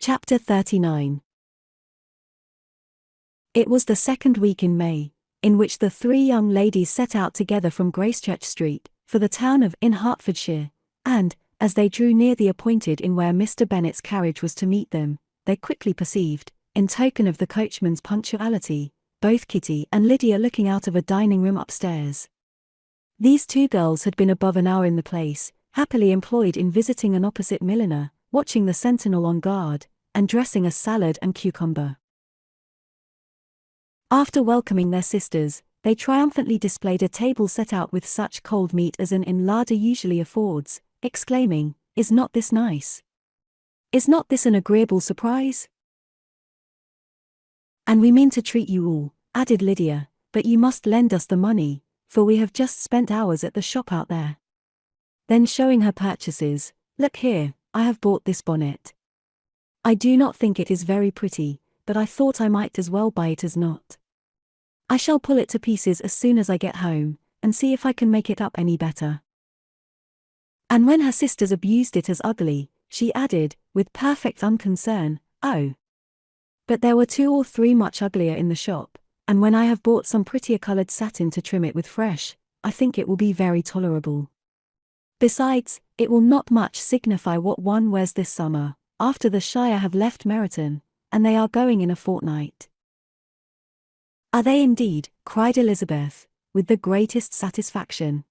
Chapter 39. It was the second week in May, in which the three young ladies set out together from Gracechurch Street, for the town of in Hertfordshire, and, as they drew near the appointed inn where Mr. Bennet's carriage was to meet them, they quickly perceived, in token of the coachman's punctuality, both Kitty and Lydia looking out of a dining-room upstairs. These two girls had been above an hour in the place, happily employed in visiting an opposite milliner, watching the sentinel on guard, and dressing a salad and cucumber. After welcoming their sisters, they triumphantly displayed a table set out with such cold meat as an inn larder usually affords, exclaiming, "Is not this nice? Is not this an agreeable surprise? And we mean to treat you all," added Lydia, "but you must lend us the money, for we have just spent hours at the shop out there." Then showing her purchases, "Look here, I have bought this bonnet. I do not think it is very pretty, but I thought I might as well buy it as not. I shall pull it to pieces as soon as I get home, and see if I can make it up any better." And when her sisters abused it as ugly, she added, with perfect unconcern, "Oh, but there were 2 or 3 much uglier in the shop, and when I have bought some prettier coloured satin to trim it with fresh, I think it will be very tolerable. Besides, it will not much signify what one wears this summer, after the Shire have left Meryton, and they are going in a fortnight." "Are they indeed?" cried Elizabeth, with the greatest satisfaction.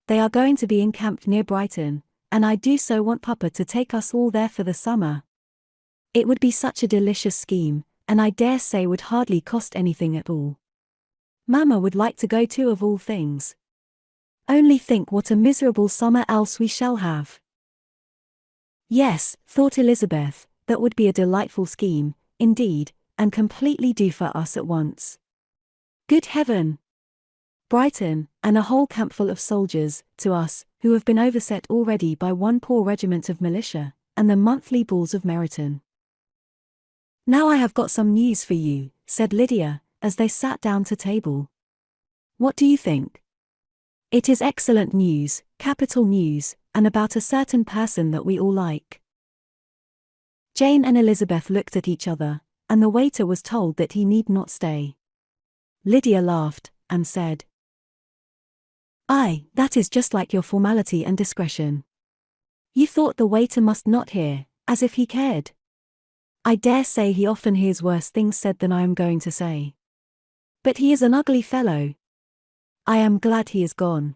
"They are going to be encamped near Brighton, and I do so want Papa to take us all there for the summer. It would be such a delicious scheme, and I dare say would hardly cost anything at all. Mamma would like to go too of all things. Only think what a miserable summer else we shall have." "Yes," thought Elizabeth, "that would be a delightful scheme, indeed, and completely do for us at once. Good heaven! Brighton, and a whole campful of soldiers, to us, who have been overset already by one poor regiment of militia, and the monthly balls of Meryton." "Now I have got some news for you," said Lydia, as they sat down to table. "What do you think? It is excellent news, capital news, and about a certain person that we all like." Jane and Elizabeth looked at each other, and the waiter was told that he need not stay. Lydia laughed, and said, "Aye, that is just like your formality and discretion. You thought the waiter must not hear, as if he cared. I dare say he often hears worse things said than I am going to say. But he is an ugly fellow. I am glad he is gone.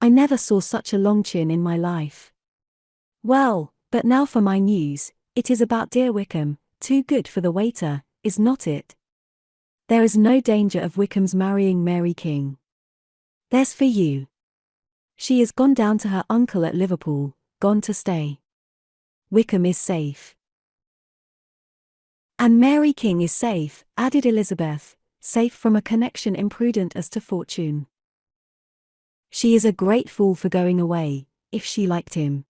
I never saw such a long chin in my life. Well, but now for my news. It is about dear Wickham, too good for the waiter, is not it? There is no danger of Wickham's marrying Mary King. There's for you. She is gone down to her uncle at Liverpool, gone to stay. Wickham is safe." "And Mary King is safe," added Elizabeth, "safe from a connection imprudent as to fortune. She is a great fool for going away, if she liked him."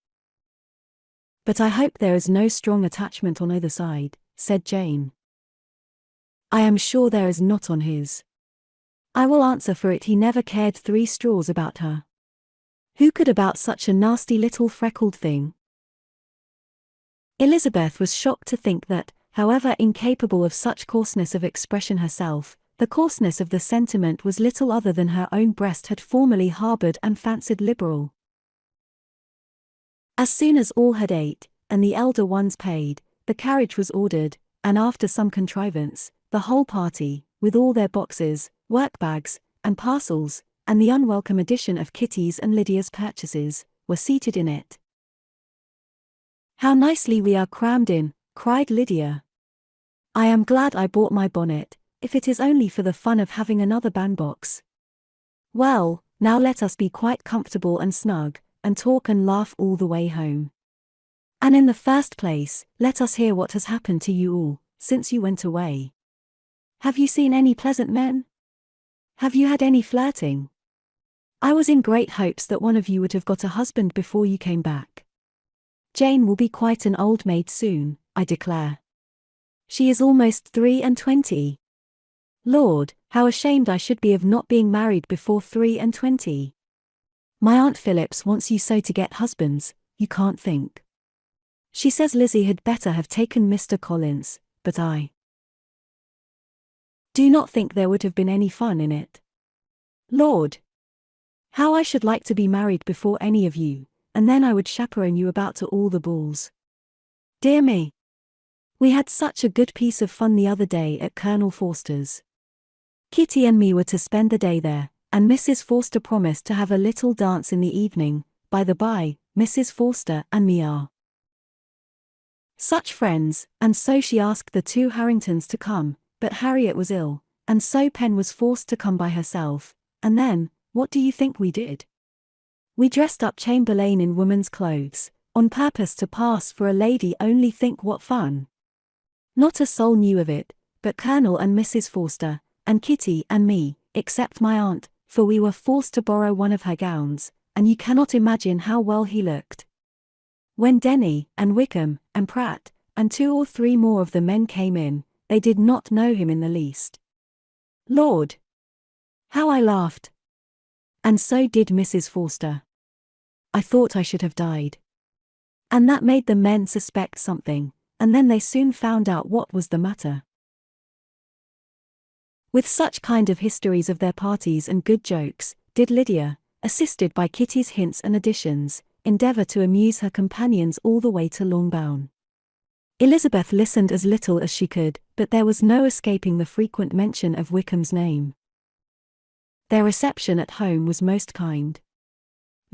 "But I hope there is no strong attachment on either side," said Jane. "I am sure there is not on his. I will answer for it he never cared 3 straws about her. Who could about such a nasty little freckled thing?" Elizabeth was shocked to think that, however incapable of such coarseness of expression herself, the coarseness of the sentiment was little other than her own breast had formerly harboured and fancied liberal. As soon as all had ate, and the elder ones paid, the carriage was ordered, and after some contrivance, the whole party, with all their boxes, work-bags, and parcels, and the unwelcome addition of Kitty's and Lydia's purchases, were seated in it. "How nicely we are crammed in," cried Lydia. "I am glad I bought my bonnet, if it is only for the fun of having another bandbox. Well, now let us be quite comfortable and snug, and talk and laugh all the way home. And in the first place, let us hear what has happened to you all, since you went away. Have you seen any pleasant men? Have you had any flirting? I was in great hopes that one of you would have got a husband before you came back. Jane will be quite an old maid soon, I declare. She is almost 23. Lord, how ashamed I should be of not being married before 23. My Aunt Phillips wants you so to get husbands, you can't think. She says Lizzie had better have taken Mr. Collins, but I do not think there would have been any fun in it. Lord! How I should like to be married before any of you, and then I would chaperone you about to all the balls. Dear me! We had such a good piece of fun the other day at Colonel Forster's. Kitty and me were to spend the day there, and Mrs. Forster promised to have a little dance in the evening. By the by, Mrs. Forster and me are such friends, and so she asked the two Harringtons to come, but Harriet was ill, and so Pen was forced to come by herself, and then, what do you think we did? We dressed up Chamberlain in woman's clothes, on purpose to pass for a lady. Only think what fun! Not a soul knew of it, but Colonel and Mrs. Forster, and Kitty and me, except my aunt, for we were forced to borrow one of her gowns, and you cannot imagine how well he looked. When Denny, and Wickham, and Pratt, and 2 or 3 more of the men came in, they did not know him in the least. Lord! How I laughed! And so did Mrs. Forster. I thought I should have died. And that made the men suspect something, and then they soon found out what was the matter. With such kind of histories of their parties and good jokes, did Lydia, assisted by Kitty's hints and additions, endeavour to amuse her companions all the way to Longbourn. Elizabeth listened as little as she could, but there was no escaping the frequent mention of Wickham's name. Their reception at home was most kind.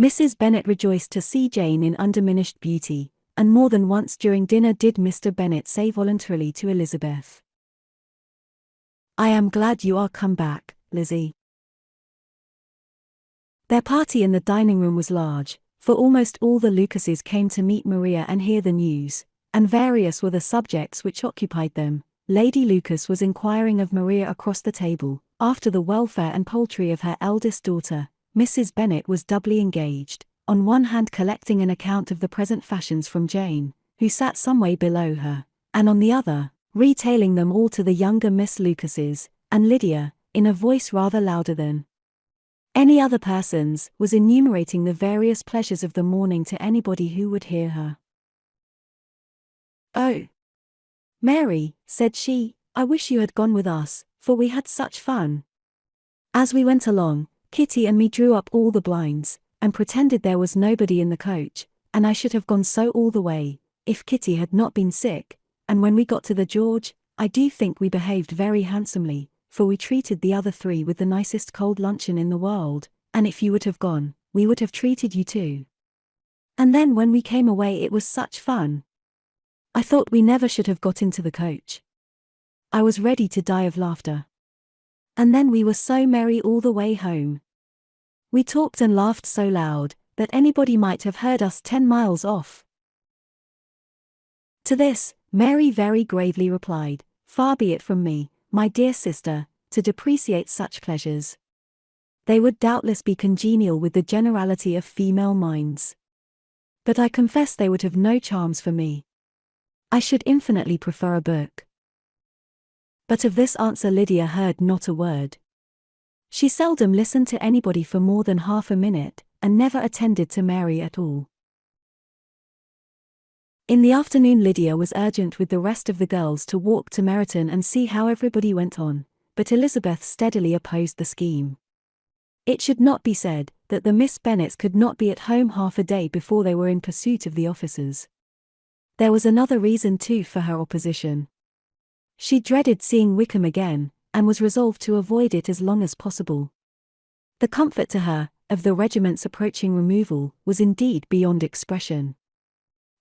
Mrs. Bennet rejoiced to see Jane in undiminished beauty, and more than once during dinner did Mr. Bennet say voluntarily to Elizabeth, "I am glad you are come back, Lizzie." Their party in the dining room was large, for almost all the Lucases came to meet Maria and hear the news, and various were the subjects which occupied them. Lady Lucas was inquiring of Maria across the table, after the welfare and poultry of her eldest daughter. Mrs. Bennet was doubly engaged, on one hand collecting an account of the present fashions from Jane, who sat some way below her, and on the other, retailing them all to the younger Miss Lucases, and Lydia, in a voice rather louder than any other person's, was enumerating the various pleasures of the morning to anybody who would hear her. "Oh, Mary," said she, "I wish you had gone with us, for we had such fun." As we went along, Kitty and me drew up all the blinds, and pretended there was nobody in the coach, and I should have gone so all the way, if Kitty had not been sick, and when we got to the George, I do think we behaved very handsomely, for we treated the other 3 with the nicest cold luncheon in the world, and if you would have gone, we would have treated you too. And then when we came away it was such fun. I thought we never should have got into the coach. I was ready to die of laughter. And then we were so merry all the way home. We talked and laughed so loud, that anybody might have heard us 10 miles off. To this, Mary very gravely replied, "Far be it from me, my dear sister, to depreciate such pleasures. They would doubtless be congenial with the generality of female minds. But I confess they would have no charms for me. I should infinitely prefer a book." But of this answer Lydia heard not a word. She seldom listened to anybody for more than half a minute, and never attended to Mary at all. In the afternoon Lydia was urgent with the rest of the girls to walk to Meryton and see how everybody went on, but Elizabeth steadily opposed the scheme. It should not be said that the Miss Bennets could not be at home half a day before they were in pursuit of the officers. There was another reason too for her opposition. She dreaded seeing Wickham again, and was resolved to avoid it as long as possible. The comfort to her, of the regiment's approaching removal, was indeed beyond expression.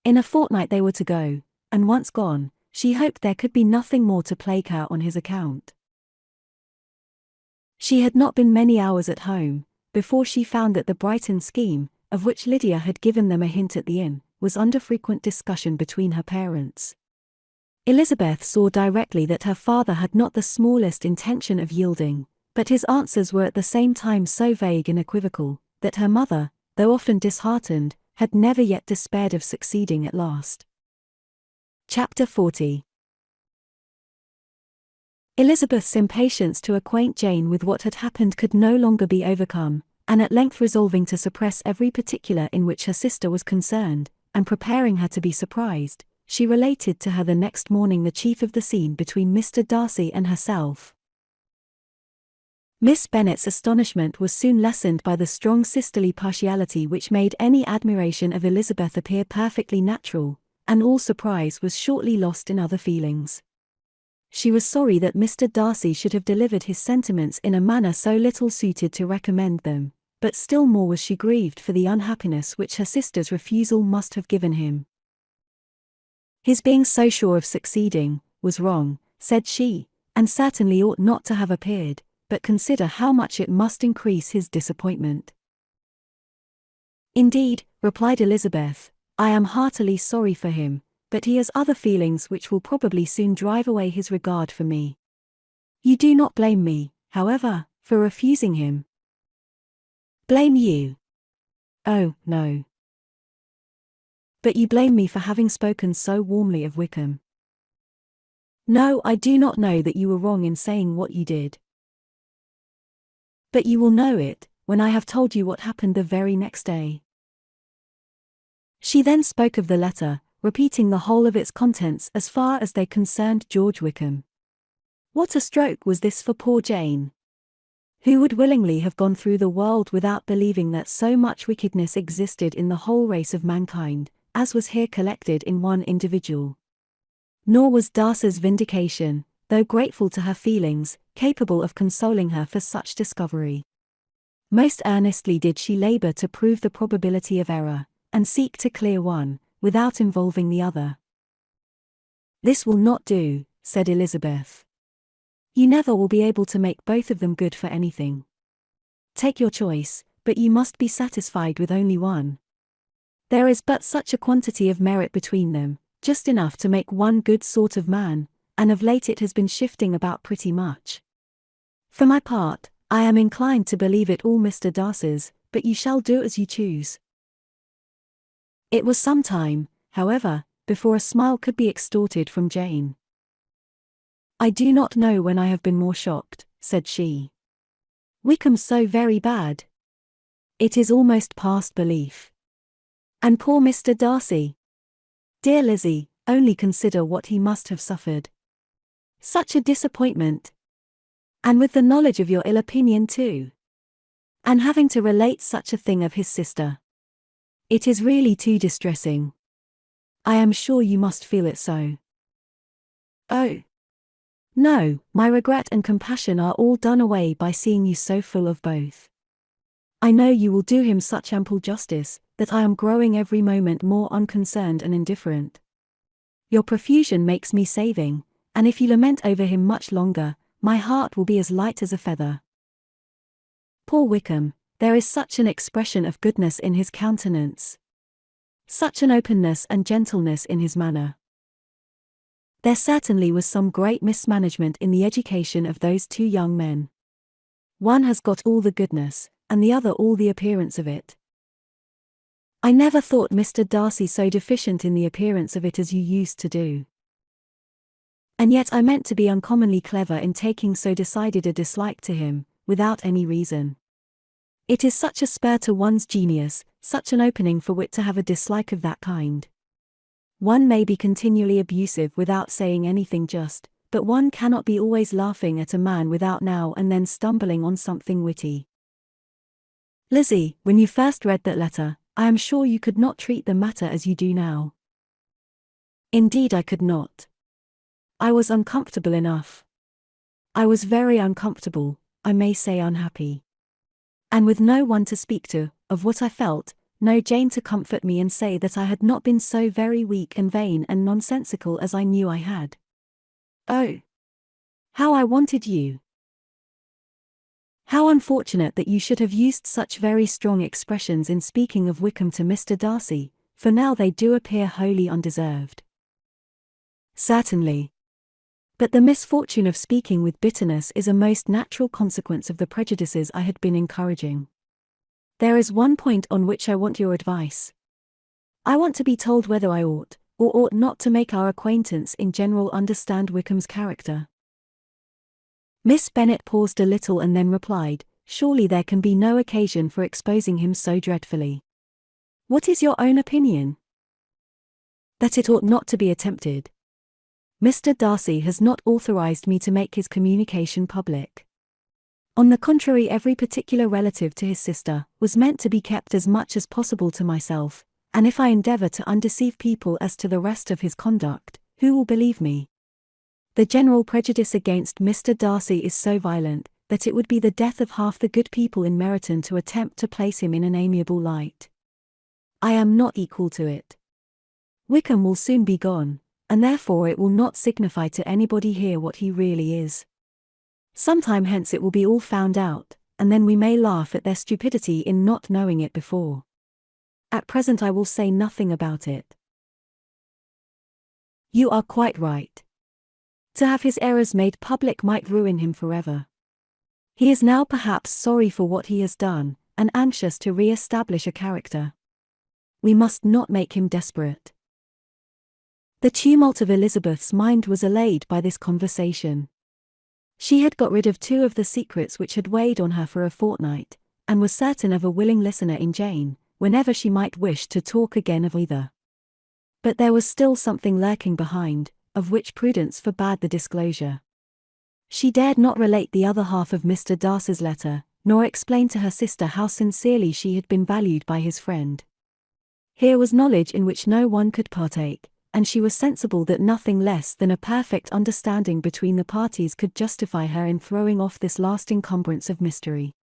In a fortnight they were to go, and once gone, she hoped there could be nothing more to plague her on his account. She had not been many hours at home, before she found that the Brighton scheme, of which Lydia had given them a hint at the inn, was under frequent discussion between her parents. Elizabeth saw directly that her father had not the smallest intention of yielding, but his answers were at the same time so vague and equivocal, that her mother, though often disheartened, had never yet despaired of succeeding at last. Chapter 40. Elizabeth's impatience to acquaint Jane with what had happened could no longer be overcome, and at length resolving to suppress every particular in which her sister was concerned, and preparing her to be surprised, she related to her the next morning the chief of the scene between Mr. Darcy and herself. Miss Bennet's astonishment was soon lessened by the strong sisterly partiality which made any admiration of Elizabeth appear perfectly natural, and all surprise was shortly lost in other feelings. She was sorry that Mr. Darcy should have delivered his sentiments in a manner so little suited to recommend them, but still more was she grieved for the unhappiness which her sister's refusal must have given him. His being so sure of succeeding was wrong, said she, and certainly ought not to have appeared, but consider how much it must increase his disappointment. Indeed, replied Elizabeth, I am heartily sorry for him, but he has other feelings which will probably soon drive away his regard for me. You do not blame me, however, for refusing him. Blame you? Oh, no. But you blame me for having spoken so warmly of Wickham. No, I do not know that you were wrong in saying what you did. But you will know it, when I have told you what happened the very next day. She then spoke of the letter, repeating the whole of its contents as far as they concerned George Wickham. What a stroke was this for poor Jane! Who would willingly have gone through the world without believing that so much wickedness existed in the whole race of mankind, as was here collected in one individual? Nor was Darcy's vindication, though grateful to her feelings, capable of consoling her for such discovery. Most earnestly did she labor to prove the probability of error, and seek to clear one, without involving the other. This will not do, said Elizabeth. You never will be able to make both of them good for anything. Take your choice, but you must be satisfied with only one. There is but such a quantity of merit between them, just enough to make one good sort of man, and of late it has been shifting about pretty much. For my part, I am inclined to believe it all Mr. Darcy's, but you shall do as you choose. It was some time, however, before a smile could be extorted from Jane. I do not know when I have been more shocked, said she. Wickham's so very bad. It is almost past belief. And poor Mr. Darcy. Dear Lizzie, only consider what he must have suffered. Such a disappointment. And with the knowledge of your ill opinion too. And having to relate such a thing of his sister. It is really too distressing. I am sure you must feel it so. Oh. No, my regret and compassion are all done away by seeing you so full of both. I know you will do him such ample justice, that I am growing every moment more unconcerned and indifferent. Your profusion makes me saving, and if you lament over him much longer, my heart will be as light as a feather. Poor Wickham, there is such an expression of goodness in his countenance. Such an openness and gentleness in his manner. There certainly was some great mismanagement in the education of those two young men. One has got all the goodness, and the other all the appearance of it. I never thought Mr. Darcy so deficient in the appearance of it as you used to do. And yet I meant to be uncommonly clever in taking so decided a dislike to him, without any reason. It is such a spur to one's genius, such an opening for wit to have a dislike of that kind. One may be continually abusive without saying anything just, but one cannot be always laughing at a man without now and then stumbling on something witty. Lizzie, when you first read that letter, I am sure you could not treat the matter as you do now. Indeed I could not. I was uncomfortable enough. I was very uncomfortable, I may say unhappy. And with no one to speak to, of what I felt, no Jane to comfort me and say that I had not been so very weak and vain and nonsensical as I knew I had. Oh! How I wanted you! How unfortunate that you should have used such very strong expressions in speaking of Wickham to Mr. Darcy, for now they do appear wholly undeserved. Certainly. But the misfortune of speaking with bitterness is a most natural consequence of the prejudices I had been encouraging. There is one point on which I want your advice. I want to be told whether I ought, or ought not to make our acquaintance in general understand Wickham's character. Miss Bennet paused a little and then replied, surely there can be no occasion for exposing him so dreadfully. What is your own opinion? that it ought not to be attempted. Mr. Darcy has not authorized me to make his communication public. On the contrary, every particular relative to his sister was meant to be kept as much as possible to myself, and if I endeavor to undeceive people as to the rest of his conduct, who will believe me? The general prejudice against Mr. Darcy is so violent, that it would be the death of half the good people in Meryton to attempt to place him in an amiable light. I am not equal to it. Wickham will soon be gone, and therefore it will not signify to anybody here what he really is. Some time hence it will be all found out, and then we may laugh at their stupidity in not knowing it before. At present I will say nothing about it. You are quite right. To have his errors made public might ruin him forever. He is now perhaps sorry for what he has done, and anxious to re-establish a character. We must not make him desperate. The tumult of Elizabeth's mind was allayed by this conversation. She had got rid of 2 of the secrets which had weighed on her for a fortnight, and was certain of a willing listener in Jane, whenever she might wish to talk again of either. But there was still something lurking behind, of which prudence forbade the disclosure. She dared not relate the other half of Mr. Darcy's letter, nor explain to her sister how sincerely she had been valued by his friend. Here was knowledge in which no one could partake, and she was sensible that nothing less than a perfect understanding between the parties could justify her in throwing off this last encumbrance of mystery.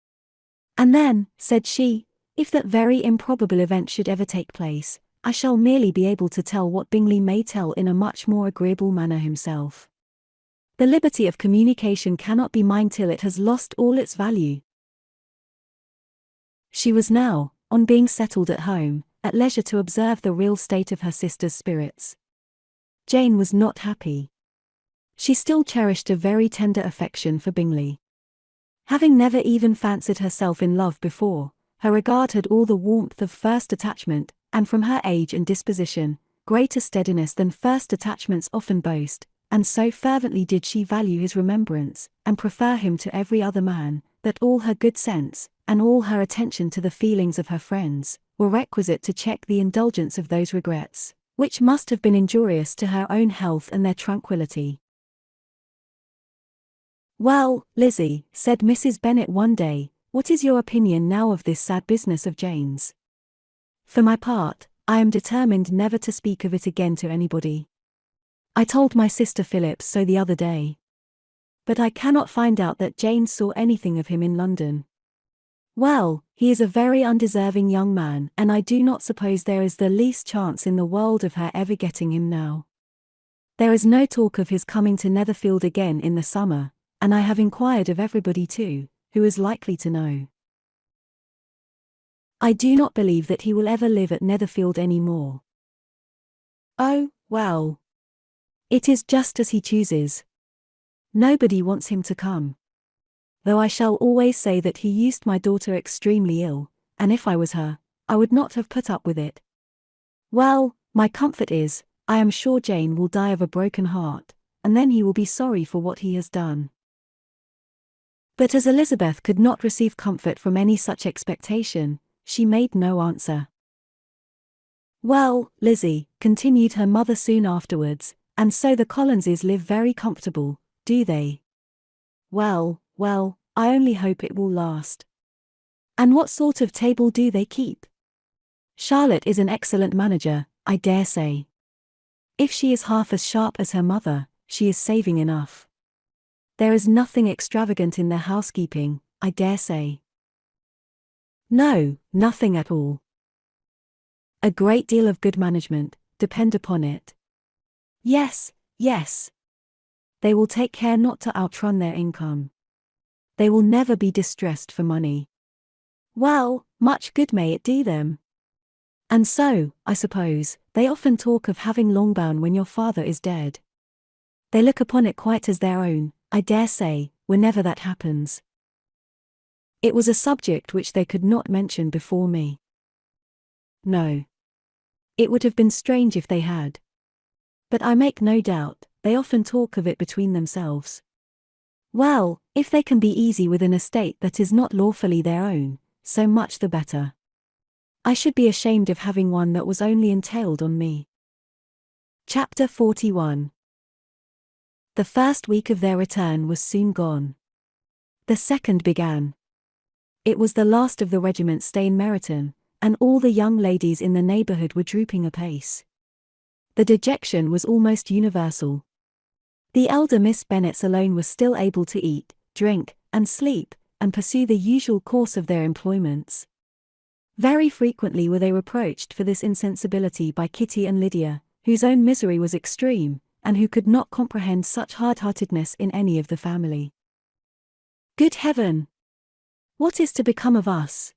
And then, said she, if that very improbable event should ever take place, I shall merely be able to tell what Bingley may tell in a much more agreeable manner himself. The liberty of communication cannot be mine till it has lost all its value. She was now, on being settled at home, at leisure to observe the real state of her sister's spirits. Jane was not happy. She still cherished a very tender affection for Bingley. Having never even fancied herself in love before, her regard had all the warmth of first attachment, and from her age and disposition, greater steadiness than first attachments often boast, and so fervently did she value his remembrance, and prefer him to every other man, that all her good sense, and all her attention to the feelings of her friends, were requisite to check the indulgence of those regrets, which must have been injurious to her own health and their tranquillity. "Well, Lizzie," said Mrs. Bennet one day, "what is your opinion now of this sad business of Jane's? For my part, I am determined never to speak of it again to anybody. I told my sister Phillips so the other day. But I cannot find out that Jane saw anything of him in London. Well, he is a very undeserving young man, and I do not suppose there is the least chance in the world of her ever getting him now. There is no talk of his coming to Netherfield again in the summer, and I have inquired of everybody too, who is likely to know. I do not believe that he will ever live at Netherfield any more. Oh, well. It is just as he chooses. Nobody wants him to come. Though I shall always say that he used my daughter extremely ill, and if I was her, I would not have put up with it. Well, my comfort is, I am sure Jane will die of a broken heart, and then he will be sorry for what he has done." But as Elizabeth could not receive comfort from any such expectation, she made no answer. "Well, Lizzie," continued her mother soon afterwards, "and so the Collinses live very comfortable, do they?" Well, I only hope it will last." "And what sort of table do they keep?" "Charlotte is an excellent manager, I dare say. If she is half as sharp as her mother, she is saving enough. There is nothing extravagant in their housekeeping, I dare say." "No, nothing at all. A great deal of good management, depend upon it." Yes. They will take care not to outrun their income. They will never be distressed for money. Well, much good may it do them. And so, I suppose, they often talk of having Longbourn when your father is dead. They look upon it quite as their own, I dare say, whenever that happens. It was a subject which they could not mention before me. No. It would have been strange if they had. But I make no doubt, they often talk of it between themselves. Well, if they can be easy with an estate that is not lawfully their own, so much the better. I should be ashamed of having one that was only entailed on me. Chapter 41. The first week of their return was soon gone. The second began. It was the last of the regiment's stay in Meryton, and all the young ladies in the neighbourhood were drooping apace. The dejection was almost universal. The elder Miss Bennets alone was still able to eat, drink, and sleep, and pursue the usual course of their employments. Very frequently were they reproached for this insensibility by Kitty and Lydia, whose own misery was extreme, and who could not comprehend such hard-heartedness in any of the family. "Good heaven! What is to become of us?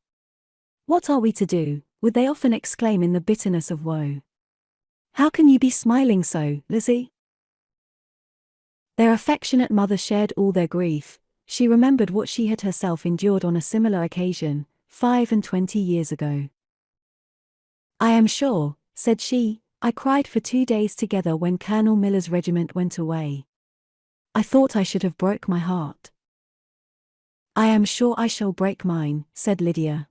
What are we to do?" would they often exclaim in the bitterness of woe. "How can you be smiling so, Lizzie?" Their affectionate mother shared all their grief. She remembered what she had herself endured on a similar occasion, 25 years ago. "I am sure," said she, "I cried for 2 days together when Colonel Miller's regiment went away. I thought I should have broke my heart." "I am sure I shall break mine," said Lydia.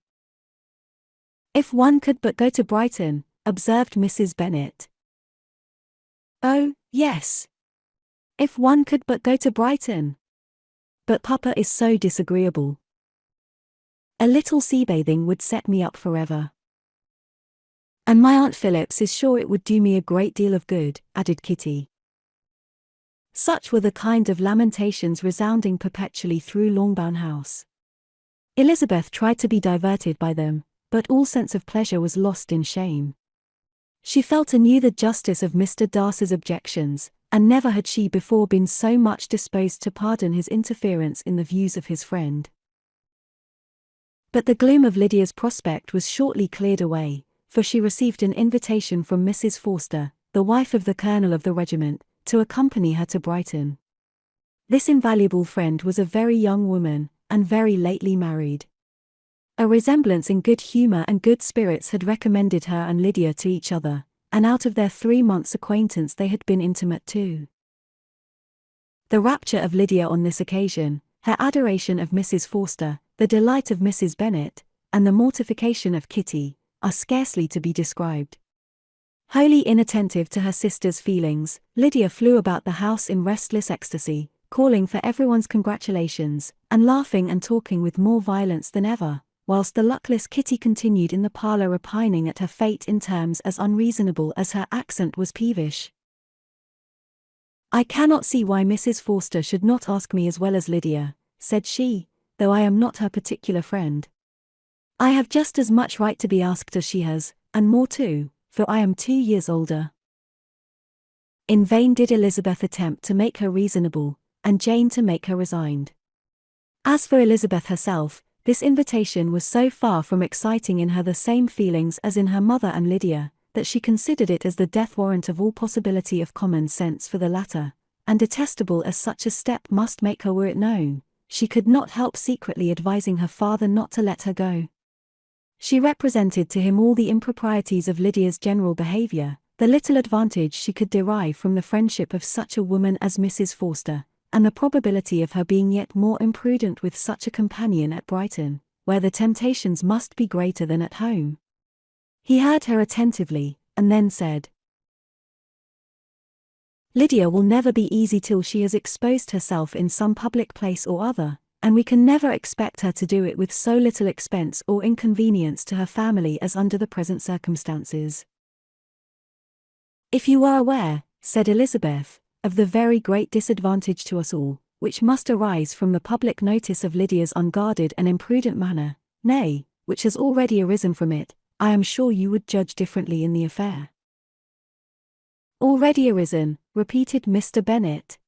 "If one could but go to Brighton," observed Mrs. Bennet. "Oh, yes. If one could but go to Brighton. But Papa is so disagreeable. A little sea bathing would set me up forever. And my Aunt Phillips is sure it would do me a great deal of good," added Kitty. Such were the kind of lamentations resounding perpetually through Longbourn House. Elizabeth tried to be diverted by them, but all sense of pleasure was lost in shame. She felt anew the justice of Mr. Darcy's objections, and never had she before been so much disposed to pardon his interference in the views of his friend. But the gloom of Lydia's prospect was shortly cleared away, for she received an invitation from Mrs. Forster, the wife of the colonel of the regiment, to accompany her to Brighton. This invaluable friend was a very young woman, and very lately married. A resemblance in good humour and good spirits had recommended her and Lydia to each other, and out of their 3 months' acquaintance they had been intimate too. The rapture of Lydia on this occasion, her adoration of Mrs. Forster, the delight of Mrs. Bennet, and the mortification of Kitty, are scarcely to be described. Wholly inattentive to her sister's feelings, Lydia flew about the house in restless ecstasy, calling for everyone's congratulations, and laughing and talking with more violence than ever, whilst the luckless Kitty continued in the parlour repining at her fate in terms as unreasonable as her accent was peevish. "I cannot see why Mrs. Forster should not ask me as well as Lydia," said she, "though I am not her particular friend. I have just as much right to be asked as she has, and more too, for I am 2 years older." In vain did Elizabeth attempt to make her reasonable, and Jane to make her resigned. As for Elizabeth herself, this invitation was so far from exciting in her the same feelings as in her mother and Lydia, that she considered it as the death warrant of all possibility of common sense for the latter, and detestable as such a step must make her were it known, she could not help secretly advising her father not to let her go. She represented to him all the improprieties of Lydia's general behaviour, the little advantage she could derive from the friendship of such a woman as Mrs. Forster, and the probability of her being yet more imprudent with such a companion at Brighton, where the temptations must be greater than at home. He heard her attentively, and then said, "Lydia will never be easy till she has exposed herself in some public place or other, and we can never expect her to do it with so little expense or inconvenience to her family as under the present circumstances." "If you were aware," said Elizabeth, "of the very great disadvantage to us all, which must arise from the public notice of Lydia's unguarded and imprudent manner, nay, which has already arisen from it, I am sure you would judge differently in the affair." "Already arisen," repeated Mr. Bennet.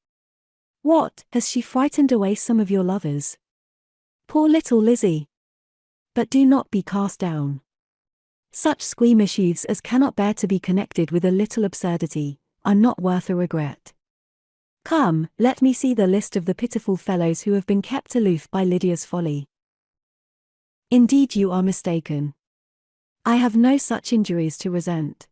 "What, has she frightened away some of your lovers? Poor little Lizzie! But do not be cast down. Such squeamish youths as cannot bear to be connected with a little absurdity, are not worth a regret. Come, let me see the list of the pitiful fellows who have been kept aloof by Lydia's folly." "Indeed you are mistaken. I have no such injuries to resent.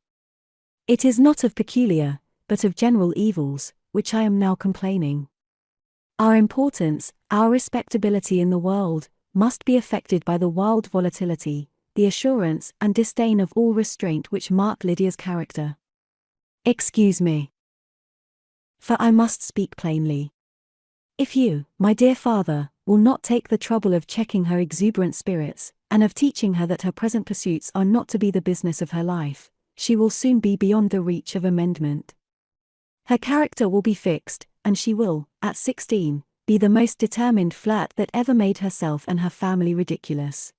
It is not of peculiar, but of general evils, which I am now complaining. Our importance, our respectability in the world, must be affected by the wild volatility, the assurance and disdain of all restraint which mark Lydia's character. Excuse me. For I must speak plainly. If you, my dear father, will not take the trouble of checking her exuberant spirits, and of teaching her that her present pursuits are not to be the business of her life, she will soon be beyond the reach of amendment. Her character will be fixed, and she will, at 16, be the most determined flirt that ever made herself and her family ridiculous.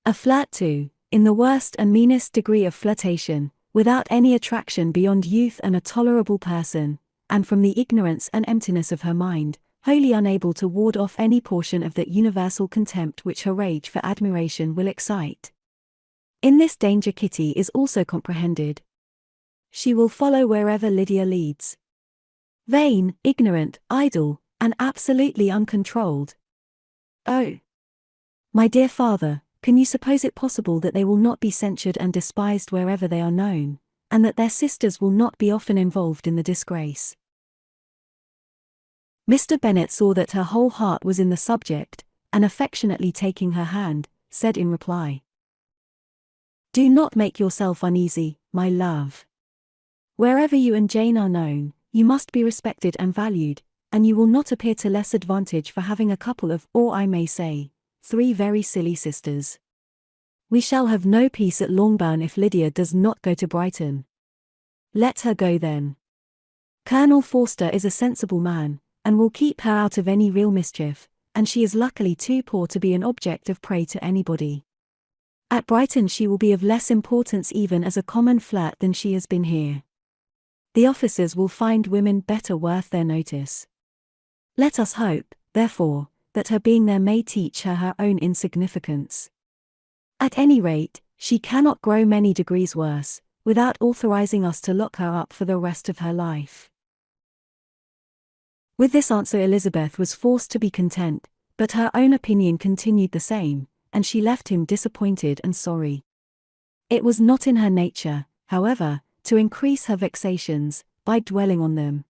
A flirt too, in the worst and meanest degree of flirtation, without any attraction beyond youth and a tolerable person, and from the ignorance and emptiness of her mind, wholly unable to ward off any portion of that universal contempt which her rage for admiration will excite. In this danger Kitty is also comprehended. She will follow wherever Lydia leads. Vain, ignorant, idle, and absolutely uncontrolled. Oh, my dear father, can you suppose it possible that they will not be censured and despised wherever they are known, and that their sisters will not be often involved in the disgrace? Mr. Bennet saw that her whole heart was in the subject, and affectionately taking her hand, said in reply, "Do not make yourself uneasy, my love. Wherever you and Jane are known, you must be respected and valued, and you will not appear to less advantage for having a couple of, or I may say, 3 very silly sisters. We shall have no peace at Longbourn if Lydia does not go to Brighton. Let her go then. Colonel Forster is a sensible man, and will keep her out of any real mischief, and she is luckily too poor to be an object of prey to anybody. At Brighton she will be of less importance even as a common flirt than she has been here. The officers will find women better worth their notice. Let us hope, therefore, that her being there may teach her her own insignificance. At any rate, she cannot grow many degrees worse, without authorizing us to lock her up for the rest of her life." With this answer Elizabeth was forced to be content, but her own opinion continued the same, and she left him disappointed and sorry. It was not in her nature, however, to increase her vexations, by dwelling on them.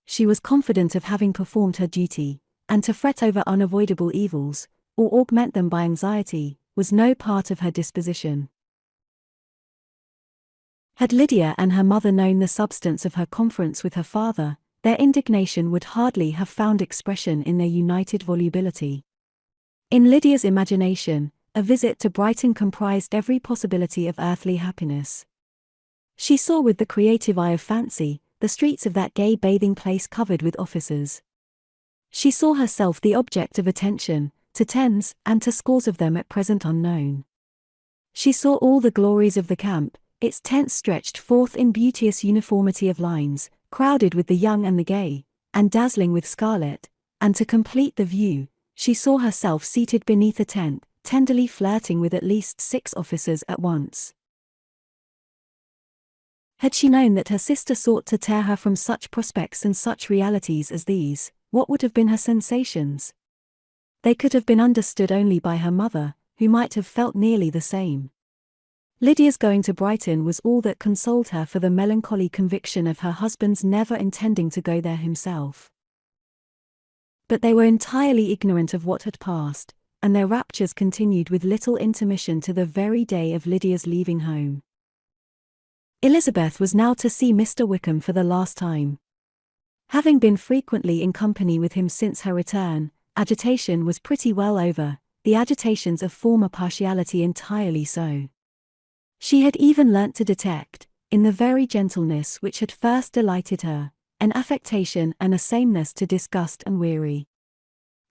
She was confident of having performed her duty, and to fret over unavoidable evils, or augment them by anxiety, was no part of her disposition. Had Lydia and her mother known the substance of her conference with her father, their indignation would hardly have found expression in their united volubility. In Lydia's imagination, a visit to Brighton comprised every possibility of earthly happiness. She saw with the creative eye of fancy, the streets of that gay bathing place covered with officers. She saw herself the object of attention, to tens and to scores of them at present unknown. She saw all the glories of the camp, its tents stretched forth in beauteous uniformity of lines, crowded with the young and the gay, and dazzling with scarlet, and to complete the view, she saw herself seated beneath a tent, tenderly flirting with at least 6 officers at once. Had she known that her sister sought to tear her from such prospects and such realities as these, what would have been her sensations? They could have been understood only by her mother, who might have felt nearly the same. Lydia's going to Brighton was all that consoled her for the melancholy conviction of her husband's never intending to go there himself. But they were entirely ignorant of what had passed, and their raptures continued with little intermission to the very day of Lydia's leaving home. Elizabeth was now to see Mr. Wickham for the last time. Having been frequently in company with him since her return, agitation was pretty well over, the agitations of former partiality entirely so. She had even learnt to detect, in the very gentleness which had first delighted her, an affectation and a sameness to disgust and weary.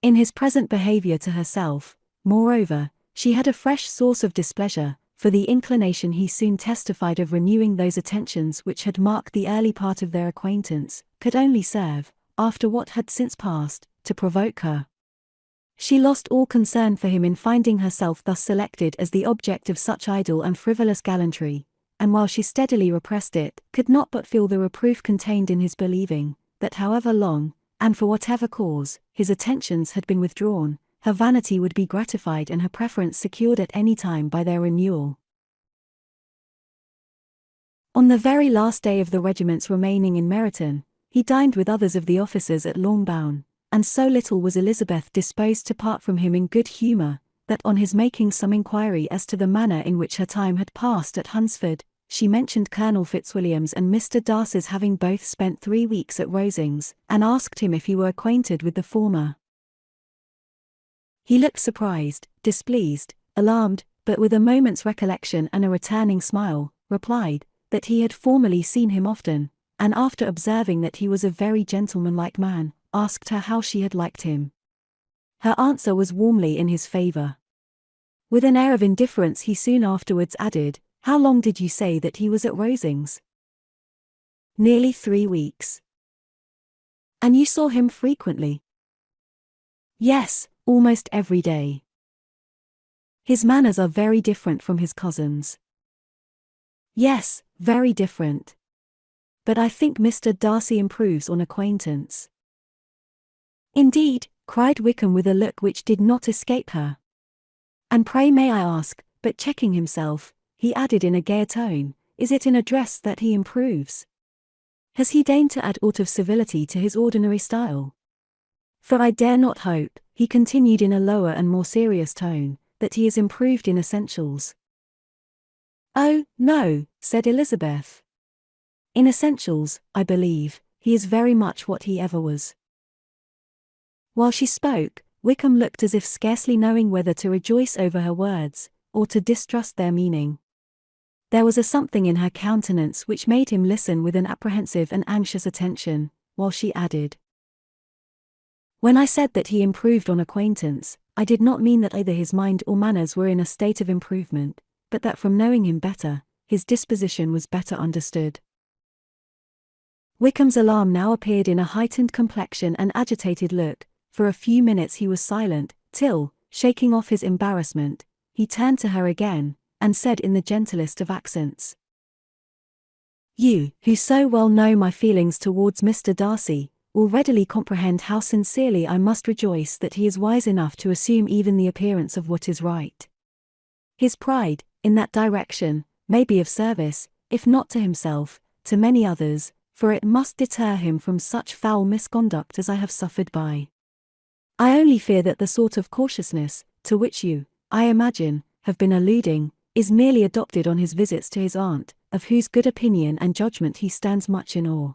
In his present behaviour to herself, moreover, she had a fresh source of displeasure, for the inclination he soon testified of renewing those attentions which had marked the early part of their acquaintance, could only serve, after what had since passed, to provoke her. She lost all concern for him in finding herself thus selected as the object of such idle and frivolous gallantry, and while she steadily repressed it, could not but feel the reproof contained in his believing, that however long, and for whatever cause, his attentions had been withdrawn, her vanity would be gratified and her preference secured at any time by their renewal. On the very last day of the regiment's remaining in Meryton, he dined with others of the officers at Longbourn, and so little was Elizabeth disposed to part from him in good humour, that on his making some inquiry as to the manner in which her time had passed at Hunsford, she mentioned Colonel Fitzwilliam's and Mr. Darcy's having both spent 3 weeks at Rosings, and asked him if he were acquainted with the former. He looked surprised, displeased, alarmed, but with a moment's recollection and a returning smile, replied, that he had formerly seen him often, and after observing that he was a very gentlemanlike man, asked her how she had liked him. Her answer was warmly in his favour. With an air of indifference he soon afterwards added, "How long did you say that he was at Rosings?" "Nearly 3 weeks." "And you saw him frequently?" "Yes, almost every day." "His manners are very different from his cousin's." "Yes, very different. But I think Mr. Darcy improves on acquaintance." "Indeed," cried Wickham with a look which did not escape her. "And pray may I ask," but checking himself, he added in a gayer tone, "is it in address that he improves? Has he deigned to add aught of civility to his ordinary style? For I dare not hope," he continued in a lower and more serious tone, "that he is improved in essentials." "Oh, no," said Elizabeth. "In essentials, I believe, he is very much what he ever was." While she spoke, Wickham looked as if scarcely knowing whether to rejoice over her words, or to distrust their meaning. There was a something in her countenance which made him listen with an apprehensive and anxious attention, while she added, "When I said that he improved on acquaintance, I did not mean that either his mind or manners were in a state of improvement, but that from knowing him better, his disposition was better understood." Wickham's alarm now appeared in a heightened complexion and agitated look. For a few minutes he was silent, till, shaking off his embarrassment, he turned to her again, and said in the gentlest of accents, "You, who so well know my feelings towards Mr. Darcy, will readily comprehend how sincerely I must rejoice that he is wise enough to assume even the appearance of what is right. His pride, in that direction, may be of service, if not to himself, to many others, for it must deter him from such foul misconduct as I have suffered by. I only fear that the sort of cautiousness, to which you, I imagine, have been alluding, is merely adopted on his visits to his aunt, of whose good opinion and judgment he stands much in awe.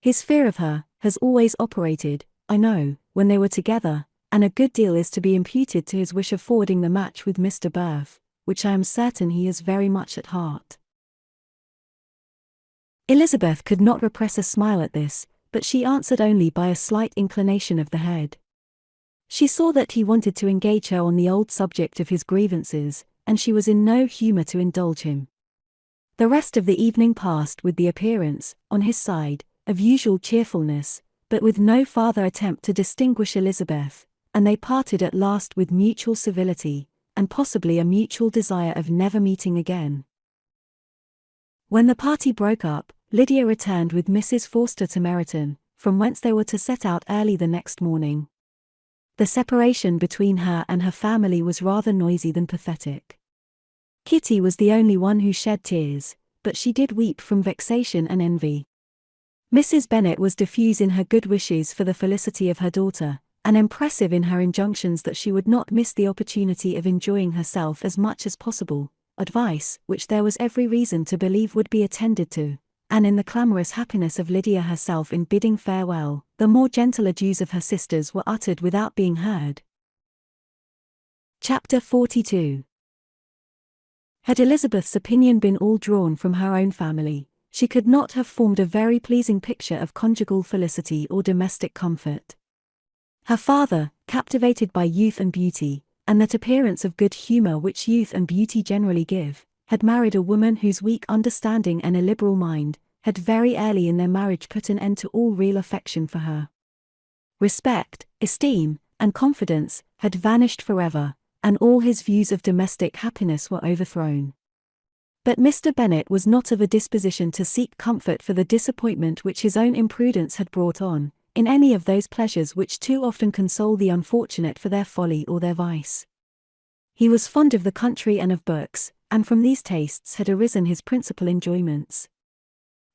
His fear of her has always operated, I know, when they were together, and a good deal is to be imputed to his wish of forwarding the match with Mr. Burf, which I am certain he has very much at heart." Elizabeth could not repress a smile at this, but she answered only by a slight inclination of the head. She saw that he wanted to engage her on the old subject of his grievances, and she was in no humour to indulge him. The rest of the evening passed with the appearance, on his side, of usual cheerfulness, but with no farther attempt to distinguish Elizabeth, and they parted at last with mutual civility, and possibly a mutual desire of never meeting again. When the party broke up, Lydia returned with Mrs. Forster to Meryton, from whence they were to set out early the next morning. The separation between her and her family was rather noisy than pathetic. Kitty was the only one who shed tears, but she did weep from vexation and envy. Mrs. Bennet was diffuse in her good wishes for the felicity of her daughter, and impressive in her injunctions that she would not miss the opportunity of enjoying herself as much as possible, advice which there was every reason to believe would be attended to, and in the clamorous happiness of Lydia herself in bidding farewell, the more gentle adieus of her sisters were uttered without being heard. Chapter 42. Had Elizabeth's opinion been all drawn from her own family, she could not have formed a very pleasing picture of conjugal felicity or domestic comfort. Her father, captivated by youth and beauty, and that appearance of good humour which youth and beauty generally give, had married a woman whose weak understanding and illiberal mind had very early in their marriage put an end to all real affection for her. Respect, esteem, and confidence had vanished forever, and all his views of domestic happiness were overthrown. But Mr. Bennet was not of a disposition to seek comfort for the disappointment which his own imprudence had brought on, in any of those pleasures which too often console the unfortunate for their folly or their vice. He was fond of the country and of books, and from these tastes had arisen his principal enjoyments.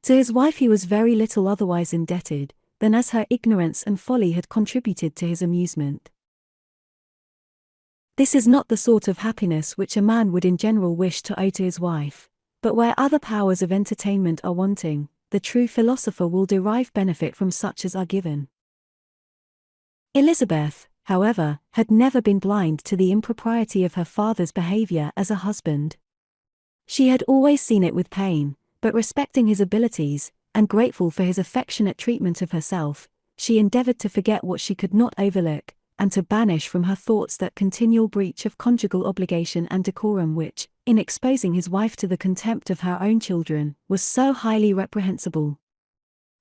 To his wife he was very little otherwise indebted, than as her ignorance and folly had contributed to his amusement. This is not the sort of happiness which a man would in general wish to owe to his wife, But where other powers of entertainment are wanting, the true philosopher will derive benefit from such as are given. Elizabeth, however, had never been blind to the impropriety of her father's behavior as a husband. She had always seen it with pain, but respecting his abilities, and grateful for his affectionate treatment of herself, she endeavored to forget what she could not overlook, and to banish from her thoughts that continual breach of conjugal obligation and decorum which, in exposing his wife to the contempt of her own children, was so highly reprehensible.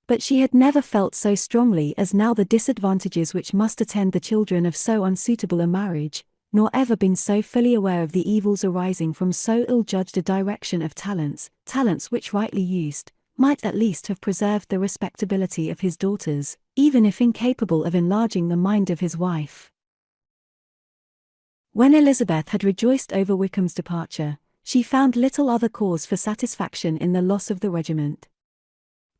But she had never felt so strongly as now the disadvantages which must attend the children of so unsuitable a marriage, nor ever been so fully aware of the evils arising from so ill-judged a direction of talents which rightly used, might at least have preserved the respectability of his daughters, even if incapable of enlarging the mind of his wife. When Elizabeth had rejoiced over Wickham's departure, she found little other cause for satisfaction in the loss of the regiment.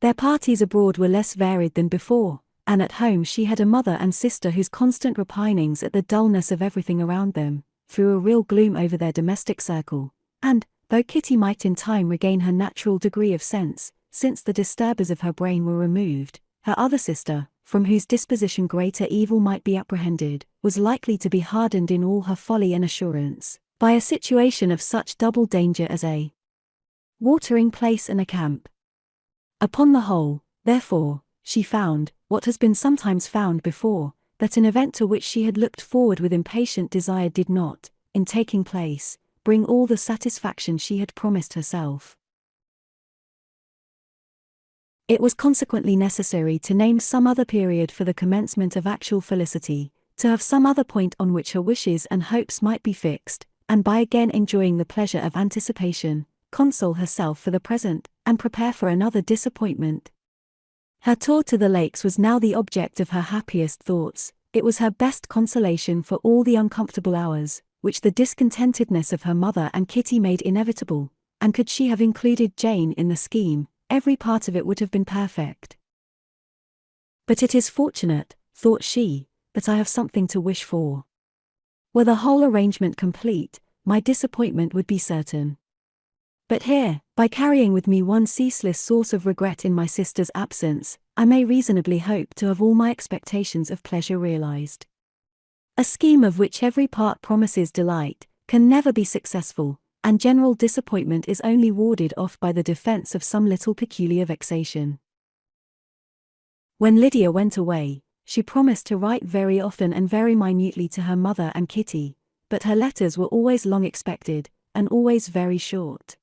Their parties abroad were less varied than before, and at home she had a mother and sister whose constant repinings at the dullness of everything around them threw a real gloom over their domestic circle, and, though Kitty might in time regain her natural degree of sense, since the disturbers of her brain were removed, her other sister, from whose disposition greater evil might be apprehended, was likely to be hardened in all her folly and assurance, by a situation of such double danger as a watering place and a camp. Upon the whole, therefore, she found, what has been sometimes found before, that an event to which she had looked forward with impatient desire did not, in taking place, bring all the satisfaction she had promised herself. It was consequently necessary to name some other period for the commencement of actual felicity, to have some other point on which her wishes and hopes might be fixed, and by again enjoying the pleasure of anticipation, console herself for the present, and prepare for another disappointment. Her tour to the lakes was now the object of her happiest thoughts. It was her best consolation for all the uncomfortable hours, which the discontentedness of her mother and Kitty made inevitable, and could she have included Jane in the scheme, every part of it would have been perfect. But it is fortunate, thought she, that I have something to wish for. Were the whole arrangement complete, my disappointment would be certain. But here, by carrying with me one ceaseless source of regret in my sister's absence, I may reasonably hope to have all my expectations of pleasure realized. A scheme of which every part promises delight, can never be successful, and general disappointment is only warded off by the defense of some little peculiar vexation. When Lydia went away, she promised to write very often and very minutely to her mother and Kitty, but her letters were always long expected, and always very short.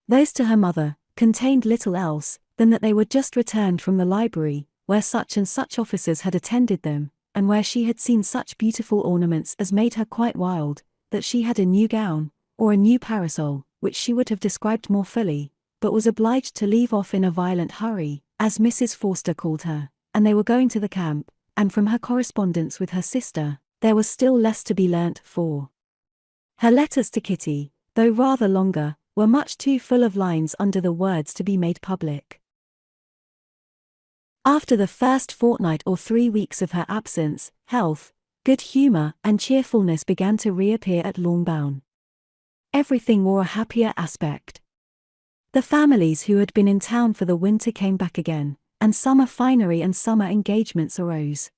Those to her mother contained little else than that they were just returned from the library, where such and such officers had attended them, and where she had seen such beautiful ornaments as made her quite wild, that she had a new gown, or a new parasol, which she would have described more fully, but was obliged to leave off in a violent hurry, as Mrs. Forster called her, and they were going to the camp, and from her correspondence with her sister, there was still less to be learnt, for her letters to Kitty, though rather longer, were much too full of lines under the words to be made public. After the first fortnight or 3 weeks of her absence, health, good humour and cheerfulness began to reappear at Longbourn. Everything wore a happier aspect. The families who had been in town for the winter came back again, and summer finery and summer engagements arose.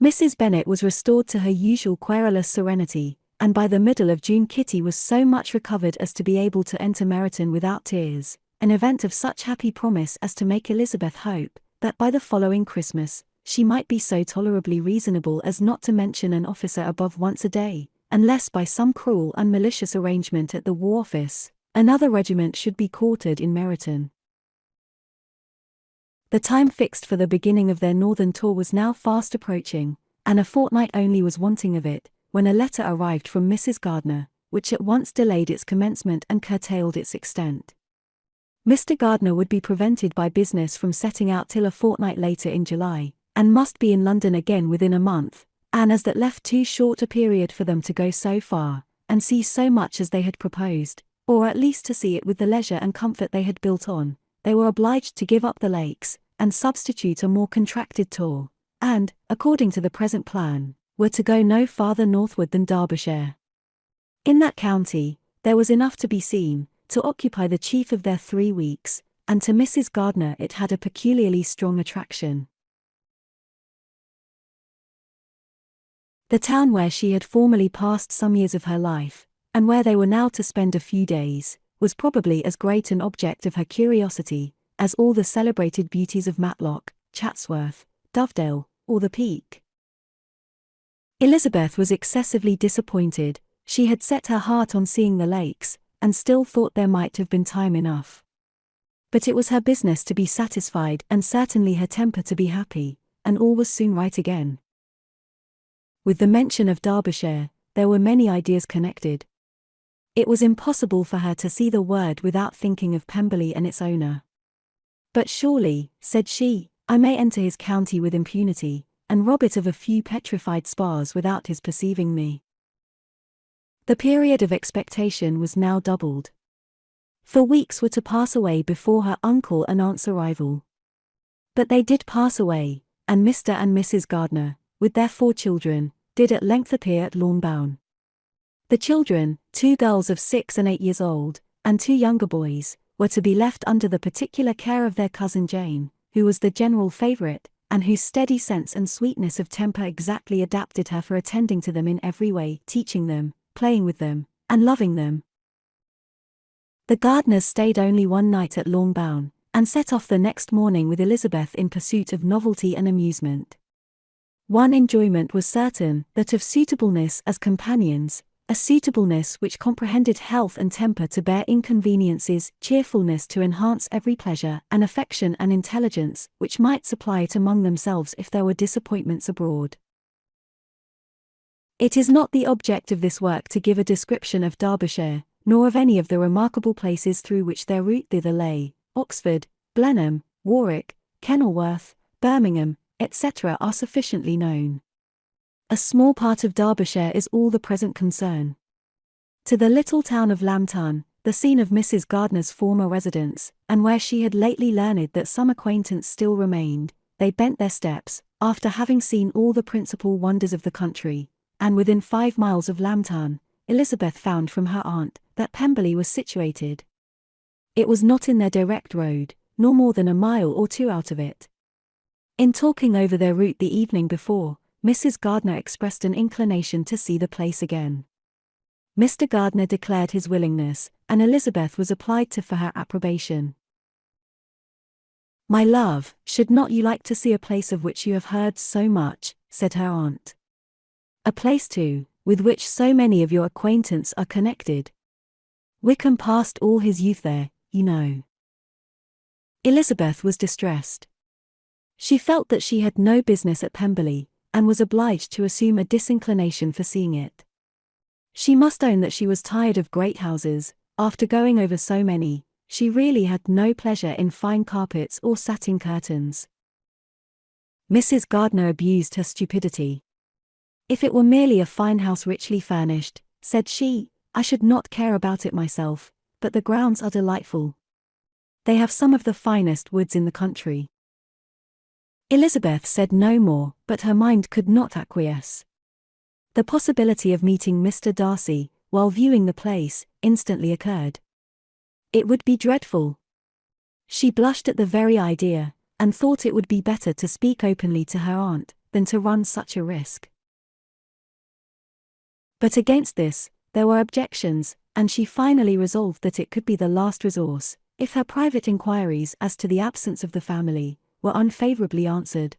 Mrs. Bennet was restored to her usual querulous serenity, and by the middle of June Kitty was so much recovered as to be able to enter Meryton without tears, an event of such happy promise as to make Elizabeth hope that by the following Christmas, she might be so tolerably reasonable as not to mention an officer above once a day, unless by some cruel and malicious arrangement at the War Office, another regiment should be quartered in Meryton. The time fixed for the beginning of their northern tour was now fast approaching, and a fortnight only was wanting of it, when a letter arrived from Mrs. Gardiner, which at once delayed its commencement and curtailed its extent. Mr. Gardiner would be prevented by business from setting out till a fortnight later in July, and must be in London again within a month, and as that left too short a period for them to go so far, and see so much as they had proposed, or at least to see it with the leisure and comfort they had built on, they were obliged to give up the lakes, and substitute a more contracted tour, and, according to the present plan, were to go no farther northward than Derbyshire. In that county, there was enough to be seen, to occupy the chief of their 3 weeks, and to Mrs. Gardiner it had a peculiarly strong attraction. The town where she had formerly passed some years of her life, and where they were now to spend a few days, was probably as great an object of her curiosity as all the celebrated beauties of Matlock, Chatsworth, Dovedale, or the Peak. Elizabeth was excessively disappointed. She had set her heart on seeing the lakes, and still thought there might have been time enough. But it was her business to be satisfied and certainly her temper to be happy, and all was soon right again. With the mention of Derbyshire, there were many ideas connected. It was impossible for her to see the word without thinking of Pemberley and its owner. But surely, said she, I may enter his county with impunity, and rob it of a few petrified spars without his perceiving me. The period of expectation was now doubled. For weeks were to pass away before her uncle and aunt's arrival. But they did pass away, and Mr. and Mrs. Gardiner, with their 4 children, did at length appear at Longbourn. The children, 2 girls of 6 and 8 years old, and 2 younger boys, were to be left under the particular care of their cousin Jane, who was the general favourite, and whose steady sense and sweetness of temper exactly adapted her for attending to them in every way, teaching them, playing with them, and loving them. The Gardiners stayed only one night at Longbourn, and set off the next morning with Elizabeth in pursuit of novelty and amusement. One enjoyment was certain, that of suitableness as companions, a suitableness which comprehended health and temper to bear inconveniences, cheerfulness to enhance every pleasure, and affection and intelligence, which might supply it among themselves if there were disappointments abroad. It is not the object of this work to give a description of Derbyshire, nor of any of the remarkable places through which their route thither lay. Oxford, Blenheim, Warwick, Kenilworth, Birmingham, etc. are sufficiently known. A small part of Derbyshire is all the present concern. To the little town of Lambton, the scene of Mrs. Gardiner's former residence, and where she had lately learned that some acquaintance still remained, they bent their steps, after having seen all the principal wonders of the country, and within 5 miles of Lambton, Elizabeth found from her aunt that Pemberley was situated. It was not in their direct road, nor more than a mile or 2 out of it. In talking over their route the evening before, Mrs. Gardiner expressed an inclination to see the place again. Mr. Gardiner declared his willingness, and Elizabeth was applied to for her approbation. "My love, should not you like to see a place of which you have heard so much?" said her aunt. "A place, too, with which so many of your acquaintance are connected. Wickham passed all his youth there, you know." Elizabeth was distressed. She felt that she had no business at Pemberley, and was obliged to assume a disinclination for seeing it. She must own that she was tired of great houses. After going over so many, she really had no pleasure in fine carpets or satin curtains. Mrs. Gardiner abused her stupidity. "If it were merely a fine house richly furnished," said she, "I should not care about it myself, but the grounds are delightful. They have some of the finest woods in the country." Elizabeth said no more, but her mind could not acquiesce. The possibility of meeting Mr. Darcy, while viewing the place, instantly occurred. It would be dreadful. She blushed at the very idea, and thought it would be better to speak openly to her aunt, than to run such a risk. But against this, there were objections, and she finally resolved that it could be the last resource, if her private inquiries as to the absence of the family were unfavorably answered.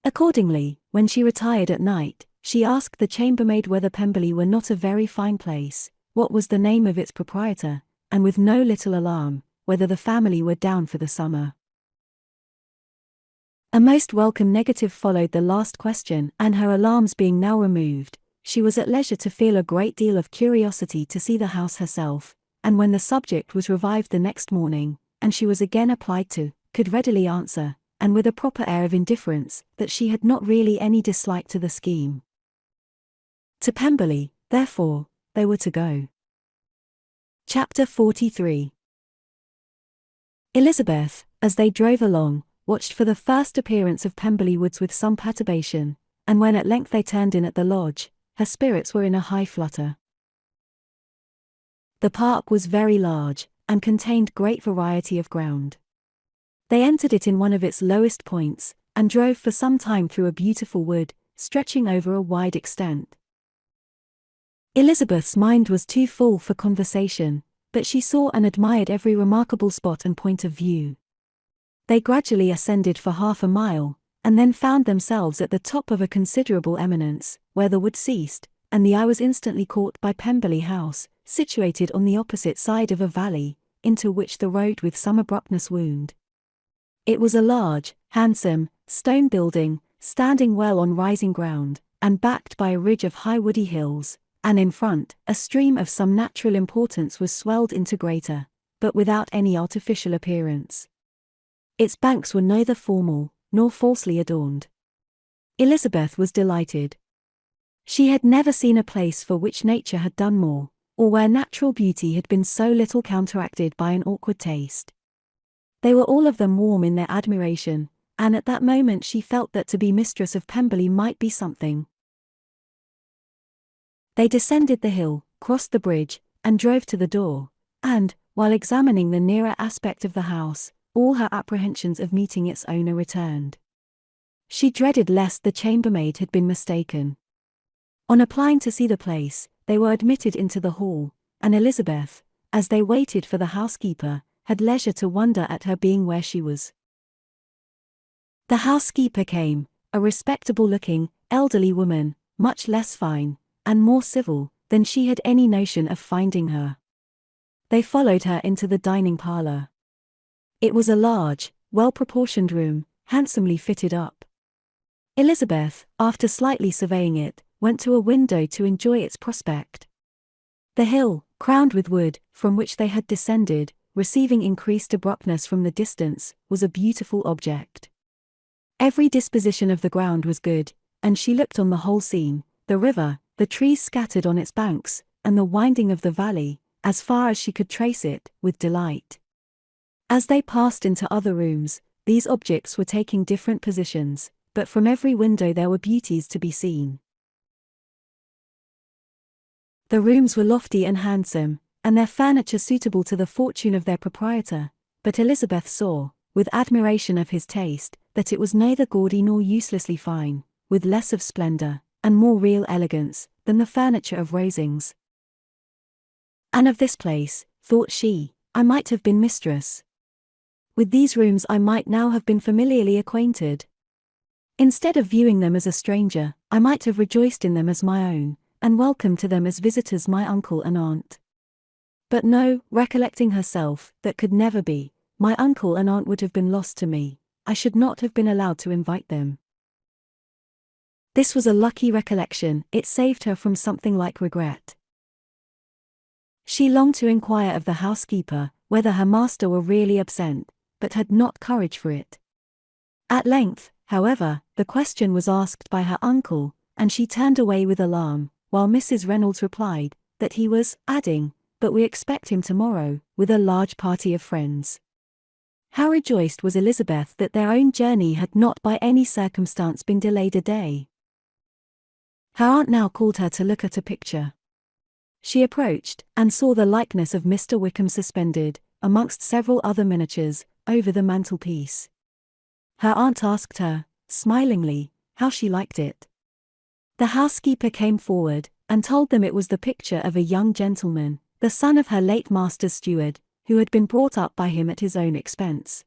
Accordingly, when she retired at night, she asked the chambermaid whether Pemberley were not a very fine place, what was the name of its proprietor, and with no little alarm, whether the family were down for the summer. A most welcome negative followed the last question, and her alarms being now removed, she was at leisure to feel a great deal of curiosity to see the house herself, and when the subject was revived the next morning, and she was again applied to, could readily answer, and with a proper air of indifference, that she had not really any dislike to the scheme. To Pemberley, therefore, they were to go. Chapter 43. Elizabeth, as they drove along, watched for the first appearance of Pemberley Woods with some perturbation, and when at length they turned in at the lodge, her spirits were in a high flutter. The park was very large, and contained great variety of ground. They entered it in one of its lowest points, and drove for some time through a beautiful wood, stretching over a wide extent. Elizabeth's mind was too full for conversation, but she saw and admired every remarkable spot and point of view. They gradually ascended for half a mile, and then found themselves at the top of a considerable eminence, where the wood ceased, and the eye was instantly caught by Pemberley House, situated on the opposite side of a valley, into which the road with some abruptness wound. It was a large, handsome, stone building, standing well on rising ground, and backed by a ridge of high woody hills, and in front, a stream of some natural importance was swelled into greater, but without any artificial appearance. Its banks were neither formal, nor falsely adorned. Elizabeth was delighted. She had never seen a place for which nature had done more, or where natural beauty had been so little counteracted by an awkward taste. They were all of them warm in their admiration, and at that moment she felt that to be mistress of Pemberley might be something. They descended the hill, crossed the bridge, and drove to the door, and, while examining the nearer aspect of the house, all her apprehensions of meeting its owner returned. She dreaded lest the chambermaid had been mistaken. On applying to see the place, they were admitted into the hall, and Elizabeth, as they waited for the housekeeper, had leisure to wonder at her being where she was. The housekeeper came, a respectable-looking, elderly woman, much less fine, and more civil, than she had any notion of finding her. They followed her into the dining parlour. It was a large, well-proportioned room, handsomely fitted up. Elizabeth, after slightly surveying it, went to a window to enjoy its prospect. The hill, crowned with wood, from which they had descended, receiving increased abruptness from the distance, was a beautiful object. Every disposition of the ground was good, and she looked on the whole scene, the river, the trees scattered on its banks, and the winding of the valley, as far as she could trace it, with delight. As they passed into other rooms, these objects were taking different positions, but from every window there were beauties to be seen. The rooms were lofty and handsome, and their furniture suitable to the fortune of their proprietor, but Elizabeth saw, with admiration of his taste, that it was neither gaudy nor uselessly fine, with less of splendour, and more real elegance, than the furniture of Rosings. And of this place, thought she, I might have been mistress. With these rooms I might now have been familiarly acquainted. Instead of viewing them as a stranger, I might have rejoiced in them as my own, and welcomed to them as visitors my uncle and aunt. But no, recollecting herself, that could never be, my uncle and aunt would have been lost to me, I should not have been allowed to invite them. This was a lucky recollection, it saved her from something like regret. She longed to inquire of the housekeeper, whether her master were really absent, but had not courage for it. At length, however, the question was asked by her uncle, and she turned away with alarm, while Mrs. Reynolds replied, that he was, adding, but we expect him tomorrow, with a large party of friends. How rejoiced was Elizabeth that their own journey had not by any circumstance been delayed a day. Her aunt now called her to look at a picture. She approached, and saw the likeness of Mr. Wickham suspended, amongst several other miniatures, over the mantelpiece. Her aunt asked her, smilingly, how she liked it. The housekeeper came forward, and told them it was the picture of a young gentleman, the son of her late master's steward, who had been brought up by him at his own expense.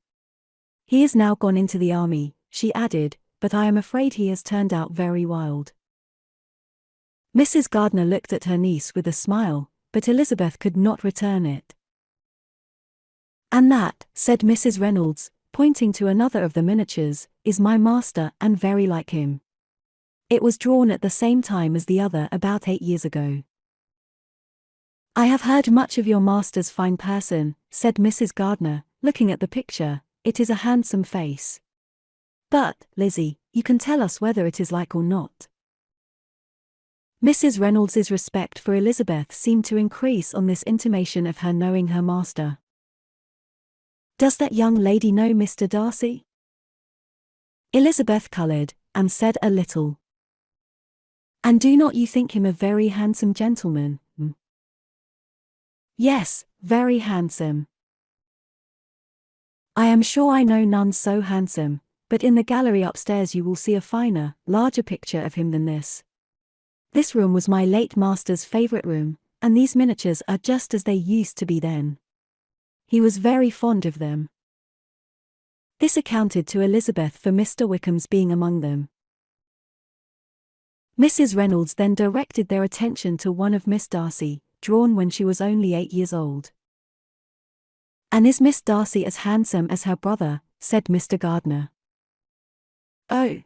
He is now gone into the army, she added, but I am afraid he has turned out very wild. Mrs. Gardiner looked at her niece with a smile, but Elizabeth could not return it. And that, said Mrs. Reynolds, pointing to another of the miniatures, is my master, and very like him. It was drawn at the same time as the other about 8 years ago. I have heard much of your master's fine person, said Mrs. Gardiner, looking at the picture, it is a handsome face. But, Lizzie, you can tell us whether it is like or not. Mrs. Reynolds's respect for Elizabeth seemed to increase on this intimation of her knowing her master. Does that young lady know Mr. Darcy? Elizabeth coloured, and said a little. And do not you think him a very handsome gentleman? Yes, very handsome. I am sure I know none so handsome, but in the gallery upstairs you will see a finer, larger picture of him than this. This room was my late master's favourite room, and these miniatures are just as they used to be then. He was very fond of them. This accounted to Elizabeth for Mr. Wickham's being among them. Mrs. Reynolds then directed their attention to one of Miss Darcy, drawn when she was only 8 years old. "And is Miss Darcy as handsome as her brother?" said Mr. Gardiner. "Oh,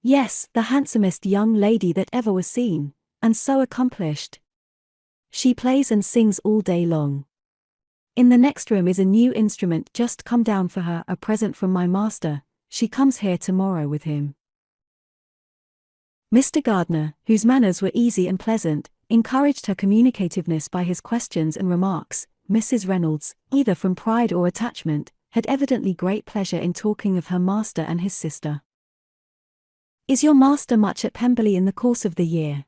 yes, the handsomest young lady that ever was seen, and so accomplished. She plays and sings all day long. In the next room is a new instrument just come down for her, a present from my master. She comes here tomorrow with him." Mr. Gardiner, whose manners were easy and pleasant, encouraged her communicativeness by his questions and remarks. Mrs. Reynolds, either from pride or attachment, had evidently great pleasure in talking of her master and his sister. "Is your master much at Pemberley in the course of the year?"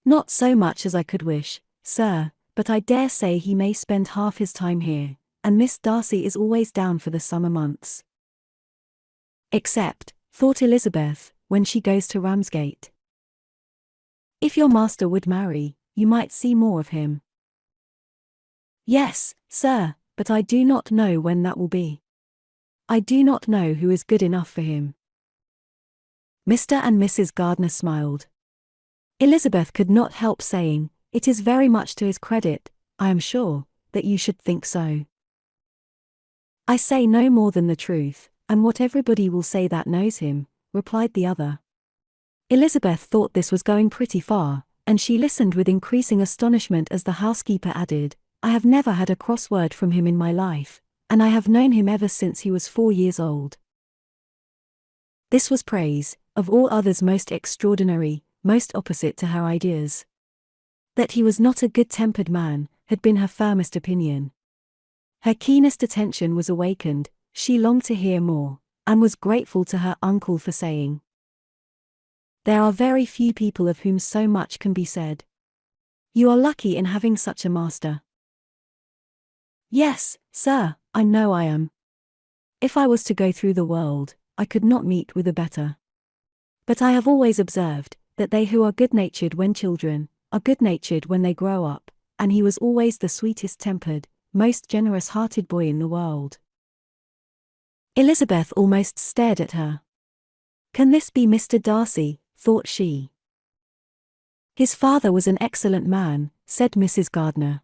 "Not so much as I could wish, sir, but I dare say he may spend half his time here, and Miss Darcy is always down for the summer months." "Except," thought Elizabeth, "when she goes to Ramsgate. If your master would marry, you might see more of him." "Yes, sir, but I do not know when that will be. I do not know who is good enough for him." Mr. and Mrs. Gardiner smiled. Elizabeth could not help saying, "It is very much to his credit, I am sure, that you should think so." "I say no more than the truth, and what everybody will say that knows him," replied the other. Elizabeth thought this was going pretty far, and she listened with increasing astonishment as the housekeeper added, "I have never had a cross word from him in my life, and I have known him ever since he was 4 years old." This was praise, of all others most extraordinary, most opposite to her ideas. That he was not a good-tempered man, had been her firmest opinion. Her keenest attention was awakened, she longed to hear more, and was grateful to her uncle for saying, "There are very few people of whom so much can be said. You are lucky in having such a master." "Yes, sir, I know I am. If I was to go through the world, I could not meet with a better. But I have always observed, that they who are good-natured when children, are good-natured when they grow up, and he was always the sweetest-tempered, most generous-hearted boy in the world." Elizabeth almost stared at her. "Can this be Mr. Darcy?" thought she. "His father was an excellent man," said Mrs. Gardiner.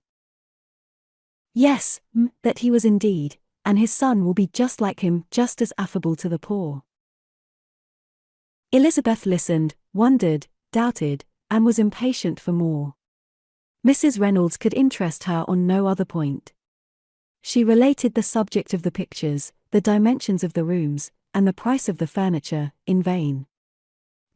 "Yes, that he was indeed, and his son will be just like him, just as affable to the poor." Elizabeth listened, wondered, doubted, and was impatient for more. Mrs. Reynolds could interest her on no other point. She related the subject of the pictures, the dimensions of the rooms, and the price of the furniture, in vain.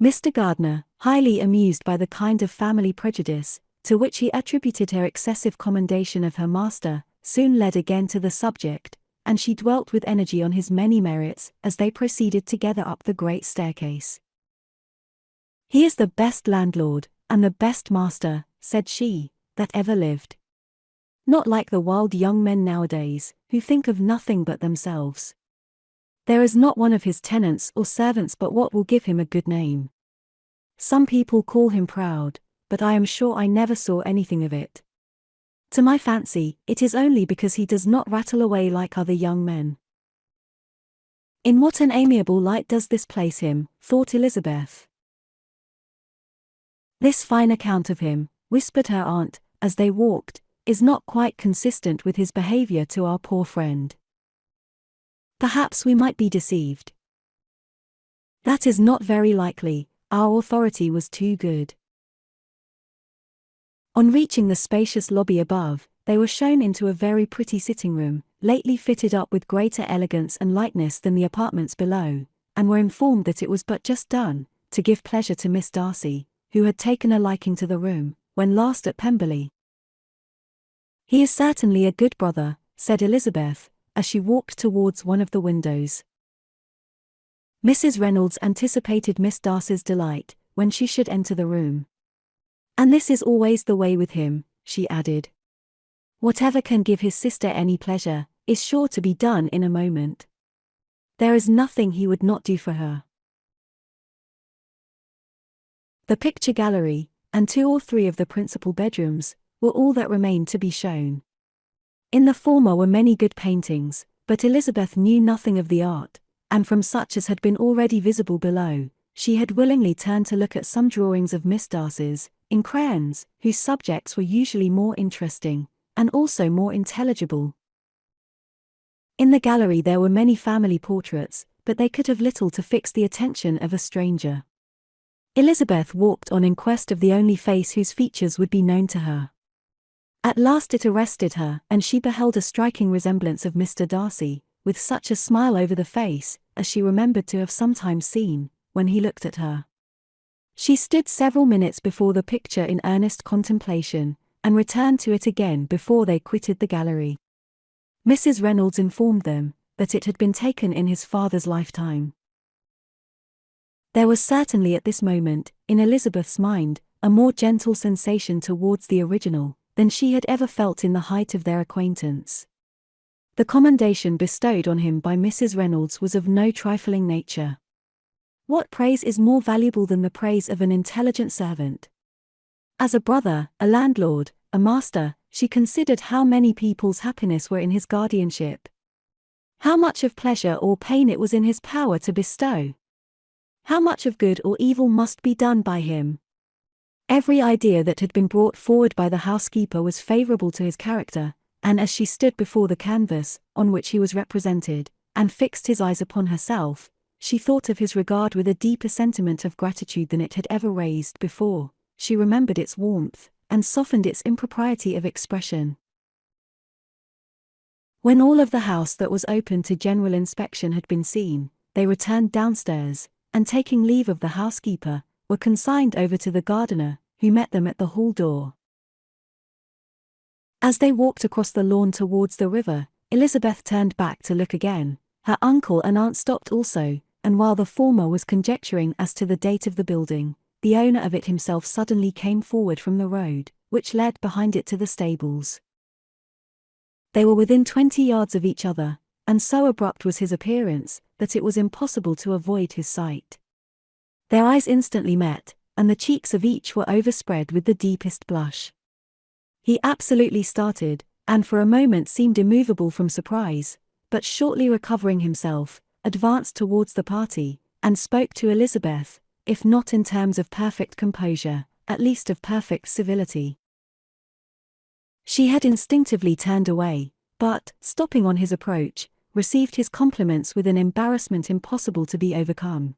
Mr. Gardiner, highly amused by the kind of family prejudice, to which he attributed her excessive commendation of her master, soon led again to the subject, and she dwelt with energy on his many merits as they proceeded together up the great staircase. "He is the best landlord, and the best master," said she, "that ever lived. Not like the wild young men nowadays, who think of nothing but themselves. There is not one of his tenants or servants but what will give him a good name. Some people call him proud, but I am sure I never saw anything of it. To my fancy, it is only because he does not rattle away like other young men." "In what an amiable light does this place him," thought Elizabeth. "This fine account of him," whispered her aunt, as they walked, "is not quite consistent with his behavior to our poor friend. Perhaps we might be deceived." "That is not very likely, our authority was too good." On reaching the spacious lobby above, they were shown into a very pretty sitting room, lately fitted up with greater elegance and lightness than the apartments below, and were informed that it was but just done, to give pleasure to Miss Darcy, who had taken a liking to the room, when last at Pemberley. "He is certainly a good brother," said Elizabeth, as she walked towards one of the windows. Mrs. Reynolds anticipated Miss Darcy's delight, when she should enter the room. And this is always the way with him, she added. Whatever can give his sister any pleasure, is sure to be done in a moment. There is nothing he would not do for her. The picture gallery, and 2 or 3 of the principal bedrooms, were all that remained to be shown. In the former were many good paintings, but Elizabeth knew nothing of the art, and from such as had been already visible below, she had willingly turned to look at some drawings of Miss Darcy's, in crayons, whose subjects were usually more interesting, and also more intelligible. In the gallery there were many family portraits, but they could have little to fix the attention of a stranger. Elizabeth walked on in quest of the only face whose features would be known to her. At last it arrested her, and she beheld a striking resemblance of Mr. Darcy, with such a smile over the face, as she remembered to have sometimes seen, when he looked at her. She stood several minutes before the picture in earnest contemplation, and returned to it again before they quitted the gallery. Mrs. Reynolds informed them that it had been taken in his father's lifetime. There was certainly at this moment, in Elizabeth's mind, a more gentle sensation towards the original, than she had ever felt in the height of their acquaintance. The commendation bestowed on him by Mrs. Reynolds was of no trifling nature. What praise is more valuable than the praise of an intelligent servant? As a brother, a landlord, a master, she considered how many people's happiness were in his guardianship. How much of pleasure or pain it was in his power to bestow. How much of good or evil must be done by him. Every idea that had been brought forward by the housekeeper was favourable to his character, and as she stood before the canvas, on which he was represented, and fixed his eyes upon herself, she thought of his regard with a deeper sentiment of gratitude than it had ever raised before. She remembered its warmth, and softened its impropriety of expression. When all of the house that was open to general inspection had been seen, they returned downstairs, and taking leave of the housekeeper, were consigned over to the gardener, who met them at the hall door. As they walked across the lawn towards the river, Elizabeth turned back to look again. Her uncle and aunt stopped also, and while the former was conjecturing as to the date of the building, the owner of it himself suddenly came forward from the road, which led behind it to the stables. They were within 20 yards of each other, and so abrupt was his appearance, that it was impossible to avoid his sight. Their eyes instantly met, and the cheeks of each were overspread with the deepest blush. He absolutely started, and for a moment seemed immovable from surprise, but shortly recovering himself, advanced towards the party, and spoke to Elizabeth, if not in terms of perfect composure, at least of perfect civility. She had instinctively turned away, but, stopping on his approach, received his compliments with an embarrassment impossible to be overcome.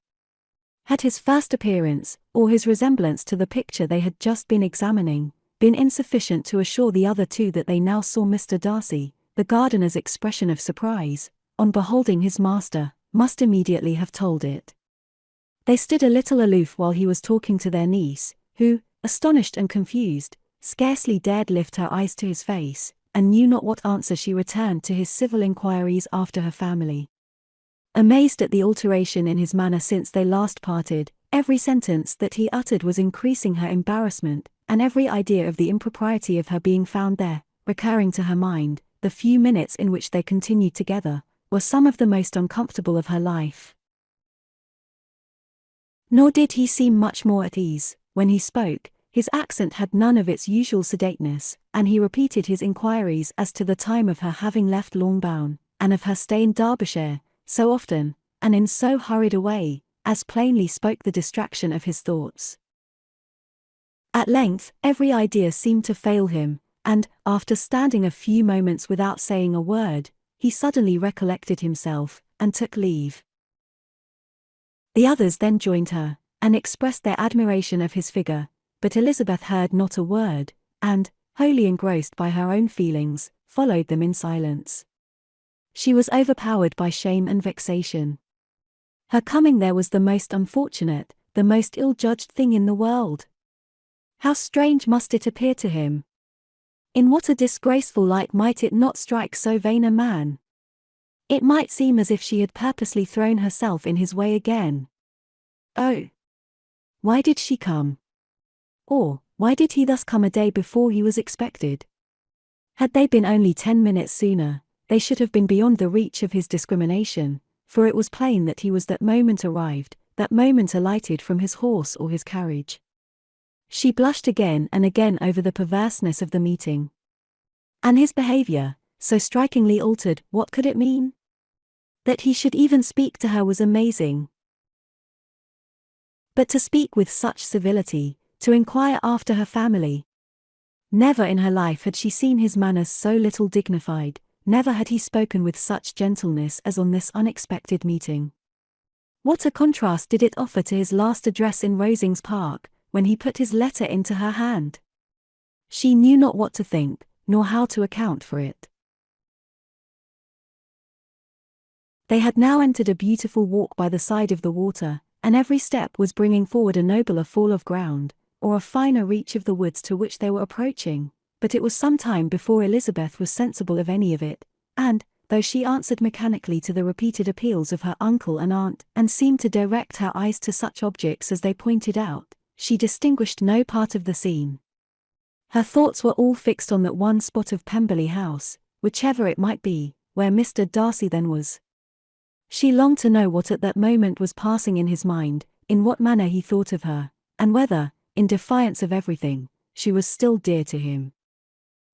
Had his first appearance, or his resemblance to the picture they had just been examining, been insufficient to assure the other two that they now saw Mr. Darcy, the gardener's expression of surprise, on beholding his master, must immediately have told it. They stood a little aloof while he was talking to their niece, who, astonished and confused, scarcely dared lift her eyes to his face, and knew not what answer she returned to his civil inquiries after her family. Amazed at the alteration in his manner since they last parted, every sentence that he uttered was increasing her embarrassment, and every idea of the impropriety of her being found there, recurring to her mind, the few minutes in which they continued together, were some of the most uncomfortable of her life. Nor did he seem much more at ease. When he spoke, his accent had none of its usual sedateness, and he repeated his inquiries as to the time of her having left Longbourn, and of her stay in Derbyshire, so often, and in so hurried a way, as plainly spoke the distraction of his thoughts. At length, every idea seemed to fail him, and, after standing a few moments without saying a word, he suddenly recollected himself, and took leave. The others then joined her, and expressed their admiration of his figure, but Elizabeth heard not a word, and, wholly engrossed by her own feelings, followed them in silence. She was overpowered by shame and vexation. Her coming there was the most unfortunate, the most ill-judged thing in the world. How strange must it appear to him! In what a disgraceful light might it not strike so vain a man! It might seem as if she had purposely thrown herself in his way again. Oh! Why did she come? Or, Why did he thus come a day before he was expected? Had they been only 10 minutes sooner, they should have been beyond the reach of his discrimination, for it was plain that he was that moment arrived, that moment alighted from his horse or his carriage. She blushed again and again over the perverseness of the meeting. And his behavior, so strikingly altered, what could it mean? That he should even speak to her was amazing. But to speak with such civility, to inquire after her family. Never in her life had she seen his manners so little dignified, never had he spoken with such gentleness as on this unexpected meeting. What a contrast did it offer to his last address in Rosings Park, when he put his letter into her hand. She knew not what to think, nor how to account for it. They had now entered a beautiful walk by the side of the water, and every step was bringing forward a nobler fall of ground, or a finer reach of the woods to which they were approaching, but it was some time before Elizabeth was sensible of any of it, and, though she answered mechanically to the repeated appeals of her uncle and aunt, and seemed to direct her eyes to such objects as they pointed out, she distinguished no part of the scene. Her thoughts were all fixed on that one spot of Pemberley House, whichever it might be, where Mr. Darcy then was. She longed to know what at that moment was passing in his mind, in what manner he thought of her, and whether, in defiance of everything, she was still dear to him.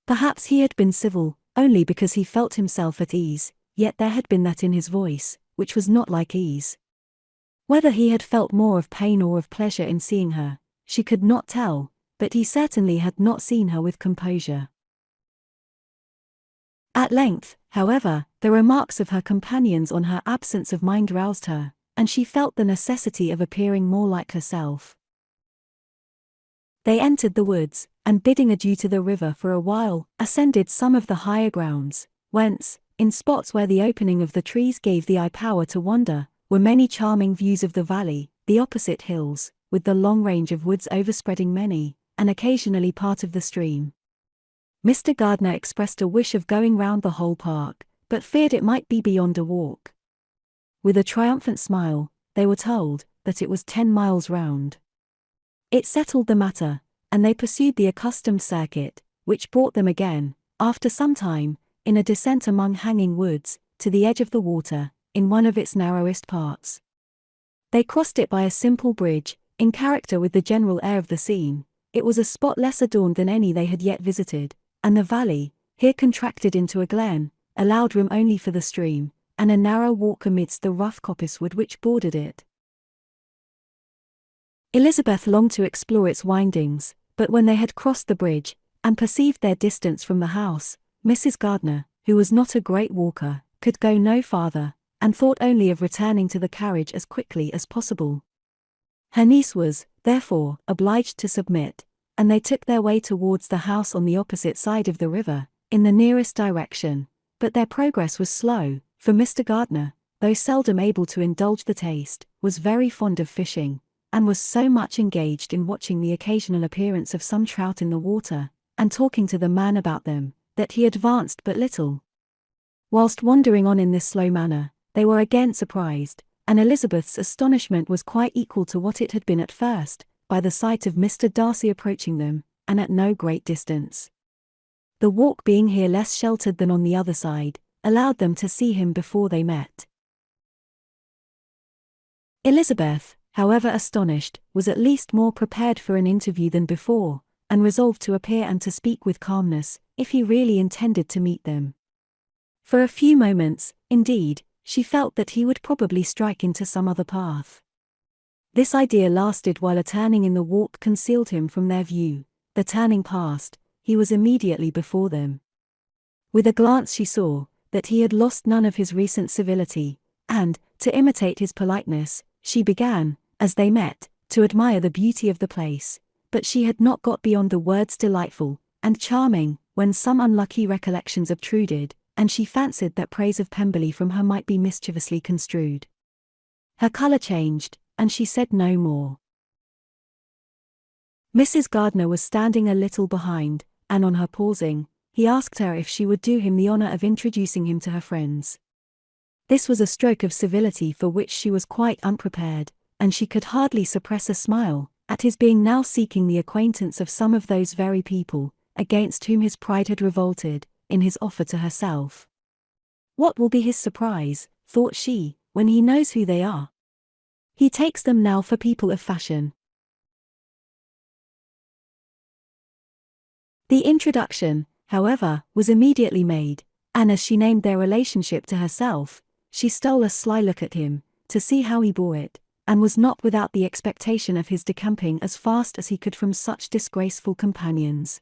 Perhaps he had been civil, only because he felt himself at ease, yet there had been that in his voice, which was not like ease. Whether he had felt more of pain or of pleasure in seeing her, she could not tell, but he certainly had not seen her with composure. At length, however, the remarks of her companions on her absence of mind roused her, and she felt the necessity of appearing more like herself. They entered the woods, and bidding adieu to the river for a while, ascended some of the higher grounds, whence, in spots where the opening of the trees gave the eye power to wander, were many charming views of the valley, the opposite hills, with the long range of woods overspreading many, and occasionally part of the stream. Mr. Gardiner expressed a wish of going round the whole park, but feared it might be beyond a walk. With a triumphant smile, they were told that it was 10 miles round. It settled the matter, and they pursued the accustomed circuit, which brought them again, after some time, in a descent among hanging woods, to the edge of the water, in one of its narrowest parts. They crossed it by a simple bridge, in character with the general air of the scene. It was a spot less adorned than any they had yet visited, and the valley, here contracted into a glen, allowed room only for the stream, and a narrow walk amidst the rough coppicewood which bordered it. Elizabeth longed to explore its windings, but when they had crossed the bridge, and perceived their distance from the house, Mrs. Gardiner, who was not a great walker, could go no farther, and thought only of returning to the carriage as quickly as possible. Her niece was, therefore, obliged to submit, and they took their way towards the house on the opposite side of the river, in the nearest direction, but their progress was slow, for Mr. Gardiner, though seldom able to indulge the taste, was very fond of fishing, and was so much engaged in watching the occasional appearance of some trout in the water, and talking to the man about them, that he advanced but little. Whilst wandering on in this slow manner, they were again surprised, and Elizabeth's astonishment was quite equal to what it had been at first, by the sight of Mr. Darcy approaching them, and at no great distance. The walk being here less sheltered than on the other side, allowed them to see him before they met. Elizabeth, however astonished, was at least more prepared for an interview than before, and resolved to appear and to speak with calmness, if he really intended to meet them. For a few moments, indeed, she felt that he would probably strike into some other path. This idea lasted while a turning in the walk concealed him from their view. The turning past, he was immediately before them. With a glance she saw that he had lost none of his recent civility, and, to imitate his politeness, she began, as they met, to admire the beauty of the place, but she had not got beyond the words delightful and charming, when some unlucky recollections obtruded, and she fancied that praise of Pemberley from her might be mischievously construed. Her colour changed, and she said no more. Mrs. Gardiner was standing a little behind, and on her pausing, he asked her if she would do him the honour of introducing him to her friends. This was a stroke of civility for which she was quite unprepared, and she could hardly suppress a smile, at his being now seeking the acquaintance of some of those very people, against whom his pride had revolted, in his offer to herself. What will be his surprise, thought she, when he knows who they are? He takes them now for people of fashion. The introduction, however, was immediately made, and as she named their relationship to herself, she stole a sly look at him, to see how he bore it, and was not without the expectation of his decamping as fast as he could from such disgraceful companions.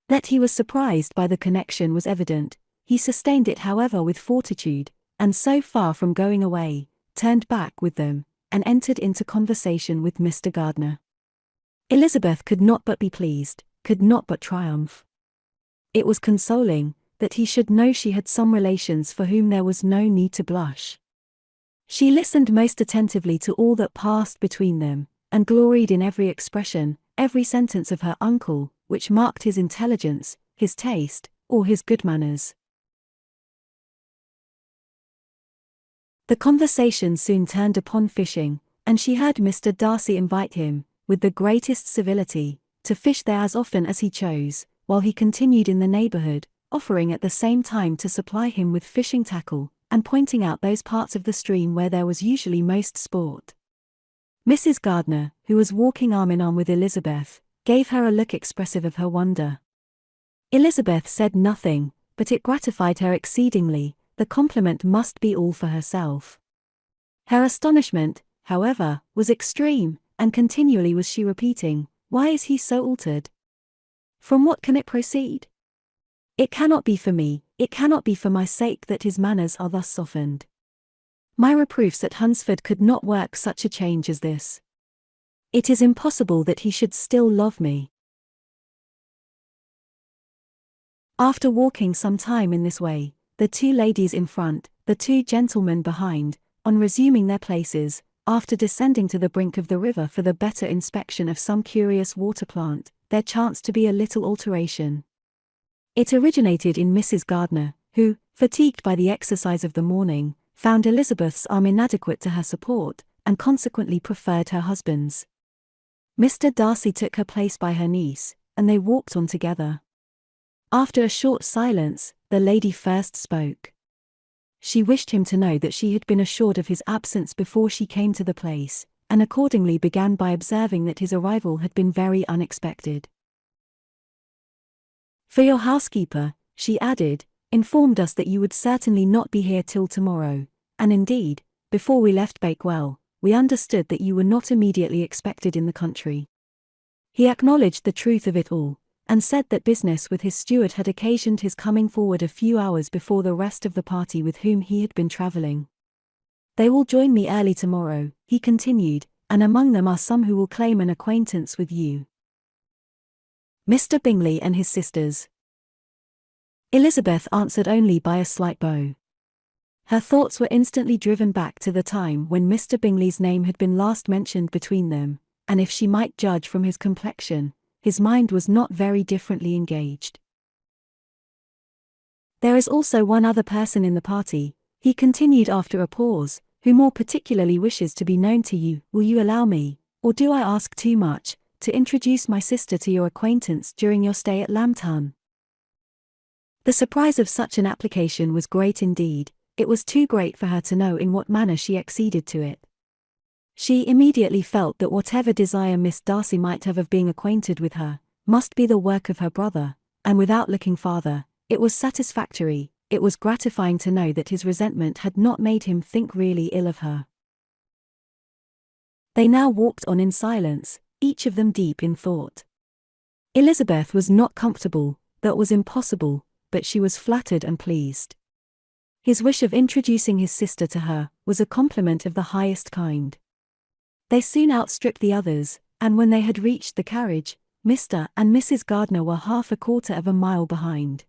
That he was surprised by the connection was evident. He sustained it however with fortitude, and so far from going away, turned back with them, and entered into conversation with Mr. Gardiner. Elizabeth could not but be pleased, could not but triumph. It was consoling, that he should know she had some relations for whom there was no need to blush. She listened most attentively to all that passed between them, and gloried in every expression, every sentence of her uncle, which marked his intelligence, his taste, or his good manners. The conversation soon turned upon fishing, and she heard Mr. Darcy invite him, with the greatest civility, to fish there as often as he chose, while he continued in the neighbourhood, offering at the same time to supply him with fishing tackle, and pointing out those parts of the stream where there was usually most sport. Mrs. Gardiner, who was walking arm in arm with Elizabeth, gave her a look expressive of her wonder. Elizabeth said nothing, but it gratified her exceedingly. The compliment must be all for herself. Her astonishment, however, was extreme, and continually was she repeating, "Why is he so altered? From what can it proceed? It cannot be for me, it cannot be for my sake that his manners are thus softened. My reproofs at Hunsford could not work such a change as this. It is impossible that he should still love me." After walking some time in this way, the two ladies in front, the two gentlemen behind, on resuming their places, after descending to the brink of the river for the better inspection of some curious water plant, there chanced to be a little alteration. It originated in Mrs. Gardiner, who, fatigued by the exercise of the morning, found Elizabeth's arm inadequate to her support, and consequently preferred her husband's. Mr. Darcy took her place by her niece, and they walked on together. After a short silence, the lady first spoke. She wished him to know that she had been assured of his absence before she came to the place, and accordingly began by observing that his arrival had been very unexpected. "For your housekeeper," she added, "informed us that you would certainly not be here till tomorrow, and indeed, before we left Bakewell, we understood that you were not immediately expected in the country." He acknowledged the truth of it all, and said that business with his steward had occasioned his coming forward a few hours before the rest of the party with whom he had been travelling. "They will join me early tomorrow," he continued, "and among them are some who will claim an acquaintance with you. Mr. Bingley and his sisters." Elizabeth answered only by a slight bow. Her thoughts were instantly driven back to the time when Mr. Bingley's name had been last mentioned between them, and if she might judge from his complexion, his mind was not very differently engaged. "There is also one other person in the party," he continued after a pause, "who more particularly wishes to be known to you. Will you allow me, or do I ask too much, to introduce my sister to your acquaintance during your stay at Lambton?" The surprise of such an application was great indeed. It was too great for her to know in what manner she acceded to it. She immediately felt that whatever desire Miss Darcy might have of being acquainted with her, must be the work of her brother, and without looking farther, it was satisfactory, it was gratifying to know that his resentment had not made him think really ill of her. They now walked on in silence, each of them deep in thought. Elizabeth was not comfortable, that was impossible, but she was flattered and pleased. His wish of introducing his sister to her was a compliment of the highest kind. They soon outstripped the others, and when they had reached the carriage, Mr. and Mrs. Gardiner were half a quarter of a mile behind.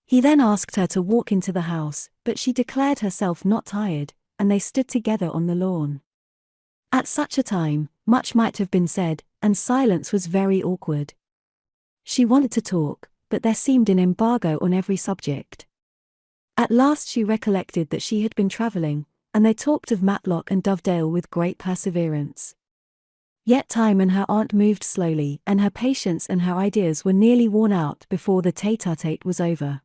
He then asked her to walk into the house, but she declared herself not tired, and they stood together on the lawn. At such a time, much might have been said, and silence was very awkward. She wanted to talk, but there seemed an embargo on every subject. At last she recollected that she had been travelling, and they talked of Matlock and Dovedale with great perseverance. Yet time and her aunt moved slowly, and her patience and her ideas were nearly worn out before the tete-a-tete was over.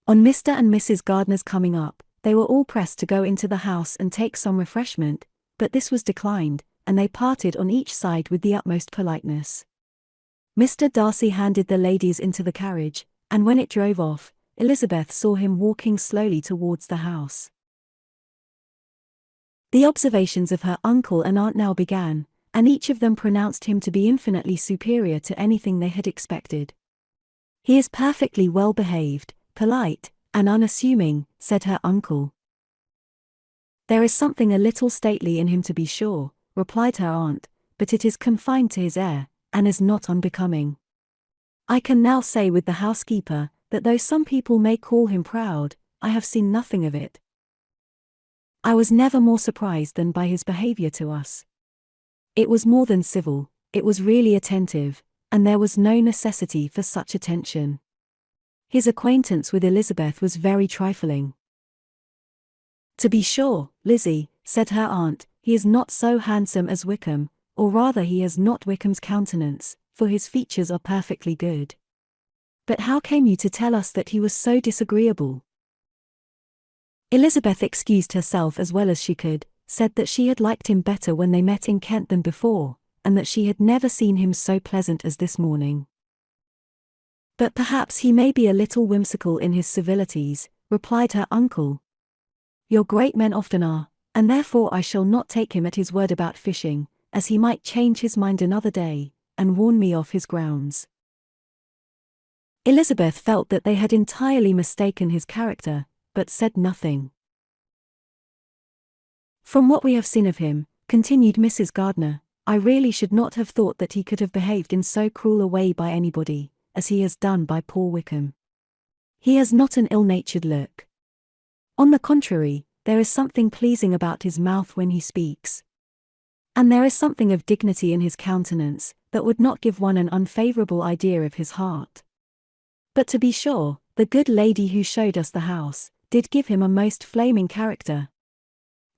On Mr. and Mrs. Gardner's coming up, they were all pressed to go into the house and take some refreshment, but this was declined, and they parted on each side with the utmost politeness. Mr. Darcy handed the ladies into the carriage, and when it drove off, Elizabeth saw him walking slowly towards the house. The observations of her uncle and aunt now began, and each of them pronounced him to be infinitely superior to anything they had expected. "He is perfectly well behaved, polite, and unassuming," said her uncle. "There is something a little stately in him, to be sure," replied her aunt, "but it is confined to his air, and is not unbecoming. I can now say with the housekeeper, that though some people may call him proud, I have seen nothing of it. I was never more surprised than by his behavior to us. It was more than civil, it was really attentive, and there was no necessity for such attention. His acquaintance with Elizabeth was very trifling." "To be sure, Lizzie," said her aunt, "he is not so handsome as Wickham, or rather he has not Wickham's countenance, for his features are perfectly good. But how came you to tell us that he was so disagreeable?" Elizabeth excused herself as well as she could, said that she had liked him better when they met in Kent than before, and that she had never seen him so pleasant as this morning. "But perhaps he may be a little whimsical in his civilities," replied her uncle. "Your great men often are, and therefore I shall not take him at his word about fishing, as he might change his mind another day, and warn me off his grounds." Elizabeth felt that they had entirely mistaken his character, but said nothing. "From what we have seen of him," continued Mrs. Gardner, "I really should not have thought that he could have behaved in so cruel a way by anybody, as he has done by poor Wickham. He has not an ill-natured look. On the contrary, there is something pleasing about his mouth when he speaks. And there is something of dignity in his countenance, that would not give one an unfavourable idea of his heart. But to be sure, the good lady who showed us the house, did give him a most flaming character.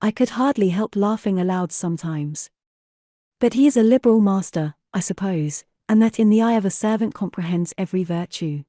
I could hardly help laughing aloud sometimes. But he is a liberal master, I suppose, and that in the eye of a servant comprehends every virtue."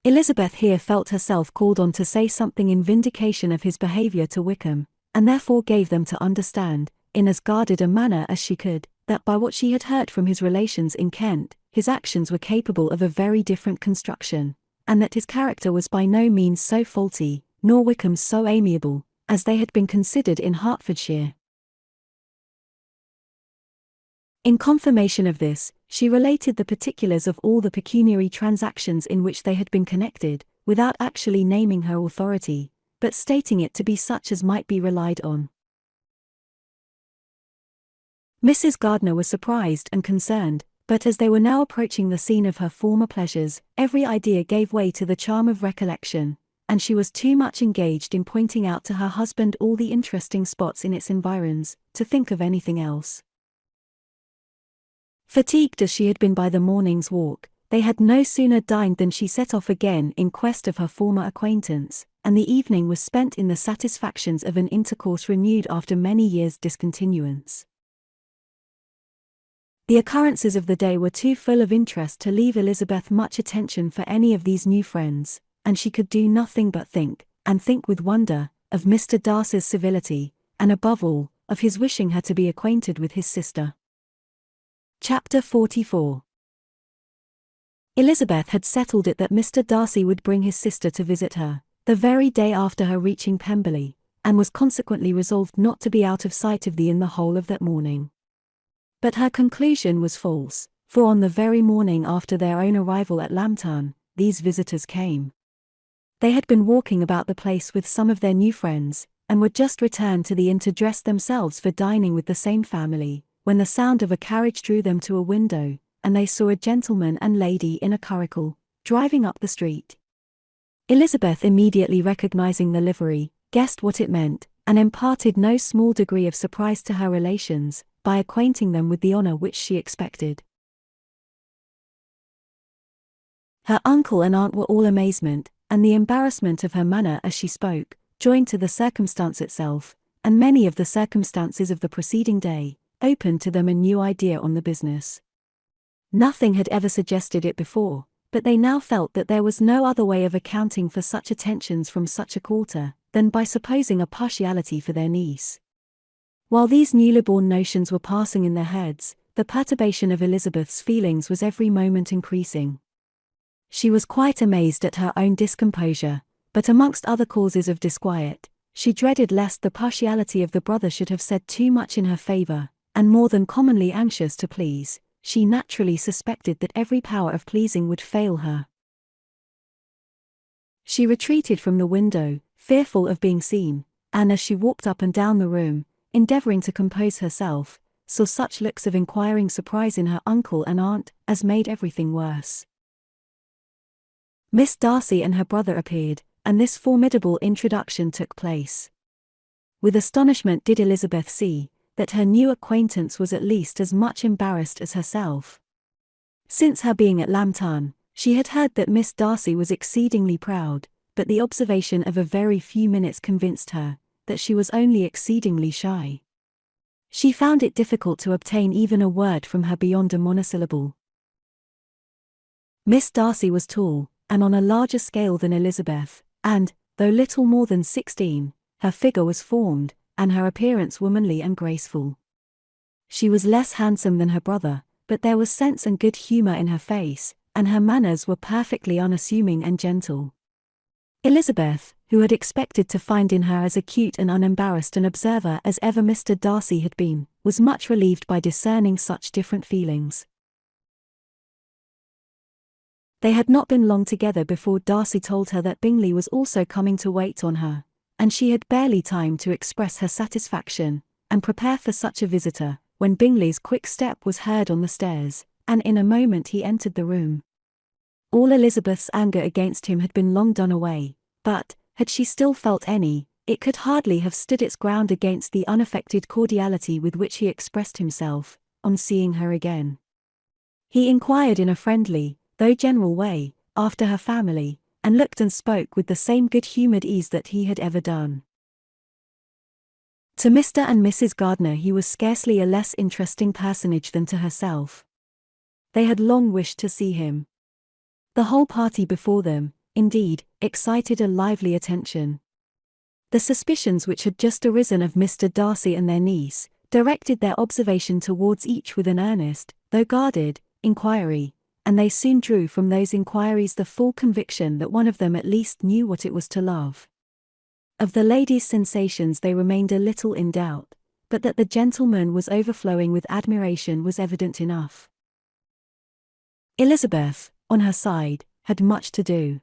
Elizabeth here felt herself called on to say something in vindication of his behaviour to Wickham, and therefore gave them to understand, in as guarded a manner as she could, that by what she had heard from his relations in Kent, his actions were capable of a very different construction, and that his character was by no means so faulty, nor Wickham so amiable, as they had been considered in Hertfordshire. In confirmation of this, she related the particulars of all the pecuniary transactions in which they had been connected, without actually naming her authority, but stating it to be such as might be relied on. Mrs. Gardner was surprised and concerned, but as they were now approaching the scene of her former pleasures, every idea gave way to the charm of recollection, and she was too much engaged in pointing out to her husband all the interesting spots in its environs, to think of anything else. Fatigued as she had been by the morning's walk, they had no sooner dined than she set off again in quest of her former acquaintance, and the evening was spent in the satisfactions of an intercourse renewed after many years' discontinuance. The occurrences of the day were too full of interest to leave Elizabeth much attention for any of these new friends, and she could do nothing but think, and think with wonder, of Mr. Darcy's civility, and above all, of his wishing her to be acquainted with his sister. Chapter 44. Elizabeth had settled it that Mr. Darcy would bring his sister to visit her, the very day after her reaching Pemberley, and was consequently resolved not to be out of sight of the inn the whole of that morning. But her conclusion was false, for on the very morning after their own arrival at Lambton, these visitors came. They had been walking about the place with some of their new friends, and were just returned to the inn to dress themselves for dining with the same family, when the sound of a carriage drew them to a window, and they saw a gentleman and lady in a curricle, driving up the street. Elizabeth, immediately recognizing the livery, guessed what it meant, and imparted no small degree of surprise to her relations, by acquainting them with the honour which she expected. Her uncle and aunt were all amazement, and the embarrassment of her manner as she spoke, joined to the circumstance itself, and many of the circumstances of the preceding day opened to them a new idea on the business. Nothing had ever suggested it before, but they now felt that there was no other way of accounting for such attentions from such a quarter than by supposing a partiality for their niece. While these newly born notions were passing in their heads, the perturbation of Elizabeth's feelings was every moment increasing. She was quite amazed at her own discomposure, but amongst other causes of disquiet, she dreaded lest the partiality of the brother should have said too much in her favour, and more than commonly anxious to please, she naturally suspected that every power of pleasing would fail her. She retreated from the window, fearful of being seen, and as she walked up and down the room, endeavouring to compose herself, saw such looks of inquiring surprise in her uncle and aunt as made everything worse. Miss Darcy and her brother appeared, and this formidable introduction took place. With astonishment did Elizabeth see that her new acquaintance was at least as much embarrassed as herself. Since her being at Lambton, she had heard that Miss Darcy was exceedingly proud, but the observation of a very few minutes convinced her that she was only exceedingly shy. She found it difficult to obtain even a word from her beyond a monosyllable. Miss Darcy was tall, and on a larger scale than Elizabeth, and, though little more than 16, her figure was formed, and her appearance womanly and graceful. She was less handsome than her brother, but there was sense and good humour in her face, and her manners were perfectly unassuming and gentle. Elizabeth, who had expected to find in her as acute and unembarrassed an observer as ever Mr. Darcy had been, was much relieved by discerning such different feelings. They had not been long together before Darcy told her that Bingley was also coming to wait on her, and she had barely time to express her satisfaction and prepare for such a visitor, when Bingley's quick step was heard on the stairs, and in a moment he entered the room. All Elizabeth's anger against him had been long done away, but, had she still felt any, it could hardly have stood its ground against the unaffected cordiality with which he expressed himself, on seeing her again. He inquired in a friendly, though general way, after her family, and looked and spoke with the same good-humoured ease that he had ever done. To Mr. and Mrs. Gardiner he was scarcely a less interesting personage than to herself. They had long wished to see him. The whole party before them, indeed, excited a lively attention. The suspicions which had just arisen of Mr. Darcy and their niece directed their observation towards each with an earnest, though guarded, inquiry, and they soon drew from those inquiries the full conviction that one of them at least knew what it was to love. Of the lady's sensations they remained a little in doubt, but that the gentleman was overflowing with admiration was evident enough. Elizabeth, on her side, had much to do.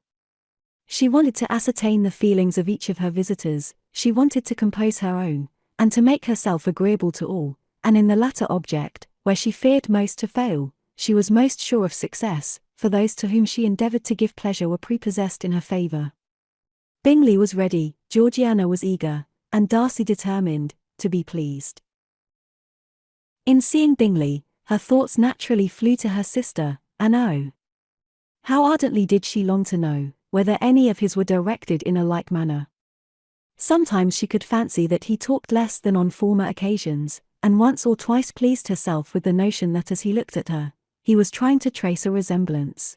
She wanted to ascertain the feelings of each of her visitors, she wanted to compose her own, and to make herself agreeable to all, and in the latter object, where she feared most to fail, she was most sure of success, for those to whom she endeavoured to give pleasure were prepossessed in her favour. Bingley was ready, Georgiana was eager, and Darcy determined, to be pleased. In seeing Bingley, her thoughts naturally flew to her sister, and oh, how ardently did she long to know whether any of his were directed in a like manner. Sometimes she could fancy that he talked less than on former occasions, and once or twice pleased herself with the notion that as he looked at her, he was trying to trace a resemblance.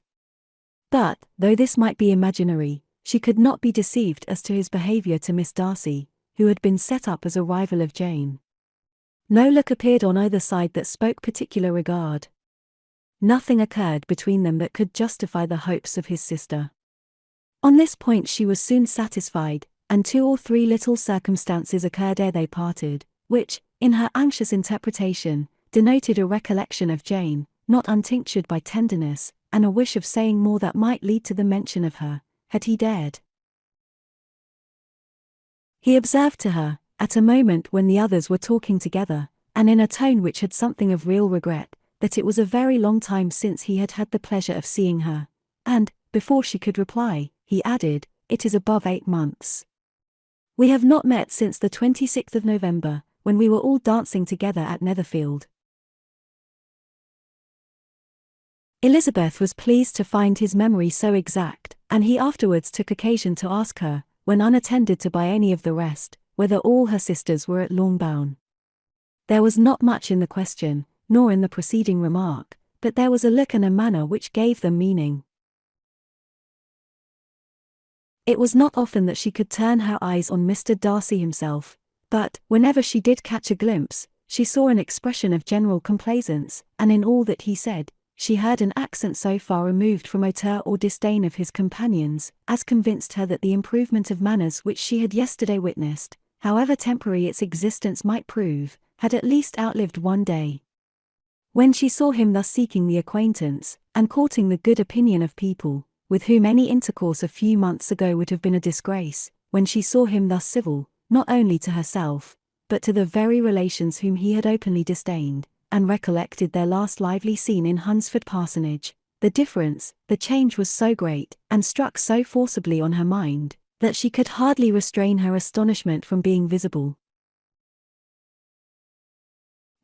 But, though this might be imaginary, she could not be deceived as to his behaviour to Miss Darcy, who had been set up as a rival of Jane. No look appeared on either side that spoke particular regard. Nothing occurred between them that could justify the hopes of his sister. On this point she was soon satisfied, and 2 or 3 little circumstances occurred ere they parted, which, in her anxious interpretation, denoted a recollection of Jane, not untinctured by tenderness, and a wish of saying more that might lead to the mention of her, had he dared. He observed to her, at a moment when the others were talking together, and in a tone which had something of real regret, that it was a very long time since he had had the pleasure of seeing her, and, before she could reply, he added, "It is above 8 months. We have not met since the 26th of November, when we were all dancing together at Netherfield." Elizabeth was pleased to find his memory so exact, and he afterwards took occasion to ask her, when unattended to by any of the rest, whether all her sisters were at Longbourn. There was not much in the question, nor in the preceding remark, but there was a look and a manner which gave them meaning. It was not often that she could turn her eyes on Mr. Darcy himself, but, whenever she did catch a glimpse, she saw an expression of general complaisance, and in all that he said, she heard an accent so far removed from hauteur or disdain of his companions, as convinced her that the improvement of manners which she had yesterday witnessed, however temporary its existence might prove, had at least outlived one day. When she saw him thus seeking the acquaintance, and courting the good opinion of people, with whom any intercourse a few months ago would have been a disgrace, when she saw him thus civil, not only to herself, but to the very relations whom he had openly disdained, and recollected their last lively scene in Hunsford Parsonage, the difference, the change was so great, and struck so forcibly on her mind, that she could hardly restrain her astonishment from being visible.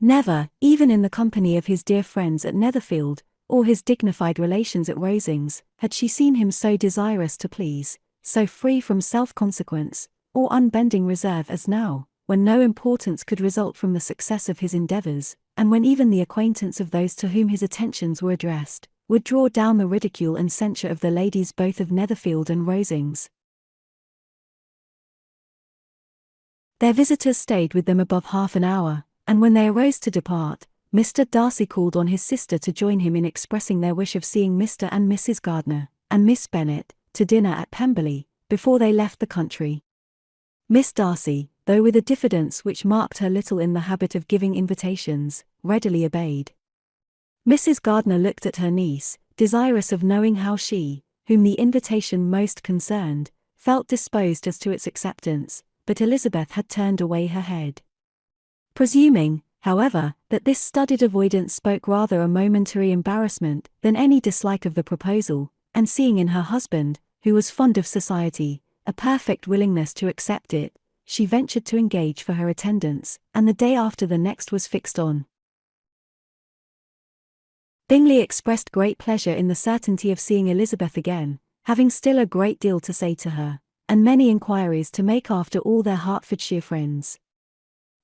Never, even in the company of his dear friends at Netherfield, or his dignified relations at Rosings, had she seen him so desirous to please, so free from self-consequence, or unbending reserve as now, when no importance could result from the success of his endeavours, and when even the acquaintance of those to whom his attentions were addressed, would draw down the ridicule and censure of the ladies both of Netherfield and Rosings. Their visitors stayed with them above half an hour, and when they arose to depart, Mr. Darcy called on his sister to join him in expressing their wish of seeing Mr. and Mrs. Gardiner, and Miss Bennet, to dinner at Pemberley, before they left the country. Miss Darcy, though with a diffidence which marked her little in the habit of giving invitations, readily obeyed. Mrs. Gardiner looked at her niece, desirous of knowing how she, whom the invitation most concerned, felt disposed as to its acceptance, but Elizabeth had turned away her head. Presuming, however, that this studied avoidance spoke rather a momentary embarrassment than any dislike of the proposal, and seeing in her husband, who was fond of society, a perfect willingness to accept it, she ventured to engage for her attendance, and the day after the next was fixed on. Bingley expressed great pleasure in the certainty of seeing Elizabeth again, having still a great deal to say to her, and many inquiries to make after all their Hertfordshire friends.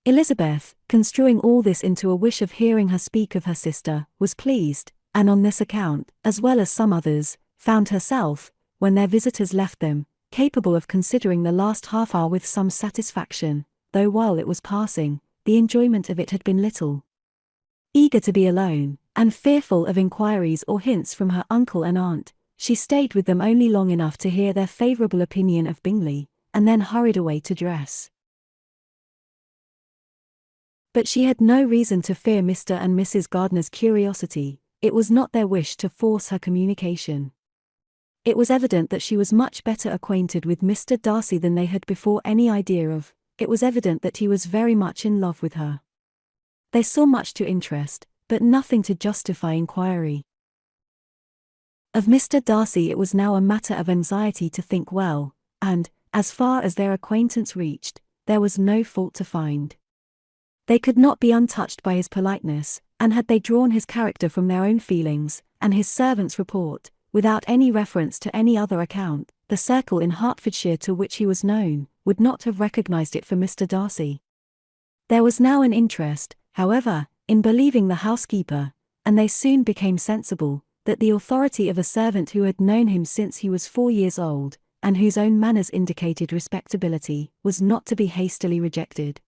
Elizabeth, construing all this into a wish of hearing her speak of her sister, was pleased, and on this account, as well as some others, found herself, when their visitors left them, capable of considering the last half-hour with some satisfaction, though while it was passing, the enjoyment of it had been little. Eager to be alone, and fearful of inquiries or hints from her uncle and aunt, she stayed with them only long enough to hear their favourable opinion of Bingley, and then hurried away to dress. But she had no reason to fear Mr. and Mrs. Gardiner's curiosity. It was not their wish to force her communication. It was evident that she was much better acquainted with Mr. Darcy than they had before any idea of. It was evident that he was very much in love with her. They saw much to interest, but nothing to justify inquiry. Of Mr. Darcy it was now a matter of anxiety to think well, and, as far as their acquaintance reached, there was no fault to find. They could not be untouched by his politeness, and had they drawn his character from their own feelings, and his servant's report, without any reference to any other account, the circle in Hertfordshire to which he was known, would not have recognized it for Mr. Darcy. There was now an interest, however, in believing the housekeeper, and they soon became sensible, that the authority of a servant who had known him since he was 4 years old, and whose own manners indicated respectability, was not to be hastily rejected.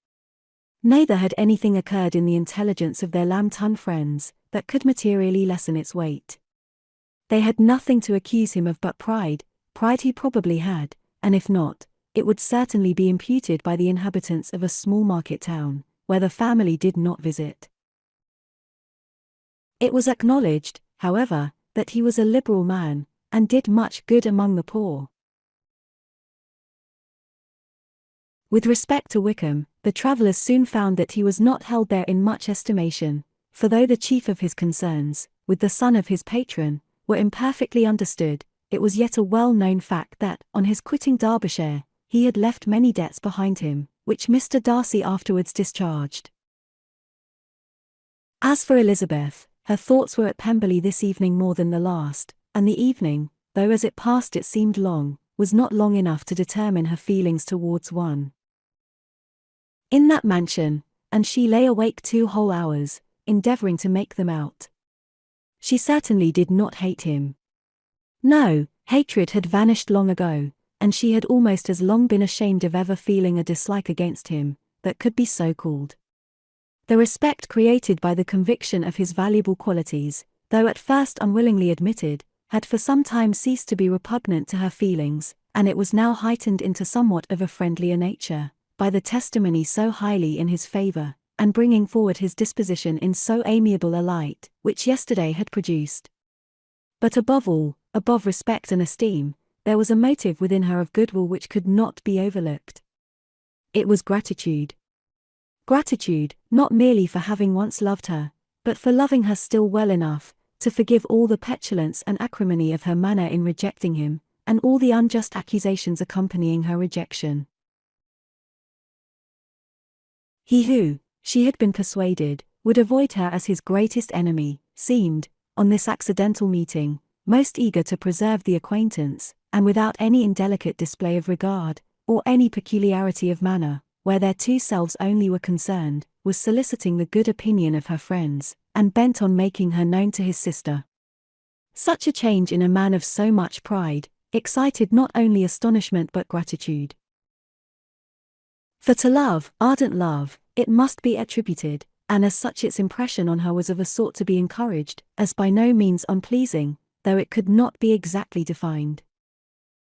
Neither had anything occurred in the intelligence of their Lambton friends, that could materially lessen its weight. They had nothing to accuse him of but pride he probably had, and if not, it would certainly be imputed by the inhabitants of a small market town, where the family did not visit. It was acknowledged, however, that he was a liberal man, and did much good among the poor. With respect to Wickham, the travellers soon found that he was not held there in much estimation, for though the chief of his concerns, with the son of his patron, were imperfectly understood, it was yet a well-known fact that, on his quitting Derbyshire, he had left many debts behind him, which Mr. Darcy afterwards discharged. As for Elizabeth, her thoughts were at Pemberley this evening more than the last, and the evening, though as it passed it seemed long, was not long enough to determine her feelings towards one. in that mansion, and she lay awake 2 whole hours, endeavoring to make them out. She certainly did not hate him. No, hatred had vanished long ago, and she had almost as long been ashamed of ever feeling a dislike against him, that could be so called. The respect created by the conviction of his valuable qualities, though at first unwillingly admitted, had for some time ceased to be repugnant to her feelings, and it was now heightened into somewhat of a friendlier nature, by the testimony so highly in his favour, and bringing forward his disposition in so amiable a light, which yesterday had produced. But above all, above respect and esteem, there was a motive within her of goodwill which could not be overlooked. It was gratitude. Gratitude, not merely for having once loved her, but for loving her still well enough to forgive all the petulance and acrimony of her manner in rejecting him, and all the unjust accusations accompanying her rejection. He who, she had been persuaded, would avoid her as his greatest enemy, seemed, on this accidental meeting, most eager to preserve the acquaintance, and without any indelicate display of regard, or any peculiarity of manner, where their two selves only were concerned, was soliciting the good opinion of her friends, and bent on making her known to his sister. Such a change in a man of so much pride excited not only astonishment but gratitude. For to love, ardent love, it must be attributed, and as such its impression on her was of a sort to be encouraged, as by no means unpleasing, though it could not be exactly defined.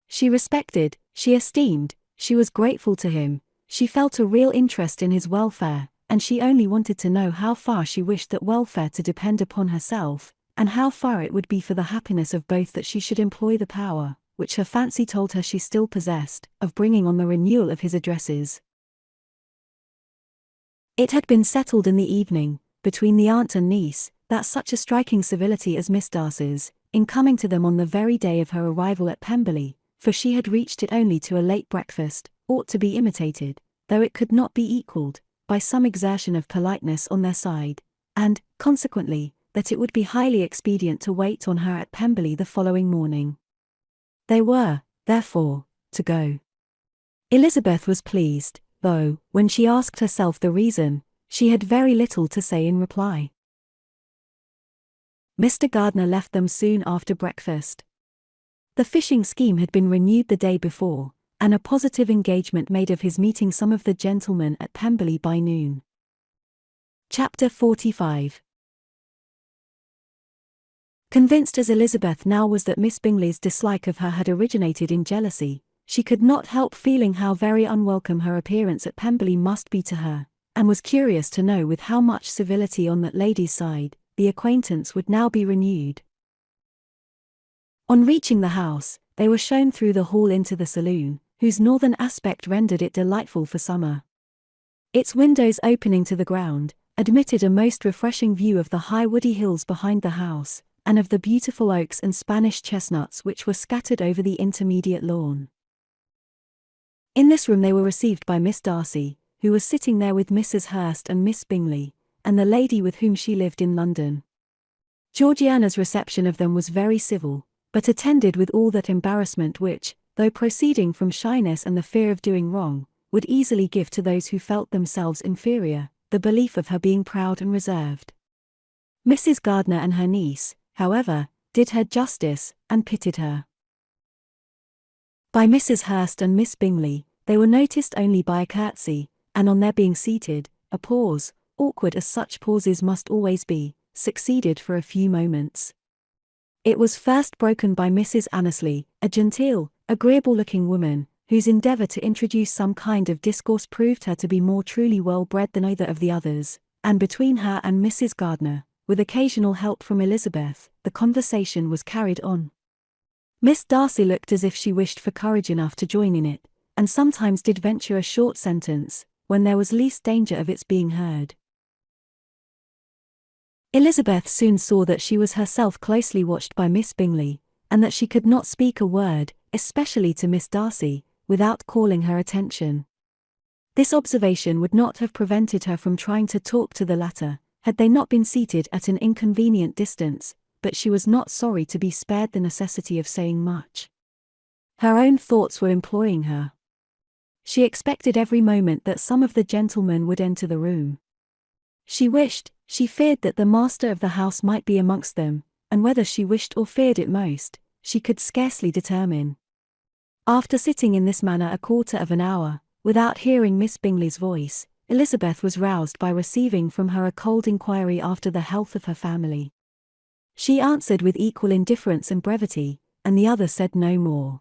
She respected, she esteemed, she was grateful to him, she felt a real interest in his welfare, and she only wanted to know how far she wished that welfare to depend upon herself, and how far it would be for the happiness of both that she should employ the power, which her fancy told her she still possessed, of bringing on the renewal of his addresses. It had been settled in the evening, between the aunt and niece, that such a striking civility as Miss Darcy's, in coming to them on the very day of her arrival at Pemberley, for she had reached it only to a late breakfast, ought to be imitated, though it could not be equalled, by some exertion of politeness on their side, and, consequently, that it would be highly expedient to wait on her at Pemberley the following morning. They were, therefore, to go. Elizabeth was pleased, though, when she asked herself the reason, she had very little to say in reply. Mr. Gardiner left them soon after breakfast. The fishing scheme had been renewed the day before, and a positive engagement made of his meeting some of the gentlemen at Pemberley by noon. Chapter 45. Convinced as Elizabeth now was that Miss Bingley's dislike of her had originated in jealousy, she could not help feeling how very unwelcome her appearance at Pemberley must be to her, and was curious to know with how much civility on that lady's side the acquaintance would now be renewed. On reaching the house, they were shown through the hall into the saloon, whose northern aspect rendered it delightful for summer. Its windows opening to the ground admitted a most refreshing view of the high woody hills behind the house, and of the beautiful oaks and Spanish chestnuts which were scattered over the intermediate lawn. In this room they were received by Miss Darcy, who was sitting there with Mrs. Hurst and Miss Bingley, and the lady with whom she lived in London. Georgiana's reception of them was very civil, but attended with all that embarrassment which, though proceeding from shyness and the fear of doing wrong, would easily give to those who felt themselves inferior, the belief of her being proud and reserved. Mrs. Gardiner and her niece, however, did her justice, and pitied her. By Mrs. Hurst and Miss Bingley, they were noticed only by a curtsy, and on their being seated, a pause, awkward as such pauses must always be, succeeded for a few moments. It was first broken by Mrs. Annesley, a genteel, agreeable-looking woman, whose endeavour to introduce some kind of discourse proved her to be more truly well-bred than either of the others, and between her and Mrs. Gardiner, with occasional help from Elizabeth, the conversation was carried on. Miss Darcy looked as if she wished for courage enough to join in it, and sometimes did venture a short sentence, when there was least danger of its being heard. Elizabeth soon saw that she was herself closely watched by Miss Bingley, and that she could not speak a word, especially to Miss Darcy, without calling her attention. This observation would not have prevented her from trying to talk to the latter, had they not been seated at an inconvenient distance, but she was not sorry to be spared the necessity of saying much. Her own thoughts were employing her. She expected every moment that some of the gentlemen would enter the room. She feared that the master of the house might be amongst them, and whether she wished or feared it most, she could scarcely determine. After sitting in this manner a quarter of an hour, without hearing Miss Bingley's voice, Elizabeth was roused by receiving from her a cold inquiry after the health of her family. She answered with equal indifference and brevity, and the other said no more.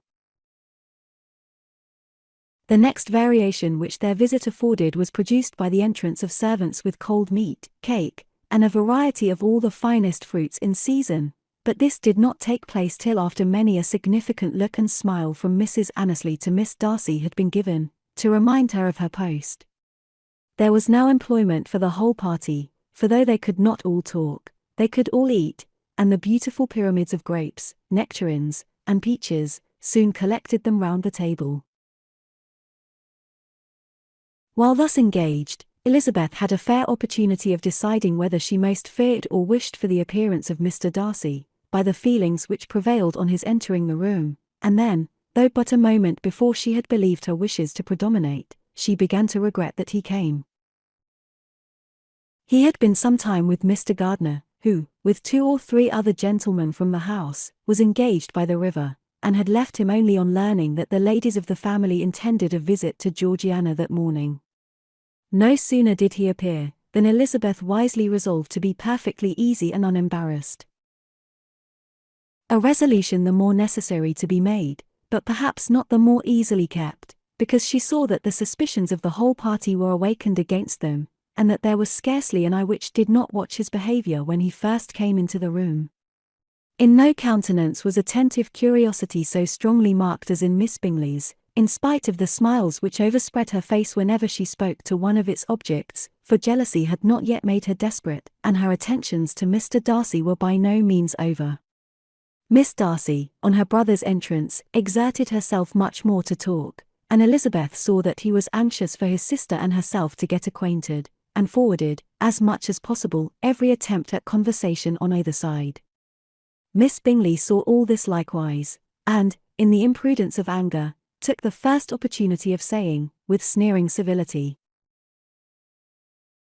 The next variation which their visit afforded was produced by the entrance of servants with cold meat, cake, and a variety of all the finest fruits in season, but this did not take place till after many a significant look and smile from Mrs. Annesley to Miss Darcy had been given, to remind her of her post. There was now employment for the whole party, for though they could not all talk, they could all eat, and the beautiful pyramids of grapes, nectarines, and peaches, soon collected them round the table. While thus engaged, Elizabeth had a fair opportunity of deciding whether she most feared or wished for the appearance of Mr. Darcy, by the feelings which prevailed on his entering the room, and then, though but a moment before she had believed her wishes to predominate, she began to regret that he came. He had been some time with Mr. Gardiner, who, with 2 or 3 other gentlemen from the house, was engaged by the river, and had left him only on learning that the ladies of the family intended a visit to Georgiana that morning. No sooner did he appear, than Elizabeth wisely resolved to be perfectly easy and unembarrassed. A resolution the more necessary to be made, but perhaps not the more easily kept, because she saw that the suspicions of the whole party were awakened against them, and that there was scarcely an eye which did not watch his behaviour when he first came into the room. In no countenance was attentive curiosity so strongly marked as in Miss Bingley's, in spite of the smiles which overspread her face whenever she spoke to one of its objects, for jealousy had not yet made her desperate, and her attentions to Mr. Darcy were by no means over. Miss Darcy, on her brother's entrance, exerted herself much more to talk, and Elizabeth saw that he was anxious for his sister and herself to get acquainted, and forwarded, as much as possible, every attempt at conversation on either side. Miss Bingley saw all this likewise, and, in the imprudence of anger, took the first opportunity of saying, with sneering civility,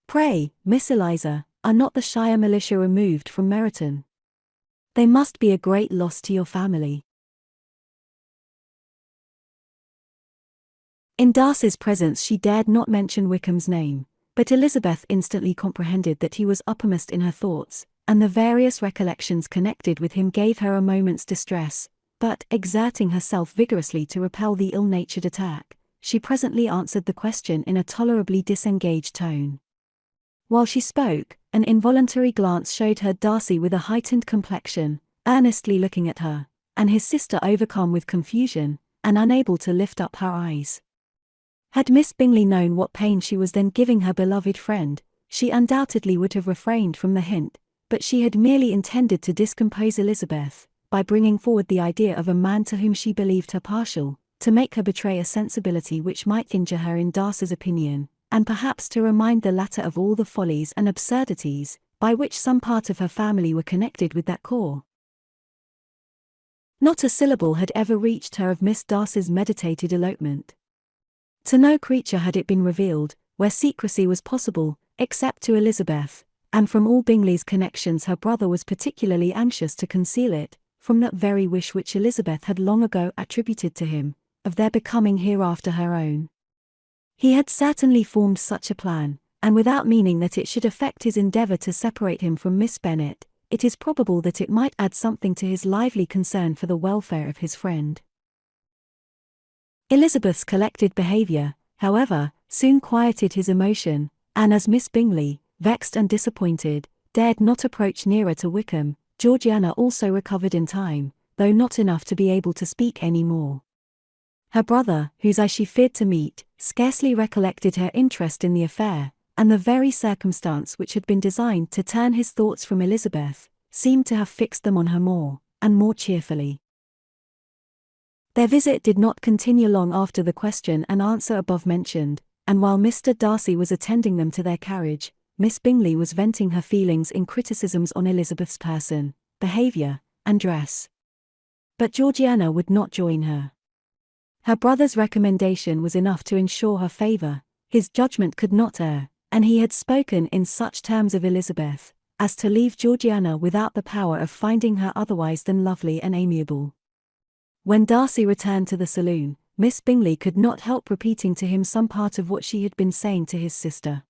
"Pray, Miss Eliza, are not the shire militia removed from Meryton? They must be a great loss to your family." In Darcy's presence she dared not mention Wickham's name, but Elizabeth instantly comprehended that he was uppermost in her thoughts, and the various recollections connected with him gave her a moment's distress, but, exerting herself vigorously to repel the ill-natured attack, she presently answered the question in a tolerably disengaged tone. While she spoke, an involuntary glance showed her Darcy with a heightened complexion, earnestly looking at her, and his sister overcome with confusion, and unable to lift up her eyes. Had Miss Bingley known what pain she was then giving her beloved friend, she undoubtedly would have refrained from the hint, but she had merely intended to discompose Elizabeth, by bringing forward the idea of a man to whom she believed her partial, to make her betray a sensibility which might injure her in Darcy's opinion, and perhaps to remind the latter of all the follies and absurdities, by which some part of her family were connected with that corps. Not a syllable had ever reached her of Miss Darcy's meditated elopement. To no creature had it been revealed, where secrecy was possible, except to Elizabeth, and from all Bingley's connections her brother was particularly anxious to conceal it, from that very wish which Elizabeth had long ago attributed to him, of their becoming hereafter her own. He had certainly formed such a plan, and without meaning that it should affect his endeavour to separate him from Miss Bennet, it is probable that it might add something to his lively concern for the welfare of his friend. Elizabeth's collected behaviour, however, soon quieted his emotion, and as Miss Bingley, vexed and disappointed, dared not approach nearer to Wickham, Georgiana also recovered in time, though not enough to be able to speak any more. Her brother, whose eye she feared to meet, scarcely recollected her interest in the affair, and the very circumstance which had been designed to turn his thoughts from Elizabeth, seemed to have fixed them on her more, and more cheerfully. Their visit did not continue long after the question and answer above mentioned, and while Mr. Darcy was attending them to their carriage, Miss Bingley was venting her feelings in criticisms on Elizabeth's person, behaviour, and dress. But Georgiana would not join her. Her brother's recommendation was enough to ensure her favor. His judgment could not err, and he had spoken in such terms of Elizabeth as to leave Georgiana without the power of finding her otherwise than lovely and amiable. When Darcy returned to the saloon, Miss Bingley could not help repeating to him some part of what she had been saying to his sister.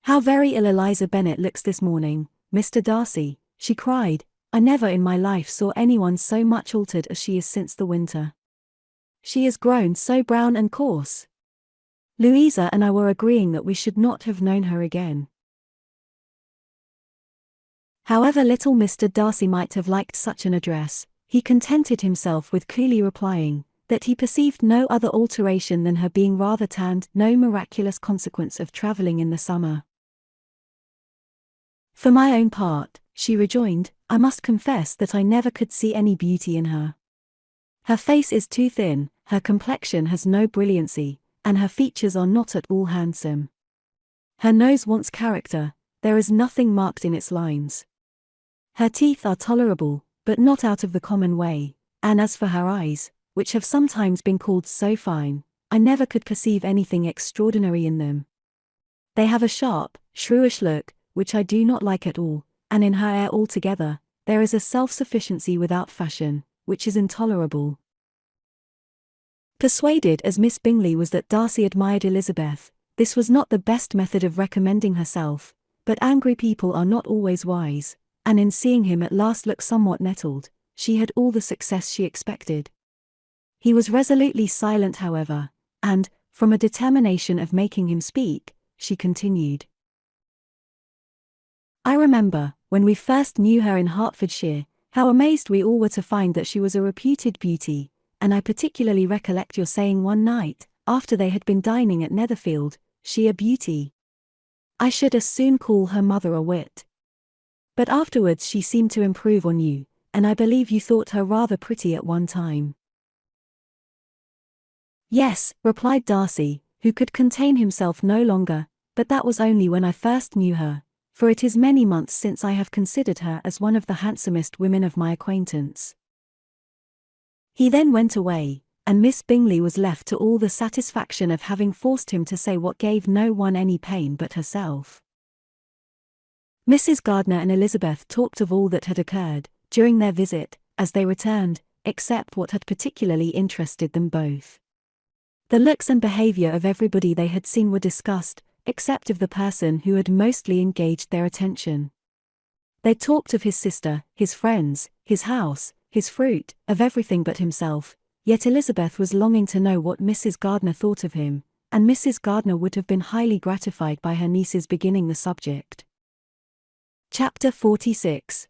"How very ill Eliza Bennet looks this morning, Mr. Darcy," she cried. "I never in my life saw anyone so much altered as she is since the winter. She is grown so brown and coarse. Louisa and I were agreeing that we should not have known her again." However little Mr. Darcy might have liked such an address, he contented himself with coolly replying that he perceived no other alteration than her being rather tanned, no miraculous consequence of travelling in the summer. "For my own part," she rejoined, "I must confess that I never could see any beauty in her. Her face is too thin, her complexion has no brilliancy, and her features are not at all handsome. Her nose wants character, there is nothing marked in its lines. Her teeth are tolerable, but not out of the common way, and as for her eyes, which have sometimes been called so fine, I never could perceive anything extraordinary in them. They have a sharp, shrewish look, which I do not like at all, and in her air altogether, there is a self-sufficiency without fashion, which is intolerable." Persuaded as Miss Bingley was that Darcy admired Elizabeth, this was not the best method of recommending herself, but angry people are not always wise, and in seeing him at last look somewhat nettled, she had all the success she expected. He was resolutely silent however, and, from a determination of making him speak, she continued. "I remember, when we first knew her in Hertfordshire, how amazed we all were to find that she was a reputed beauty, and I particularly recollect your saying one night, after they had been dining at Netherfield, 'She a beauty. I should as soon call her mother a wit.' But afterwards she seemed to improve on you, and I believe you thought her rather pretty at one time." "Yes," replied Darcy, who could contain himself no longer, "but that was only when I first knew her, for it is many months since I have considered her as one of the handsomest women of my acquaintance." He then went away, and Miss Bingley was left to all the satisfaction of having forced him to say what gave no one any pain but herself. Mrs. Gardiner and Elizabeth talked of all that had occurred during their visit, as they returned, except what had particularly interested them both. The looks and behavior of everybody they had seen were discussed, except of the person who had mostly engaged their attention. They talked of his sister, his friends, his house, his fruit, of everything but himself, yet Elizabeth was longing to know what Mrs. Gardiner thought of him, and Mrs. Gardiner would have been highly gratified by her niece's beginning the subject. Chapter 46.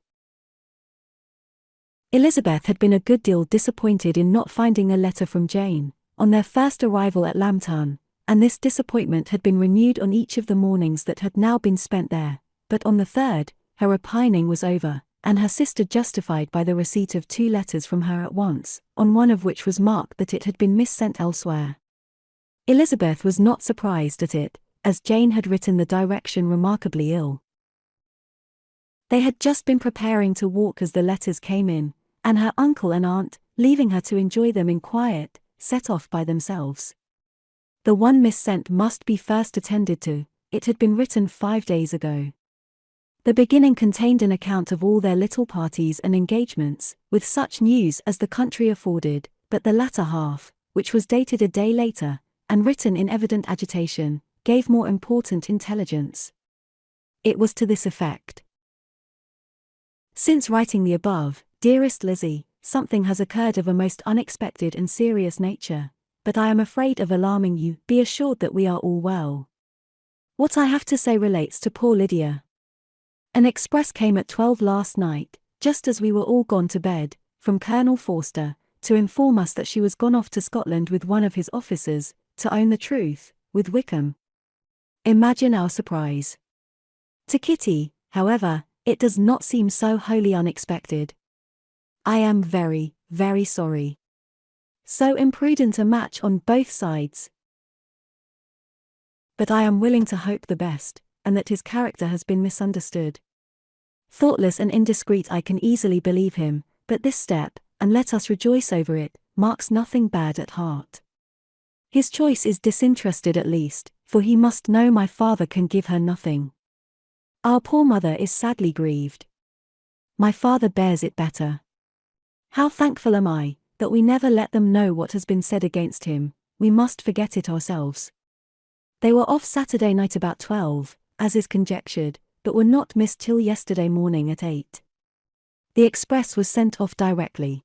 Elizabeth had been a good deal disappointed in not finding a letter from Jane, on their first arrival at Lambton, and this disappointment had been renewed on each of the mornings that had now been spent there, but on the third, her repining was over, and her sister justified by the receipt of 2 letters from her at once, on one of which was marked that it had been missent elsewhere. Elizabeth was not surprised at it, as Jane had written the direction remarkably ill. They had just been preparing to walk as the letters came in, and her uncle and aunt, leaving her to enjoy them in quiet, set off by themselves. The one missent must be first attended to, it had been written 5 days ago. The beginning contained an account of all their little parties and engagements, with such news as the country afforded, but the latter half, which was dated a day later, and written in evident agitation, gave more important intelligence. It was to this effect. "Since writing the above, dearest Lizzie, something has occurred of a most unexpected and serious nature, but I am afraid of alarming you. Be assured that we are all well. What I have to say relates to poor Lydia. An express came at 12 last night, just as we were all gone to bed, from Colonel Forster, to inform us that she was gone off to Scotland with one of his officers, to own the truth, with Wickham. Imagine our surprise. To Kitty, however, it does not seem so wholly unexpected. I am very, very sorry. So imprudent a match on both sides. But I am willing to hope the best, and that his character has been misunderstood. Thoughtless and indiscreet I can easily believe him, but this step, and let us rejoice over it, marks nothing bad at heart. His choice is disinterested at least, for he must know my father can give her nothing. Our poor mother is sadly grieved. My father bears it better. How thankful am I, that we never let them know what has been said against him. We must forget it ourselves. They were off Saturday night about 12, as is conjectured, but were not missed till yesterday morning at 8. The express was sent off directly.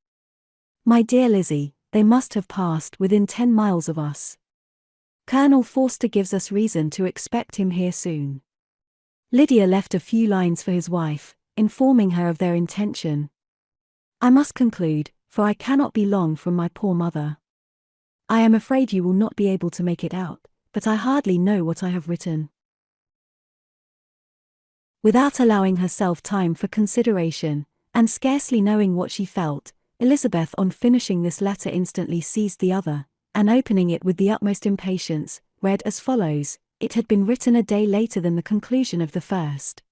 My dear Lizzie, they must have passed within 10 miles of us. Colonel Forster gives us reason to expect him here soon. Lydia left a few lines for his wife, informing her of their intention. I must conclude, for I cannot be long from my poor mother. I am afraid you will not be able to make it out, but I hardly know what I have written. Without allowing herself time for consideration, and scarcely knowing what she felt, Elizabeth on finishing this letter instantly seized the other, and opening it with the utmost impatience, read as follows. It had been written a day later than the conclusion of the first.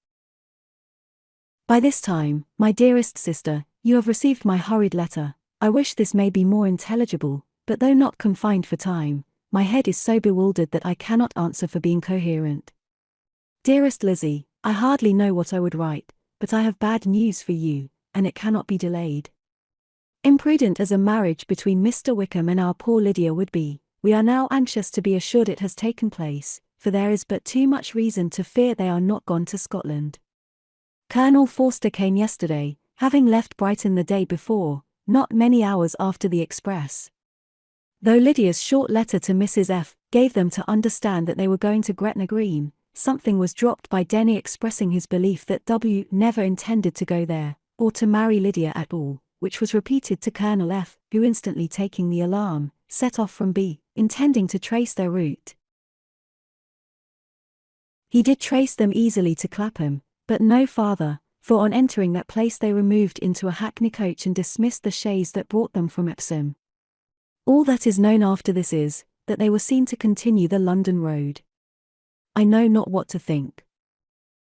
By this time, my dearest sister, you have received my hurried letter. I wish this may be more intelligible, but though not confined for time, my head is so bewildered that I cannot answer for being coherent. Dearest Lizzie, I hardly know what I would write, but I have bad news for you, and it cannot be delayed. Imprudent as a marriage between Mr. Wickham and our poor Lydia would be, we are now anxious to be assured it has taken place, for there is but too much reason to fear they are not gone to Scotland. Colonel Forster came yesterday, having left Brighton the day before, not many hours after the express. Though Lydia's short letter to Mrs. F. gave them to understand that they were going to Gretna Green, something was dropped by Denny expressing his belief that W. never intended to go there, or to marry Lydia at all, which was repeated to Colonel F., who instantly taking the alarm, set off from B., intending to trace their route. He did trace them easily to Clapham, but no farther, for on entering that place they removed into a hackney coach and dismissed the chaise that brought them from Epsom. All that is known after this is, that they were seen to continue the London road. I know not what to think.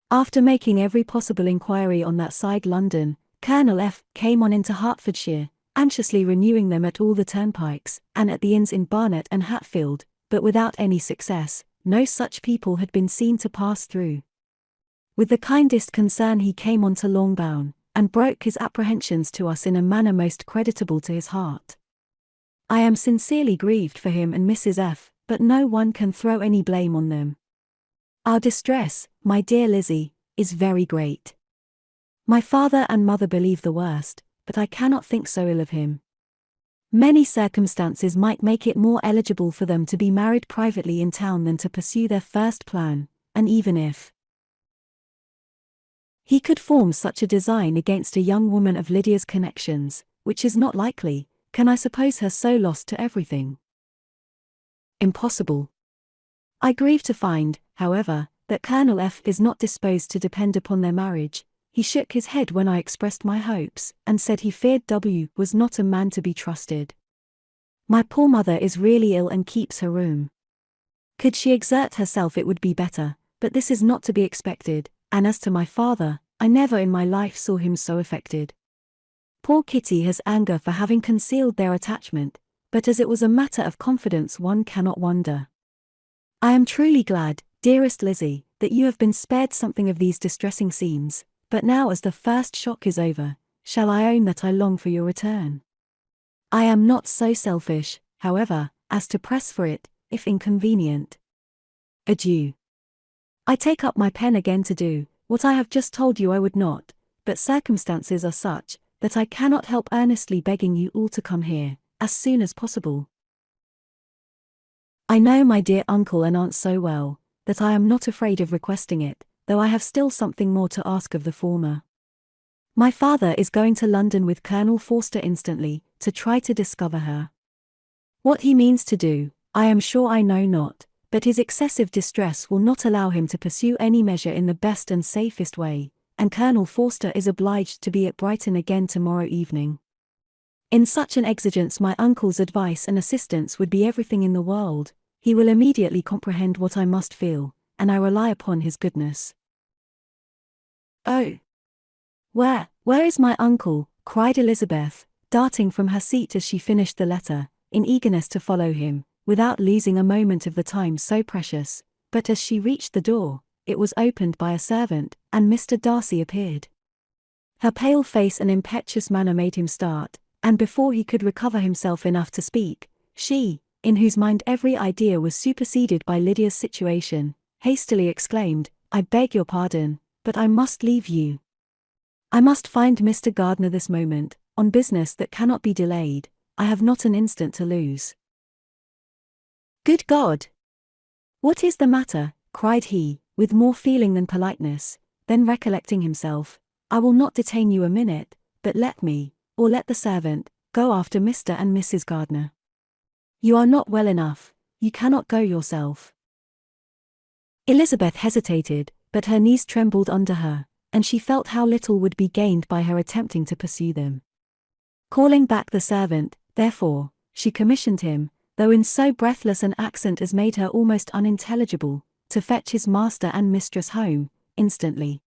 After making every possible inquiry on that side London, Colonel F. came on into Hertfordshire, anxiously renewing them at all the turnpikes, and at the inns in Barnet and Hatfield, but without any success. No such people had been seen to pass through. With the kindest concern he came on to Longbourn, and broke his apprehensions to us in a manner most creditable to his heart. I am sincerely grieved for him and Mrs. F., but no one can throw any blame on them. Our distress, my dear Lizzie, is very great. My father and mother believe the worst, but I cannot think so ill of him. Many circumstances might make it more eligible for them to be married privately in town than to pursue their first plan, and even if he could form such a design against a young woman of Lydia's connections, which is not likely, can I suppose her so lost to everything? Impossible. I grieve to find, however, that Colonel F. is not disposed to depend upon their marriage. He shook his head when I expressed my hopes, and said he feared W. was not a man to be trusted. My poor mother is really ill and keeps her room. Could she exert herself it would be better, but this is not to be expected, and as to my father, I never in my life saw him so affected. Poor Kitty has anger for having concealed their attachment, but as it was a matter of confidence one cannot wonder. I am truly glad, dearest Lizzie, that you have been spared something of these distressing scenes. But now as the first shock is over, shall I own that I long for your return? I am not so selfish, however, as to press for it, if inconvenient. Adieu. I take up my pen again to do what I have just told you I would not, but circumstances are such, that I cannot help earnestly begging you all to come here, as soon as possible. I know my dear uncle and aunt so well, that I am not afraid of requesting it, though I have still something more to ask of the former. My father is going to London with Colonel Forster instantly, to try to discover her. What he means to do, I am sure I know not, but his excessive distress will not allow him to pursue any measure in the best and safest way, and Colonel Forster is obliged to be at Brighton again tomorrow evening. In such an exigence my uncle's advice and assistance would be everything in the world. He will immediately comprehend what I must feel, and I rely upon his goodness. Oh! Where is my uncle? Cried Elizabeth, darting from her seat as she finished the letter, in eagerness to follow him, without losing a moment of the time so precious. But as she reached the door, it was opened by a servant, and Mr. Darcy appeared. Her pale face and impetuous manner made him start, and before he could recover himself enough to speak, she, in whose mind every idea was superseded by Lydia's situation, hastily exclaimed, "I beg your pardon, but I must leave you. I must find Mr. Gardiner this moment, on business that cannot be delayed. I have not an instant to lose." "Good God! What is the matter?" cried he, with more feeling than politeness. Then recollecting himself, "I will not detain you a minute, but let me, or let the servant, go after Mr. and Mrs. Gardiner. You are not well enough, you cannot go yourself." Elizabeth hesitated, but her knees trembled under her, and she felt how little would be gained by her attempting to pursue them. Calling back the servant, therefore, she commissioned him, though in so breathless an accent as made her almost unintelligible, to fetch his master and mistress home, instantly.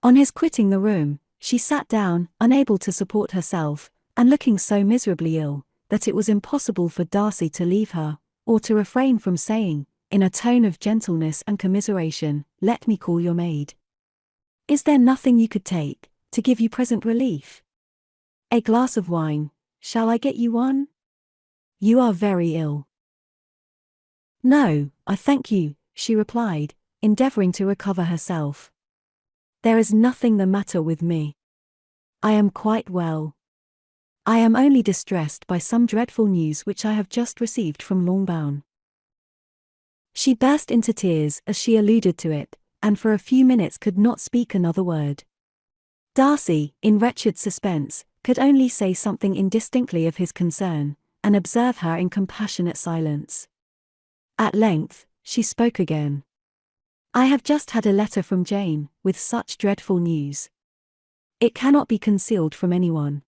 On his quitting the room, she sat down, unable to support herself, and looking so miserably ill, that it was impossible for Darcy to leave her, or to refrain from saying, in a tone of gentleness and commiseration, "Let me call your maid. Is there nothing you could take, to give you present relief? A glass of wine, shall I get you one? You are very ill." "No, I thank you," she replied, endeavoring to recover herself. "There is nothing the matter with me. I am quite well. I am only distressed by some dreadful news which I have just received from Longbourn." She burst into tears as she alluded to it, and for a few minutes could not speak another word. Darcy, in wretched suspense, could only say something indistinctly of his concern, and observe her in compassionate silence. At length, she spoke again. "I have just had a letter from Jane, with such dreadful news. It cannot be concealed from anyone.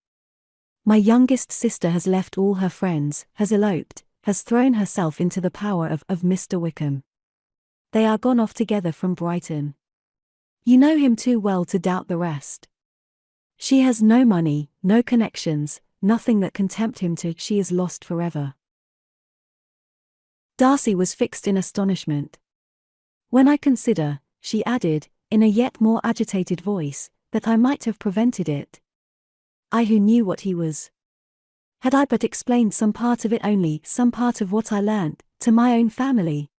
My youngest sister has left all her friends, has eloped, has thrown herself into the power of Mr. Wickham. They are gone off together from Brighton. You know him too well to doubt the rest. She has no money, no connections, nothing that can tempt him to. She is lost forever." Darcy was fixed in astonishment. "When I consider," she added, in a yet more agitated voice, "that I might have prevented it. I who knew what he was. Had I but explained some part of it only, some part of what I learnt, to my own family.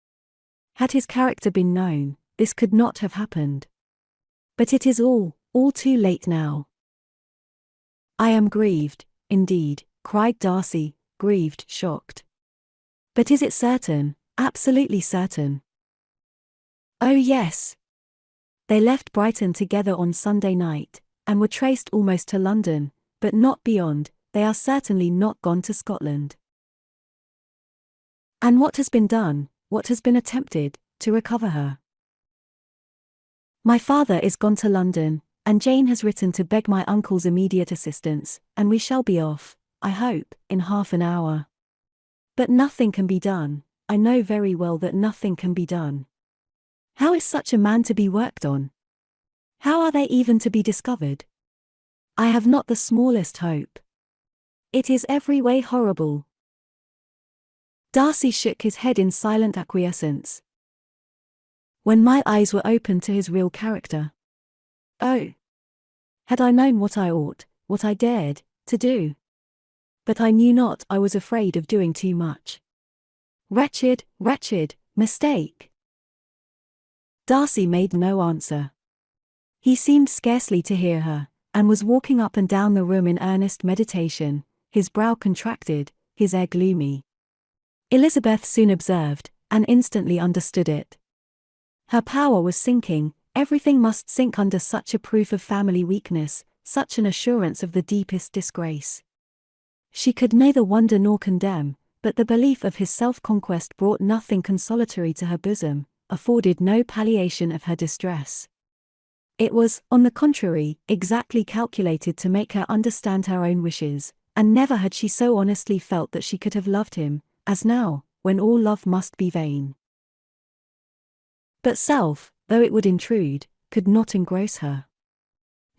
Had his character been known, this could not have happened. But it is all too late now." "I am grieved, indeed," cried Darcy, grieved, shocked. "But is it certain, absolutely certain?" "Oh yes. They left Brighton together on Sunday night, and were traced almost to London, but not beyond. They are certainly not gone to Scotland." "And what has been done, what has been attempted, to recover her?" "My father is gone to London, and Jane has written to beg my uncle's immediate assistance, and we shall be off, I hope, in half an hour. But nothing can be done. I know very well that nothing can be done. How is such a man to be worked on? How are they even to be discovered? I have not the smallest hope. It is every way horrible." Darcy shook his head in silent acquiescence. "When my eyes were opened to his real character. Oh! Had I known what I ought, what I dared, to do. But I knew not. I was afraid of doing too much. Wretched, wretched mistake!" Darcy made no answer. He seemed scarcely to hear her, and was walking up and down the room in earnest meditation, his brow contracted, his air gloomy. Elizabeth soon observed, and instantly understood it. Her power was sinking, everything must sink under such a proof of family weakness, such an assurance of the deepest disgrace. She could neither wonder nor condemn, but the belief of his self-conquest brought nothing consolatory to her bosom, afforded no palliation of her distress. It was, on the contrary, exactly calculated to make her understand her own wishes, and never had she so honestly felt that she could have loved him, as now, when all love must be vain. But self, though it would intrude, could not engross her.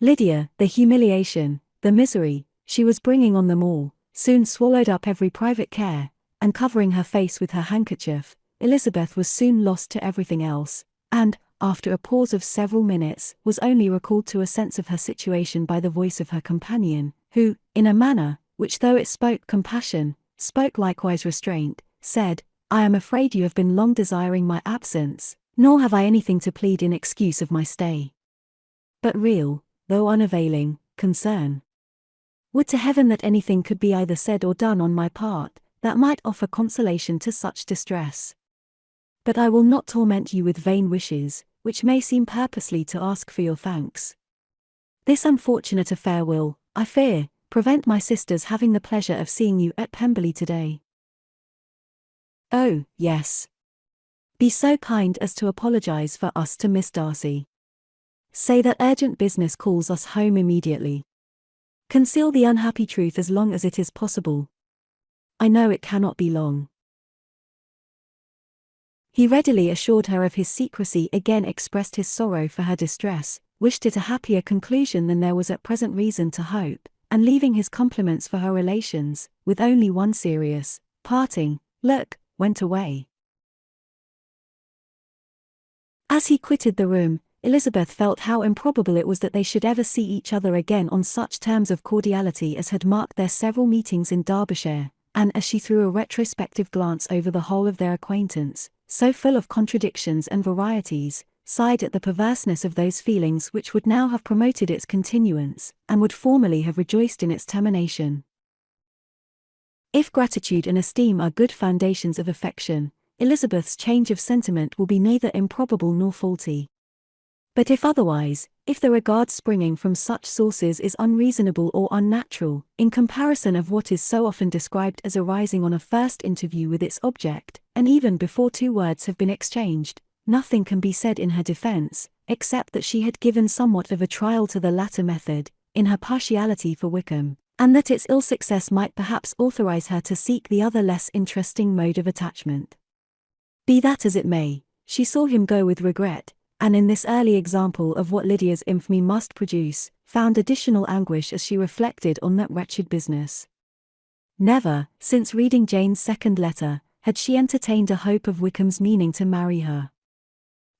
Lydia, the humiliation, The misery she was bringing on them all soon swallowed up every private care, and covering her face with her handkerchief, Elizabeth was soon lost to everything else, and, after a pause of several minutes, was only recalled to a sense of her situation by the voice of her companion, who, in a manner, which though it spoke compassion, spoke likewise restraint, said, "I am afraid you have been long desiring my absence, nor have I anything to plead in excuse of my stay. But real, though unavailing, concern. Would to heaven that anything could be either said or done on my part, that might offer consolation to such distress. But I will not torment you with vain wishes, which may seem purposely to ask for your thanks. This unfortunate affair will, I fear, prevent my sister's having the pleasure of seeing you at Pemberley today. Oh, yes. Be so kind as to apologize for us to Miss Darcy. Say that urgent business calls us home immediately. Conceal the unhappy truth as long as it is possible. I know it cannot be long." He readily assured her of his secrecy, again expressed his sorrow for her distress, wished it a happier conclusion than there was at present reason to hope, and leaving his compliments for her relations, with only one serious, parting, look, went away. As he quitted the room, Elizabeth felt how improbable it was that they should ever see each other again on such terms of cordiality as had marked their several meetings in Derbyshire, and as she threw a retrospective glance over the whole of their acquaintance, so full of contradictions and varieties, sighed at the perverseness of those feelings which would now have promoted its continuance, and would formerly have rejoiced in its termination. If gratitude and esteem are good foundations of affection, Elizabeth's change of sentiment will be neither improbable nor faulty. But if otherwise, if the regard springing from such sources is unreasonable or unnatural, in comparison of what is so often described as arising on a first interview with its object, and even before two words have been exchanged, nothing can be said in her defense, except that she had given somewhat of a trial to the latter method, in her partiality for Wickham, and that its ill success might perhaps authorize her to seek the other less interesting mode of attachment. Be that as it may, she saw him go with regret, and in this early example of what Lydia's infamy must produce, found additional anguish as she reflected on that wretched business. Never, since reading Jane's second letter, had she entertained a hope of Wickham's meaning to marry her.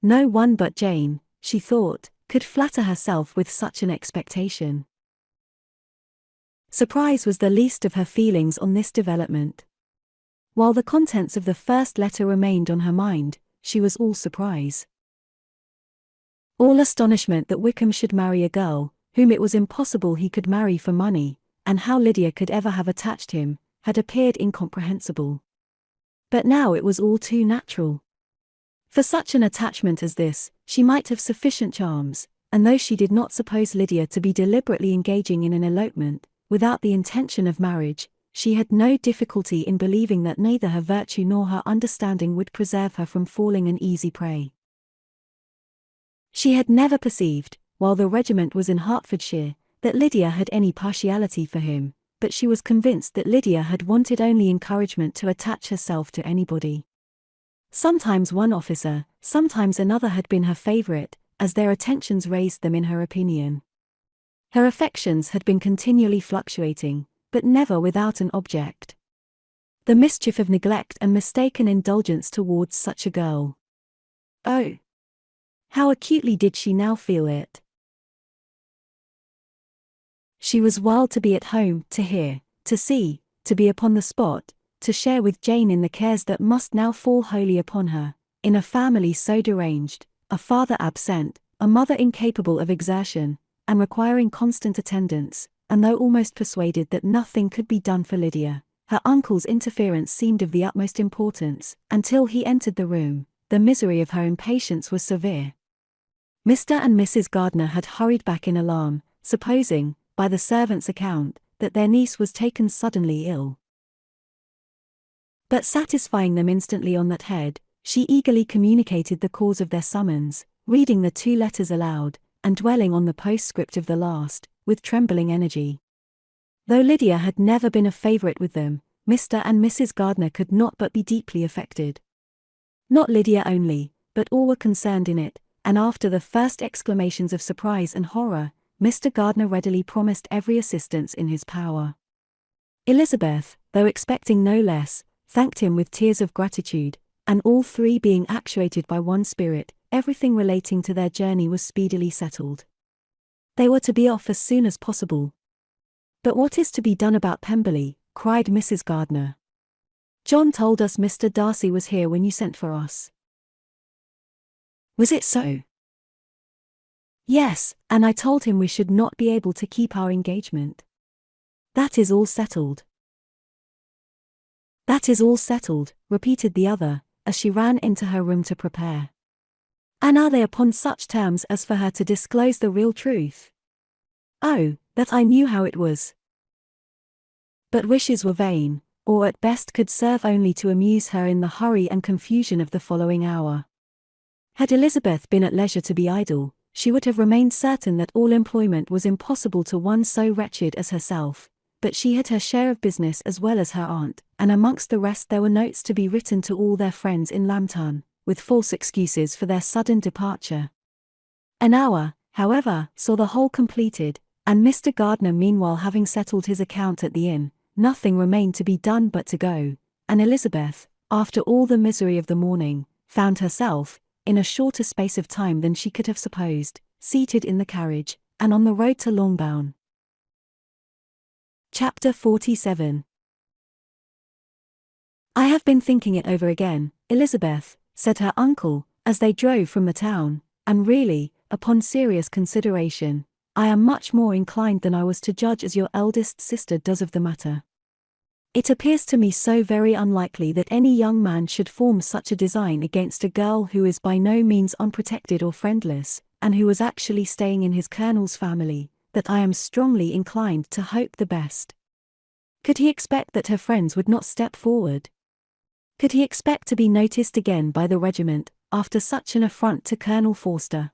No one but Jane, she thought, could flatter herself with such an expectation. Surprise was the least of her feelings on this development. While the contents of the first letter remained on her mind, she was all surprise. All astonishment that Wickham should marry a girl, whom it was impossible he could marry for money, and how Lydia could ever have attached him, had appeared incomprehensible. But now it was all too natural. For such an attachment as this, she might have sufficient charms, and though she did not suppose Lydia to be deliberately engaging in an elopement, without the intention of marriage, she had no difficulty in believing that neither her virtue nor her understanding would preserve her from falling an easy prey. She had never perceived, while the regiment was in Hertfordshire, that Lydia had any partiality for him, but she was convinced that Lydia had wanted only encouragement to attach herself to anybody. Sometimes one officer, sometimes another had been her favourite, as their attentions raised them in her opinion. Her affections had been continually fluctuating, but never without an object. The mischief of neglect and mistaken indulgence towards such a girl. Oh! How acutely did she now feel it! She was wild to be at home, to hear, to see, to be upon the spot, to share with Jane in the cares that must now fall wholly upon her, in a family so deranged, a father absent, a mother incapable of exertion, and requiring constant attendance, and though almost persuaded that nothing could be done for Lydia, her uncle's interference seemed of the utmost importance, until he entered the room. The misery of her impatience was severe. Mr. and Mrs. Gardiner had hurried back in alarm, supposing, by the servant's account, that their niece was taken suddenly ill. But satisfying them instantly on that head, she eagerly communicated the cause of their summons, reading the two letters aloud, and dwelling on the postscript of the last, with trembling energy. Though Lydia had never been a favourite with them, Mr. and Mrs. Gardiner could not but be deeply affected. Not Lydia only, but all were concerned in it, and after the first exclamations of surprise and horror, Mr. Gardner readily promised every assistance in his power. Elizabeth, though expecting no less, thanked him with tears of gratitude, and all three being actuated by one spirit, everything relating to their journey was speedily settled. They were to be off as soon as possible. "But what is to be done about Pemberley?" cried Mrs. Gardner. "John told us Mr. Darcy was here when you sent for us." "Was it so?" "Yes, and I told him we should not be able to keep our engagement." "That is all settled." "That is all settled," repeated the other, as she ran into her room to prepare. "And are they upon such terms as for her to disclose the real truth? Oh, that I knew how it was." But wishes were vain, or at best could serve only to amuse her in the hurry and confusion of the following hour. Had Elizabeth been at leisure to be idle, she would have remained certain that all employment was impossible to one so wretched as herself, but she had her share of business as well as her aunt, and amongst the rest there were notes to be written to all their friends in Lambton, with false excuses for their sudden departure. An hour, however, saw the whole completed, and Mr. Gardner meanwhile having settled his account at the inn, nothing remained to be done but to go, and Elizabeth, after all the misery of the morning, found herself, in a shorter space of time than she could have supposed, seated in the carriage, and on the road to Longbourn. Chapter 47. "I have been thinking it over again, Elizabeth," said her uncle, as they drove from the town, "and really, upon serious consideration, I am much more inclined than I was to judge as your eldest sister does of the matter. It appears to me so very unlikely that any young man should form such a design against a girl who is by no means unprotected or friendless, and who was actually staying in his colonel's family, that I am strongly inclined to hope the best. Could he expect that her friends would not step forward? Could he expect to be noticed again by the regiment, after such an affront to Colonel Forster?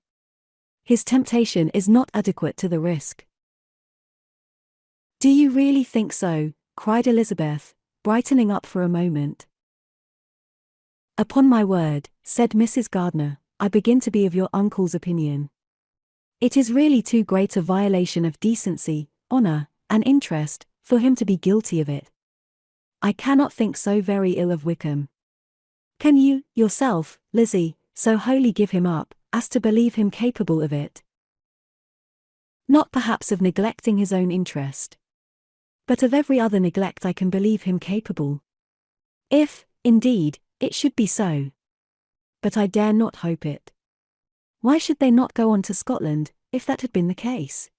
His temptation is not adequate to the risk." "Do you really think so?" cried Elizabeth, brightening up for a moment. "Upon my word," said Mrs. Gardner, "I begin to be of your uncle's opinion. It is really too great a violation of decency, honor, and interest, for him to be guilty of it. I cannot think so very ill of Wickham. Can you, yourself, Lizzie, so wholly give him up, as to believe him capable of it? Not perhaps of neglecting his own interest, but of every other neglect I can believe him capable. If, indeed, it should be so. But I dare not hope it. Why should they not go on to Scotland, if that had been the case?"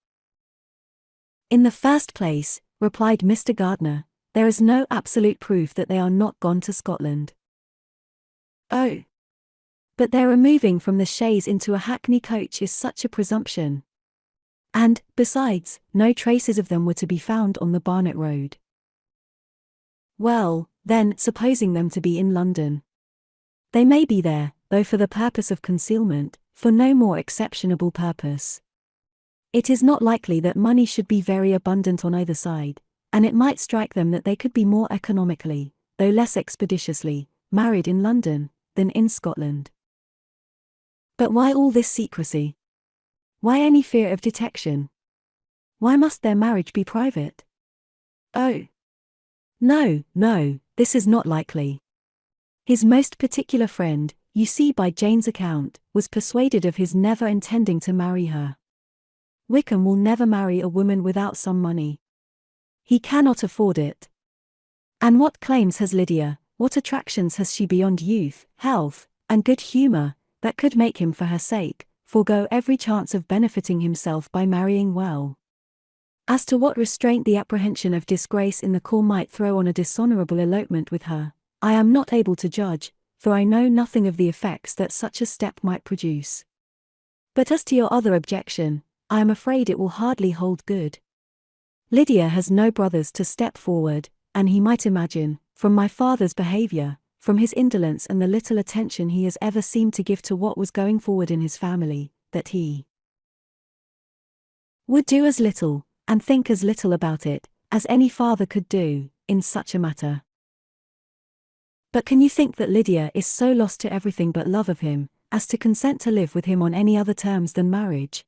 "In the first place," replied Mr. Gardner, "there is no absolute proof that they are not gone to Scotland." "Oh! But their removing from the chaise into a hackney coach is such a presumption. And, besides, no traces of them were to be found on the Barnet road." "Well, then, supposing them to be in London. They may be there, though for the purpose of concealment, for no more exceptionable purpose. It is not likely that money should be very abundant on either side, and it might strike them that they could be more economically, though less expeditiously, married in London, than in Scotland. But why all this secrecy? Why any fear of detection? Why must their marriage be private? Oh! No, no, this is not likely. His most particular friend, you see by Jane's account, was persuaded of his never intending to marry her. Wickham will never marry a woman without some money. He cannot afford it. And what claims has Lydia, what attractions has she beyond youth, health, and good humour, that could make him for her sake forego every chance of benefiting himself by marrying well? As to what restraint the apprehension of disgrace in the corps might throw on a dishonourable elopement with her, I am not able to judge, for I know nothing of the effects that such a step might produce. But as to your other objection, I am afraid it will hardly hold good. Lydia has no brothers to step forward, and he might imagine, from my father's behaviour, from his indolence and the little attention he has ever seemed to give to what was going forward in his family, that he would do as little, and think as little about it, as any father could do, in such a matter. But can you think that Lydia is so lost to everything but love of him, as to consent to live with him on any other terms than marriage?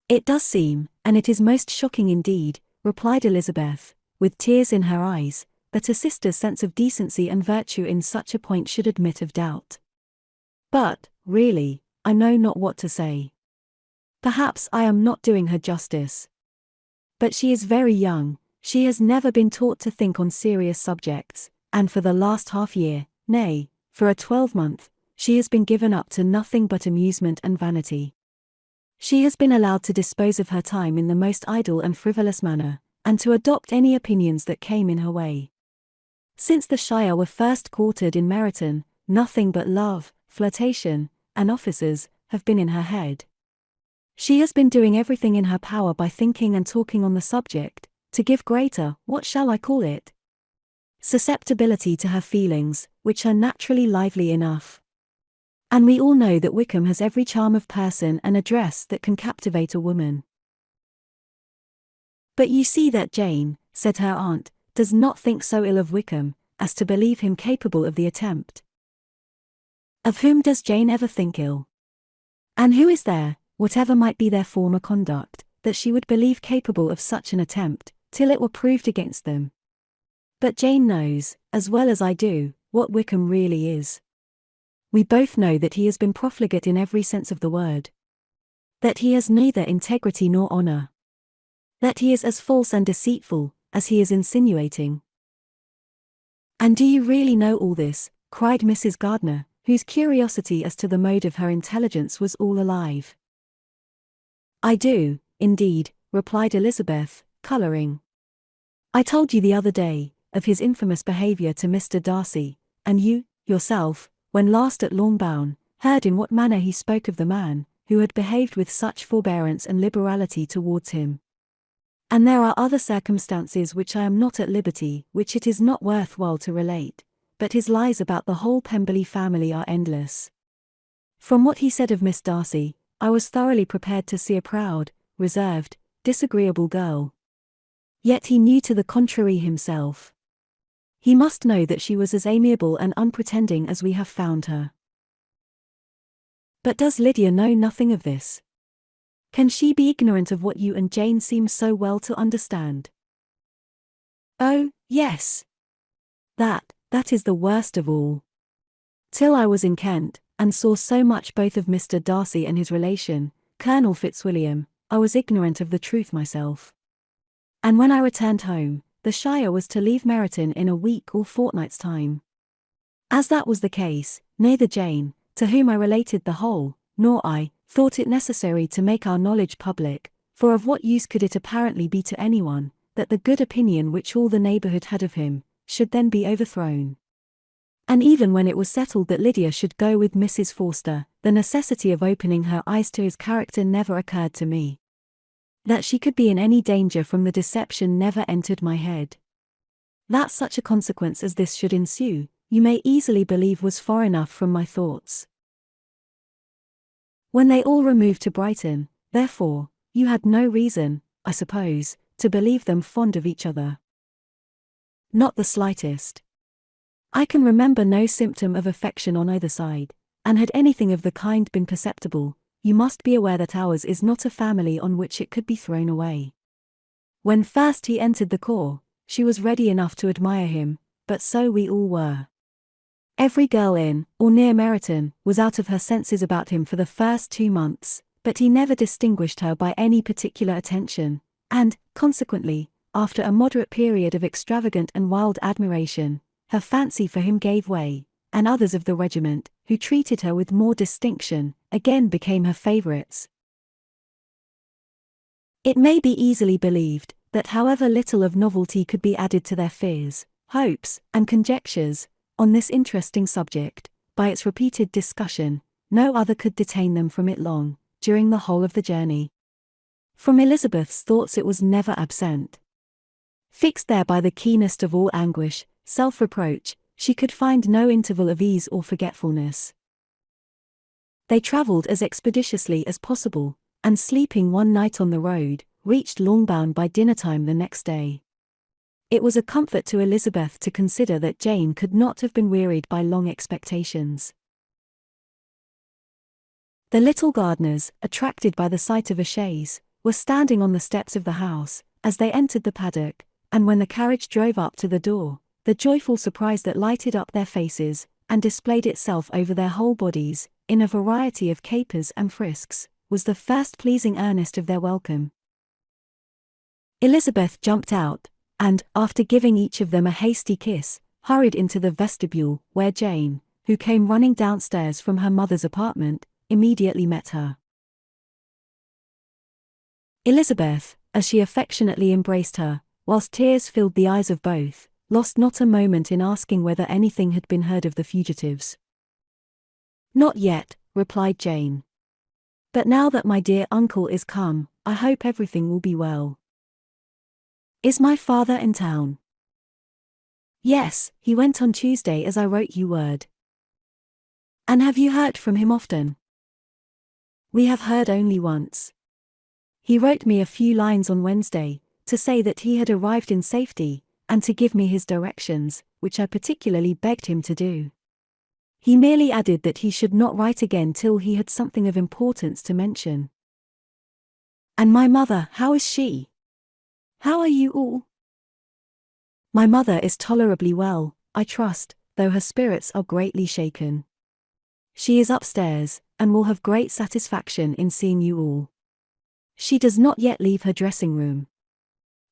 It does seem, and it is most shocking indeed, replied Elizabeth, with tears in her eyes, that a sister's sense of decency and virtue in such a point should admit of doubt. But, really, I know not what to say. Perhaps I am not doing her justice. But she is very young, she has never been taught to think on serious subjects, and for the last half-year, nay, for a 12-month, she has been given up to nothing but amusement and vanity. She has been allowed to dispose of her time in the most idle and frivolous manner, and to adopt any opinions that came in her way. Since the Shire were first quartered in Meryton, nothing but love, flirtation, and officers have been in her head. She has been doing everything in her power by thinking and talking on the subject, to give greater, what shall I call it? Susceptibility to her feelings, which are naturally lively enough. And we all know that Wickham has every charm of person and address that can captivate a woman. But you see that Jane, said her aunt, does not think so ill of Wickham, as to believe him capable of the attempt. Of whom does Jane ever think ill? And who is there, whatever might be their former conduct, that she would believe capable of such an attempt, till it were proved against them? But Jane knows, as well as I do, what Wickham really is. We both know that he has been profligate in every sense of the word. That he has neither integrity nor honor. That he is as false and deceitful, as he is insinuating. And do you really know all this? Cried Mrs. Gardiner, whose curiosity as to the mode of her intelligence was all alive. I do, indeed, replied Elizabeth, colouring. I told you the other day, of his infamous behaviour to Mr. Darcy, and you, yourself, when last at Longbourn, heard in what manner he spoke of the man, who had behaved with such forbearance and liberality towards him. And there are other circumstances which I am not at liberty, which it is not worth while to relate, but his lies about the whole Pemberley family are endless. From what he said of Miss Darcy, I was thoroughly prepared to see a proud, reserved, disagreeable girl. Yet he knew to the contrary himself. He must know that she was as amiable and unpretending as we have found her. But does Lydia know nothing of this? Can she be ignorant of what you and Jane seem so well to understand? Oh, yes. That is the worst of all. Till I was in Kent, and saw so much both of Mr. Darcy and his relation, Colonel Fitzwilliam, I was ignorant of the truth myself. And when I returned home, the Shire was to leave Meryton in a week or fortnight's time. As that was the case, neither Jane, to whom I related the whole, nor I, thought it necessary to make our knowledge public, for of what use could it apparently be to anyone, that the good opinion which all the neighbourhood had of him, should then be overthrown. And even when it was settled that Lydia should go with Mrs. Forster, the necessity of opening her eyes to his character never occurred to me. That she could be in any danger from the deception never entered my head. That such a consequence as this should ensue, you may easily believe was far enough from my thoughts. When they all removed to Brighton, therefore, you had no reason, I suppose, to believe them fond of each other. Not the slightest. I can remember no symptom of affection on either side, and had anything of the kind been perceptible, you must be aware that ours is not a family on which it could be thrown away. When first he entered the corps, she was ready enough to admire him, but so we all were. Every girl in, or near Meryton, was out of her senses about him for the first 2 months, but he never distinguished her by any particular attention, and, consequently, after a moderate period of extravagant and wild admiration, her fancy for him gave way, and others of the regiment, who treated her with more distinction, again became her favourites. It may be easily believed, that however little of novelty could be added to their fears, hopes, and conjectures, on this interesting subject, by its repeated discussion, no other could detain them from it long, during the whole of the journey. From Elizabeth's thoughts it was never absent. Fixed there by the keenest of all anguish, self-reproach, she could find no interval of ease or forgetfulness. They travelled as expeditiously as possible, and sleeping one night on the road, reached Longbourn by dinner-time the next day. It was a comfort to Elizabeth to consider that Jane could not have been wearied by long expectations. The little Gardiners, attracted by the sight of a chaise, were standing on the steps of the house, as they entered the paddock, and when the carriage drove up to the door, the joyful surprise that lighted up their faces, and displayed itself over their whole bodies, in a variety of capers and frisks, was the first pleasing earnest of their welcome. Elizabeth jumped out, and, after giving each of them a hasty kiss, hurried into the vestibule, where Jane, who came running downstairs from her mother's apartment, immediately met her. Elizabeth, as she affectionately embraced her, whilst tears filled the eyes of both, lost not a moment in asking whether anything had been heard of the fugitives. "Not yet," replied Jane. "But now that my dear uncle is come, I hope everything will be well." "Is my father in town?" "Yes, he went on Tuesday as I wrote you word." "And have you heard from him often?" "We have heard only once. He wrote me a few lines on Wednesday, to say that he had arrived in safety, and to give me his directions, which I particularly begged him to do. He merely added that he should not write again till he had something of importance to mention." "And my mother, how is she? How are you all?" "My mother is tolerably well, I trust, though her spirits are greatly shaken. She is upstairs, and will have great satisfaction in seeing you all. She does not yet leave her dressing room.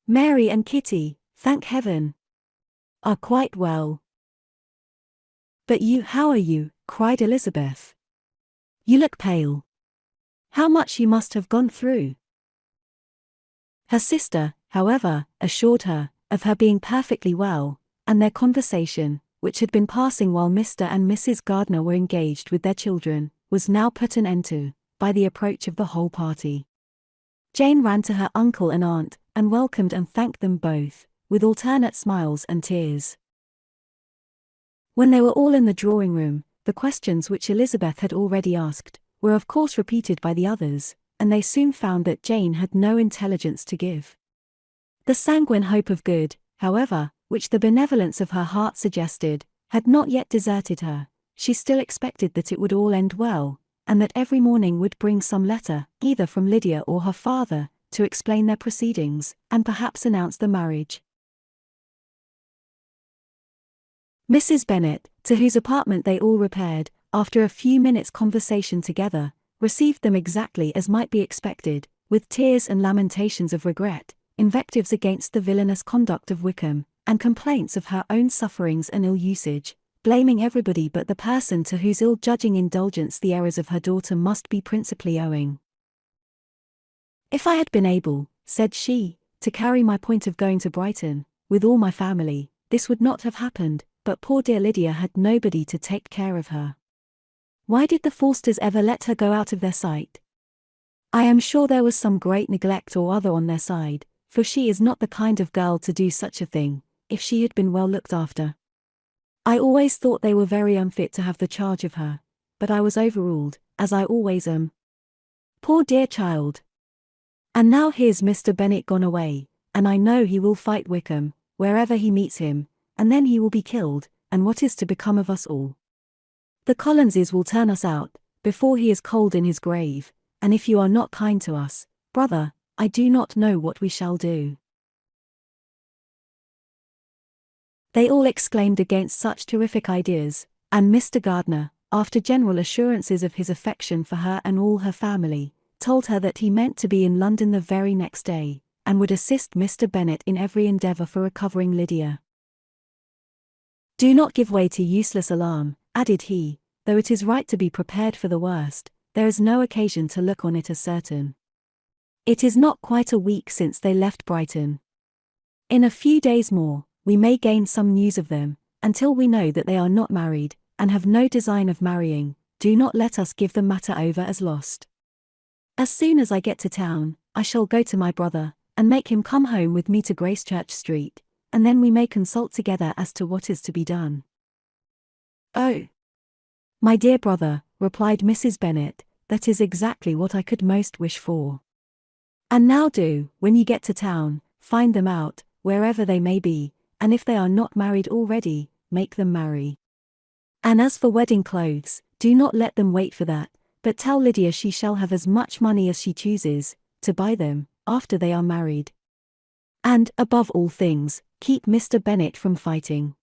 Mary and Kitty, thank heaven, are quite well." "But you, how are you?" cried Elizabeth. "You look pale. How much you must have gone through." Her sister, however, assured her of her being perfectly well, and their conversation, which had been passing while Mr. and Mrs. Gardiner were engaged with their children, was now put an end to, by the approach of the whole party. Jane ran to her uncle and aunt, and welcomed and thanked them both, with alternate smiles and tears. When they were all in the drawing-room, the questions which Elizabeth had already asked, were of course repeated by the others, and they soon found that Jane had no intelligence to give. The sanguine hope of good, however, which the benevolence of her heart suggested, had not yet deserted her. She still expected that it would all end well, and that every morning would bring some letter, either from Lydia or her father, to explain their proceedings, and perhaps announce the marriage. Mrs. Bennet, to whose apartment they all repaired, after a few minutes' conversation together, received them exactly as might be expected, with tears and lamentations of regret, invectives against the villainous conduct of Wickham, and complaints of her own sufferings and ill usage, blaming everybody but the person to whose ill-judging indulgence the errors of her daughter must be principally owing. "If I had been able," said she, "to carry my point of going to Brighton, with all my family, this would not have happened, but poor dear Lydia had nobody to take care of her. Why did the Forsters ever let her go out of their sight? I am sure there was some great neglect or other on their side, for she is not the kind of girl to do such a thing, if she had been well looked after. I always thought they were very unfit to have the charge of her, but I was overruled, as I always am. Poor dear child! And now here's Mr. Bennet gone away, and I know he will fight Wickham, wherever he meets him, and then he will be killed, and what is to become of us all? The Collinses will turn us out, before he is cold in his grave, and if you are not kind to us, brother, I do not know what we shall do." They all exclaimed against such terrific ideas, and Mr. Gardiner, after general assurances of his affection for her and all her family, told her that he meant to be in London the very next day, and would assist Mr. Bennet in every endeavour for recovering Lydia. "Do not give way to useless alarm," added he, "though it is right to be prepared for the worst, there is no occasion to look on it as certain. It is not quite a week since they left Brighton. In a few days more, we may gain some news of them. Until we know that they are not married, and have no design of marrying, do not let us give the matter over as lost. As soon as I get to town, I shall go to my brother, and make him come home with me to Gracechurch Street, and then we may consult together as to what is to be done." "Oh, my dear brother," replied Mrs. Bennet, "that is exactly what I could most wish for. And now do, when you get to town, find them out, wherever they may be, and if they are not married already, make them marry. And as for wedding clothes, do not let them wait for that, but tell Lydia she shall have as much money as she chooses, to buy them, after they are married. And, above all things, keep Mr. Bennet from fighting.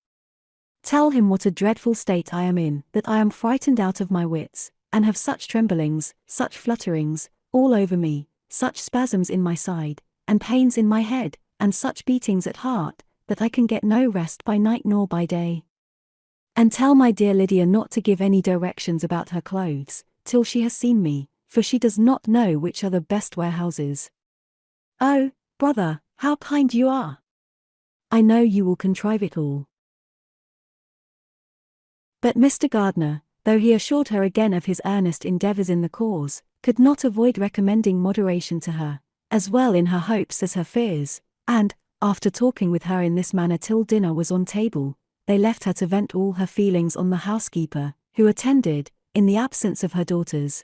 Tell him what a dreadful state I am in, that I am frightened out of my wits, and have such tremblings, such flutterings, all over me, such spasms in my side, and pains in my head, and such beatings at heart, that I can get no rest by night nor by day. And tell my dear Lydia not to give any directions about her clothes, till she has seen me, for she does not know which are the best warehouses. Oh, brother, how kind you are! I know you will contrive it all. But Mr. Gardiner, though he assured her again of his earnest endeavours in the cause, could not avoid recommending moderation to her, as well in her hopes as her fears, and, after talking with her in this manner till dinner was on table, they left her to vent all her feelings on the housekeeper, who attended, in the absence of her daughters.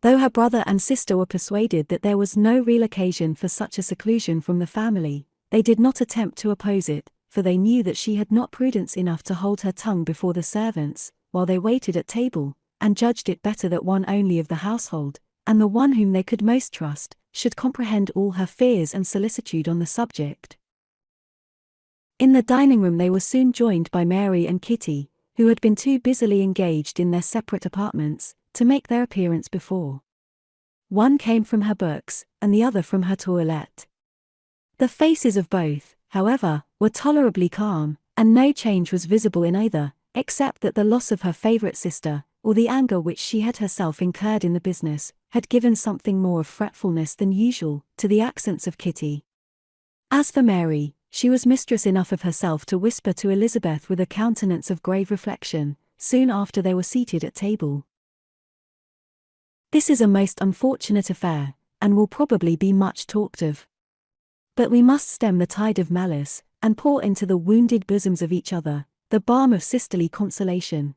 Though her brother and sister were persuaded that there was no real occasion for such a seclusion from the family, they did not attempt to oppose it, for they knew that she had not prudence enough to hold her tongue before the servants, while they waited at table, and judged it better that one only of the household, and the one whom they could most trust, should comprehend all her fears and solicitude on the subject. In the dining-room they were soon joined by Mary and Kitty, who had been too busily engaged in their separate apartments, to make their appearance before. One came from her books, and the other from her toilette. The faces of both, however, were tolerably calm, and no change was visible in either, except that the loss of her favourite sister, or the anger which she had herself incurred in the business, had given something more of fretfulness than usual to the accents of Kitty. As for Mary, she was mistress enough of herself to whisper to Elizabeth with a countenance of grave reflection, soon after they were seated at table. "This is a most unfortunate affair, and will probably be much talked of. But we must stem the tide of malice, and pour into the wounded bosoms of each other the balm of sisterly consolation."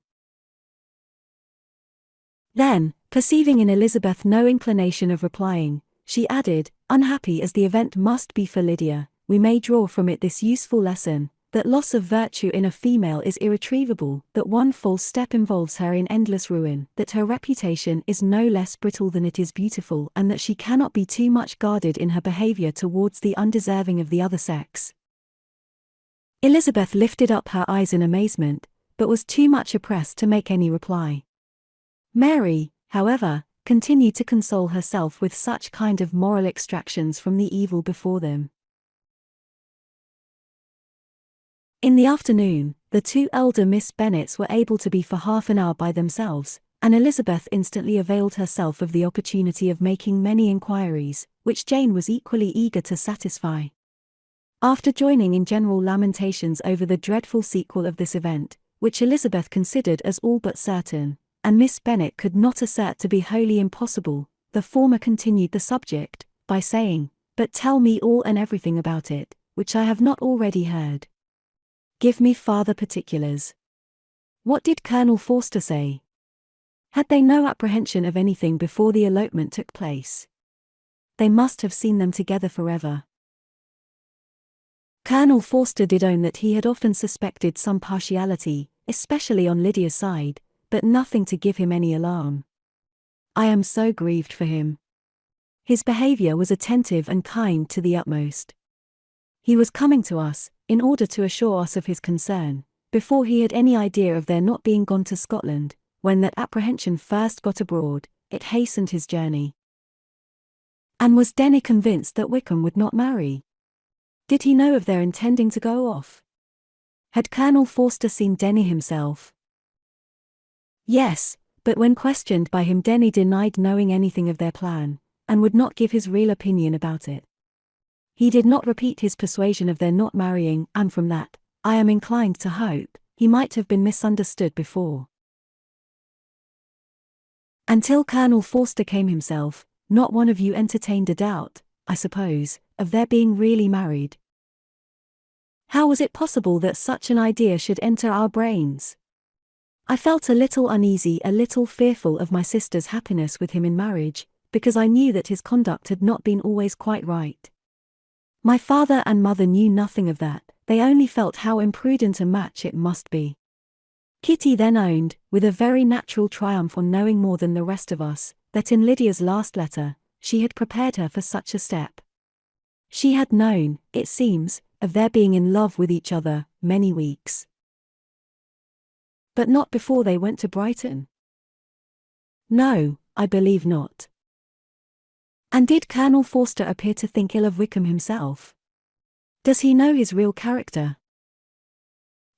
Then, perceiving in Elizabeth no inclination of replying, she added, "Unhappy as the event must be for Lydia, we may draw from it this useful lesson, that loss of virtue in a female is irretrievable, that one false step involves her in endless ruin, that her reputation is no less brittle than it is beautiful, and that she cannot be too much guarded in her behaviour towards the undeserving of the other sex." Elizabeth lifted up her eyes in amazement, but was too much oppressed to make any reply. Mary, however, continued to console herself with such kind of moral extractions from the evil before them. In the afternoon, the two elder Miss Bennets were able to be for half an hour by themselves, and Elizabeth instantly availed herself of the opportunity of making many inquiries, which Jane was equally eager to satisfy. After joining in general lamentations over the dreadful sequel of this event, which Elizabeth considered as all but certain, and Miss Bennet could not assert to be wholly impossible, the former continued the subject, by saying, "But tell me all and everything about it, which I have not already heard. Give me farther particulars. What did Colonel Forster say? Had they no apprehension of anything before the elopement took place? They must have seen them together forever." Colonel Forster did own that he had often suspected some partiality, especially on Lydia's side, but nothing to give him any alarm. "I am so grieved for him. His behaviour was attentive and kind to the utmost. He was coming to us, in order to assure us of his concern, before he had any idea of their not being gone to Scotland. When that apprehension first got abroad, it hastened his journey." "And was Denny convinced that Wickham would not marry? Did he know of their intending to go off? Had Colonel Forster seen Denny himself?" "Yes, but when questioned by him Denny denied knowing anything of their plan, and would not give his real opinion about it. He did not repeat his persuasion of their not marrying, and from that, I am inclined to hope, he might have been misunderstood before. Until Colonel Forster came himself, not one of you entertained a doubt, I suppose, of their being really married. How was it possible that such an idea should enter our brains? I felt a little uneasy, a little fearful of my sister's happiness with him in marriage, because I knew that his conduct had not been always quite right. My father and mother knew nothing of that, they only felt how imprudent a match it must be. Kitty then owned, with a very natural triumph on knowing more than the rest of us, that in Lydia's last letter, she had prepared her for such a step. She had known, it seems, of their being in love with each other, many weeks. But not before they went to Brighton? No, I believe not. And did Colonel Forster appear to think ill of Wickham himself? Does he know his real character?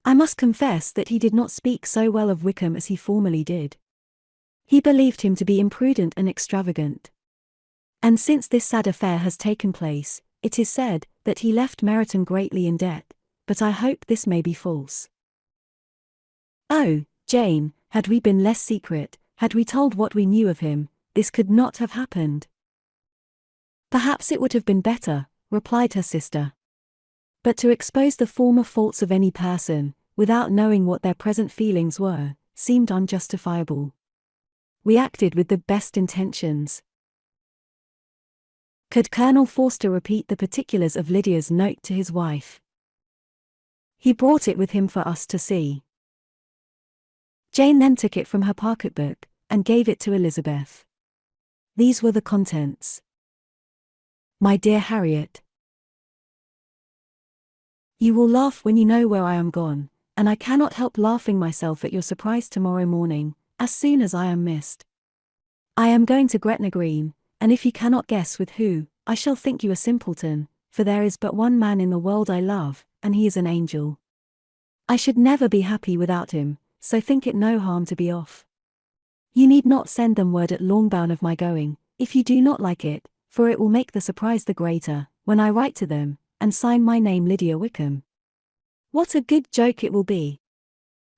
I must confess that he did not speak so well of Wickham as he formerly did. He believed him to be imprudent and extravagant. And since this sad affair has taken place, it is said that he left Meryton greatly in debt, but I hope this may be false. Oh, Jane, had we been less secret, had we told what we knew of him, this could not have happened. Perhaps it would have been better, replied her sister. But to expose the former faults of any person, without knowing what their present feelings were, seemed unjustifiable. We acted with the best intentions. Could Colonel Forster repeat the particulars of Lydia's note to his wife? He brought it with him for us to see. Jane then took it from her pocketbook, and gave it to Elizabeth. These were the contents. My dear Harriet, you will laugh when you know where I am gone, and I cannot help laughing myself at your surprise tomorrow morning, as soon as I am missed. I am going to Gretna Green, and if you cannot guess with who, I shall think you a simpleton, for there is but one man in the world I love, and he is an angel. I should never be happy without him, so think it no harm to be off. You need not send them word at Longbourn of my going, if you do not like it, for it will make the surprise the greater, when I write to them, and sign my name Lydia Wickham. What a good joke it will be!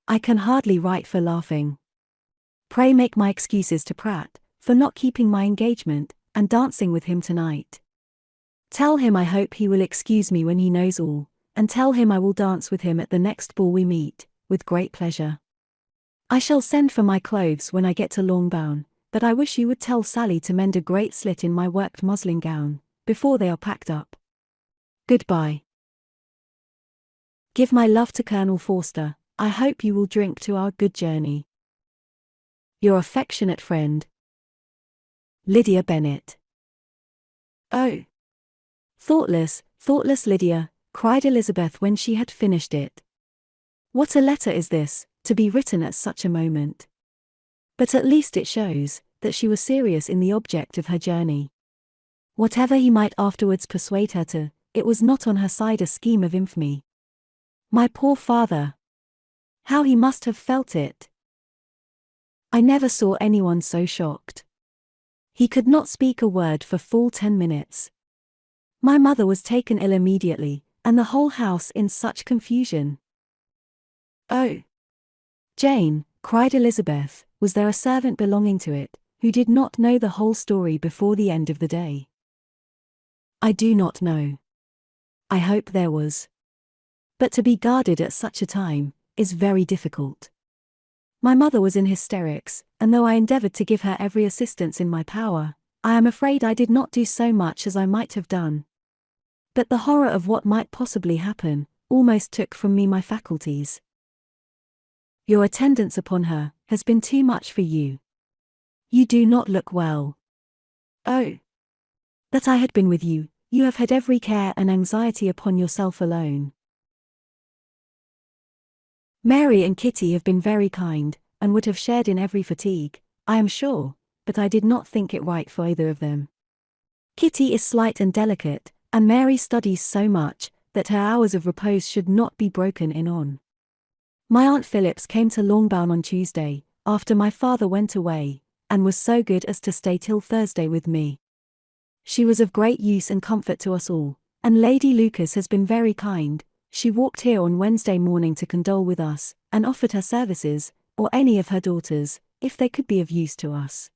I can hardly write for laughing. Pray make my excuses to Pratt, for not keeping my engagement, and dancing with him tonight. Tell him I hope he will excuse me when he knows all, and tell him I will dance with him at the next ball we meet, with great pleasure. I shall send for my clothes when I get to Longbourn, but I wish you would tell Sally to mend a great slit in my worked muslin gown, before they are packed up. Goodbye. Give my love to Colonel Forster. I hope you will drink to our good journey. Your affectionate friend, Lydia Bennet. Oh! Thoughtless, thoughtless Lydia, cried Elizabeth when she had finished it. What a letter is this, to be written at such a moment. But at least it shows that she was serious in the object of her journey. Whatever he might afterwards persuade her to, it was not on her side a scheme of infamy. My poor father! How he must have felt it! I never saw anyone so shocked. He could not speak a word for full 10 minutes. My mother was taken ill immediately, and the whole house in such confusion. Oh! Jane, cried Elizabeth, was there a servant belonging to it, who did not know the whole story before the end of the day? I do not know. I hope there was. But to be guarded at such a time is very difficult. My mother was in hysterics, and though I endeavored to give her every assistance in my power, I am afraid I did not do so much as I might have done. But the horror of what might possibly happen almost took from me my faculties. Your attendance upon her has been too much for you. You do not look well. Oh! That I had been with you, you have had every care and anxiety upon yourself alone. Mary and Kitty have been very kind, and would have shared in every fatigue, I am sure, but I did not think it right for either of them. Kitty is slight and delicate, and Mary studies so much, that her hours of repose should not be broken in on. My Aunt Phillips came to Longbourn on Tuesday, after my father went away, and was so good as to stay till Thursday with me. She was of great use and comfort to us all, and Lady Lucas has been very kind. She walked here on Wednesday morning to condole with us, and offered her services, or any of her daughters, if they could be of use to us.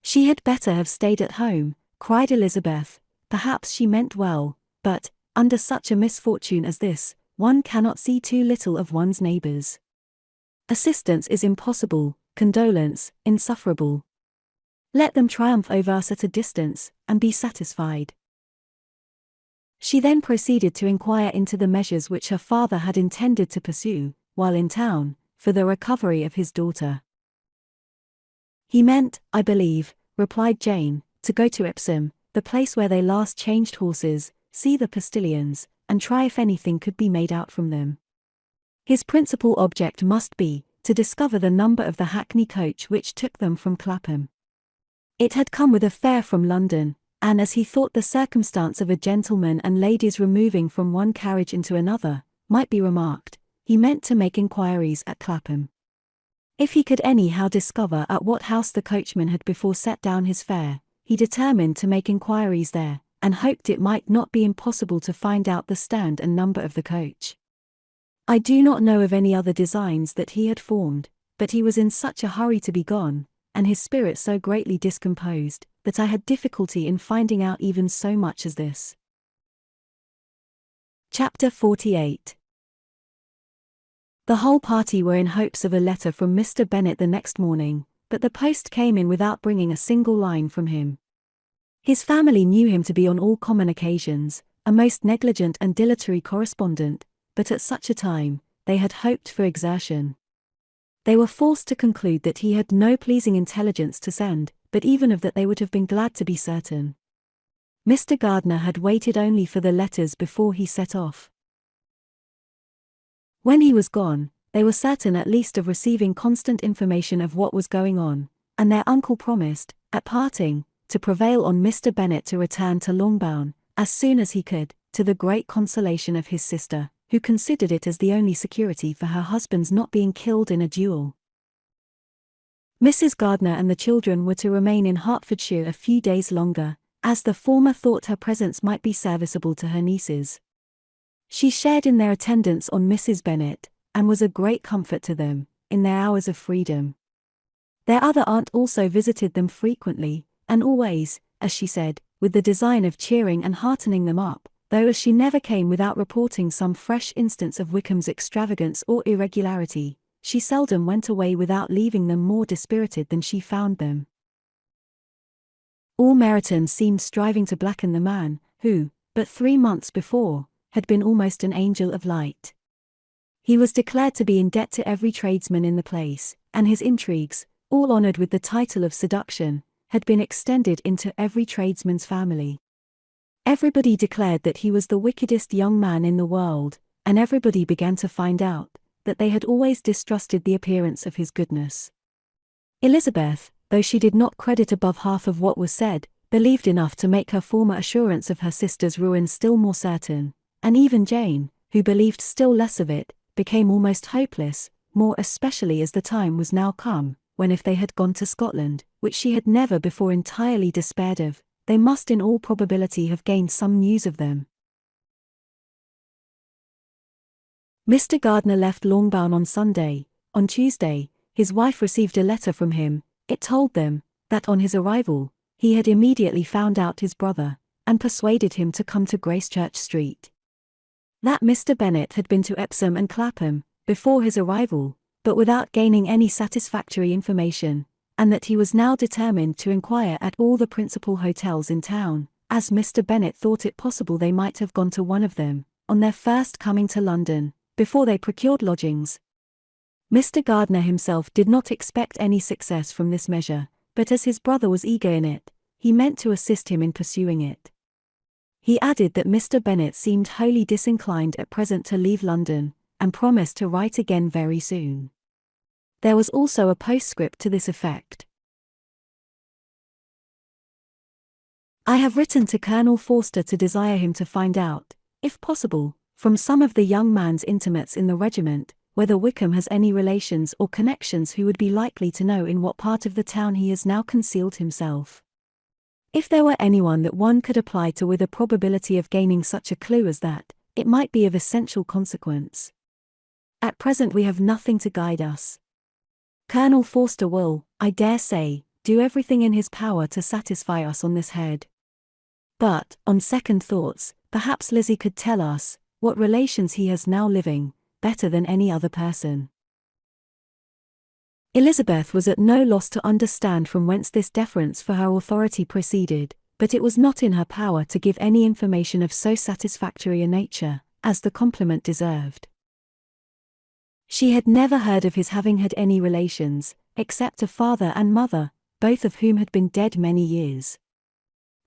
She had better have stayed at home, cried Elizabeth. Perhaps she meant well, but, under such a misfortune as this, one cannot see too little of one's neighbours. Assistance is impossible, condolence, insufferable. Let them triumph over us at a distance, and be satisfied. She then proceeded to inquire into the measures which her father had intended to pursue, while in town, for the recovery of his daughter. He meant, I believe, replied Jane, to go to Epsom, the place where they last changed horses, see the postillions, and try if anything could be made out from them. His principal object must be, to discover the number of the hackney coach which took them from Clapham. It had come with a fare from London, and as he thought the circumstance of a gentleman and ladies removing from one carriage into another, might be remarked, he meant to make inquiries at Clapham. If he could anyhow discover at what house the coachman had before set down his fare, he determined to make inquiries there, and hoped it might not be impossible to find out the stand and number of the coach. I do not know of any other designs that he had formed, but he was in such a hurry to be gone, and his spirit so greatly discomposed, that I had difficulty in finding out even so much as this. Chapter 48. The whole party were in hopes of a letter from Mr. Bennet the next morning, but the post came in without bringing a single line from him. His family knew him to be on all common occasions a most negligent and dilatory correspondent, but at such a time, they had hoped for exertion. They were forced to conclude that he had no pleasing intelligence to send, but even of that they would have been glad to be certain. Mr. Gardiner had waited only for the letters before he set off. When he was gone, they were certain at least of receiving constant information of what was going on, and their uncle promised, at parting, to prevail on Mr. Bennet to return to Longbourn, as soon as he could, to the great consolation of his sister, who considered it as the only security for her husband's not being killed in a duel. Mrs. Gardiner and the children were to remain in Hertfordshire a few days longer, as the former thought her presence might be serviceable to her nieces. She shared in their attendance on Mrs. Bennet, and was a great comfort to them, in their hours of freedom. Their other aunt also visited them frequently, and always, as she said, with the design of cheering and heartening them up, though as she never came without reporting some fresh instance of Wickham's extravagance or irregularity, she seldom went away without leaving them more dispirited than she found them. All Meryton seemed striving to blacken the man, who, but 3 months before, had been almost an angel of light. He was declared to be in debt to every tradesman in the place, and his intrigues, all honoured with the title of seduction, had been extended into every tradesman's family. Everybody declared that he was the wickedest young man in the world, and everybody began to find out that they had always distrusted the appearance of his goodness. Elizabeth, though she did not credit above half of what was said, believed enough to make her former assurance of her sister's ruin still more certain, and even Jane, who believed still less of it, became almost hopeless, more especially as the time was now come, when if they had gone to Scotland, which she had never before entirely despaired of, they must in all probability have gained some news of them. Mr. Gardiner left Longbourn on Sunday. On Tuesday, his wife received a letter from him. It told them that on his arrival, he had immediately found out his brother, and persuaded him to come to Gracechurch Street. That Mr. Bennet had been to Epsom and Clapham, before his arrival, but without gaining any satisfactory information, and that he was now determined to inquire at all the principal hotels in town, as Mr. Bennet thought it possible they might have gone to one of them, on their first coming to London, before they procured lodgings. Mr. Gardiner himself did not expect any success from this measure, but as his brother was eager in it, he meant to assist him in pursuing it. He added that Mr. Bennet seemed wholly disinclined at present to leave London, and promised to write again very soon. There was also a postscript to this effect. I have written to Colonel Forster to desire him to find out, if possible, from some of the young man's intimates in the regiment, whether Wickham has any relations or connections who would be likely to know in what part of the town he has now concealed himself. If there were anyone that one could apply to with a probability of gaining such a clue as that, it might be of essential consequence. At present we have nothing to guide us. Colonel Forster will, I dare say, do everything in his power to satisfy us on this head. But, on second thoughts, perhaps Lizzie could tell us what relations he has now living, better than any other person. Elizabeth was at no loss to understand from whence this deference for her authority proceeded, but it was not in her power to give any information of so satisfactory a nature as the compliment deserved. She had never heard of his having had any relations, except a father and mother, both of whom had been dead many years.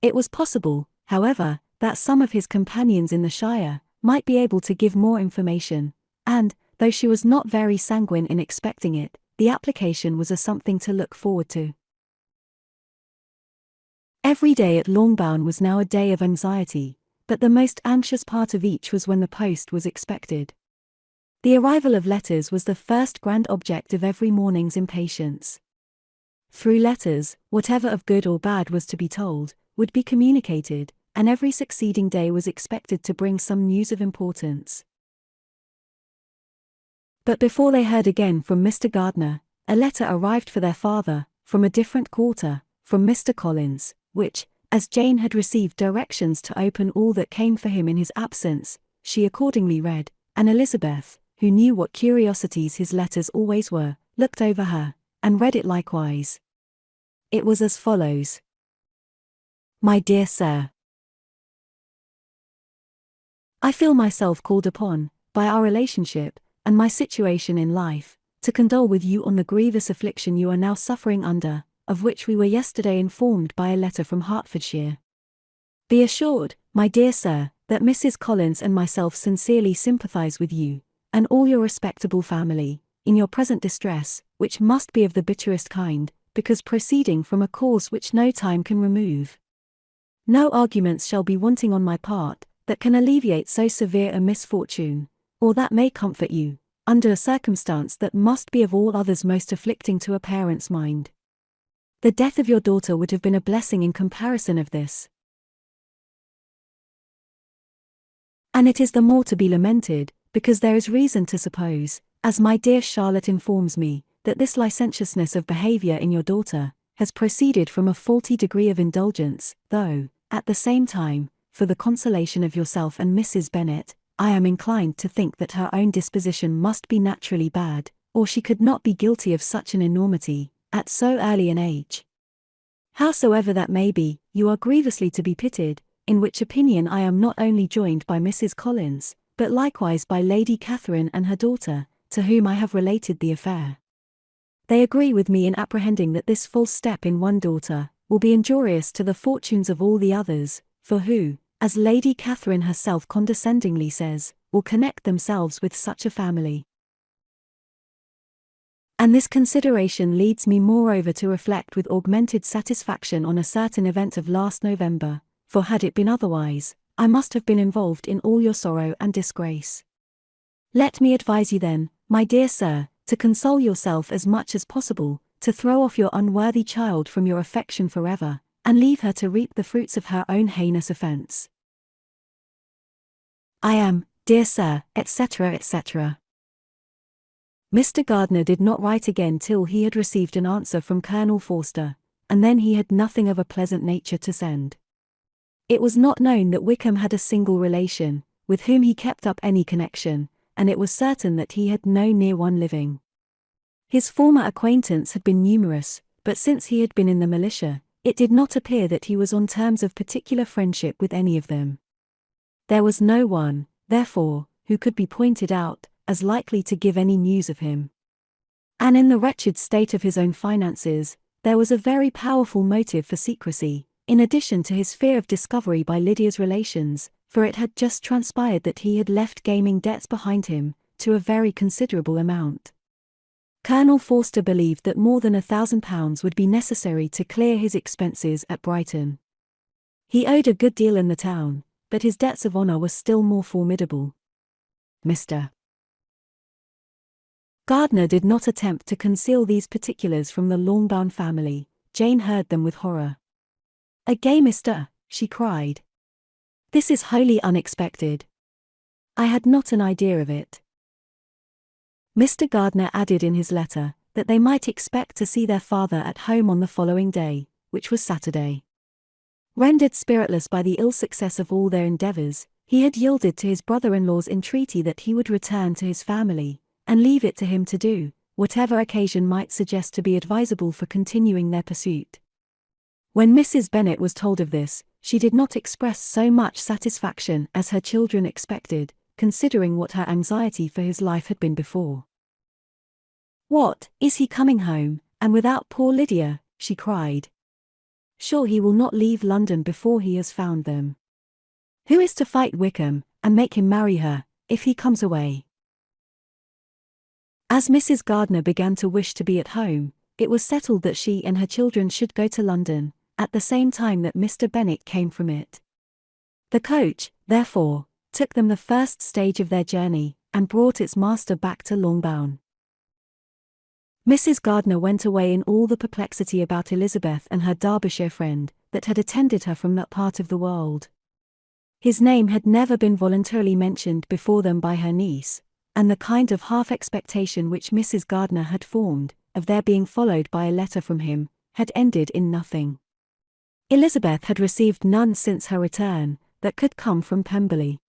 It was possible, however, that some of his companions in the Shire might be able to give more information, and, though she was not very sanguine in expecting it, the application was a something to look forward to. Every day at Longbourn was now a day of anxiety, but the most anxious part of each was when the post was expected. The arrival of letters was the first grand object of every morning's impatience. Through letters, whatever of good or bad was to be told, would be communicated, and every succeeding day was expected to bring some news of importance. But before they heard again from Mr. Gardiner, a letter arrived for their father, from a different quarter, from Mr. Collins, which, as Jane had received directions to open all that came for him in his absence, she accordingly read, and Elizabeth, who knew what curiosities his letters always were, looked over her, and read it likewise. It was as follows. My dear Sir, I feel myself called upon, by our relationship, and my situation in life, to condole with you on the grievous affliction you are now suffering under, of which we were yesterday informed by a letter from Hertfordshire. Be assured, my dear Sir, that Mrs. Collins and myself sincerely sympathize with you, and all your respectable family, in your present distress, which must be of the bitterest kind, because proceeding from a cause which no time can remove. No arguments shall be wanting on my part, that can alleviate so severe a misfortune, or that may comfort you, under a circumstance that must be of all others most afflicting to a parent's mind. The death of your daughter would have been a blessing in comparison of this. And it is the more to be lamented, because there is reason to suppose, as my dear Charlotte informs me, that this licentiousness of behaviour in your daughter has proceeded from a faulty degree of indulgence, though, at the same time, for the consolation of yourself and Mrs. Bennet, I am inclined to think that her own disposition must be naturally bad, or she could not be guilty of such an enormity, at so early an age. Howsoever that may be, you are grievously to be pitied, in which opinion I am not only joined by Mrs. Collins, but likewise by Lady Catherine and her daughter, to whom I have related the affair. They agree with me in apprehending that this false step in one daughter will be injurious to the fortunes of all the others, for who, as Lady Catherine herself condescendingly says, will connect themselves with such a family. And this consideration leads me moreover to reflect with augmented satisfaction on a certain event of last November, for had it been otherwise, I must have been involved in all your sorrow and disgrace. Let me advise you then, my dear Sir, to console yourself as much as possible, to throw off your unworthy child from your affection forever, and leave her to reap the fruits of her own heinous offence. I am, dear Sir, etc. etc. Mr. Gardiner did not write again till he had received an answer from Colonel Forster, and then he had nothing of a pleasant nature to send. It was not known that Wickham had a single relation, with whom he kept up any connection, and it was certain that he had no near one living. His former acquaintance had been numerous, but since he had been in the militia, it did not appear that he was on terms of particular friendship with any of them. There was no one, therefore, who could be pointed out as likely to give any news of him. And in the wretched state of his own finances, there was a very powerful motive for secrecy, in addition to his fear of discovery by Lydia's relations, for it had just transpired that he had left gaming debts behind him, to a very considerable amount. Colonel Forster believed that more than £1,000 would be necessary to clear his expenses at Brighton. He owed a good deal in the town, but his debts of honour were still more formidable. Mr. Gardiner did not attempt to conceal these particulars from the Longbourn family. Jane heard them with horror. "A gamester," she cried. "This is wholly unexpected. I had not an idea of it." Mr. Gardiner added in his letter, that they might expect to see their father at home on the following day, which was Saturday. Rendered spiritless by the ill success of all their endeavours, he had yielded to his brother-in-law's entreaty that he would return to his family, and leave it to him to do whatever occasion might suggest to be advisable for continuing their pursuit. When Mrs. Bennet was told of this, she did not express so much satisfaction as her children expected, considering what her anxiety for his life had been before. What, is he coming home, and without poor Lydia? She cried. Sure he will not leave London before he has found them. Who is to fight Wickham, and make him marry her, if he comes away? As Mrs. Gardiner began to wish to be at home, it was settled that she and her children should go to London, at the same time that Mr. Bennet came from it. The coach, therefore, took them the first stage of their journey, and brought its master back to Longbourn. Mrs. Gardiner went away in all the perplexity about Elizabeth and her Derbyshire friend, that had attended her from that part of the world. His name had never been voluntarily mentioned before them by her niece, and the kind of half-expectation which Mrs. Gardiner had formed, of their being followed by a letter from him, had ended in nothing. Elizabeth had received none since her return, that could come from Pemberley.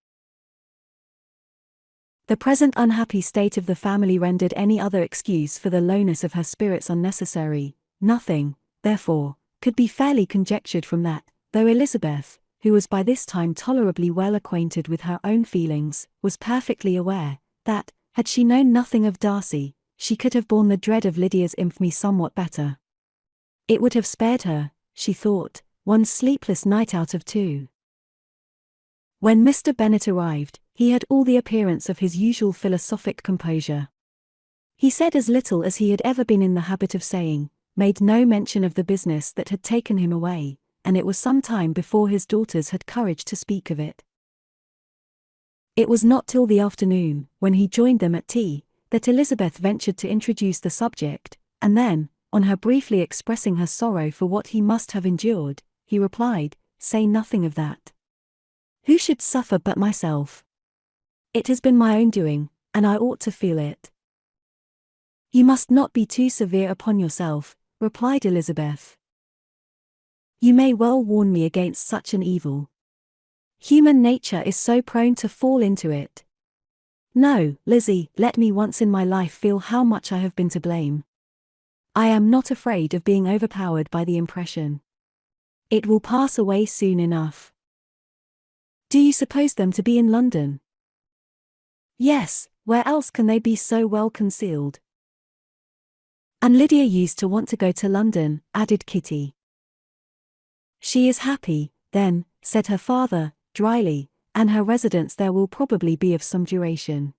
The present unhappy state of the family rendered any other excuse for the lowness of her spirits unnecessary. Nothing, therefore, could be fairly conjectured from that, though Elizabeth, who was by this time tolerably well acquainted with her own feelings, was perfectly aware, that, had she known nothing of Darcy, she could have borne the dread of Lydia's infamy somewhat better. It would have spared her, she thought, one sleepless night out of two. When Mr. Bennet arrived, he had all the appearance of his usual philosophic composure. He said as little as he had ever been in the habit of saying, made no mention of the business that had taken him away, and it was some time before his daughters had courage to speak of it. It was not till the afternoon, when he joined them at tea, that Elizabeth ventured to introduce the subject, and then, on her briefly expressing her sorrow for what he must have endured, he replied, "Say nothing of that. Who should suffer but myself? It has been my own doing, and I ought to feel it." "You must not be too severe upon yourself," replied Elizabeth. "You may well warn me against such an evil. Human nature is so prone to fall into it. No, Lizzie, let me once in my life feel how much I have been to blame. I am not afraid of being overpowered by the impression. It will pass away soon enough." "Do you suppose them to be in London?" "Yes, where else can they be so well concealed?" "And Lydia used to want to go to London," added Kitty. "She is happy, then," said her father, dryly, "and her residence there will probably be of some duration."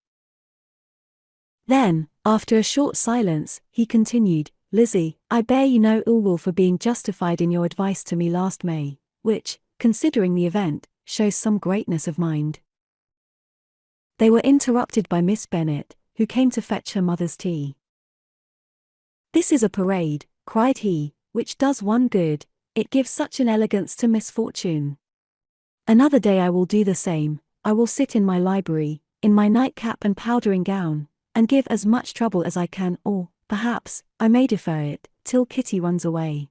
Then, after a short silence, he continued, "Lizzie, I bear you no ill will for being justified in your advice to me last May, which, considering the event, shows some greatness of mind." They were interrupted by Miss Bennet, who came to fetch her mother's tea. "This is a parade," cried he, "which does one good, it gives such an elegance to misfortune. Another day I will do the same. I will sit in my library, in my nightcap and powdering gown, and give as much trouble as I can, or, perhaps, I may defer it, till Kitty runs away."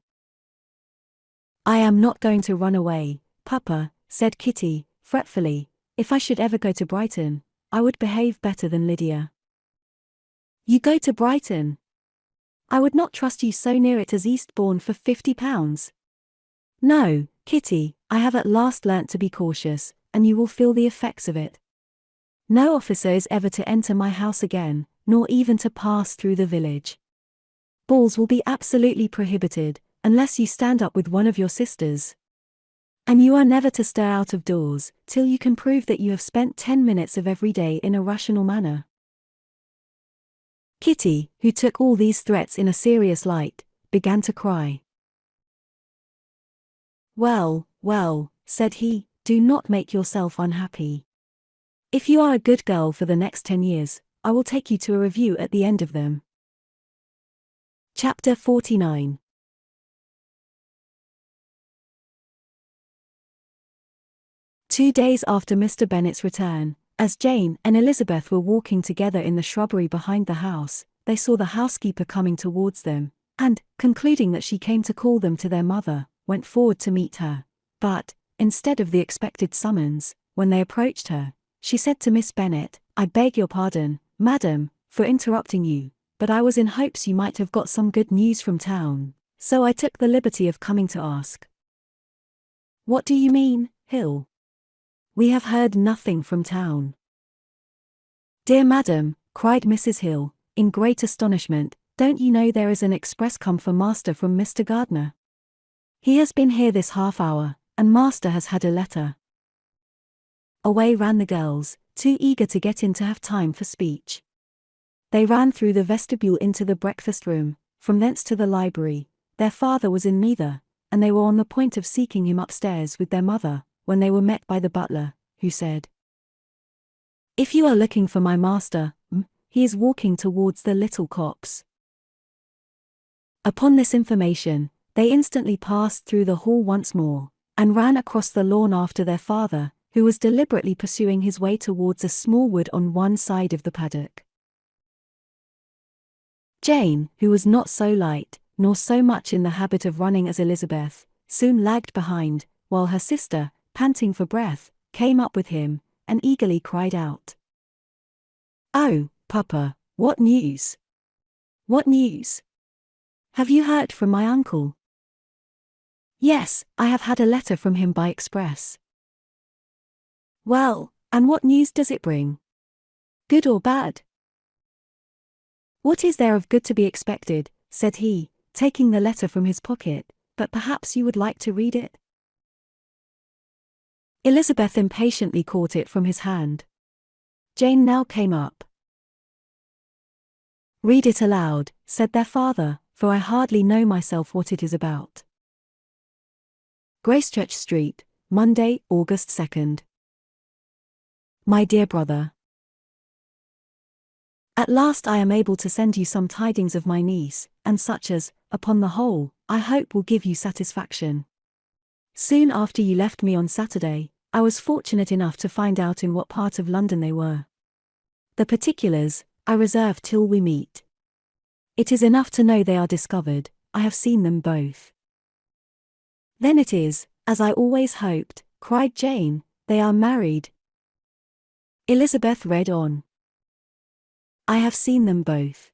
"I am not going to run away, Papa," said Kitty, fretfully. "If I should ever go to Brighton, I would behave better than Lydia." "You go to Brighton? I would not trust you so near it as Eastbourne for £50. No, Kitty, I have at last learnt to be cautious, and you will feel the effects of it. No officer is ever to enter my house again, nor even to pass through the village. Balls will be absolutely prohibited, unless you stand up with one of your sisters. And you are never to stir out of doors, till you can prove that you have spent 10 minutes of every day in a rational manner." Kitty, who took all these threats in a serious light, began to cry. "Well, well," said he, "do not make yourself unhappy. If you are a good girl for the next 10 years, I will take you to a review at the end of them." Chapter 49. Two days after Mr. Bennet's return, as Jane and Elizabeth were walking together in the shrubbery behind the house, they saw the housekeeper coming towards them, and, concluding that she came to call them to their mother, went forward to meet her. But, instead of the expected summons, when they approached her, she said to Miss Bennet, "I beg your pardon, madam, for interrupting you, but I was in hopes you might have got some good news from town, so I took the liberty of coming to ask." "What do you mean, Hill? We have heard nothing from town." "Dear madam," cried Mrs. Hill, in great astonishment, don't you know there is an express come for master from Mr. Gardner? He has been here this half hour, and master has had a letter." Away ran the girls, too eager to get in to have time for speech. They ran through the vestibule into the breakfast room, from thence to the library. Their father was in neither, and they were on the point of seeking him upstairs with their mother, when they were met by the butler, who said, "If you are looking for my master, he is walking towards the little copse." Upon this information, they instantly passed through the hall once more, and ran across the lawn after their father, who was deliberately pursuing his way towards a small wood on one side of the paddock. Jane, who was not so light, nor so much in the habit of running as Elizabeth, soon lagged behind, while her sister, panting for breath, came up with him, and eagerly cried out, "Oh, Papa, what news? What news? Have you heard from my uncle?" "Yes, I have had a letter from him by express." "Well, and what news does it bring? Good or bad?" "What is there of good to be expected?" said he, taking the letter from his pocket, "but perhaps you would like to read it?" Elizabeth impatiently caught it from his hand. Jane now came up. "Read it aloud," said their father, "for I hardly know myself what it is about." Gracechurch Street, Monday, August 2nd. My dear brother, at last I am able to send you some tidings of my niece, and such as, upon the whole, I hope will give you satisfaction. Soon after you left me on Saturday, I was fortunate enough to find out in what part of London they were. The particulars, I reserve till we meet. It is enough to know they are discovered. I have seen them both. "Then it is, as I always hoped," cried Jane, "they are married." Elizabeth read on. "I have seen them both.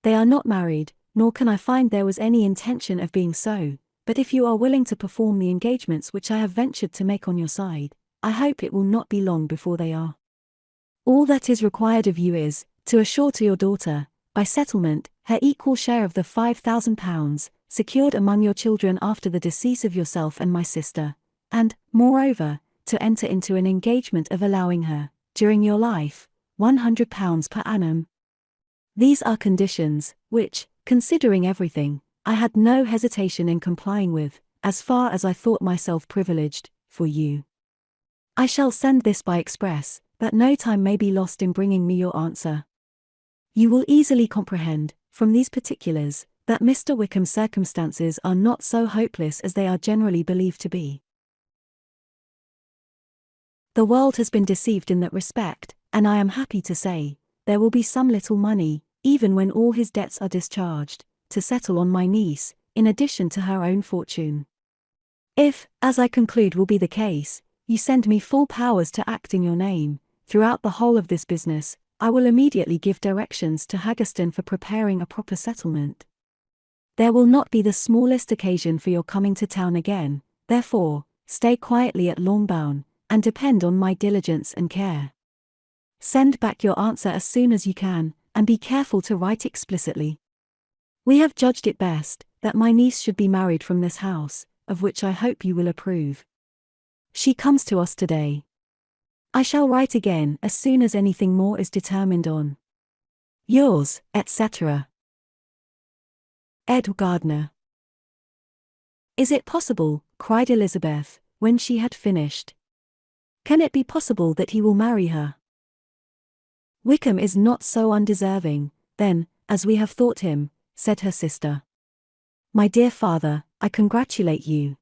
They are not married, nor can I find there was any intention of being so, but if you are willing to perform the engagements which I have ventured to make on your side, I hope it will not be long before they are. All that is required of you is, to assure to your daughter, by settlement, her equal share of the £5,000, secured among your children after the decease of yourself and my sister, and, moreover, to enter into an engagement of allowing her, during your life, £100 per annum. These are conditions, which, considering everything, I had no hesitation in complying with, as far as I thought myself privileged, for you. I shall send this by express, that no time may be lost in bringing me your answer. You will easily comprehend, from these particulars, that Mr. Wickham's circumstances are not so hopeless as they are generally believed to be. The world has been deceived in that respect, and I am happy to say, there will be some little money, even when all his debts are discharged, to settle on my niece, in addition to her own fortune. If, as I conclude will be the case, you send me full powers to act in your name, throughout the whole of this business, I will immediately give directions to Haggerston for preparing a proper settlement. There will not be the smallest occasion for your coming to town again, therefore, stay quietly at Longbourn, and depend on my diligence and care. Send back your answer as soon as you can, and be careful to write explicitly. We have judged it best, that my niece should be married from this house, of which I hope you will approve. She comes to us today. I shall write again as soon as anything more is determined on. Yours, etc. Ed Gardner. Is it possible, cried Elizabeth, when she had finished. Can it be possible that he will marry her? Wickham is not so undeserving, then, as we have thought him, said her sister. My dear father, I congratulate you.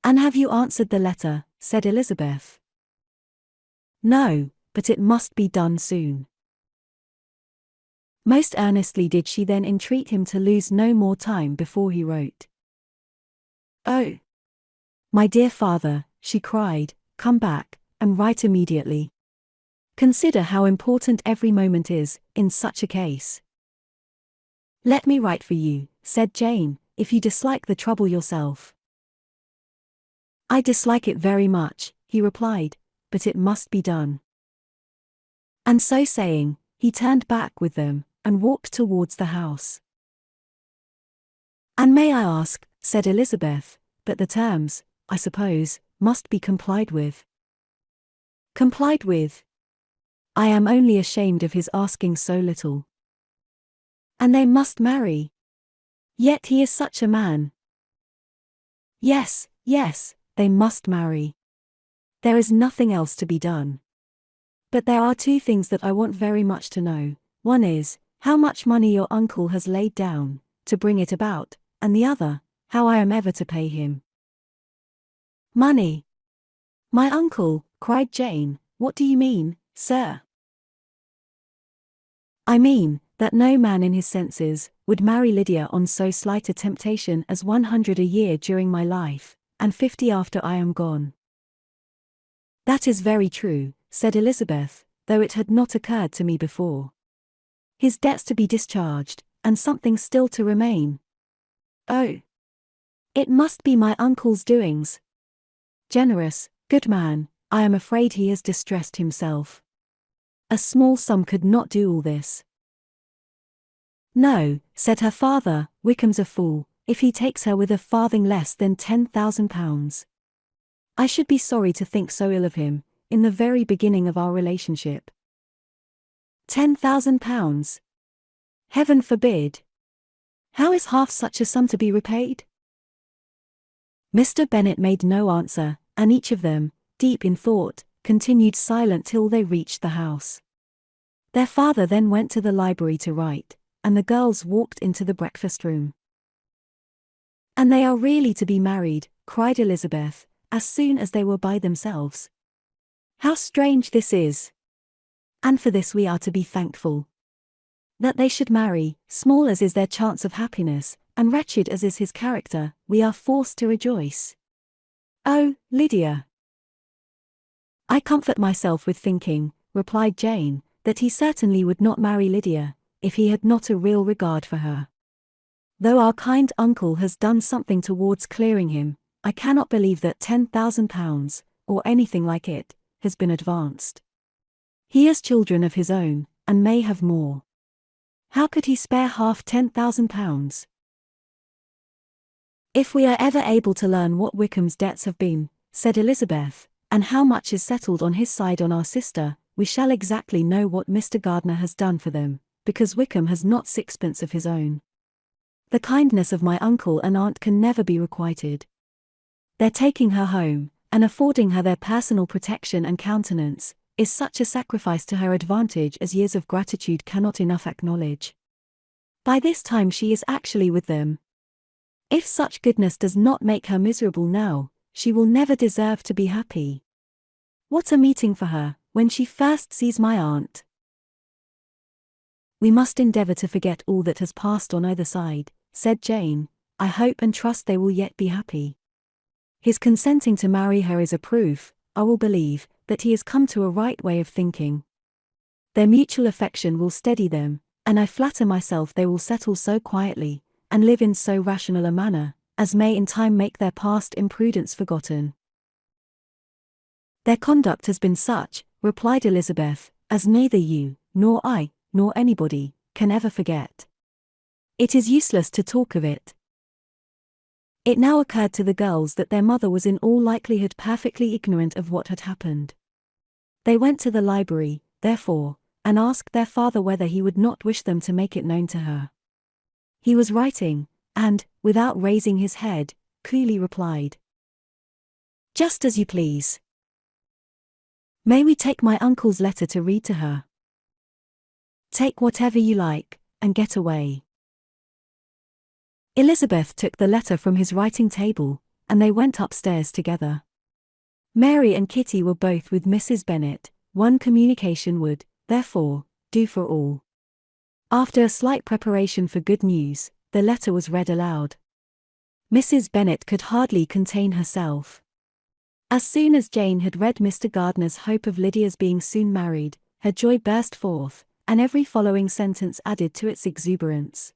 And have you answered the letter, said Elizabeth. No, but it must be done soon. Most earnestly did she then entreat him to lose no more time before he wrote. Oh, my dear father, she cried, come back, and write immediately. Consider how important every moment is, in such a case. Let me write for you, said Jane, if you dislike the trouble yourself. I dislike it very much, he replied, but it must be done. And so saying, he turned back with them, and walked towards the house. "And may I ask," said Elizabeth, "but the terms, I suppose, must be complied with." "Complied with? I am only ashamed of his asking so little." "And they must marry? Yet he is such a man." "Yes, yes, they must marry. There is nothing else to be done. But there are two things that I want very much to know. One is, how much money your uncle has laid down to bring it about, and the other, how I am ever to pay him." "Money? My uncle," cried Jane. "What do you mean, sir?" "I mean, that no man in his senses would marry Lydia on so slight a temptation as 100 a year during my life, and 50 after I am gone." "That is very true," said Elizabeth, "though it had not occurred to me before. His debts to be discharged, and something still to remain. Oh! It must be my uncle's doings. Generous, good man, I am afraid he has distressed himself. A small sum could not do all this." "No," said her father, "Wickham's a fool, if he takes her with a farthing less than £10,000. I should be sorry to think so ill of him, in the very beginning of our relationship." £10,000? Heaven forbid! How is half such a sum to be repaid? Mr. Bennet made no answer, and each of them, deep in thought, continued silent till they reached the house. Their father then went to the library to write, and the girls walked into the breakfast room. "And they are really to be married," cried Elizabeth, as soon as they were by themselves. "How strange this is! And for this we are to be thankful. That they should marry, small as is their chance of happiness, and wretched as is his character, we are forced to rejoice. Oh, Lydia!" "I comfort myself with thinking," replied Jane, "that he certainly would not marry Lydia, if he had not a real regard for her. Though our kind uncle has done something towards clearing him, I cannot believe that £10,000, or anything like it, has been advanced. He has children of his own, and may have more. How could he spare half £10,000? "If we are ever able to learn what Wickham's debts have been," said Elizabeth, "and how much is settled on his side on our sister, we shall exactly know what Mr. Gardiner has done for them, because Wickham has not sixpence of his own. The kindness of my uncle and aunt can never be requited. Their taking her home, and affording her their personal protection and countenance, is such a sacrifice to her advantage as years of gratitude cannot enough acknowledge. By this time she is actually with them. If such goodness does not make her miserable now, she will never deserve to be happy. What a meeting for her, when she first sees my aunt! We must endeavour to forget all that has passed on either side," said Jane. "I hope and trust they will yet be happy. His consenting to marry her is a proof, I will believe, that he has come to a right way of thinking. Their mutual affection will steady them, and I flatter myself they will settle so quietly, and live in so rational a manner, as may in time make their past imprudence forgotten." "Their conduct has been such," replied Elizabeth, "as neither you, nor I, nor anybody, can ever forget. It is useless to talk of it." It now occurred to the girls that their mother was in all likelihood perfectly ignorant of what had happened. They went to the library, therefore, and asked their father whether he would not wish them to make it known to her. He was writing, and, without raising his head, coolly replied, "Just as you please. May we take my uncle's letter to read to her?" "Take whatever you like, and get away." Elizabeth took the letter from his writing table, and they went upstairs together. Mary and Kitty were both with Mrs. Bennet. One communication would, therefore, do for all. After a slight preparation for good news, the letter was read aloud. Mrs. Bennet could hardly contain herself. As soon as Jane had read Mr. Gardiner's hope of Lydia's being soon married, her joy burst forth, and every following sentence added to its exuberance.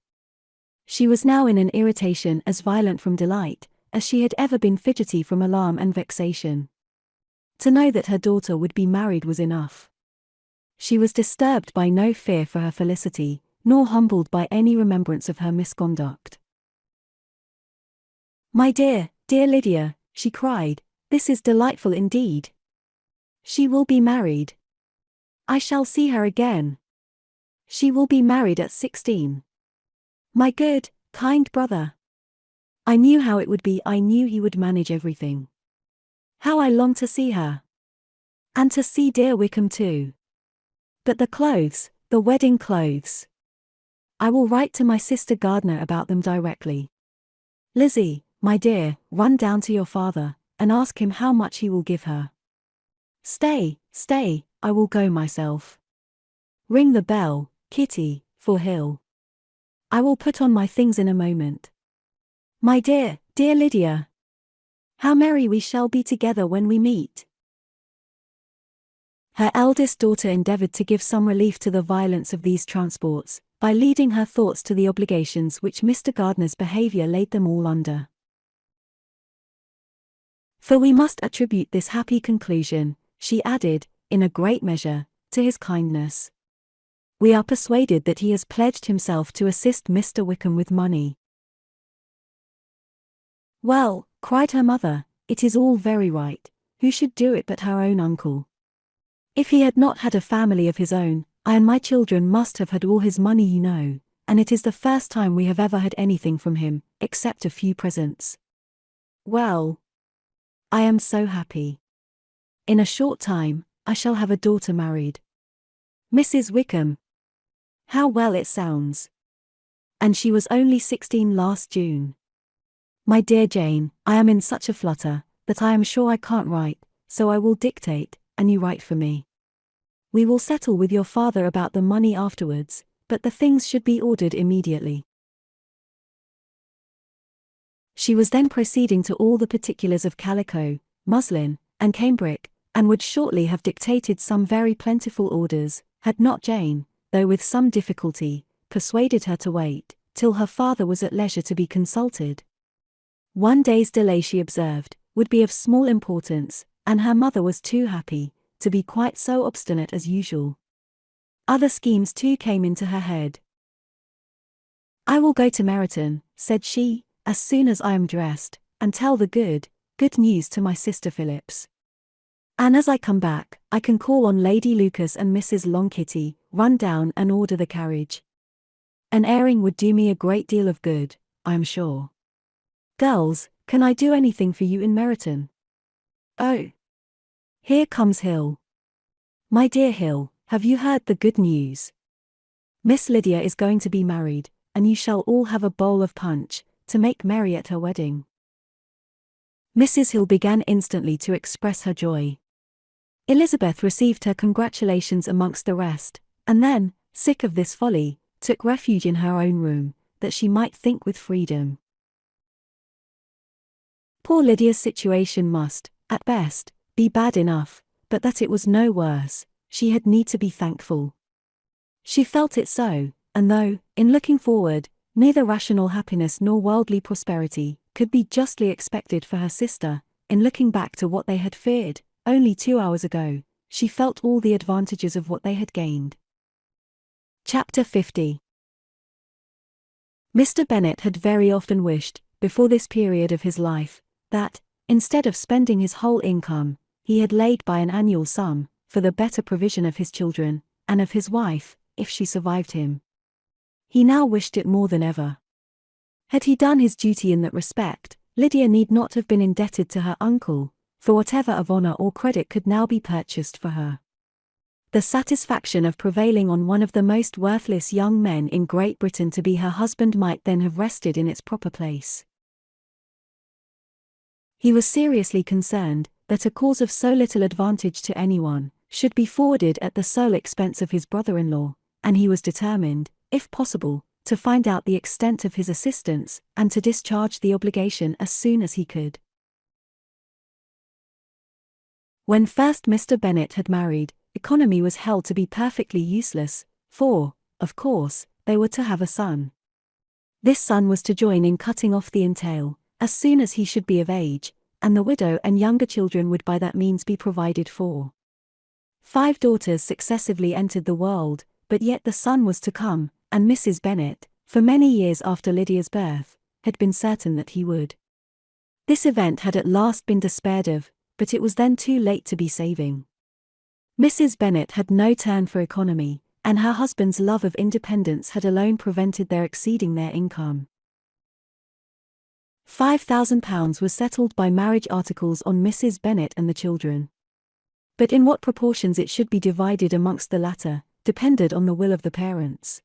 She was now in an irritation as violent from delight, as she had ever been fidgety from alarm and vexation. To know that her daughter would be married was enough. She was disturbed by no fear for her felicity, nor humbled by any remembrance of her misconduct. "My dear, dear Lydia," she cried, "this is delightful indeed. She will be married. I shall see her again. She will be married at 16. My good, kind brother. I knew how it would be, I knew he would manage everything. How I long to see her. And to see dear Wickham too. But the clothes, the wedding clothes. I will write to my sister Gardner about them directly. Lizzie, my dear, run down to your father, and ask him how much he will give her. Stay, stay, I will go myself. Ring the bell, Kitty, for Hill. I will put on my things in a moment. My dear, dear Lydia. How merry we shall be together when we meet." Her eldest daughter endeavored to give some relief to the violence of these transports, by leading her thoughts to the obligations which Mr. Gardner's behavior laid them all under. "For we must attribute this happy conclusion," she added, "in a great measure, to his kindness. We are persuaded that he has pledged himself to assist Mr. Wickham with money." "Well," cried her mother, "it is all very right. Who should do it but her own uncle? If he had not had a family of his own, I and my children must have had all his money, you know, and it is the first time we have ever had anything from him, except a few presents. Well, I am so happy. In a short time, I shall have a daughter married. Mrs. Wickham. How well it sounds. And she was only 16 last June. My dear Jane, I am in such a flutter, that I am sure I can't write, so I will dictate, and you write for me. We will settle with your father about the money afterwards, but the things should be ordered immediately." She was then proceeding to all the particulars of calico, muslin, and cambric, and would shortly have dictated some very plentiful orders, had not Jane, though with some difficulty, persuaded her to wait, till her father was at leisure to be consulted. One day's delay, she observed, would be of small importance, and her mother was too happy to be quite so obstinate as usual. Other schemes too came into her head. "I will go to Meryton," said she, "as soon as I am dressed, and tell the good news to my sister Phillips. And as I come back, I can call on Lady Lucas and Mrs. Longkitty, run down and order the carriage. An airing would do me a great deal of good, I am sure. Girls, can I do anything for you in Meryton? Oh, here comes Hill. My dear Hill, have you heard the good news? Miss Lydia is going to be married, and you shall all have a bowl of punch, to make merry at her wedding." Mrs. Hill began instantly to express her joy. Elizabeth received her congratulations amongst the rest, and then, sick of this folly, took refuge in her own room, that she might think with freedom. Poor Lydia's situation must, at best, be bad enough, but that it was no worse, she had need to be thankful. She felt it so, and though, in looking forward, neither rational happiness nor worldly prosperity could be justly expected for her sister, in looking back to what they had feared, only 2 hours ago, she felt all the advantages of what they had gained. Chapter 50. Mr. Bennet had very often wished, before this period of his life, that, instead of spending his whole income, he had laid by an annual sum, for the better provision of his children, and of his wife, if she survived him. He now wished it more than ever. Had he done his duty in that respect, Lydia need not have been indebted to her uncle, for whatever of honour or credit could now be purchased for her. The satisfaction of prevailing on one of the most worthless young men in Great Britain to be her husband might then have rested in its proper place. He was seriously concerned that a cause of so little advantage to anyone should be forwarded at the sole expense of his brother-in-law, and he was determined, if possible, to find out the extent of his assistance, and to discharge the obligation as soon as he could. When first Mr. Bennet had married, economy was held to be perfectly useless, for, of course, they were to have a son. This son was to join in cutting off the entail, as soon as he should be of age, and the widow and younger children would by that means be provided for. 5 daughters successively entered the world, but yet the son was to come, and Mrs. Bennet, for many years after Lydia's birth, had been certain that he would. This event had at last been despaired of, but it was then too late to be saving. Mrs. Bennet had no turn for economy, and her husband's love of independence had alone prevented their exceeding their income. £5,000 was settled by marriage articles on Mrs. Bennet and the children. But in what proportions it should be divided amongst the latter, depended on the will of the parents.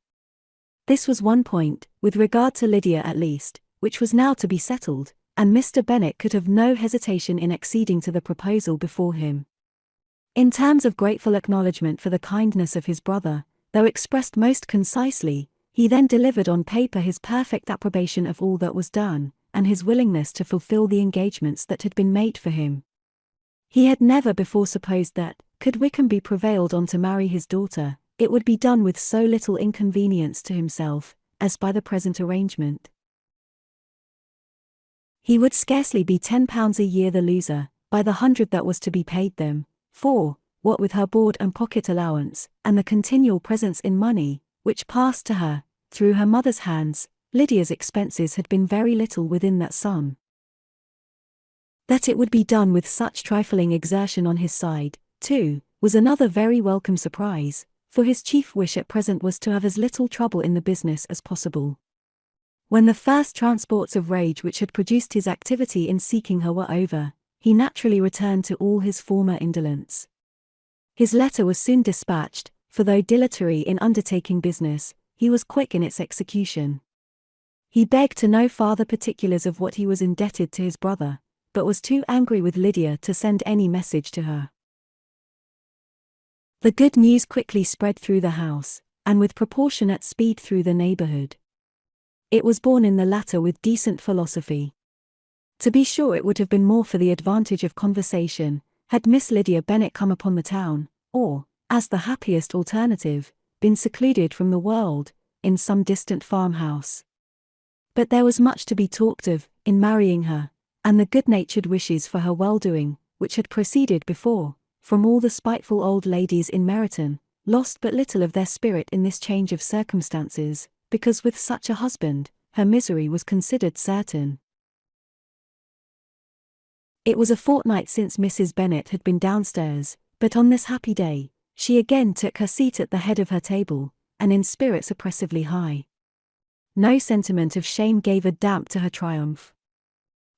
This was one point, with regard to Lydia at least, which was now to be settled, and Mr. Bennet could have no hesitation in acceding to the proposal before him. In terms of grateful acknowledgment for the kindness of his brother, though expressed most concisely, he then delivered on paper his perfect approbation of all that was done, and his willingness to fulfill the engagements that had been made for him. He had never before supposed that, could Wickham be prevailed on to marry his daughter, it would be done with so little inconvenience to himself, as by the present arrangement. He would scarcely be £10 a year the loser, by the 100 that was to be paid them, for, what with her board and pocket allowance, and the continual presents in money, which passed to her, through her mother's hands, Lydia's expenses had been very little within that sum. That it would be done with such trifling exertion on his side, too, was another very welcome surprise, for his chief wish at present was to have as little trouble in the business as possible. When the first transports of rage which had produced his activity in seeking her were over, he naturally returned to all his former indolence. His letter was soon dispatched, for though dilatory in undertaking business, he was quick in its execution. He begged to know farther particulars of what he was indebted to his brother, but was too angry with Lydia to send any message to her. The good news quickly spread through the house, and with proportionate speed through the neighbourhood. It was borne in the latter with decent philosophy. To be sure, it would have been more for the advantage of conversation, had Miss Lydia Bennet come upon the town, or, as the happiest alternative, been secluded from the world, in some distant farmhouse. But there was much to be talked of, in marrying her, and the good-natured wishes for her well-doing, which had proceeded before, from all the spiteful old ladies in Meryton, lost but little of their spirit in this change of circumstances, because with such a husband, her misery was considered certain. It was a fortnight since Mrs. Bennet had been downstairs, but on this happy day, she again took her seat at the head of her table, and in spirits oppressively high. No sentiment of shame gave a damp to her triumph.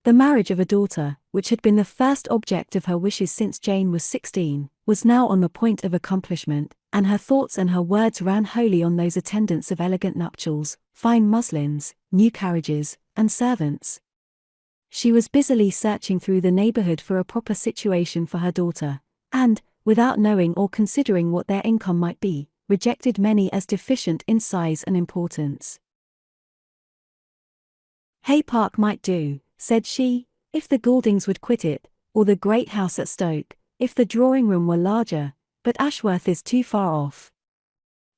The marriage of a daughter, which had been the first object of her wishes since Jane was 16, was now on the point of accomplishment, and her thoughts and her words ran wholly on those attendants of elegant nuptials, fine muslins, new carriages, and servants. She was busily searching through the neighbourhood for a proper situation for her daughter, and, without knowing or considering what their income might be, rejected many as deficient in size and importance. Hay Park might do, said she, if the Gouldings would quit it, or the great house at Stoke, if the drawing-room were larger, but Ashworth is too far off.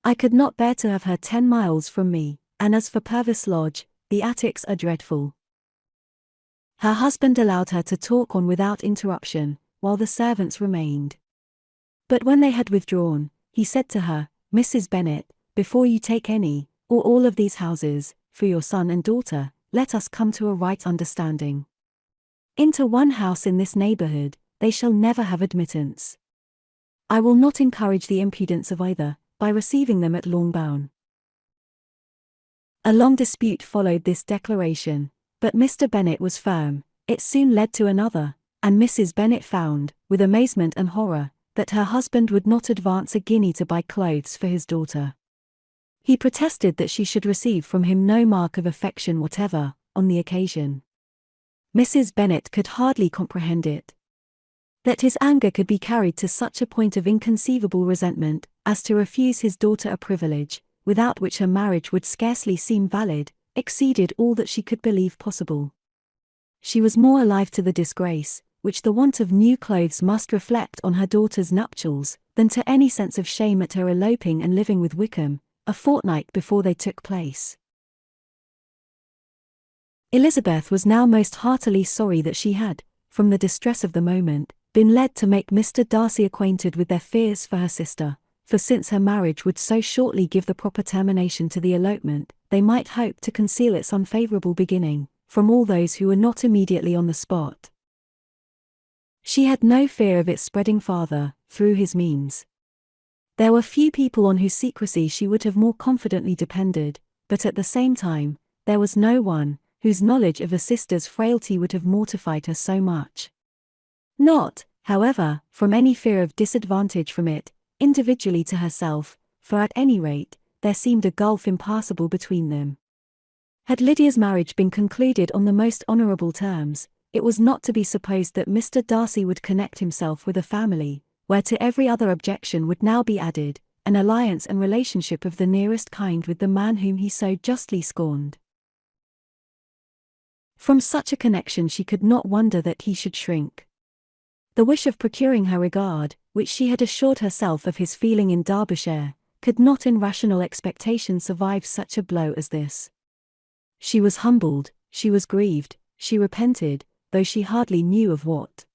I could not bear to have her 10 miles from me, and as for Purvis Lodge, the attics are dreadful. Her husband allowed her to talk on without interruption, while the servants remained. But when they had withdrawn, he said to her, Mrs. Bennet, before you take any, or all of these houses, for your son and daughter, let us come to a right understanding. Into one house in this neighbourhood, they shall never have admittance. I will not encourage the impudence of either, by receiving them at Longbourn. A long dispute followed this declaration, but Mr. Bennet was firm. It soon led to another, and Mrs. Bennet found, with amazement and horror, that her husband would not advance a guinea to buy clothes for his daughter. He protested that she should receive from him no mark of affection whatever, on the occasion. Mrs. Bennet could hardly comprehend it. That his anger could be carried to such a point of inconceivable resentment, as to refuse his daughter a privilege, without which her marriage would scarcely seem valid, exceeded all that she could believe possible. She was more alive to the disgrace, which the want of new clothes must reflect on her daughter's nuptials, than to any sense of shame at her eloping and living with Wickham, a fortnight before they took place. Elizabeth was now most heartily sorry that she had, from the distress of the moment, been led to make Mr. Darcy acquainted with their fears for her sister, for since her marriage would so shortly give the proper termination to the elopement, they might hope to conceal its unfavorable beginning from all those who were not immediately on the spot. She had no fear of its spreading farther, through his means. There were few people on whose secrecy she would have more confidently depended, but at the same time, there was no one whose knowledge of a sister's frailty would have mortified her so much. Not, however, from any fear of disadvantage from it, individually to herself, for at any rate, there seemed a gulf impassable between them. Had Lydia's marriage been concluded on the most honourable terms, it was not to be supposed that Mr. Darcy would connect himself with a family, where to every other objection would now be added an alliance and relationship of the nearest kind with the man whom he so justly scorned. From such a connection she could not wonder that he should shrink. The wish of procuring her regard, which she had assured herself of his feeling in Derbyshire, could not in rational expectation survive such a blow as this. She was humbled, she was grieved, she repented, though she hardly knew of what.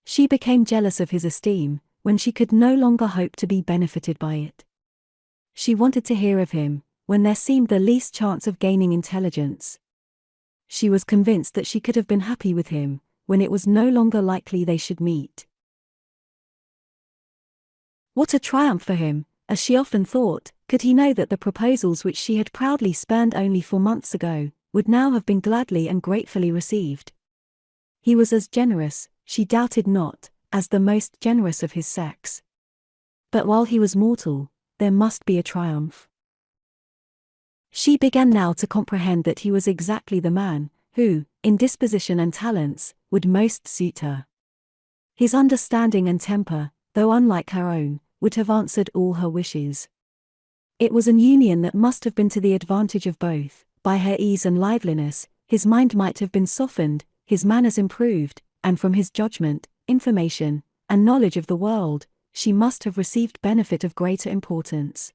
She became jealous of his esteem, when she could no longer hope to be benefited by it. She wanted to hear of him, when there seemed the least chance of gaining intelligence. She was convinced that she could have been happy with him, when it was no longer likely they should meet. What a triumph for him, as she often thought, could he know that the proposals which she had proudly spurned only 4 months ago, would now have been gladly and gratefully received. He was as generous, she doubted not, as the most generous of his sex. But while he was mortal, there must be a triumph. She began now to comprehend that he was exactly the man, who, in disposition and talents, would most suit her. His understanding and temper, though unlike her own, would have answered all her wishes. It was an union that must have been to the advantage of both. By her ease and liveliness, his mind might have been softened, his manners improved, and from his judgment, information, and knowledge of the world, she must have received benefit of greater importance.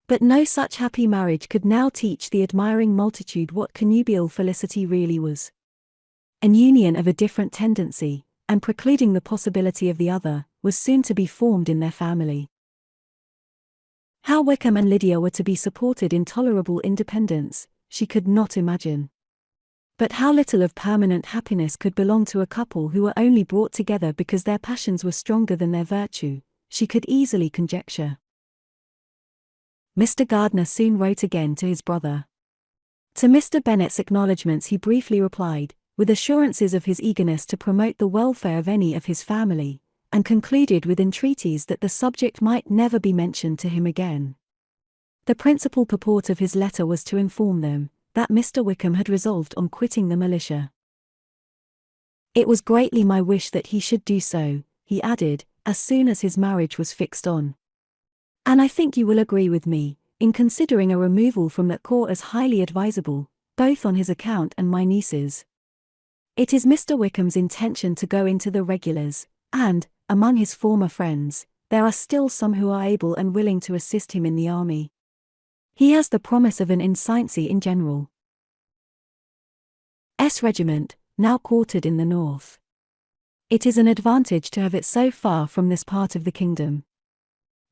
But no such happy marriage could now teach the admiring multitude what connubial felicity really was. An union of a different tendency, and precluding the possibility of the other, was soon to be formed in their family. How Wickham and Lydia were to be supported in tolerable independence, she could not imagine. But how little of permanent happiness could belong to a couple who were only brought together because their passions were stronger than their virtue, she could easily conjecture. Mr. Gardiner soon wrote again to his brother. To Mr. Bennet's acknowledgments he briefly replied, with assurances of his eagerness to promote the welfare of any of his family, and concluded with entreaties that the subject might never be mentioned to him again. The principal purport of his letter was to inform them that Mr. Wickham had resolved on quitting the militia. It was greatly my wish that he should do so, he added, as soon as his marriage was fixed on. And I think you will agree with me, in considering a removal from that corps as highly advisable, both on his account and my niece's. It is Mr. Wickham's intention to go into the regulars, and, among his former friends, there are still some who are able and willing to assist him in the army. He has the promise of an ensigncy in General S. Regiment, now quartered in the north. It is an advantage to have it so far from this part of the kingdom.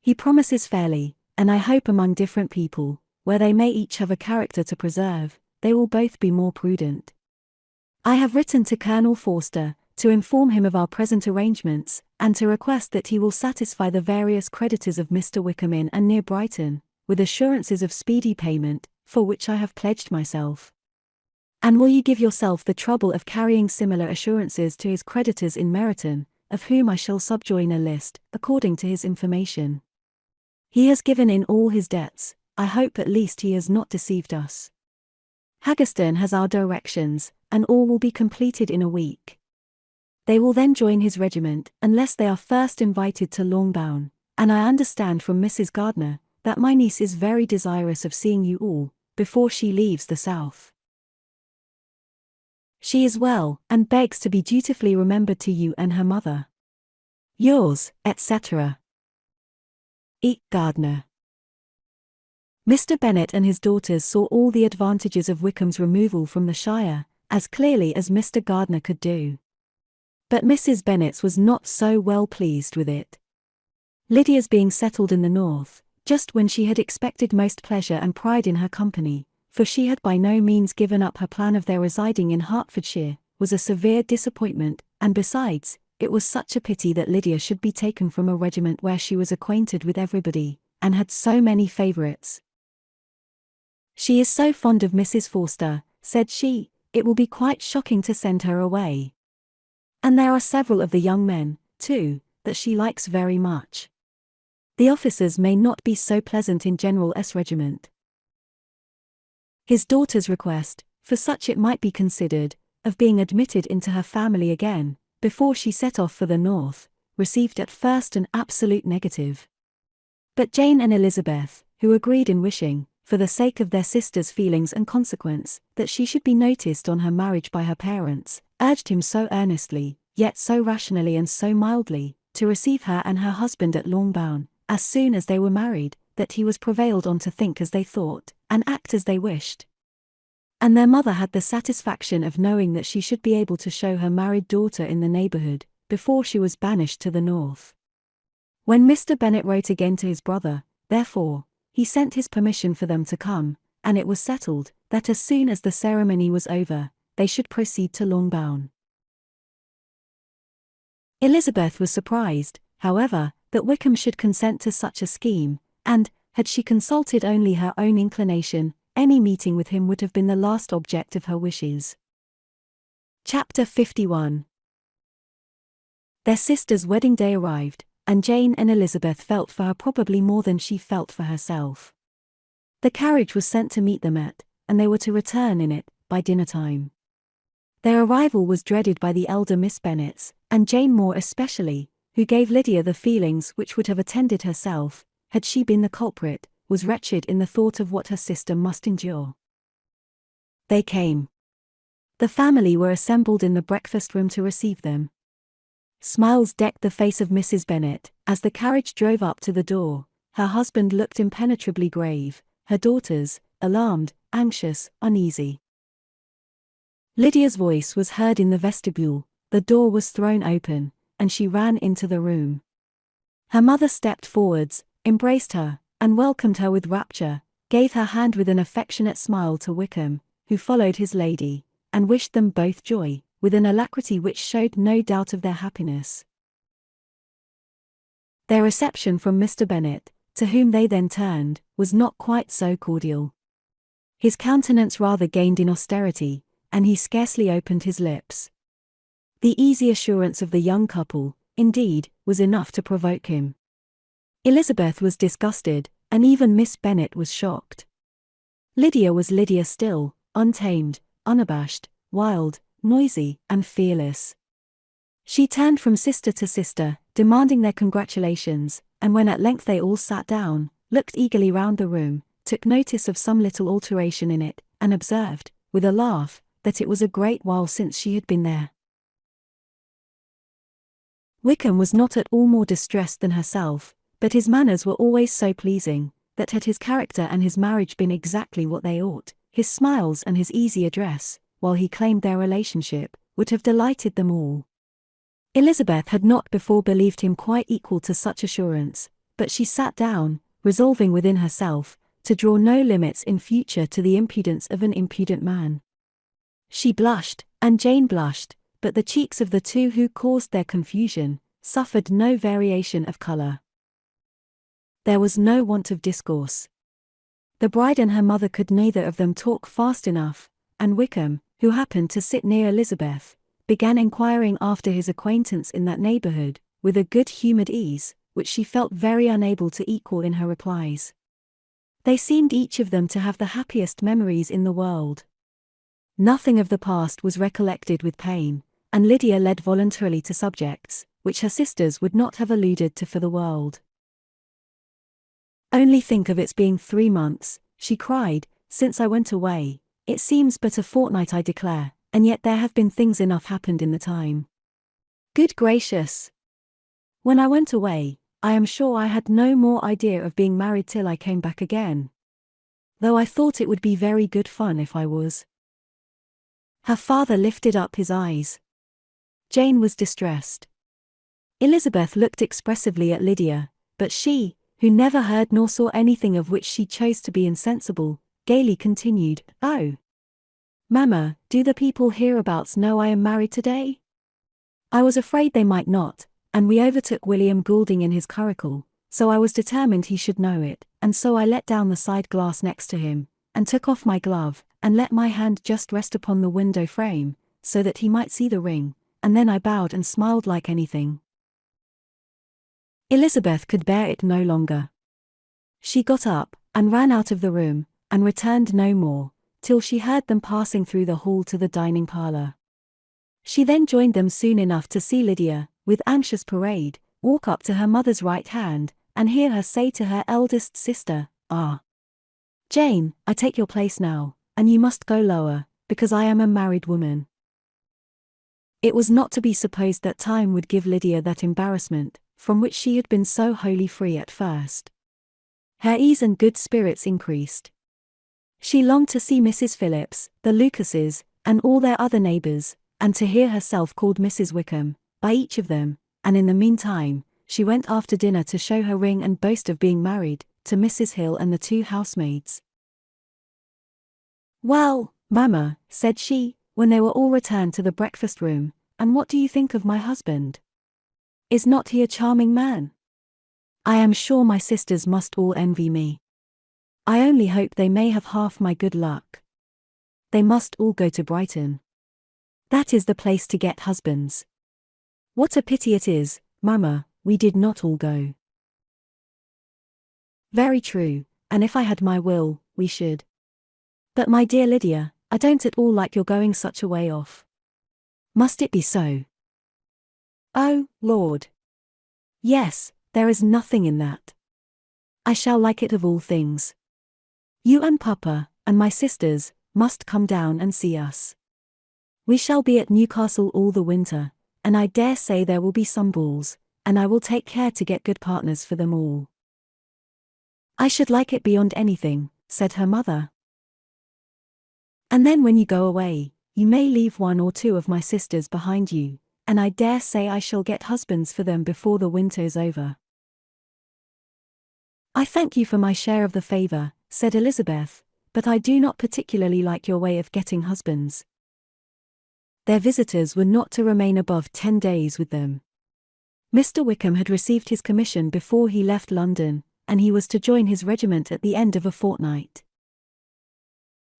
He promises fairly, and I hope among different people, where they may each have a character to preserve, they will both be more prudent. I have written to Colonel Forster, to inform him of our present arrangements, and to request that he will satisfy the various creditors of Mr. Wickham in and near Brighton, with assurances of speedy payment, for which I have pledged myself. And will you give yourself the trouble of carrying similar assurances to his creditors in Meryton, of whom I shall subjoin a list, according to his information. He has given in all his debts, I hope at least he has not deceived us. Haggerston has our directions, and all will be completed in a week. They will then join his regiment, unless they are first invited to Longbourn, and I understand from Mrs. Gardiner, that my niece is very desirous of seeing you all, before she leaves the south. She is well, and begs to be dutifully remembered to you and her mother. Yours, etc. E. Gardiner. Mr. Bennet and his daughters saw all the advantages of Wickham's removal from the Shire, as clearly as Mr. Gardiner could do. But Mrs. Bennet's was not so well pleased with it. Lydia's being settled in the north, just when she had expected most pleasure and pride in her company, for she had by no means given up her plan of their residing in Hertfordshire, was a severe disappointment, and besides, it was such a pity that Lydia should be taken from a regiment where she was acquainted with everybody, and had so many favourites. "She is so fond of Mrs. Forster," said she, "it will be quite shocking to send her away. And there are several of the young men, too, that she likes very much. The officers may not be so pleasant in General S. regiment." His daughter's request, for such it might be considered, of being admitted into her family again, before she set off for the north, received at first an absolute negative. But Jane and Elizabeth, who agreed in wishing, for the sake of their sister's feelings and consequence, that she should be noticed on her marriage by her parents, urged him so earnestly, yet so rationally and so mildly, to receive her and her husband at Longbourn, as soon as they were married, that he was prevailed on to think as they thought, and act as they wished. And their mother had the satisfaction of knowing that she should be able to show her married daughter in the neighbourhood, before she was banished to the north. When Mr. Bennet wrote again to his brother, therefore, he sent his permission for them to come, and it was settled, that as soon as the ceremony was over, they should proceed to Longbourn. Elizabeth was surprised, however, that Wickham should consent to such a scheme, and, had she consulted only her own inclination, any meeting with him would have been the last object of her wishes. Chapter 51. Their sister's wedding day arrived, and Jane and Elizabeth felt for her probably more than she felt for herself. The carriage was sent to meet them and they were to return in it, by dinner time. Their arrival was dreaded by the elder Miss Bennets, and Jane more especially, who gave Lydia the feelings which would have attended herself, had she been the culprit, was wretched in the thought of what her sister must endure. They came. The family were assembled in the breakfast room to receive them. Smiles decked the face of Mrs. Bennet, as the carriage drove up to the door. Her husband looked impenetrably grave, her daughters, alarmed, anxious, uneasy. Lydia's voice was heard in the vestibule, the door was thrown open, and she ran into the room. Her mother stepped forwards, embraced her, and welcomed her with rapture, gave her hand with an affectionate smile to Wickham, who followed his lady, and wished them both joy, with an alacrity which showed no doubt of their happiness. Their reception from Mr. Bennet, to whom they then turned, was not quite so cordial. His countenance rather gained in austerity, and he scarcely opened his lips. The easy assurance of the young couple, indeed, was enough to provoke him. Elizabeth was disgusted, and even Miss Bennet was shocked. Lydia was Lydia still, untamed, unabashed, wild, noisy, and fearless. She turned from sister to sister, demanding their congratulations, and when at length they all sat down, looked eagerly round the room, took notice of some little alteration in it, and observed, with a laugh, that it was a great while since she had been there. Wickham was not at all more distressed than herself, but his manners were always so pleasing, that had his character and his marriage been exactly what they ought, his smiles and his easy address, while he claimed their relationship, would have delighted them all. Elizabeth had not before believed him quite equal to such assurance, but she sat down, resolving within herself, to draw no limits in future to the impudence of an impudent man. She blushed, and Jane blushed, but the cheeks of the two who caused their confusion, suffered no variation of colour. There was no want of discourse. The bride and her mother could neither of them talk fast enough, and Wickham, who happened to sit near Elizabeth, began inquiring after his acquaintance in that neighbourhood, with a good-humoured ease, which she felt very unable to equal in her replies. They seemed each of them to have the happiest memories in the world. Nothing of the past was recollected with pain, and Lydia led voluntarily to subjects, which her sisters would not have alluded to for the world. "Only think of its being 3 months, she cried, since I went away. It seems but a fortnight, I declare, and yet there have been things enough happened in the time. Good gracious! When I went away, I am sure I had no more idea of being married till I came back again. Though I thought it would be very good fun if I was." Her father lifted up his eyes. Jane was distressed. Elizabeth looked expressively at Lydia, but she, who never heard nor saw anything of which she chose to be insensible, gaily continued, "Oh, Mamma, do the people hereabouts know I am married today?" I was afraid they might not, and we overtook William Goulding in his curricle, so I was determined he should know it, and so I let down the side glass next to him, and took off my glove, and let my hand just rest upon the window frame, so that he might see the ring, and then I bowed and smiled like anything. Elizabeth could bear it no longer. She got up, and ran out of the room, and returned no more, till she heard them passing through the hall to the dining parlour. She then joined them soon enough to see Lydia, with anxious parade, walk up to her mother's right hand, and hear her say to her eldest sister, "Ah, Jane, I take your place now, and you must go lower, because I am a married woman." It was not to be supposed that time would give Lydia that embarrassment, from which she had been so wholly free at first. Her ease and good spirits increased. She longed to see Mrs. Phillips, the Lucases, and all their other neighbours, and to hear herself called Mrs. Wickham, by each of them, and in the meantime, she went after dinner to show her ring and boast of being married, to Mrs. Hill and the two housemaids. "Well, Mamma," said she, when they were all returned to the breakfast room, "and what do you think of my husband? Is not he a charming man? I am sure my sisters must all envy me. I only hope they may have half my good luck. They must all go to Brighton. That is the place to get husbands. What a pity it is, Mamma, we did not all go." "Very true, and if I had my will, we should. But my dear Lydia, I don't at all like your going such a way off. Must it be so?" "Oh, Lord! Yes, there is nothing in that. I shall like it of all things. You and Papa, and my sisters, must come down and see us. We shall be at Newcastle all the winter, and I dare say there will be some balls, and I will take care to get good partners for them all." "I should like it beyond anything," said her mother. "And then when you go away, you may leave one or two of my sisters behind you, and I dare say I shall get husbands for them before the winter is over." "I thank you for my share of the favour," said Elizabeth, "but I do not particularly like your way of getting husbands." Their visitors were not to remain above 10 days with them. Mr. Wickham had received his commission before he left London, and he was to join his regiment at the end of a fortnight.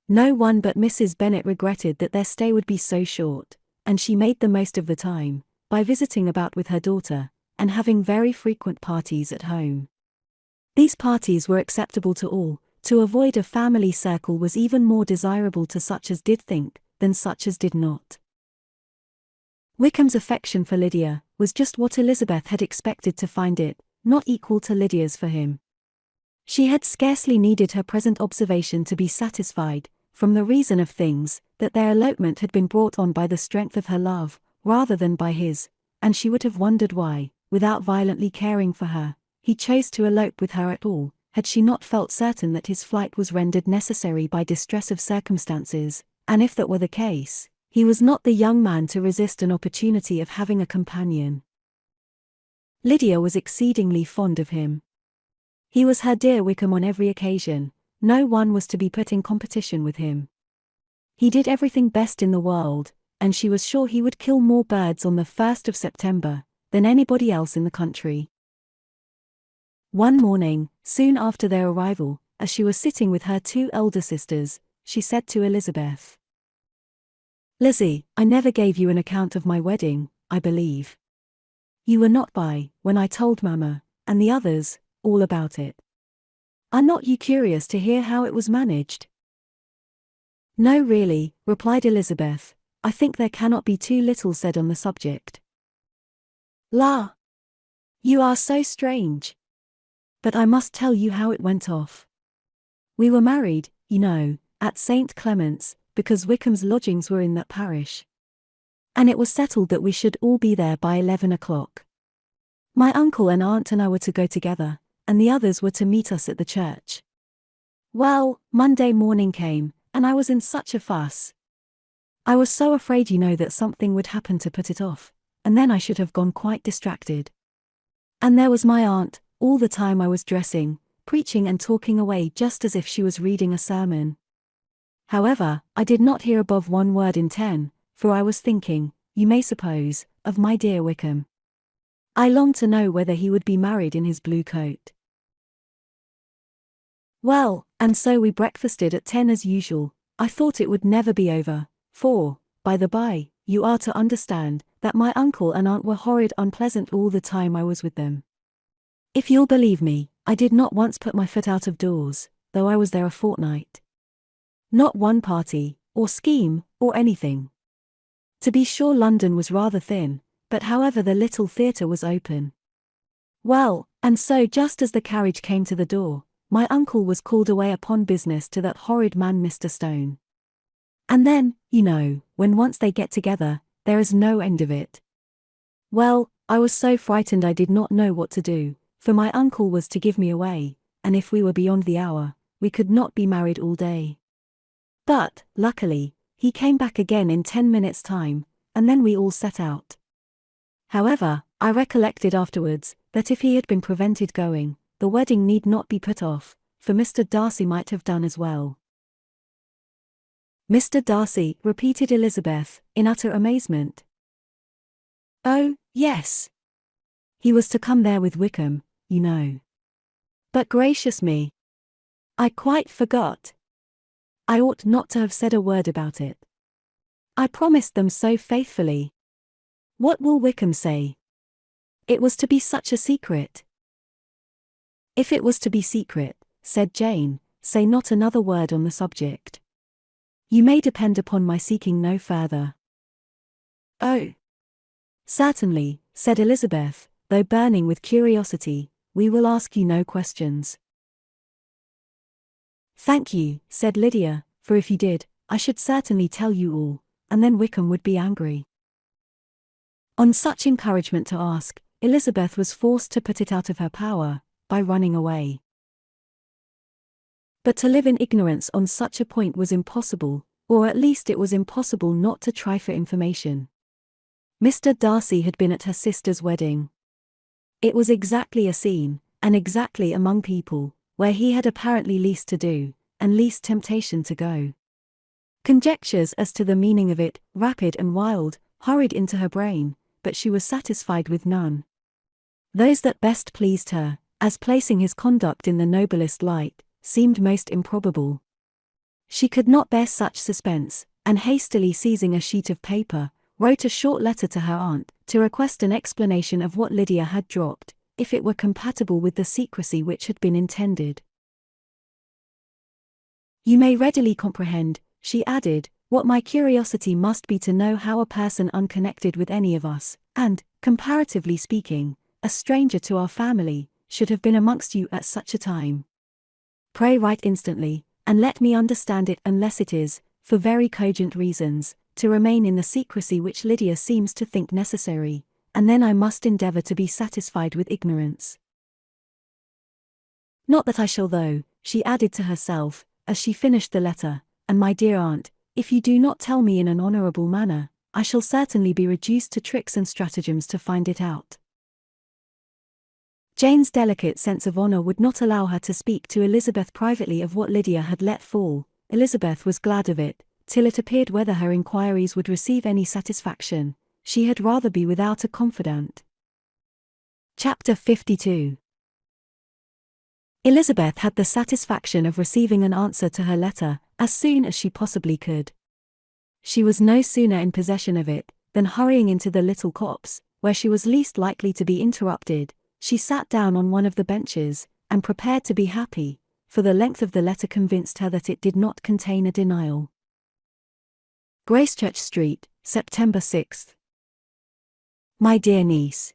No one but Mrs. Bennet regretted that their stay would be so short, and she made the most of the time, by visiting about with her daughter, and having very frequent parties at home. These parties were acceptable to all. To avoid a family circle was even more desirable to such as did think, than such as did not. Wickham's affection for Lydia was just what Elizabeth had expected to find it, not equal to Lydia's for him. She had scarcely needed her present observation to be satisfied, from the reason of things, that their elopement had been brought on by the strength of her love, rather than by his, and she would have wondered why, without violently caring for her, he chose to elope with her at all, had she not felt certain that his flight was rendered necessary by distress of circumstances, and if that were the case, he was not the young man to resist an opportunity of having a companion. Lydia was exceedingly fond of him. He was her dear Wickham on every occasion, no one was to be put in competition with him. He did everything best in the world, and she was sure he would kill more birds on the 1st of September, than anybody else in the country. One morning, soon after their arrival, as she was sitting with her two elder sisters, she said to Elizabeth, "Lizzie, I never gave you an account of my wedding, I believe. You were not by, when I told Mamma, and the others, all about it. Are not you curious to hear how it was managed?" "No, really," replied Elizabeth, "I think there cannot be too little said on the subject." "La! You are so strange. But I must tell you how it went off. We were married, you know, at St. Clement's, because Wickham's lodgings were in that parish. And it was settled that we should all be there by 11 o'clock. My uncle and aunt and I were to go together, and the others were to meet us at the church. Well, Monday morning came, and I was in such a fuss. I was so afraid, you know, that something would happen to put it off, and then I should have gone quite distracted. And there was my aunt, all the time I was dressing, preaching and talking away just as if she was reading a sermon. However, I did not hear above 1 word in 10, for I was thinking, you may suppose, of my dear Wickham. I longed to know whether he would be married in his blue coat. Well, and so we breakfasted at 10 as usual. I thought it would never be over, for, by the by, you are to understand that my uncle and aunt were horrid unpleasant all the time I was with them. If you'll believe me, I did not once put my foot out of doors, though I was there a fortnight. Not one party, or scheme, or anything. To be sure, London was rather thin, but however the little theatre was open. Well, and so just as the carriage came to the door, my uncle was called away upon business to that horrid man Mr. Stone. And then, you know, when once they get together, there is no end of it. Well, I was so frightened I did not know what to do, for my uncle was to give me away, and if we were beyond the hour, we could not be married all day. But, luckily, he came back again in 10 minutes' time, and then we all set out. However, I recollected afterwards that if he had been prevented going, the wedding need not be put off, for Mr. Darcy might have done as well. Mr. Darcy, repeated Elizabeth, in utter amazement. Oh, yes. He was to come there with Wickham, you know. But gracious me! I quite forgot. I ought not to have said a word about it. I promised them so faithfully. What will Wickham say? It was to be such a secret. If it was to be secret, said Jane, say not another word on the subject. You may depend upon my seeking no further. Oh! Certainly, said Elizabeth, though burning with curiosity, we will ask you no questions. Thank you, said Lydia, for if you did, I should certainly tell you all, and then Wickham would be angry. On such encouragement to ask, Elizabeth was forced to put it out of her power, by running away. But to live in ignorance on such a point was impossible, or at least it was impossible not to try for information. Mr. Darcy had been at her sister's wedding. It was exactly a scene, and exactly among people, where he had apparently least to do, and least temptation to go. Conjectures as to the meaning of it, rapid and wild, hurried into her brain, but she was satisfied with none. Those that best pleased her, as placing his conduct in the noblest light, seemed most improbable. She could not bear such suspense, and hastily seizing a sheet of paper, wrote a short letter to her aunt, to request an explanation of what Lydia had dropped, if it were compatible with the secrecy which had been intended. You may readily comprehend, she added, what my curiosity must be to know how a person unconnected with any of us, and, comparatively speaking, a stranger to our family, should have been amongst you at such a time. Pray write instantly, and let me understand it unless it is, for very cogent reasons, to remain in the secrecy which Lydia seems to think necessary, and then I must endeavour to be satisfied with ignorance. Not that I shall though, she added to herself, as she finished the letter, and my dear aunt, if you do not tell me in an honourable manner, I shall certainly be reduced to tricks and stratagems to find it out. Jane's delicate sense of honour would not allow her to speak to Elizabeth privately of what Lydia had let fall. Elizabeth was glad of it, till it appeared whether her inquiries would receive any satisfaction. She had rather be without a confidant. Chapter 52. Elizabeth had the satisfaction of receiving an answer to her letter, as soon as she possibly could. She was no sooner in possession of it, than hurrying into the little copse, where she was least likely to be interrupted, she sat down on one of the benches, and prepared to be happy, for the length of the letter convinced her that it did not contain a denial. Gracechurch Street, September 6th. My dear niece,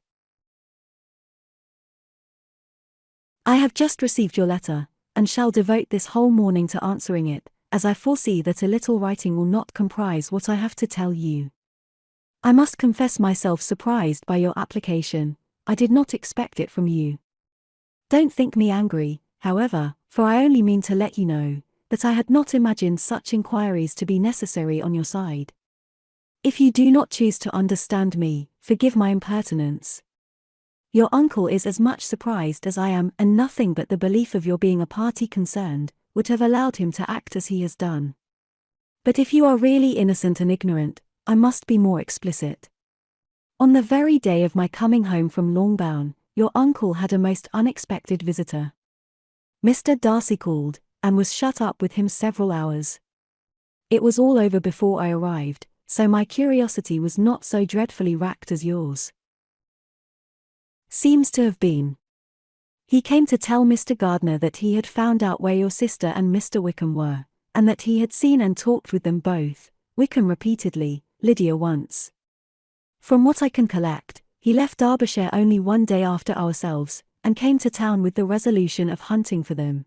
I have just received your letter, and shall devote this whole morning to answering it, as I foresee that a little writing will not comprise what I have to tell you. I must confess myself surprised by your application. I did not expect it from you. Don't think me angry, however, for I only mean to let you know that I had not imagined such inquiries to be necessary on your side. If you do not choose to understand me, forgive my impertinence. Your uncle is as much surprised as I am, and nothing but the belief of your being a party concerned would have allowed him to act as he has done. But if you are really innocent and ignorant, I must be more explicit. On the very day of my coming home from Longbourn, your uncle had a most unexpected visitor. Mr. Darcy called, and was shut up with him several hours. It was all over before I arrived, so my curiosity was not so dreadfully racked as yours seems to have been. He came to tell Mr. Gardiner that he had found out where your sister and Mr. Wickham were, and that he had seen and talked with them both, Wickham repeatedly, Lydia once. From what I can collect, he left Derbyshire only one day after ourselves, and came to town with the resolution of hunting for them.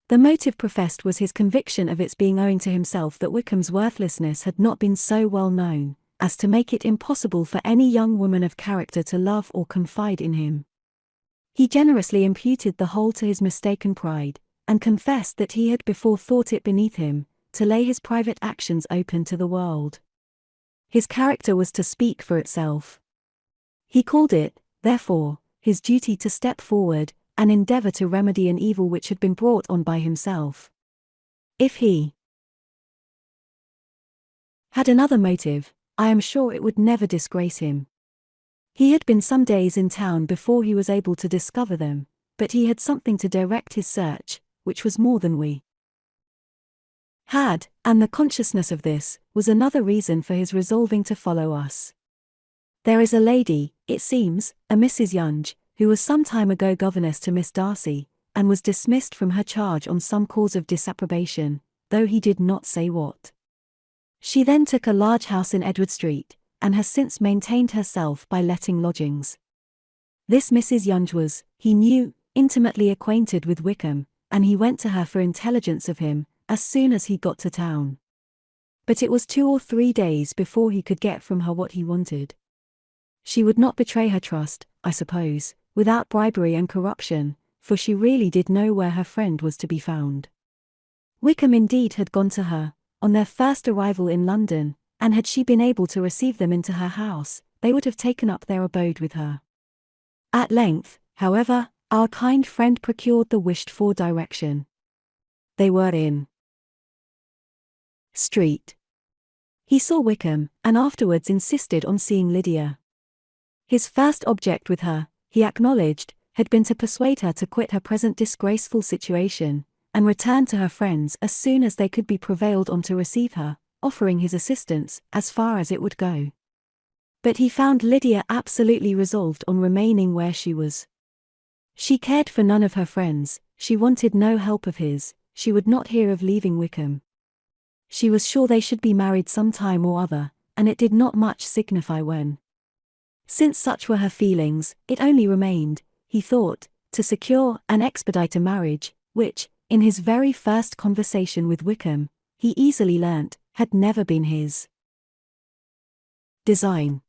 The motive professed was his conviction of its being owing to himself that Wickham's worthlessness had not been so well known as to make it impossible for any young woman of character to love or confide in him. He generously imputed the whole to his mistaken pride, and confessed that he had before thought it beneath him to lay his private actions open to the world. His character was to speak for itself. He called it, therefore, his duty to step forward and endeavor to remedy an evil which had been brought on by himself. If he had another motive, I am sure it would never disgrace him. He had been some days in town before he was able to discover them, but he had something to direct his search, which was more than we had, and the consciousness of this was another reason for his resolving to follow us. There is a lady, it seems, a Mrs. Yonge, who was some time ago governess to Miss Darcy, and was dismissed from her charge on some cause of disapprobation, though he did not say what. She then took a large house in Edward Street, and has since maintained herself by letting lodgings. This Mrs. Yonge was, he knew, intimately acquainted with Wickham, and he went to her for intelligence of him, as soon as he got to town. But it was 2 or 3 days before he could get from her what he wanted. She would not betray her trust, I suppose, without bribery and corruption, for she really did know where her friend was to be found. Wickham indeed had gone to her, on their first arrival in London, and had she been able to receive them into her house, they would have taken up their abode with her. At length, however, our kind friend procured the wished-for direction. They were in Street. He saw Wickham, and afterwards insisted on seeing Lydia. His first object with her, he acknowledged, had been to persuade her to quit her present disgraceful situation, and return to her friends as soon as they could be prevailed on to receive her, offering his assistance as far as it would go. But he found Lydia absolutely resolved on remaining where she was. She cared for none of her friends, she wanted no help of his, she would not hear of leaving Wickham. She was sure they should be married some time or other, and it did not much signify when. Since such were her feelings, it only remained, he thought, to secure and expedite a marriage, which, in his very first conversation with Wickham, he easily learnt, had never been his design.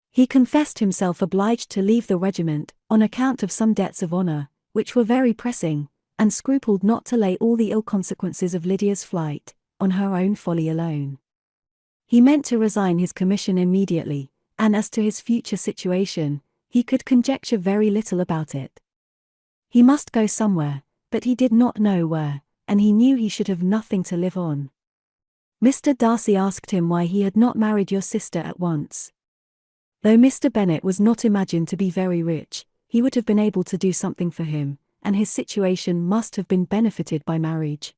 He confessed himself obliged to leave the regiment, on account of some debts of honour, which were very pressing, and scrupled not to lay all the ill consequences of Lydia's flight on her own folly alone. He meant to resign his commission immediately, and as to his future situation, he could conjecture very little about it. He must go somewhere, but he did not know where, and he knew he should have nothing to live on. Mr. Darcy asked him why he had not married your sister at once. Though Mr. Bennet was not imagined to be very rich, he would have been able to do something for him, and his situation must have been benefited by marriage.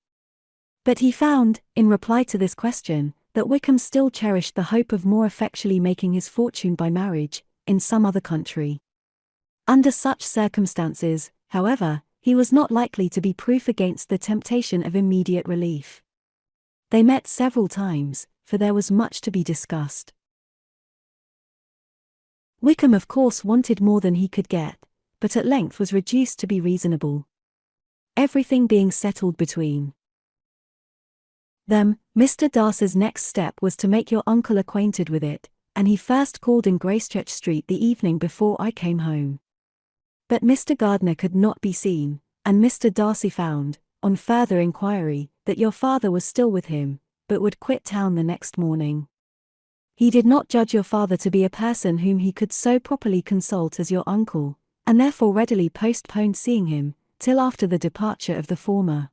But he found, in reply to this question, that Wickham still cherished the hope of more effectually making his fortune by marriage, in some other country. Under such circumstances, however, he was not likely to be proof against the temptation of immediate relief. They met several times, for there was much to be discussed. Wickham of course wanted more than he could get, but at length was reduced to be reasonable. Everything being settled between them, Mr. Darcy's next step was to make your uncle acquainted with it, and he first called in Gracechurch Street the evening before I came home. But Mr. Gardiner could not be seen, and Mr. Darcy found, on further inquiry, that your father was still with him, but would quit town the next morning. He did not judge your father to be a person whom he could so properly consult as your uncle, and therefore readily postponed seeing him, till after the departure of the former.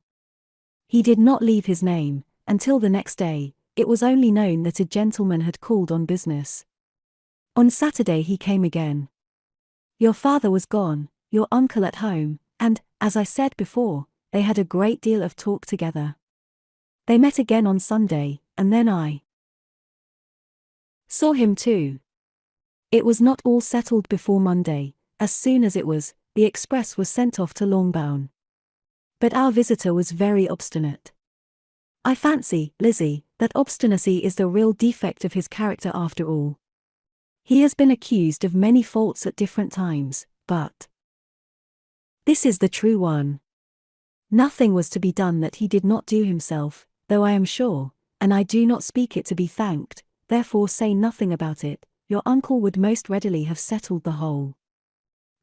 He did not leave his name, until the next day. It was only known that a gentleman had called on business. On Saturday he came again. Your father was gone, your uncle at home, and, as I said before, they had a great deal of talk together. They met again on Sunday, and then I saw him too. It was not all settled before Monday. As soon as it was, the express was sent off to Longbourn. But our visitor was very obstinate. I fancy, Lizzie, that obstinacy is the real defect of his character after all. He has been accused of many faults at different times, but this is the true one. Nothing was to be done that he did not do himself, though I am sure, and I do not speak it to be thanked, therefore say nothing about it, your uncle would most readily have settled the whole.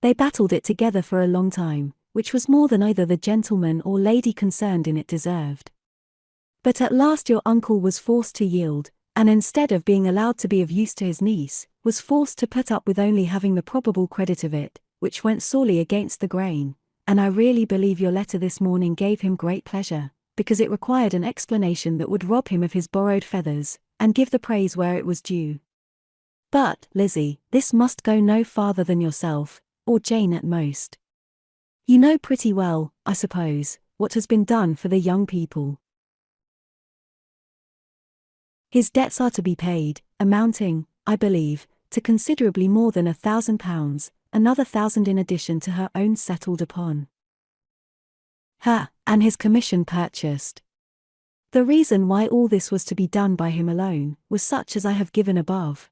They battled it together for a long time, which was more than either the gentleman or lady concerned in it deserved. But at last your uncle was forced to yield, and instead of being allowed to be of use to his niece, was forced to put up with only having the probable credit of it, which went sorely against the grain, and I really believe your letter this morning gave him great pleasure, because it required an explanation that would rob him of his borrowed feathers, and give the praise where it was due. But, Lizzie, this must go no farther than yourself, or Jane at most. You know pretty well, I suppose, what has been done for the young people. His debts are to be paid, amounting, I believe, to considerably more than £1,000, another 1,000 in addition to her own settled upon her, and his commission purchased. The reason why all this was to be done by him alone was such as I have given above.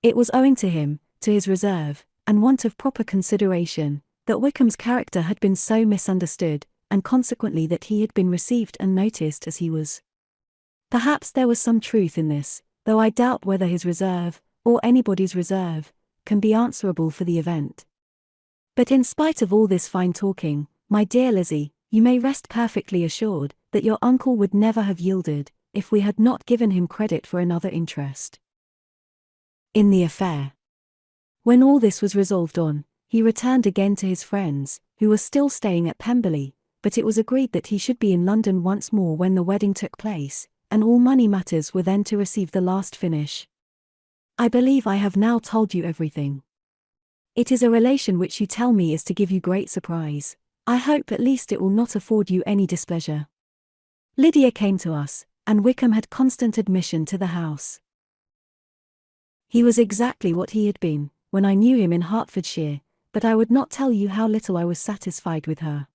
It was owing to him, to his reserve, and want of proper consideration, that Wickham's character had been so misunderstood, and consequently that he had been received and noticed as he was. Perhaps there was some truth in this, though I doubt whether his reserve, or anybody's reserve, can be answerable for the event. But in spite of all this fine talking, my dear Lizzie, you may rest perfectly assured that your uncle would never have yielded, if we had not given him credit for another interest in the affair. When all this was resolved on, he returned again to his friends, who were still staying at Pemberley, but it was agreed that he should be in London once more when the wedding took place, and all money matters were then to receive the last finish. I believe I have now told you everything. It is a relation which you tell me is to give you great surprise. I hope at least it will not afford you any displeasure. Lydia came to us, and Wickham had constant admission to the house. He was exactly what he had been when I knew him in Hertfordshire, but I would not tell you how little I was satisfied with her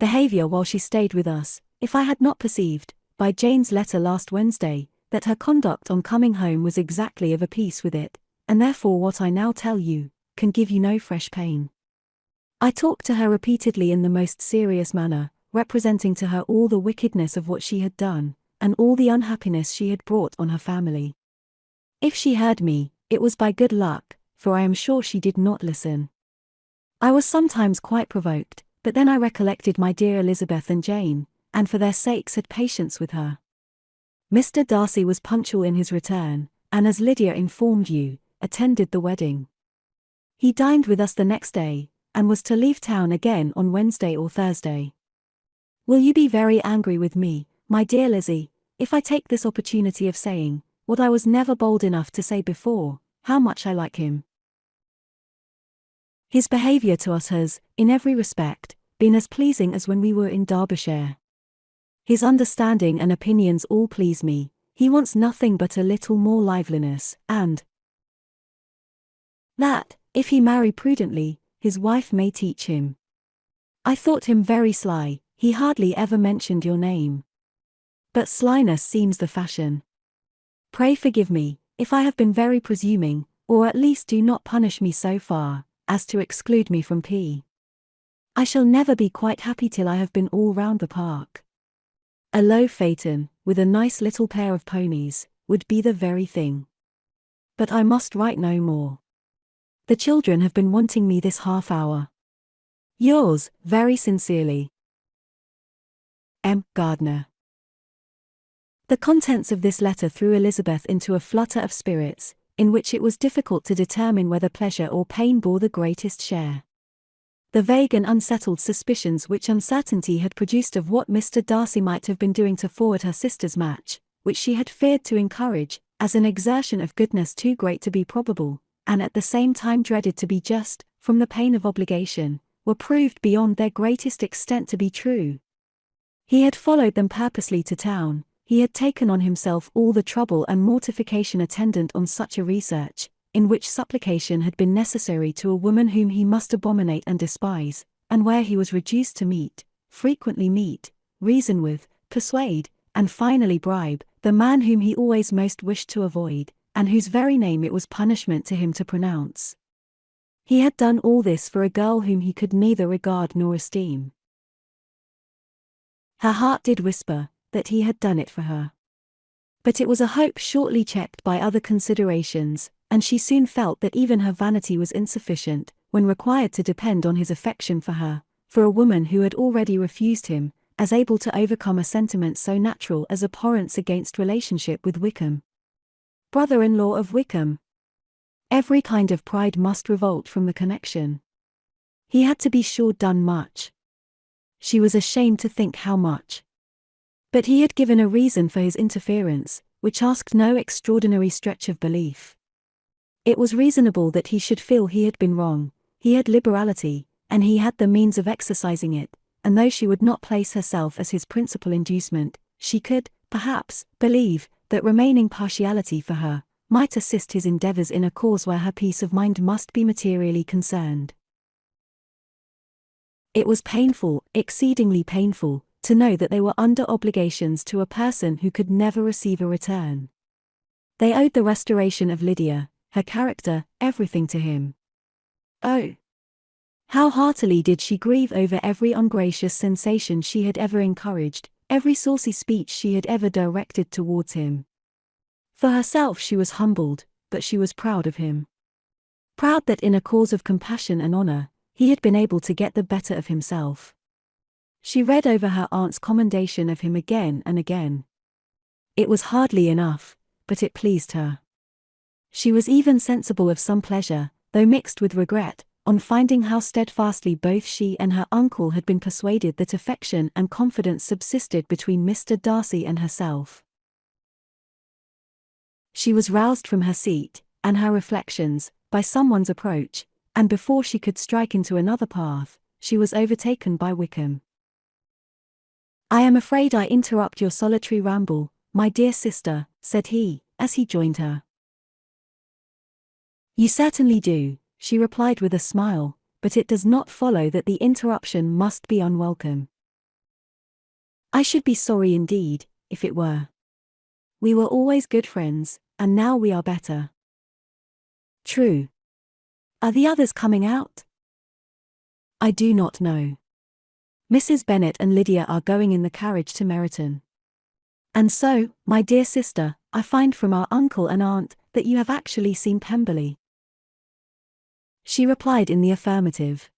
behaviour while she stayed with us, if I had not perceived, by Jane's letter last Wednesday, that her conduct on coming home was exactly of a piece with it, and therefore what I now tell you can give you no fresh pain. I talked to her repeatedly in the most serious manner, representing to her all the wickedness of what she had done, and all the unhappiness she had brought on her family. If she heard me, it was by good luck, for I am sure she did not listen. I was sometimes quite provoked, but then I recollected my dear Elizabeth and Jane, and for their sakes had patience with her. Mr. Darcy was punctual in his return, and as Lydia informed you, attended the wedding. He dined with us the next day, and was to leave town again on Wednesday or Thursday. Will you be very angry with me, my dear Lizzie, if I take this opportunity of saying, what I was never bold enough to say before, how much I like him? His behaviour to us has, in every respect, been as pleasing as when we were in Derbyshire. His understanding and opinions all please me. He wants nothing but a little more liveliness, and that, if he marry prudently, his wife may teach him. I thought him very sly. He hardly ever mentioned your name. But slyness seems the fashion. Pray forgive me, if I have been very presuming, or at least do not punish me so far as to exclude me from P. I shall never be quite happy till I have been all round the park. A low phaeton, with a nice little pair of ponies, would be the very thing. But I must write no more. The children have been wanting me this half hour. Yours, very sincerely, M. Gardner. The contents of this letter threw Elizabeth into a flutter of spirits, in which it was difficult to determine whether pleasure or pain bore the greatest share. The vague and unsettled suspicions which uncertainty had produced of what Mr. Darcy might have been doing to forward her sister's match, which she had feared to encourage, as an exertion of goodness too great to be probable, and at the same time dreaded to be just, from the pain of obligation, were proved beyond their greatest extent to be true. He had followed them purposely to town. He had taken on himself all the trouble and mortification attendant on such a research, in which supplication had been necessary to a woman whom he must abominate and despise, and where he was reduced to frequently meet, reason with, persuade, and finally bribe, the man whom he always most wished to avoid, and whose very name it was punishment to him to pronounce. He had done all this for a girl whom he could neither regard nor esteem. Her heart did whisper that he had done it for her. But it was a hope shortly checked by other considerations, and she soon felt that even her vanity was insufficient, when required to depend on his affection for her, for a woman who had already refused him, as able to overcome a sentiment so natural as abhorrence against relationship with Wickham. Brother-in-law of Wickham. Every kind of pride must revolt from the connection. He had to be sure done much. She was ashamed to think how much. But he had given a reason for his interference, which asked no extraordinary stretch of belief. It was reasonable that he should feel he had been wrong. He had liberality, and he had the means of exercising it, and though she would not place herself as his principal inducement, she could, perhaps, believe that remaining partiality for her might assist his endeavors in a cause where her peace of mind must be materially concerned. It was painful, exceedingly painful, to know that they were under obligations to a person who could never receive a return. They owed the restoration of Lydia, her character, everything to him. Oh! How heartily did she grieve over every ungracious sensation she had ever encouraged, every saucy speech she had ever directed towards him. For herself she was humbled, but she was proud of him. Proud that in a cause of compassion and honor, he had been able to get the better of himself. She read over her aunt's commendation of him again and again. It was hardly enough, but it pleased her. She was even sensible of some pleasure, though mixed with regret, on finding how steadfastly both she and her uncle had been persuaded that affection and confidence subsisted between Mr. Darcy and herself. She was roused from her seat, and her reflections, by someone's approach, and before she could strike into another path, she was overtaken by Wickham. "I am afraid I interrupt your solitary ramble, my dear sister," said he, as he joined her. "You certainly do," she replied with a smile, "but it does not follow that the interruption must be unwelcome. I should be sorry indeed, if it were. We were always good friends, and now we are better." "True. Are the others coming out?" "I do not know. Mrs. Bennet and Lydia are going in the carriage to Meryton. And so, my dear sister, I find from our uncle and aunt that you have actually seen Pemberley." She replied in the affirmative.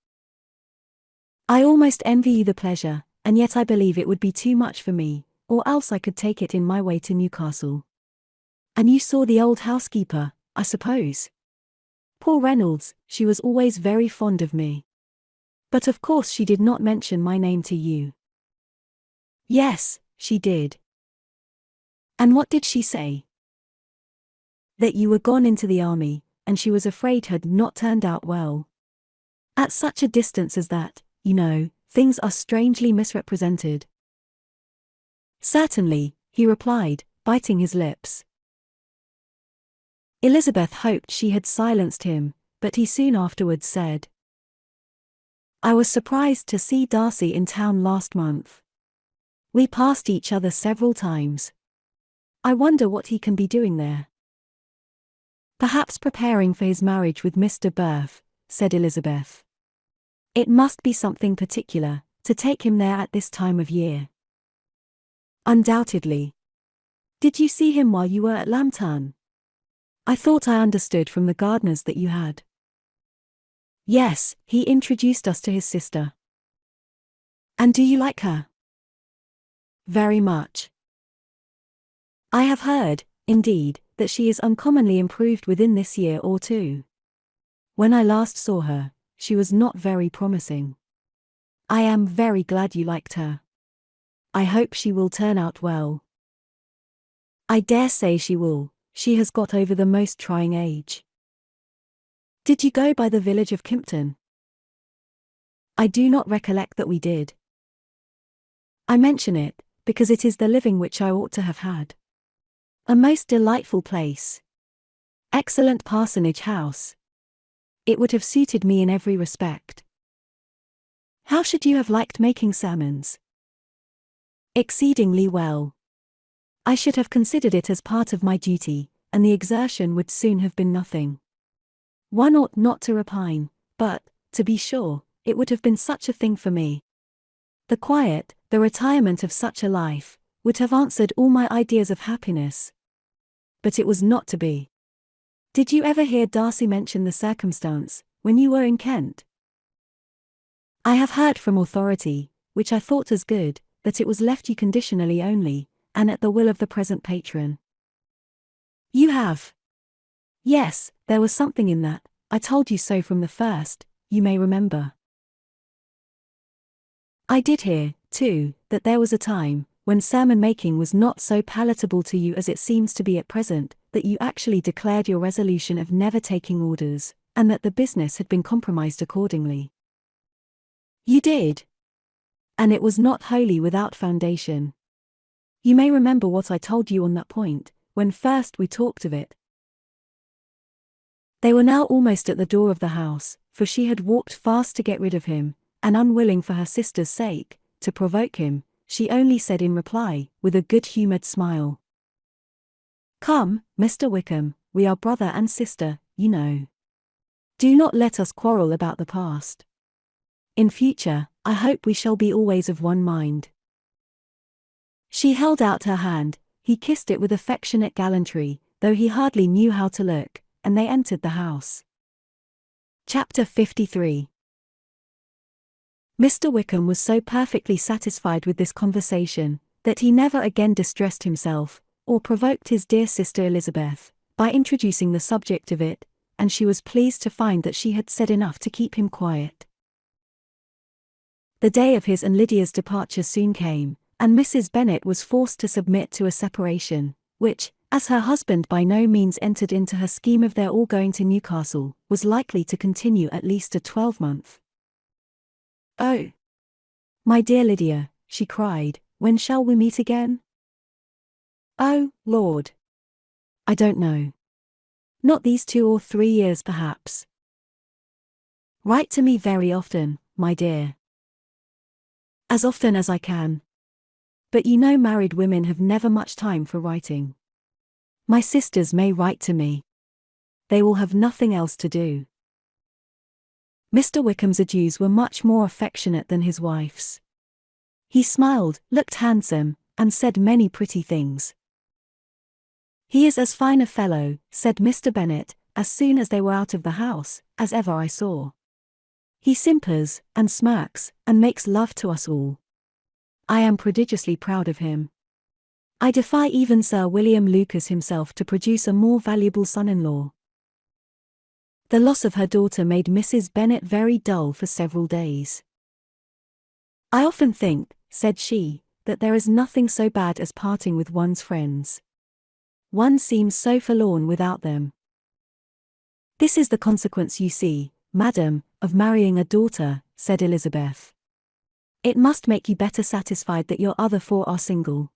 "I almost envy you the pleasure, and yet I believe it would be too much for me, or else I could take it in my way to Newcastle. And you saw the old housekeeper, I suppose? Poor Reynolds, she was always very fond of me. But of course she did not mention my name to you." "Yes, she did." "And what did she say?" "That you were gone into the army, and she was afraid had not turned out well. At such a distance as that, you know, things are strangely misrepresented." "Certainly," he replied, biting his lips. Elizabeth hoped she had silenced him, but he soon afterwards said, "I was surprised to see Darcy in town last month. We passed each other several times. I wonder what he can be doing there." "Perhaps preparing for his marriage with Mr. Burf," said Elizabeth. "It must be something particular, to take him there at this time of year." "Undoubtedly. Did you see him while you were at Lambton? I thought I understood from the gardeners that you had." "Yes, he introduced us to his sister." "And do you like her?" "Very much." I have heard, indeed, that she is uncommonly improved within this year or two. When I last saw her, she was not very promising. I am very glad you liked her. I hope she will turn out well. I dare say she will. She has got over the most trying age. Did you go by the village of Kimpton? I do not recollect that we did. I mention it, because it is the living which I ought to have had. A most delightful place. Excellent parsonage house. It would have suited me in every respect. How should you have liked making sermons? Exceedingly well. I should have considered it as part of my duty, and the exertion would soon have been nothing. One ought not to repine, but, to be sure, it would have been such a thing for me. The quiet, the retirement of such a life, would have answered all my ideas of happiness. But it was not to be. Did you ever hear Darcy mention the circumstance, when you were in Kent? I have heard from authority, which I thought as good, that it was left you conditionally only, and at the will of the present patron. You have? Yes, there was something in that. I told you so from the first, you may remember. I did hear, too, that there was a time, when sermon-making was not so palatable to you as it seems to be at present, that you actually declared your resolution of never taking orders, and that the business had been compromised accordingly. You did. And it was not wholly without foundation. You may remember what I told you on that point, when first we talked of it. They were now almost at the door of the house, for she had walked fast to get rid of him, and unwilling for her sister's sake, to provoke him, she only said in reply, with a good-humoured smile, "Come, Mr. Wickham, we are brother and sister, you know. Do not let us quarrel about the past. In future, I hope we shall be always of one mind." She held out her hand, he kissed it with affectionate gallantry, though he hardly knew how to look, and they entered the house. Chapter 53. Mr. Wickham was so perfectly satisfied with this conversation, that he never again distressed himself, or provoked his dear sister Elizabeth, by introducing the subject of it, and she was pleased to find that she had said enough to keep him quiet. The day of his and Lydia's departure soon came, and Mrs. Bennet was forced to submit to a separation, which, as her husband by no means entered into her scheme of their all going to Newcastle, was likely to continue at least a 12-month. "Oh, my dear Lydia," she cried, "when shall we meet again?" "Oh, Lord, I don't know. Not these 2 or 3 years perhaps." "Write to me very often, my dear." "As often as I can. But you know married women have never much time for writing. My sisters may write to me. They will have nothing else to do." Mr. Wickham's adieus were much more affectionate than his wife's. He smiled, looked handsome, and said many pretty things. "He is as fine a fellow," said Mr. Bennet, as soon as they were out of the house, "as ever I saw. He simpers, and smirks, and makes love to us all. I am prodigiously proud of him. I defy even Sir William Lucas himself to produce a more valuable son-in-law." The loss of her daughter made Mrs. Bennet very dull for several days. "I often think," said she, "that there is nothing so bad as parting with one's friends. One seems so forlorn without them." "This is the consequence, you see, madam, of marrying a daughter," said Elizabeth. "It must make you better satisfied that your other 4 are single."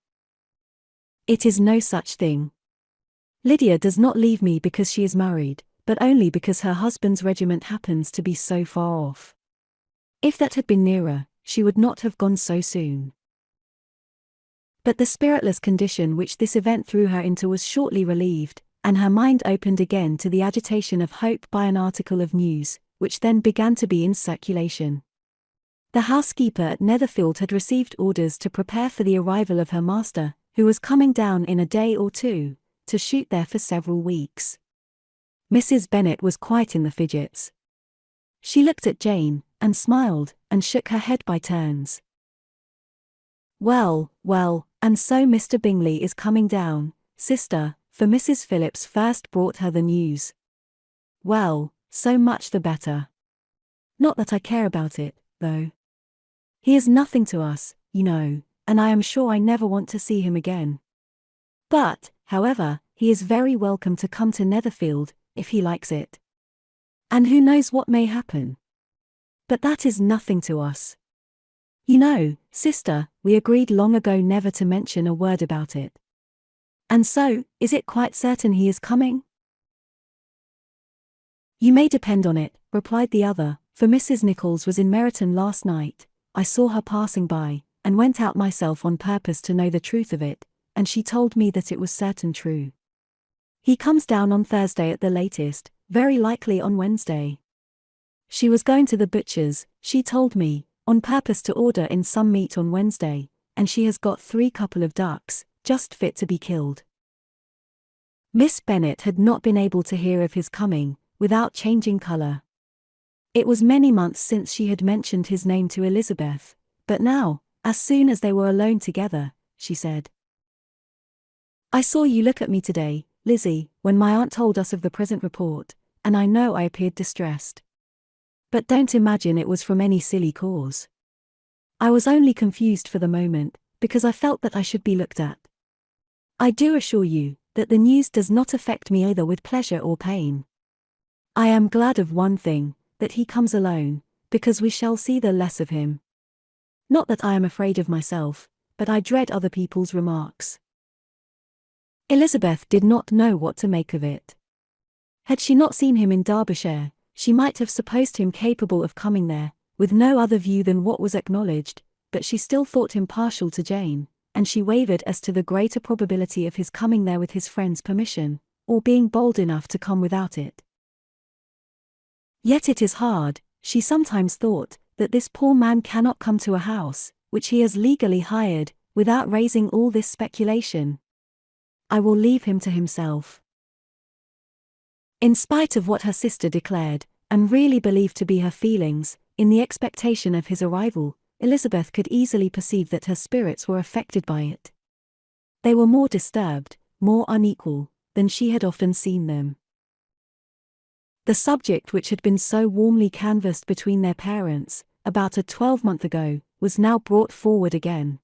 "It is no such thing. Lydia does not leave me because she is married, but only because her husband's regiment happens to be so far off. If that had been nearer, she would not have gone so soon." But the spiritless condition which this event threw her into was shortly relieved, and her mind opened again to the agitation of hope by an article of news, which then began to be in circulation. The housekeeper at Netherfield had received orders to prepare for the arrival of her master, who was coming down in a day or 2, to shoot there for several weeks. Mrs. Bennet was quite in the fidgets. She looked at Jane, and smiled, and shook her head by turns. "Well, well, and so Mr. Bingley is coming down," sister, for Mrs. Phillips first brought her the news. Well, so much the better. Not that I care about it, though. He is nothing to us, you know, and I am sure I never want to see him again. But, however, he is very welcome to come to Netherfield, if he likes it. And who knows what may happen? But that is nothing to us. You know, sister, we agreed long ago never to mention a word about it. And so, is it quite certain he is coming? You may depend on it, replied the other, for Mrs. Nichols was in Meryton last night. I saw her passing by, and went out myself on purpose to know the truth of it, and she told me that it was certain true. He comes down on Thursday at the latest, very likely on Wednesday. She was going to the butcher's, she told me, on purpose to order in some meat on Wednesday, and she has got 3 couple of ducks, just fit to be killed. Miss Bennet had not been able to hear of his coming, without changing colour. It was many months since she had mentioned his name to Elizabeth, but now, as soon as they were alone together, she said, "I saw you look at me today, Lizzie, when my aunt told us of the present report, and I know I appeared distressed. But don't imagine it was from any silly cause. I was only confused for the moment, because I felt that I should be looked at. I do assure you, that the news does not affect me either with pleasure or pain. I am glad of one thing, that he comes alone, because we shall see the less of him. Not that I am afraid of myself, but I dread other people's remarks." Elizabeth did not know what to make of it. Had she not seen him in Derbyshire, she might have supposed him capable of coming there, with no other view than what was acknowledged, but she still thought him partial to Jane, and she wavered as to the greater probability of his coming there with his friend's permission, or being bold enough to come without it. Yet it is hard, she sometimes thought, that this poor man cannot come to a house, which he has legally hired, without raising all this speculation. I will leave him to himself. In spite of what her sister declared, and really believed to be her feelings, in the expectation of his arrival, Elizabeth could easily perceive that her spirits were affected by it. They were more disturbed, more unequal, than she had often seen them. The subject which had been so warmly canvassed between their parents, about a 12-month ago, was now brought forward again.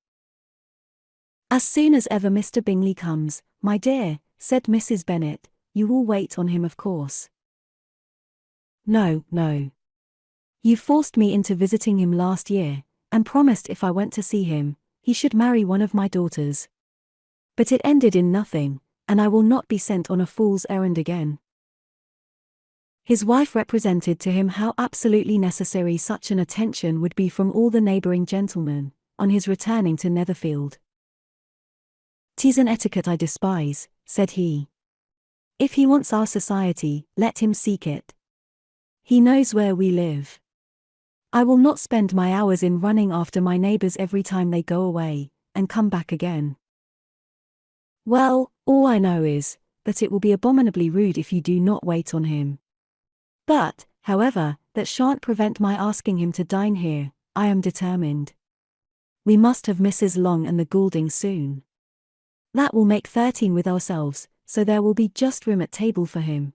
"As soon as ever Mr. Bingley comes, my dear," said Mrs. Bennet, "you will wait on him of course." "No, no. You forced me into visiting him last year, and promised if I went to see him, he should marry one of my daughters. But it ended in nothing, and I will not be sent on a fool's errand again." His wife represented to him how absolutely necessary such an attention would be from all the neighbouring gentlemen, on his returning to Netherfield. "'Tis an etiquette I despise," said he. "If he wants our society, let him seek it. He knows where we live. I will not spend my hours in running after my neighbours every time they go away, and come back again. Well, all I know is, that it will be abominably rude if you do not wait on him. But, however, that shan't prevent my asking him to dine here. I am determined. We must have Mrs. Long and the Gouldings soon. That will make 13 with ourselves, so there will be just room at table for him."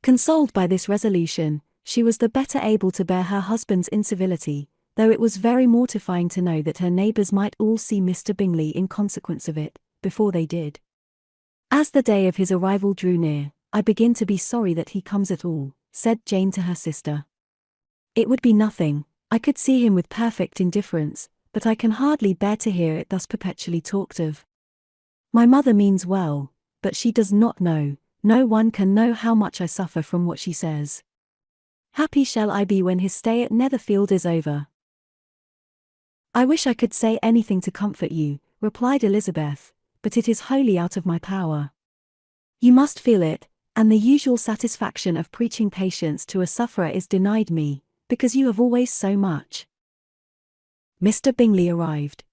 Consoled by this resolution, she was the better able to bear her husband's incivility, though it was very mortifying to know that her neighbours might all see Mr. Bingley in consequence of it, before they did. "As the day of his arrival drew near, I begin to be sorry that he comes at all," said Jane to her sister. "It would be nothing, I could see him with perfect indifference, but I can hardly bear to hear it thus perpetually talked of. My mother means well, but she does not know, no one can know how much I suffer from what she says. Happy shall I be when his stay at Netherfield is over." "I wish I could say anything to comfort you," replied Elizabeth, "but it is wholly out of my power. You must feel it, and the usual satisfaction of preaching patience to a sufferer is denied me, because you have always so much." Mr. Bingley arrived.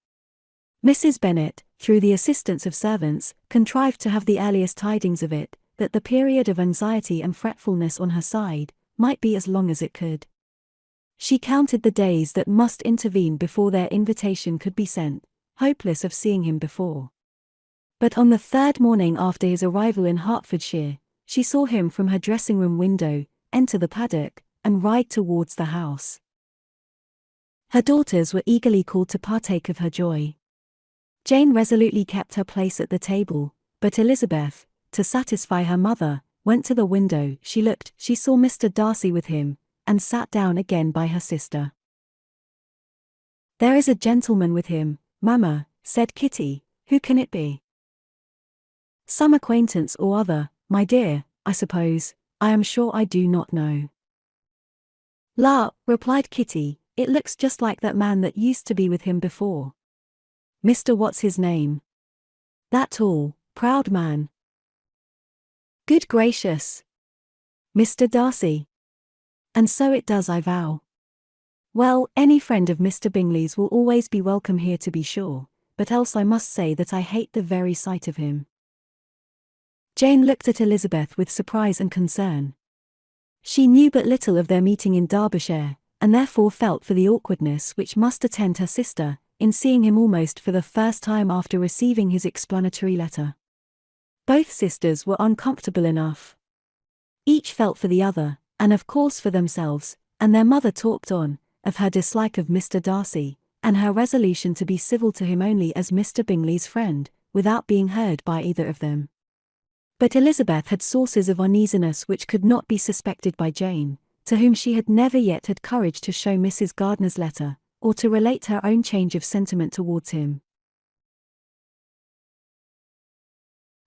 Mrs. Bennet, through the assistance of servants, contrived to have the earliest tidings of it, that the period of anxiety and fretfulness on her side might be as long as it could. She counted the days that must intervene before their invitation could be sent, hopeless of seeing him before. But on the third morning after his arrival in Hertfordshire, she saw him from her dressing-room window, enter the paddock, and ride towards the house. Her daughters were eagerly called to partake of her joy. Jane resolutely kept her place at the table, but Elizabeth, to satisfy her mother, went to the window. She saw Mr. Darcy with him, and sat down again by her sister. "There is a gentleman with him, mamma," said Kitty. "Who can it be?" "Some acquaintance or other, my dear, I suppose. I am sure I do not know." "La," replied Kitty, "it looks just like that man that used to be with him before. Mr. What's his name? That tall, proud man. Good gracious! Mr. Darcy. And so it does, I vow. Well, any friend of Mr. Bingley's will always be welcome here, to be sure, but else I must say that I hate the very sight of him." Jane looked at Elizabeth with surprise and concern. She knew but little of their meeting in Derbyshire, and therefore felt for the awkwardness which must attend her sister, in seeing him almost for the first time after receiving his explanatory letter. Both sisters were uncomfortable enough. Each felt for the other, and of course for themselves, and their mother talked on, of her dislike of Mr. Darcy, and her resolution to be civil to him only as Mr. Bingley's friend, without being heard by either of them. But Elizabeth had sources of uneasiness which could not be suspected by Jane, to whom she had never yet had courage to show Mrs. Gardiner's letter, or to relate her own change of sentiment towards him.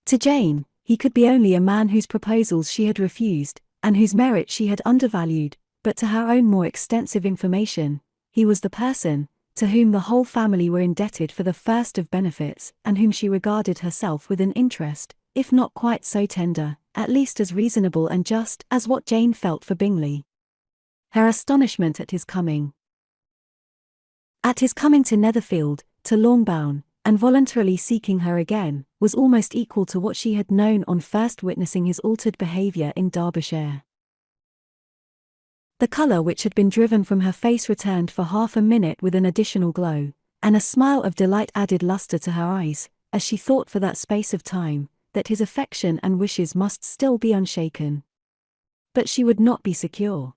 To Jane, he could be only a man whose proposals she had refused, and whose merit she had undervalued, but to her own more extensive information, he was the person, to whom the whole family were indebted for the first of benefits, and whom she regarded herself with an interest, if not quite so tender, at least as reasonable and just, as what Jane felt for Bingley. Her astonishment at his coming to Netherfield, to Longbourn, and voluntarily seeking her again, was almost equal to what she had known on first witnessing his altered behaviour in Derbyshire. The colour which had been driven from her face returned for half a minute with an additional glow, and a smile of delight added lustre to her eyes, as she thought for that space of time, that his affection and wishes must still be unshaken. But she would not be secure.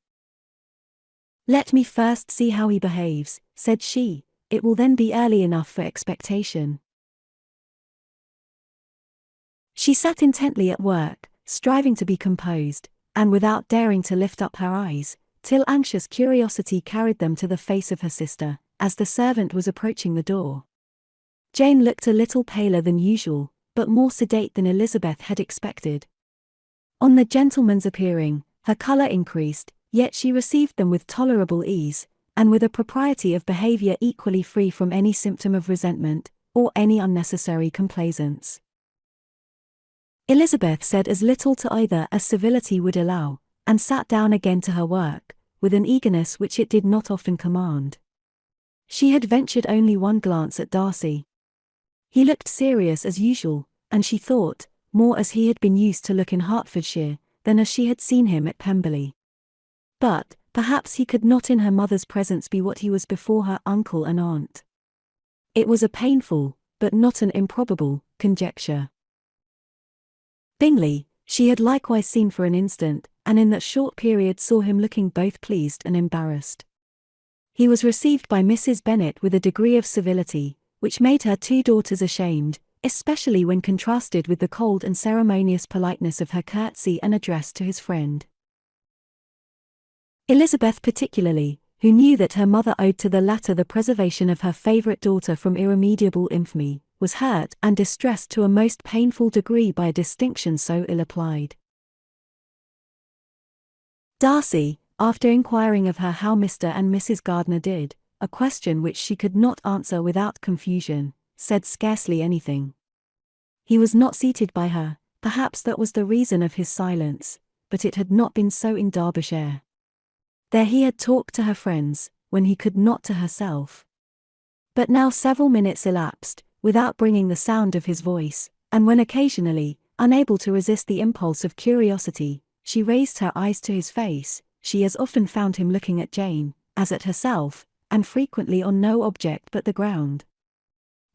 "Let me first see how he behaves," said she, "it will then be early enough for expectation." She sat intently at work, striving to be composed, and without daring to lift up her eyes, till anxious curiosity carried them to the face of her sister, as the servant was approaching the door. Jane looked a little paler than usual, but more sedate than Elizabeth had expected. On the gentleman's appearing, her colour increased, yet she received them with tolerable ease, and with a propriety of behaviour equally free from any symptom of resentment, or any unnecessary complaisance. Elizabeth said as little to either as civility would allow, and sat down again to her work, with an eagerness which it did not often command. She had ventured only one glance at Darcy. He looked serious as usual, and she thought, more as he had been used to look in Hertfordshire, than as she had seen him at Pemberley. But, perhaps he could not in her mother's presence be what he was before her uncle and aunt. It was a painful, but not an improbable, conjecture. Bingley, she had likewise seen for an instant, and in that short period saw him looking both pleased and embarrassed. He was received by Mrs. Bennet with a degree of civility, which made her two daughters ashamed, especially when contrasted with the cold and ceremonious politeness of her curtsy and address to his friend. Elizabeth particularly, who knew that her mother owed to the latter the preservation of her favourite daughter from irremediable infamy, was hurt and distressed to a most painful degree by a distinction so ill applied. Darcy, after inquiring of her how Mr. and Mrs. Gardiner did, a question which she could not answer without confusion, said scarcely anything. He was not seated by her, perhaps that was the reason of his silence, but it had not been so in Derbyshire. There he had talked to her friends, when he could not to herself. But now several minutes elapsed, without bringing the sound of his voice, and when occasionally, unable to resist the impulse of curiosity, she raised her eyes to his face, she as often found him looking at Jane, as at herself, and frequently on no object but the ground.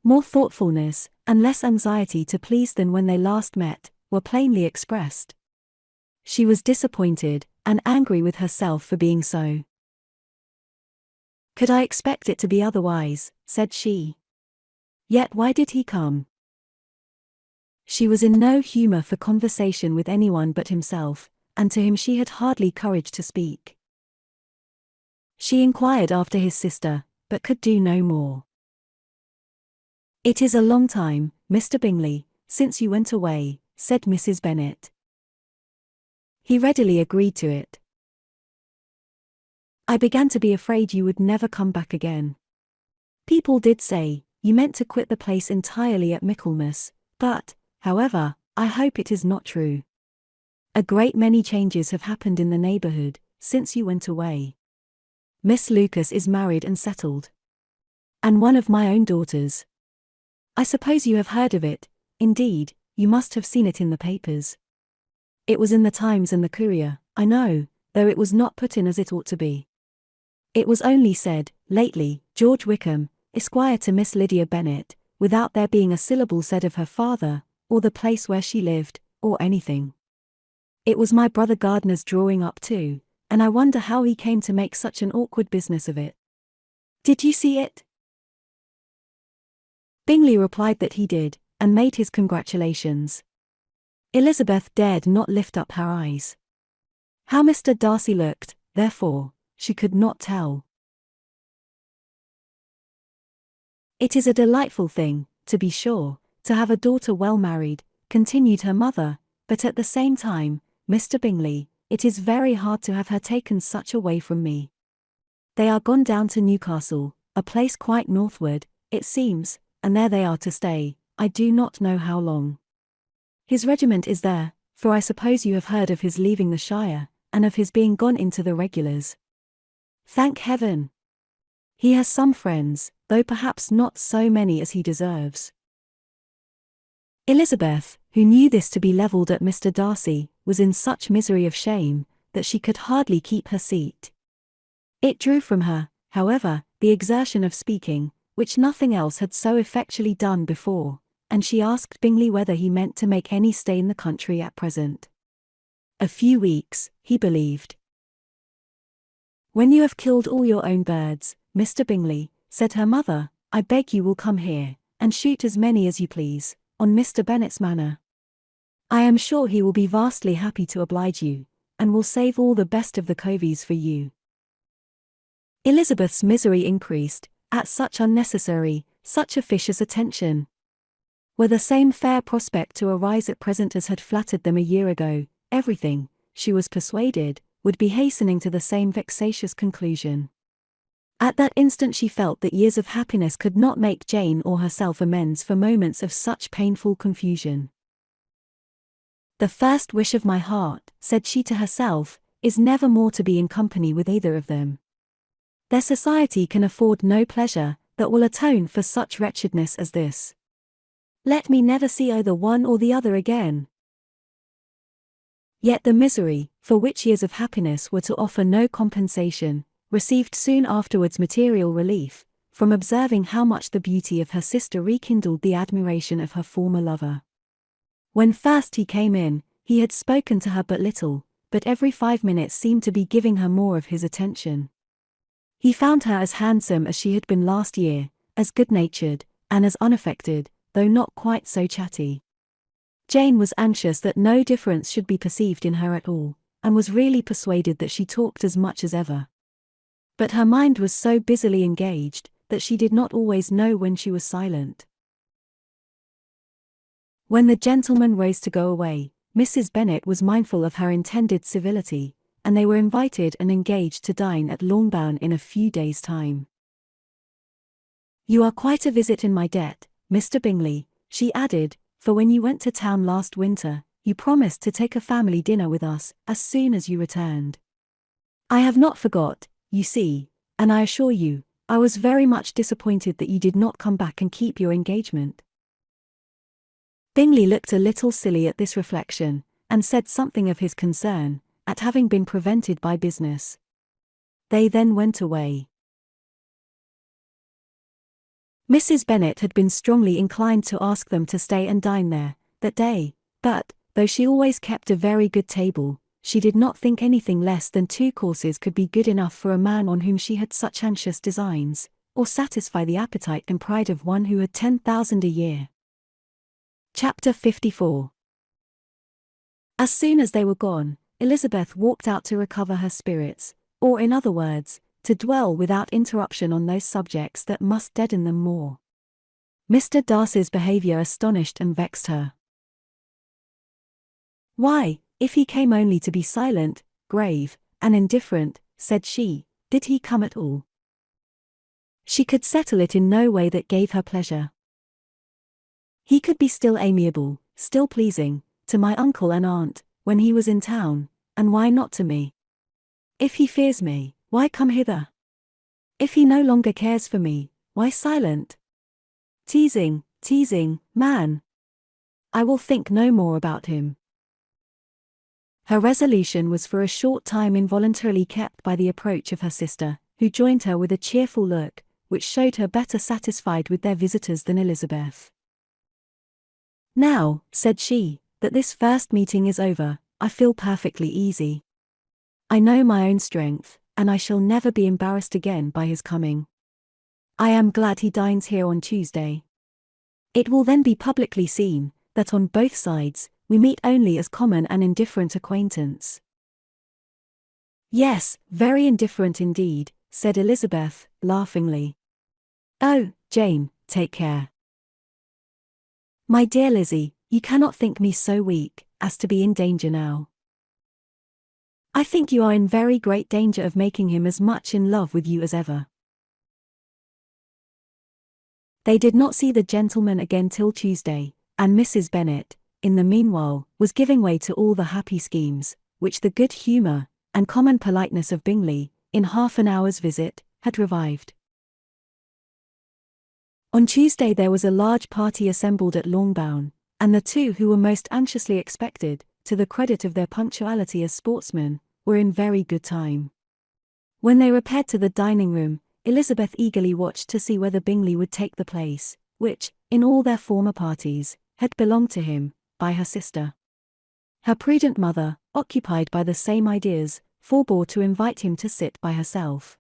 More thoughtfulness, and less anxiety to please than when they last met, were plainly expressed. She was disappointed, and angry with herself for being so. "Could I expect it to be otherwise?" said she. "Yet why did he come?" She was in no humor for conversation with anyone but himself, and to him she had hardly courage to speak. She inquired after his sister, but could do no more. "It is a long time, Mr. Bingley, since you went away," said Mrs. Bennet. He readily agreed to it. "I began to be afraid you would never come back again. People did say you meant to quit the place entirely at Michaelmas, but, however, I hope it is not true. A great many changes have happened in the neighborhood since you went away. Miss Lucas is married and settled. And one of my own daughters. I suppose you have heard of it. Indeed, you must have seen it in the papers. It was in the Times and the Courier, I know, though it was not put in as it ought to be. It was only said, lately, George Wickham, Esquire to Miss Lydia Bennet, without there being a syllable said of her father, or the place where she lived, or anything. It was my brother Gardner's drawing up too, and I wonder how he came to make such an awkward business of it. Did you see it?" Bingley replied that he did, and made his congratulations. Elizabeth dared not lift up her eyes. How Mr. Darcy looked, therefore, she could not tell. "It is a delightful thing, to be sure, to have a daughter well married," continued her mother, "but at the same time, Mr. Bingley, it is very hard to have her taken such away from me. They are gone down to Newcastle, a place quite northward, it seems, and there they are to stay, I do not know how long. His regiment is there, for I suppose you have heard of his leaving the Shire, and of his being gone into the regulars. Thank heaven! He has some friends, though perhaps not so many as he deserves." Elizabeth, who knew this to be levelled at Mr. Darcy, was in such misery of shame, that she could hardly keep her seat. It drew from her, however, the exertion of speaking, which nothing else had so effectually done before, and she asked Bingley whether he meant to make any stay in the country at present. A few weeks, he believed. "When you have killed all your own birds, Mr. Bingley," said her mother, "I beg you will come here, and shoot as many as you please, on Mr. Bennet's manor. I am sure he will be vastly happy to oblige you, and will save all the best of the coveys for you." Elizabeth's misery increased, at such unnecessary, such officious attention. Were the same fair prospect to arise at present as had flattered them a year ago, everything, she was persuaded, would be hastening to the same vexatious conclusion. At that instant she felt that years of happiness could not make Jane or herself amends for moments of such painful confusion. "The first wish of my heart," said she to herself, "is never more to be in company with either of them. Their society can afford no pleasure that will atone for such wretchedness as this. Let me never see either one or the other again." Yet the misery, for which years of happiness were to offer no compensation, received soon afterwards material relief, from observing how much the beauty of her sister rekindled the admiration of her former lover. When first he came in, he had spoken to her but little, but every 5 minutes seemed to be giving her more of his attention. He found her as handsome as she had been last year, as good-natured, and as unaffected, though not quite so chatty. Jane was anxious that no difference should be perceived in her at all, and was really persuaded that she talked as much as ever. But her mind was so busily engaged, that she did not always know when she was silent. When the gentlemen rose to go away, Mrs. Bennet was mindful of her intended civility, and they were invited and engaged to dine at Longbourn in a few days' time. "You are quite a visit in my debt, Mr. Bingley," she added, "for when you went to town last winter, you promised to take a family dinner with us as soon as you returned. I have not forgot, you see, and I assure you, I was very much disappointed that you did not come back and keep your engagement." Bingley looked a little silly at this reflection, and said something of his concern at having been prevented by business. They then went away. Mrs. Bennet had been strongly inclined to ask them to stay and dine there that day, but, though she always kept a very good table, she did not think anything less than 2 courses could be good enough for a man on whom she had such anxious designs, or satisfy the appetite and pride of one who had 10,000 a year. Chapter 54. As soon as they were gone, Elizabeth walked out to recover her spirits, or in other words, to dwell without interruption on those subjects that must deaden them more. Mr. Darcy's behaviour astonished and vexed her. "Why, if he came only to be silent, grave, and indifferent," said she, "did he come at all? She could settle it in no way that gave her pleasure. He could be still amiable, still pleasing, to my uncle and aunt, when he was in town, and why not to me? If he fears me, why come hither? If he no longer cares for me, why silent? Teasing, man! I will think no more about him." Her resolution was for a short time involuntarily kept by the approach of her sister, who joined her with a cheerful look, which showed her better satisfied with their visitors than Elizabeth. "Now," said she, "that this first meeting is over, I feel perfectly easy. I know my own strength, and I shall never be embarrassed again by his coming. I am glad he dines here on Tuesday. It will then be publicly seen, that on both sides, we meet only as common and indifferent acquaintance." "Yes, very indifferent indeed," said Elizabeth, laughingly. "Oh, Jane, take care. My dear Lizzie, you cannot think me so weak as to be in danger now. I think you are in very great danger of making him as much in love with you as ever." They did not see the gentleman again till Tuesday, and Mrs. Bennet, in the meanwhile, was giving way to all the happy schemes, which the good humour, and common politeness of Bingley, in half an hour's visit, had revived. On Tuesday there was a large party assembled at Longbourn, and the two who were most anxiously expected, to the credit of their punctuality as sportsmen, were in very good time. When they repaired to the dining-room, Elizabeth eagerly watched to see whether Bingley would take the place, which, in all their former parties, had belonged to him, by her sister. Her prudent mother, occupied by the same ideas, forbore to invite him to sit by herself.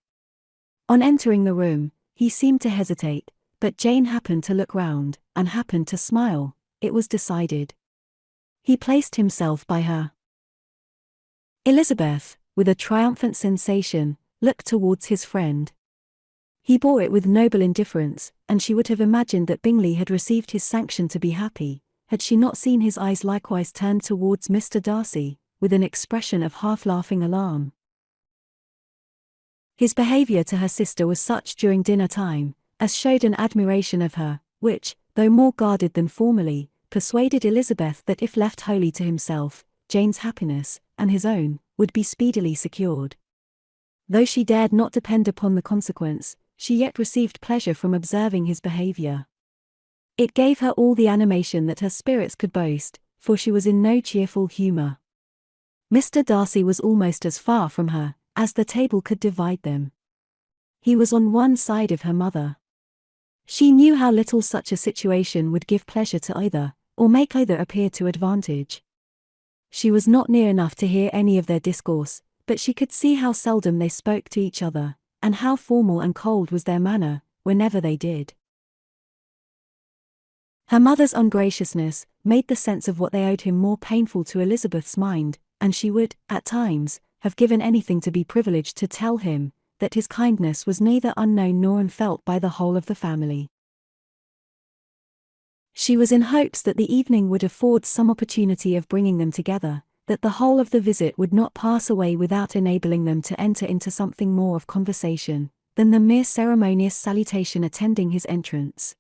On entering the room, he seemed to hesitate, but Jane happened to look round, and happened to smile. It was decided. He placed himself by her. Elizabeth, with a triumphant sensation, looked towards his friend. He bore it with noble indifference, and she would have imagined that Bingley had received his sanction to be happy, had she not seen his eyes likewise turned towards Mr. Darcy, with an expression of half-laughing alarm. His behaviour to her sister was such during dinner time, as showed an admiration of her, which, though more guarded than formerly, persuaded Elizabeth that if left wholly to himself, Jane's happiness, and his own, would be speedily secured. Though she dared not depend upon the consequence, she yet received pleasure from observing his behaviour. It gave her all the animation that her spirits could boast, for she was in no cheerful humour. Mr. Darcy was almost as far from her, as the table could divide them. He was on one side of her mother. She knew how little such a situation would give pleasure to either, or make either appear to advantage. She was not near enough to hear any of their discourse, but she could see how seldom they spoke to each other, and how formal and cold was their manner, whenever they did. Her mother's ungraciousness made the sense of what they owed him more painful to Elizabeth's mind, and she would, at times, have given anything to be privileged to tell him that his kindness was neither unknown nor unfelt by the whole of the family. She was in hopes that the evening would afford some opportunity of bringing them together, that the whole of the visit would not pass away without enabling them to enter into something more of conversation than the mere ceremonious salutation attending his entrance.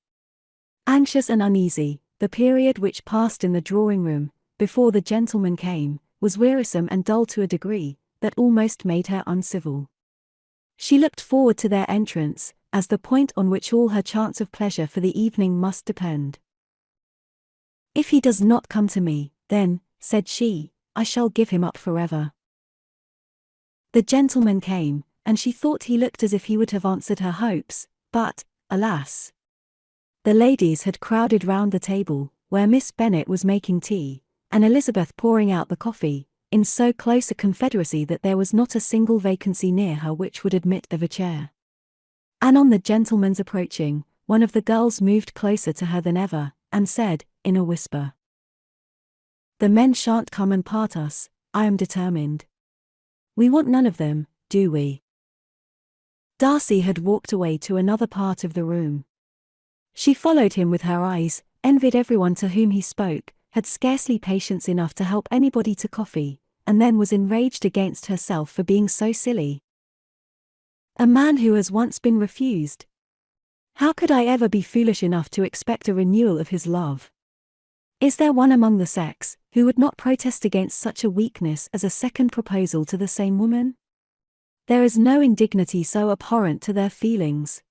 Anxious and uneasy, the period which passed in the drawing-room, before the gentleman came, was wearisome and dull to a degree that almost made her uncivil. She looked forward to their entrance, as the point on which all her chance of pleasure for the evening must depend. "If he does not come to me, then," said she, "I shall give him up forever." The gentleman came, and she thought he looked as if he would have answered her hopes, but, alas! The ladies had crowded round the table, where Miss Bennet was making tea, and Elizabeth pouring out the coffee, in so close a confederacy that there was not a single vacancy near her which would admit of a chair. And on the gentleman's approaching, one of the girls moved closer to her than ever, and said, in a whisper, "The men shan't come and part us, I am determined. We want none of them, do we?" Darcy had walked away to another part of the room. She followed him with her eyes, envied everyone to whom he spoke, had scarcely patience enough to help anybody to coffee, and then was enraged against herself for being so silly. A man who has once been refused. How could I ever be foolish enough to expect a renewal of his love? Is there one among the sex who would not protest against such a weakness as a second proposal to the same woman? There is no indignity so abhorrent to their feelings.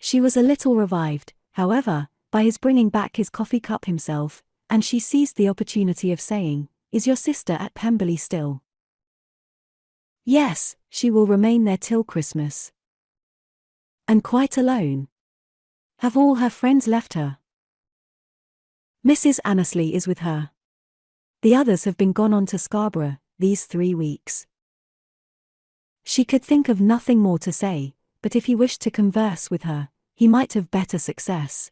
She was a little revived, however, by his bringing back his coffee cup himself, and she seized the opportunity of saying, "Is your sister at Pemberley still?" "Yes, she will remain there till Christmas." "And quite alone? Have all her friends left her?" "Mrs. Annesley is with her. The others have been gone on to Scarborough, these 3 weeks." She could think of nothing more to say, but if he wished to converse with her, he might have better success.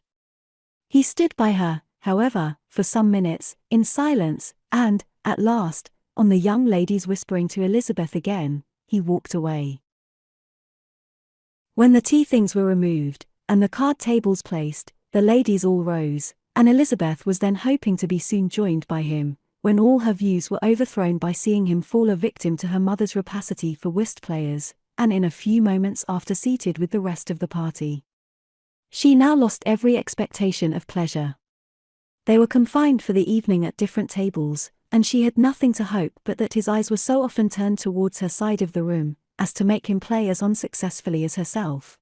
He stood by her, however, for some minutes, in silence, and, at last, on the young lady's whispering to Elizabeth again, he walked away. When the tea things were removed, and the card tables placed, the ladies all rose, and Elizabeth was then hoping to be soon joined by him, when all her views were overthrown by seeing him fall a victim to her mother's rapacity for whist players, and in a few moments after seated with the rest of the party. She now lost every expectation of pleasure. They were confined for the evening at different tables, and she had nothing to hope but that his eyes were so often turned towards her side of the room, as to make him play as unsuccessfully as herself.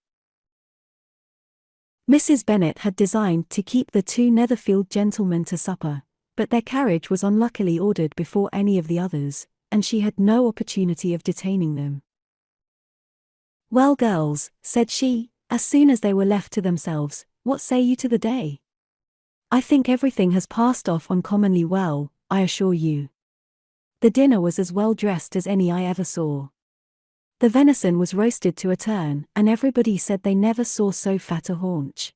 Mrs. Bennet had designed to keep the 2 Netherfield gentlemen to supper, but their carriage was unluckily ordered before any of the others, and she had no opportunity of detaining them. "Well, girls," said she, as soon as they were left to themselves, "what say you to the day? I think everything has passed off uncommonly well, I assure you. The dinner was as well dressed as any I ever saw. The venison was roasted to a turn, and everybody said they never saw so fat a haunch.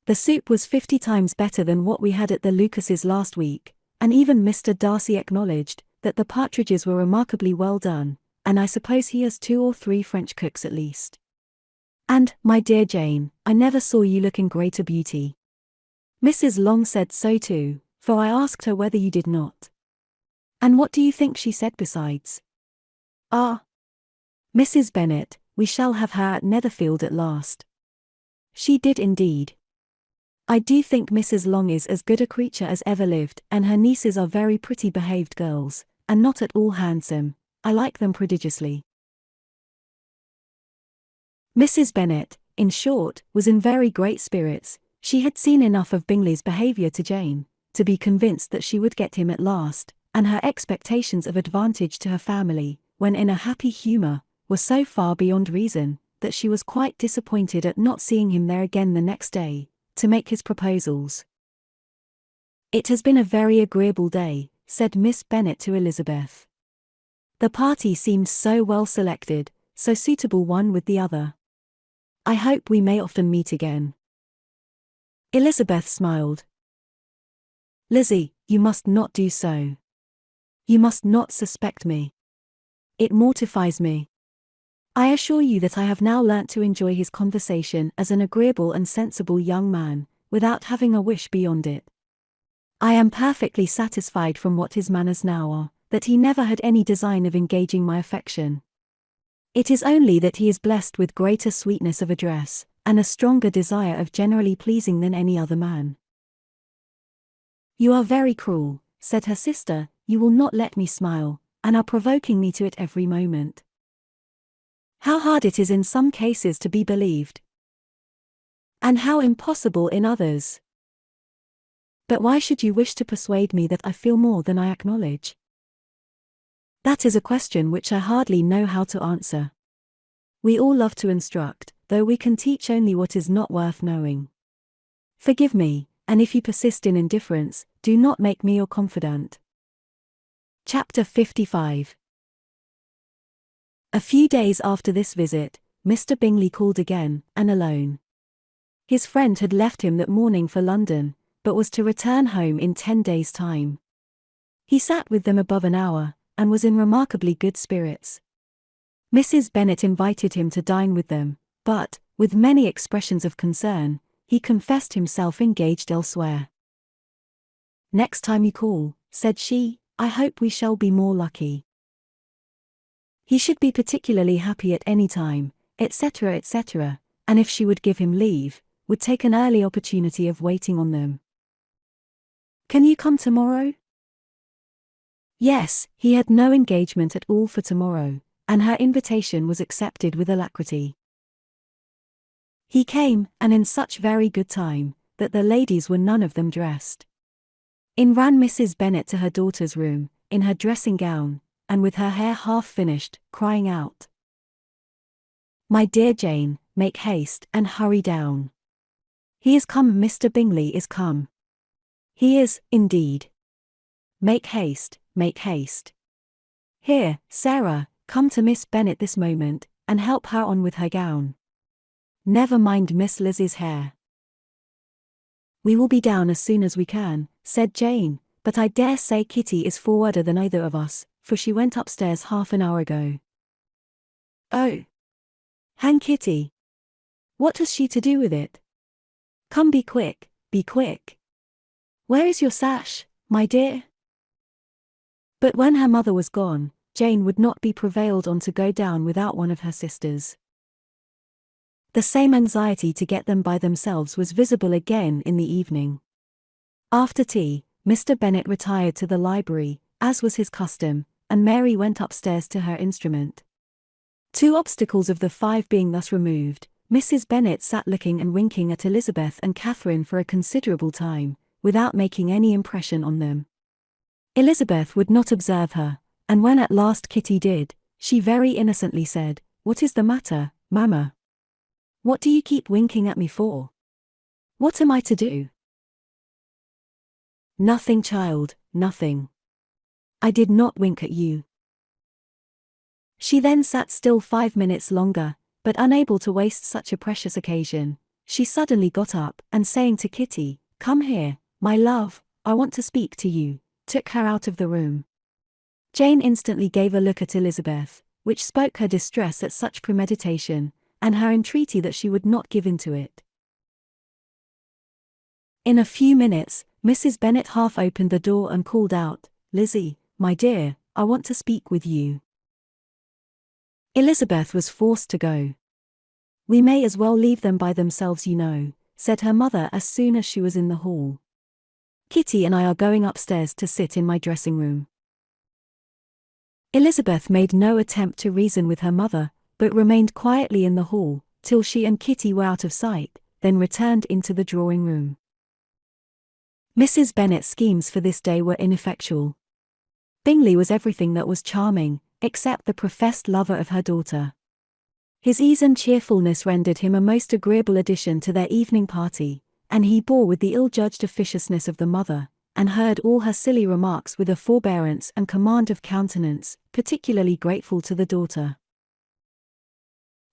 The soup was 50 times better than what we had at the Lucases last week, and even Mr. Darcy acknowledged that the partridges were remarkably well done, and I suppose he has 2 or 3 French cooks at least. And, my dear Jane, I never saw you look in greater beauty. Mrs. Long said so too, for I asked her whether you did not. And what do you think she said besides? Ah, Mrs. Bennet, we shall have her at Netherfield at last. She did indeed. I do think Mrs. Long is as good a creature as ever lived, and her nieces are very pretty behaved girls, and not at all handsome. I like them prodigiously. Mrs. Bennet, in short, was in very great spirits. She had seen enough of Bingley's behaviour to Jane, to be convinced that she would get him at last, and her expectations of advantage to her family, when in a happy humour, were so far beyond reason, that she was quite disappointed at not seeing him there again the next day, to make his proposals. "It has been a very agreeable day," said Miss Bennet to Elizabeth. "The party seemed so well selected, so suitable one with the other. I hope we may often meet again." Elizabeth smiled. "Lizzie, you must not do so. You must not suspect me. It mortifies me. I assure you that I have now learnt to enjoy his conversation as an agreeable and sensible young man, without having a wish beyond it. I am perfectly satisfied from what his manners now are, that he never had any design of engaging my affection. It is only that he is blessed with greater sweetness of address, and a stronger desire of generally pleasing than any other man." "You are very cruel," said her sister, "you will not let me smile, and are provoking me to it every moment. How hard it is in some cases to be believed, and how impossible in others. But why should you wish to persuade me that I feel more than I acknowledge? That is a question which I hardly know how to answer. We all love to instruct, though we can teach only what is not worth knowing. Forgive me, and if you persist in indifference, do not make me your confidant. Chapter 55. A few days after this visit, Mr. Bingley called again, and alone. His friend had left him that morning for London, but was to return home in 10 days' time. He sat with them above an hour, and was in remarkably good spirits. Mrs. Bennet invited him to dine with them, but, with many expressions of concern, he confessed himself engaged elsewhere. "Next time you call," said she, "I hope we shall be more lucky." He should be particularly happy at any time, etc., etc., and if she would give him leave, would take an early opportunity of waiting on them. "Can you come tomorrow?" Yes, he had no engagement at all for tomorrow, and her invitation was accepted with alacrity. He came, and in such very good time, that the ladies were none of them dressed. In ran Mrs. Bennet to her daughter's room, in her dressing gown, and with her hair half finished, crying out, "My dear Jane, make haste, and hurry down. He is come, Mr. Bingley is come. He is, indeed. Make haste, make haste. Here, Sarah, come to Miss Bennet this moment, and help her on with her gown. Never mind Miss Lizzie's hair." "We will be down as soon as we can," said Jane, "but I dare say Kitty is forwarder than either of us, for she went upstairs half an hour ago." "Oh! Hang Kitty! What has she to do with it? Come, be quick, be quick. Where is your sash, my dear?" But when her mother was gone, Jane would not be prevailed on to go down without one of her sisters. The same anxiety to get them by themselves was visible again in the evening. After tea, Mr. Bennet retired to the library, as was his custom, and Mary went upstairs to her instrument. 2 obstacles of the 5 being thus removed, Mrs. Bennet sat looking and winking at Elizabeth and Catherine for a considerable time, without making any impression on them. Elizabeth would not observe her, and when at last Kitty did, she very innocently said, "What is the matter, mamma? What do you keep winking at me for? What am I to do?" "Nothing, child, nothing. I did not wink at you." She then sat still 5 minutes longer, but unable to waste such a precious occasion, she suddenly got up, and saying to Kitty, "Come here, my love, I want to speak to you," took her out of the room. Jane instantly gave a look at Elizabeth, which spoke her distress at such premeditation, and her entreaty that she would not give in to it. In a few minutes, Mrs. Bennet half opened the door and called out, "Lizzie, my dear, I want to speak with you." Elizabeth was forced to go. "We may as well leave them by themselves, you know," said her mother as soon as she was in the hall. "Kitty and I are going upstairs to sit in my dressing room." Elizabeth made no attempt to reason with her mother, but remained quietly in the hall, till she and Kitty were out of sight, then returned into the drawing room. Mrs. Bennet's schemes for this day were ineffectual. Bingley was everything that was charming, except the professed lover of her daughter. His ease and cheerfulness rendered him a most agreeable addition to their evening party, and he bore with the ill-judged officiousness of the mother, and heard all her silly remarks with a forbearance and command of countenance, particularly grateful to the daughter.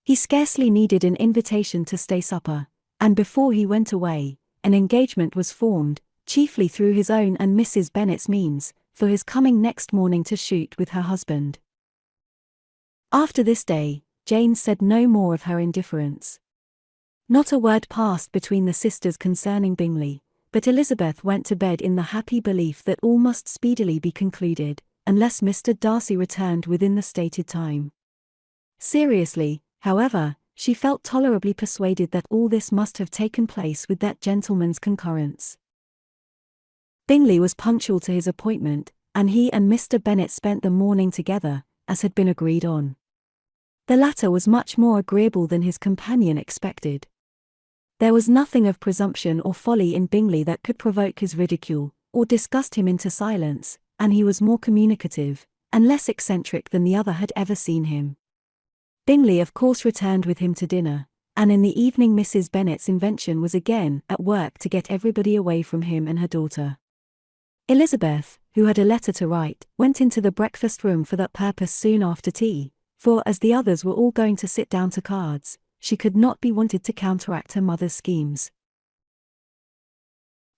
He scarcely needed an invitation to stay supper, and before he went away, an engagement was formed, chiefly through his own and Mrs. Bennet's means, for his coming next morning to shoot with her husband. After this day, Jane said no more of her indifference. Not a word passed between the sisters concerning Bingley, but Elizabeth went to bed in the happy belief that all must speedily be concluded, unless Mr. Darcy returned within the stated time. Seriously, however, she felt tolerably persuaded that all this must have taken place with that gentleman's concurrence. Bingley was punctual to his appointment, and he and Mr. Bennet spent the morning together, as had been agreed on. The latter was much more agreeable than his companion expected. There was nothing of presumption or folly in Bingley that could provoke his ridicule, or disgust him into silence, and he was more communicative, and less eccentric than the other had ever seen him. Bingley of course returned with him to dinner, and in the evening Mrs. Bennet's invention was again at work to get everybody away from him and her daughter. Elizabeth, who had a letter to write, went into the breakfast room for that purpose soon after tea, for as the others were all going to sit down to cards, she could not be wanted to counteract her mother's schemes.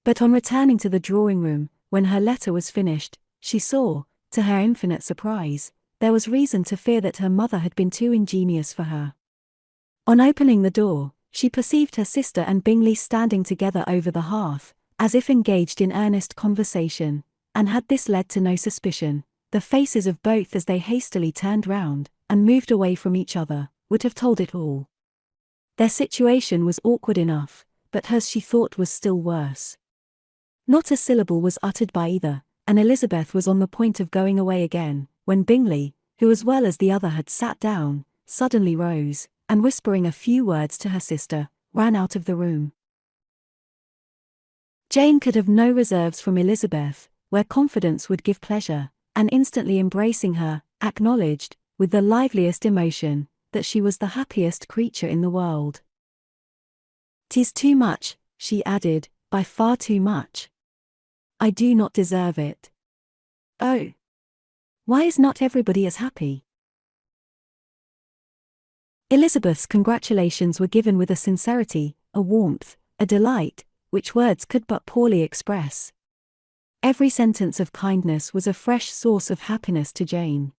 But on returning to the drawing room, when her letter was finished, she saw, to her infinite surprise, there was reason to fear that her mother had been too ingenious for her. On opening the door, she perceived her sister and Bingley standing together over the hearth, as if engaged in earnest conversation, and had this led to no suspicion, the faces of both as they hastily turned round, and moved away from each other, would have told it all. Their situation was awkward enough, but hers she thought was still worse. Not a syllable was uttered by either, and Elizabeth was on the point of going away again, when Bingley, who as well as the other had sat down, suddenly rose, and whispering a few words to her sister, ran out of the room. Jane could have no reserves from Elizabeth, where confidence would give pleasure, and instantly embracing her, acknowledged, with the liveliest emotion, that she was the happiest creature in the world. "'Tis too much," she added, "by far too much. I do not deserve it. Oh! Why is not everybody as happy?" Elizabeth's congratulations were given with a sincerity, a warmth, a delight, which words could but poorly express. Every sentence of kindness was a fresh source of happiness to Jane.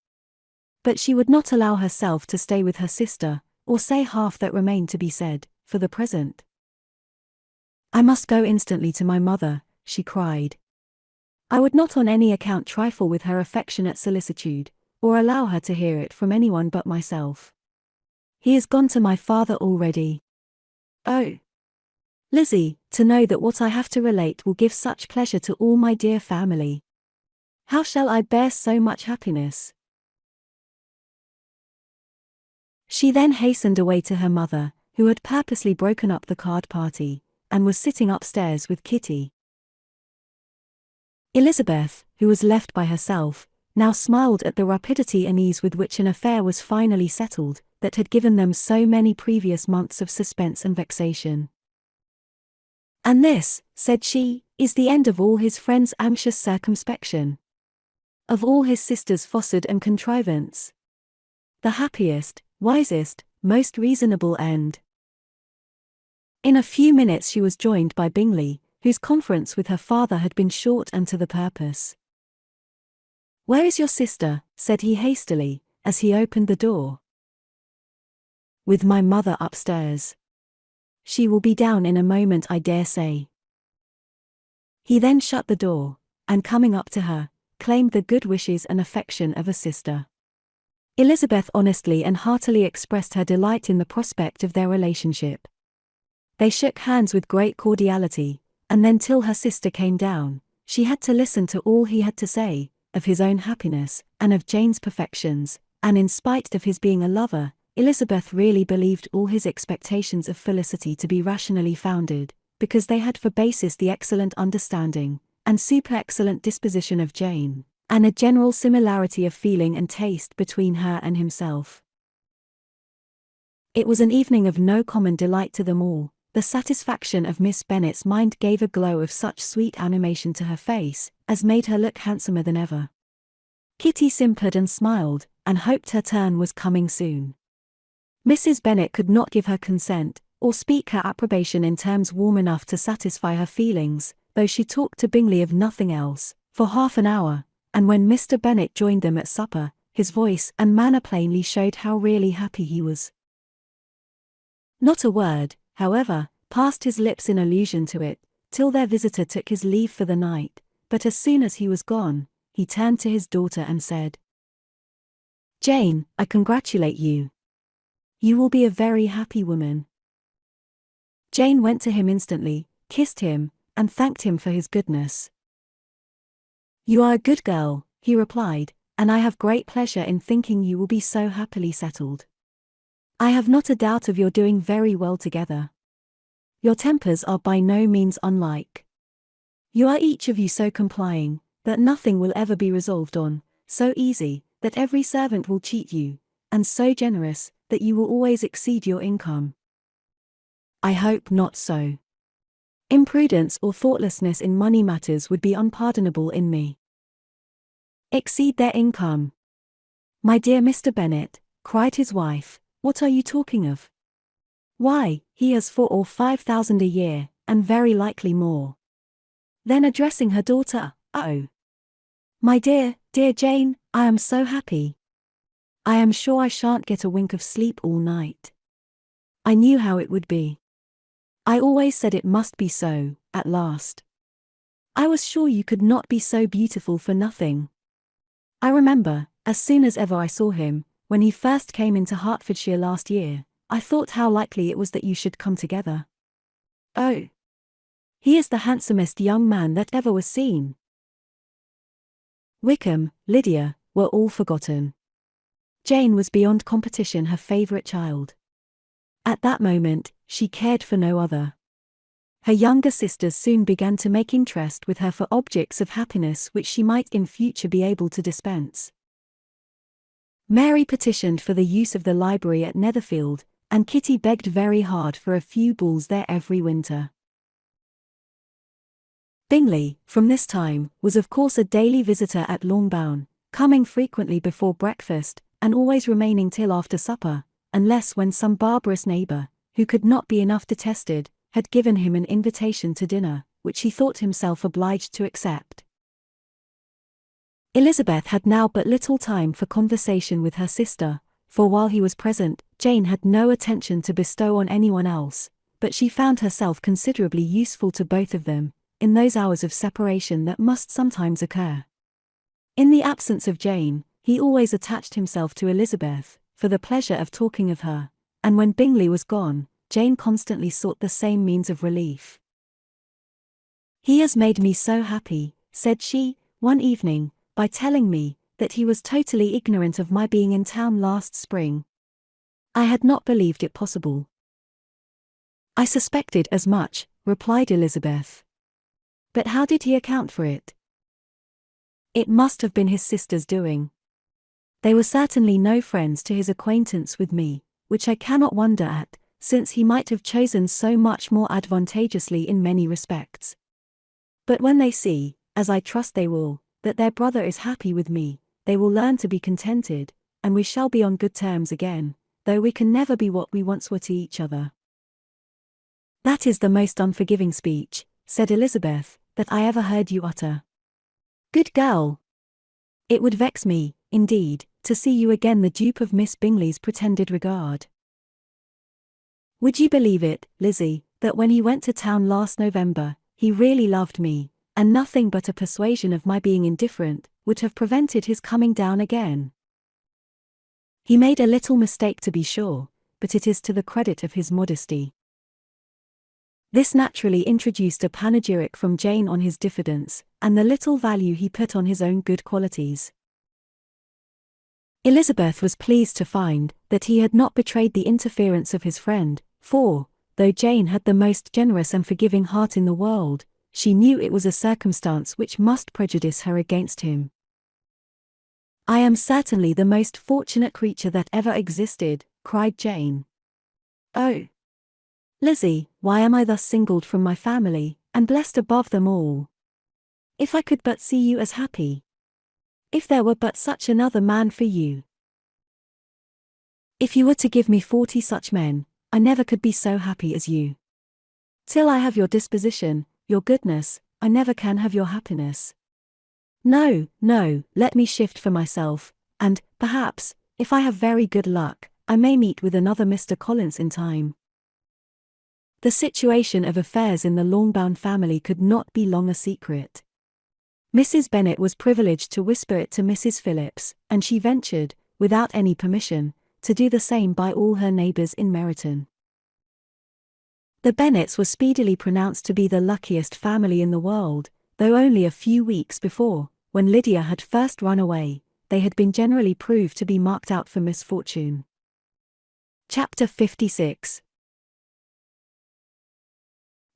But she would not allow herself to stay with her sister, or say half that remained to be said, for the present. "I must go instantly to my mother," she cried. "I would not on any account trifle with her affectionate solicitude, or allow her to hear it from anyone but myself. He is gone to my father already. Oh! Lizzie, to know that what I have to relate will give such pleasure to all my dear family. How shall I bear so much happiness?" She then hastened away to her mother, who had purposely broken up the card party, and was sitting upstairs with Kitty. Elizabeth, who was left by herself, now smiled at the rapidity and ease with which an affair was finally settled, that had given them so many previous months of suspense and vexation. "And this," said she, "is the end of all his friends' anxious circumspection. Of all his sisters' fostered and contrivance. The happiest, wisest, most reasonable end." In a few minutes she was joined by Bingley, whose conference with her father had been short and to the purpose. "Where is your sister?" said he hastily, as he opened the door. "With my mother upstairs. She will be down in a moment, I dare say." He then shut the door, and coming up to her, claimed the good wishes and affection of a sister. Elizabeth honestly and heartily expressed her delight in the prospect of their relationship. They shook hands with great cordiality, and then till her sister came down, she had to listen to all he had to say, of his own happiness, and of Jane's perfections, and in spite of his being a lover, Elizabeth really believed all his expectations of felicity to be rationally founded, because they had for basis the excellent understanding, and super-excellent disposition of Jane, and a general similarity of feeling and taste between her and himself. It was an evening of no common delight to them all. The satisfaction of Miss Bennet's mind gave a glow of such sweet animation to her face, as made her look handsomer than ever. Kitty simpered and smiled, and hoped her turn was coming soon. Mrs. Bennet could not give her consent, or speak her approbation in terms warm enough to satisfy her feelings, though she talked to Bingley of nothing else, for half an hour, and when Mr. Bennet joined them at supper, his voice and manner plainly showed how really happy he was. Not a word, however, passed his lips in allusion to it, till their visitor took his leave for the night, but as soon as he was gone, he turned to his daughter and said, "Jane, I congratulate you. You will be a very happy woman." Jane went to him instantly, kissed him, and thanked him for his goodness. "You are a good girl," he replied, "and I have great pleasure in thinking you will be so happily settled. I have not a doubt of your doing very well together. Your tempers are by no means unlike. You are each of you so complying, that nothing will ever be resolved on, so easy, that every servant will cheat you, and so generous, that you will always exceed your income. I hope not so. Imprudence or thoughtlessness in money matters would be unpardonable in me. Exceed their income. My dear Mr. Bennet, cried his wife, what are you talking of? Why, he has 4 or 5,000 a year, and very likely more. Then addressing her daughter, oh, my dear, dear Jane, I am so happy. I am sure I shan't get a wink of sleep all night. I knew how it would be. I always said it must be so, at last. I was sure you could not be so beautiful for nothing. I remember, as soon as ever I saw him, when he first came into Hertfordshire last year, I thought how likely it was that you should come together. Oh! He is the handsomest young man that ever was seen. Wickham, Lydia, were all forgotten. Jane was beyond competition her favourite child. At that moment, she cared for no other. Her younger sisters soon began to make interest with her for objects of happiness which she might in future be able to dispense. Mary petitioned for the use of the library at Netherfield, and Kitty begged very hard for a few balls there every winter. Bingley, from this time, was of course a daily visitor at Longbourn, coming frequently before breakfast, and always remaining till after supper, unless when some barbarous neighbour, who could not be enough detested, had given him an invitation to dinner, which he thought himself obliged to accept. Elizabeth had now but little time for conversation with her sister, for while he was present, Jane had no attention to bestow on anyone else, but she found herself considerably useful to both of them, in those hours of separation that must sometimes occur. In the absence of Jane, he always attached himself to Elizabeth, for the pleasure of talking of her, and when Bingley was gone, Jane constantly sought the same means of relief. He has made me so happy, said she, one evening, by telling me that he was totally ignorant of my being in town last spring. I had not believed it possible. I suspected as much, replied Elizabeth. But how did he account for it? It must have been his sister's doing. They were certainly no friends to his acquaintance with me, which I cannot wonder at, since he might have chosen so much more advantageously in many respects. But when they see, as I trust they will, that their brother is happy with me, they will learn to be contented, and we shall be on good terms again, though we can never be what we once were to each other. That is the most unforgiving speech, said Elizabeth, that I ever heard you utter. Good girl! It would vex me, indeed, to see you again the dupe of Miss Bingley's pretended regard. Would you believe it, Lizzie, that when he went to town last November, he really loved me, and nothing but a persuasion of my being indifferent would have prevented his coming down again? He made a little mistake to be sure, but it is to the credit of his modesty. This naturally introduced a panegyric from Jane on his diffidence, and the little value he put on his own good qualities. Elizabeth was pleased to find that he had not betrayed the interference of his friend, for, though Jane had the most generous and forgiving heart in the world, she knew it was a circumstance which must prejudice her against him. I am certainly the most fortunate creature that ever existed, cried Jane. Oh! Lizzie, why am I thus singled from my family, and blessed above them all? If I could but see you as happy! If there were but such another man for you! If you were to give me 40 such men, I never could be so happy as you. Till I have your disposition, your goodness, I never can have your happiness. No, no, let me shift for myself, and, perhaps, if I have very good luck, I may meet with another Mr. Collins in time. The situation of affairs in the Longbourn family could not be long a secret. Mrs. Bennet was privileged to whisper it to Mrs. Phillips, and she ventured, without any permission, to do the same by all her neighbours in Meryton. The Bennets were speedily pronounced to be the luckiest family in the world, though only a few weeks before, when Lydia had first run away, they had been generally proved to be marked out for misfortune. Chapter 56.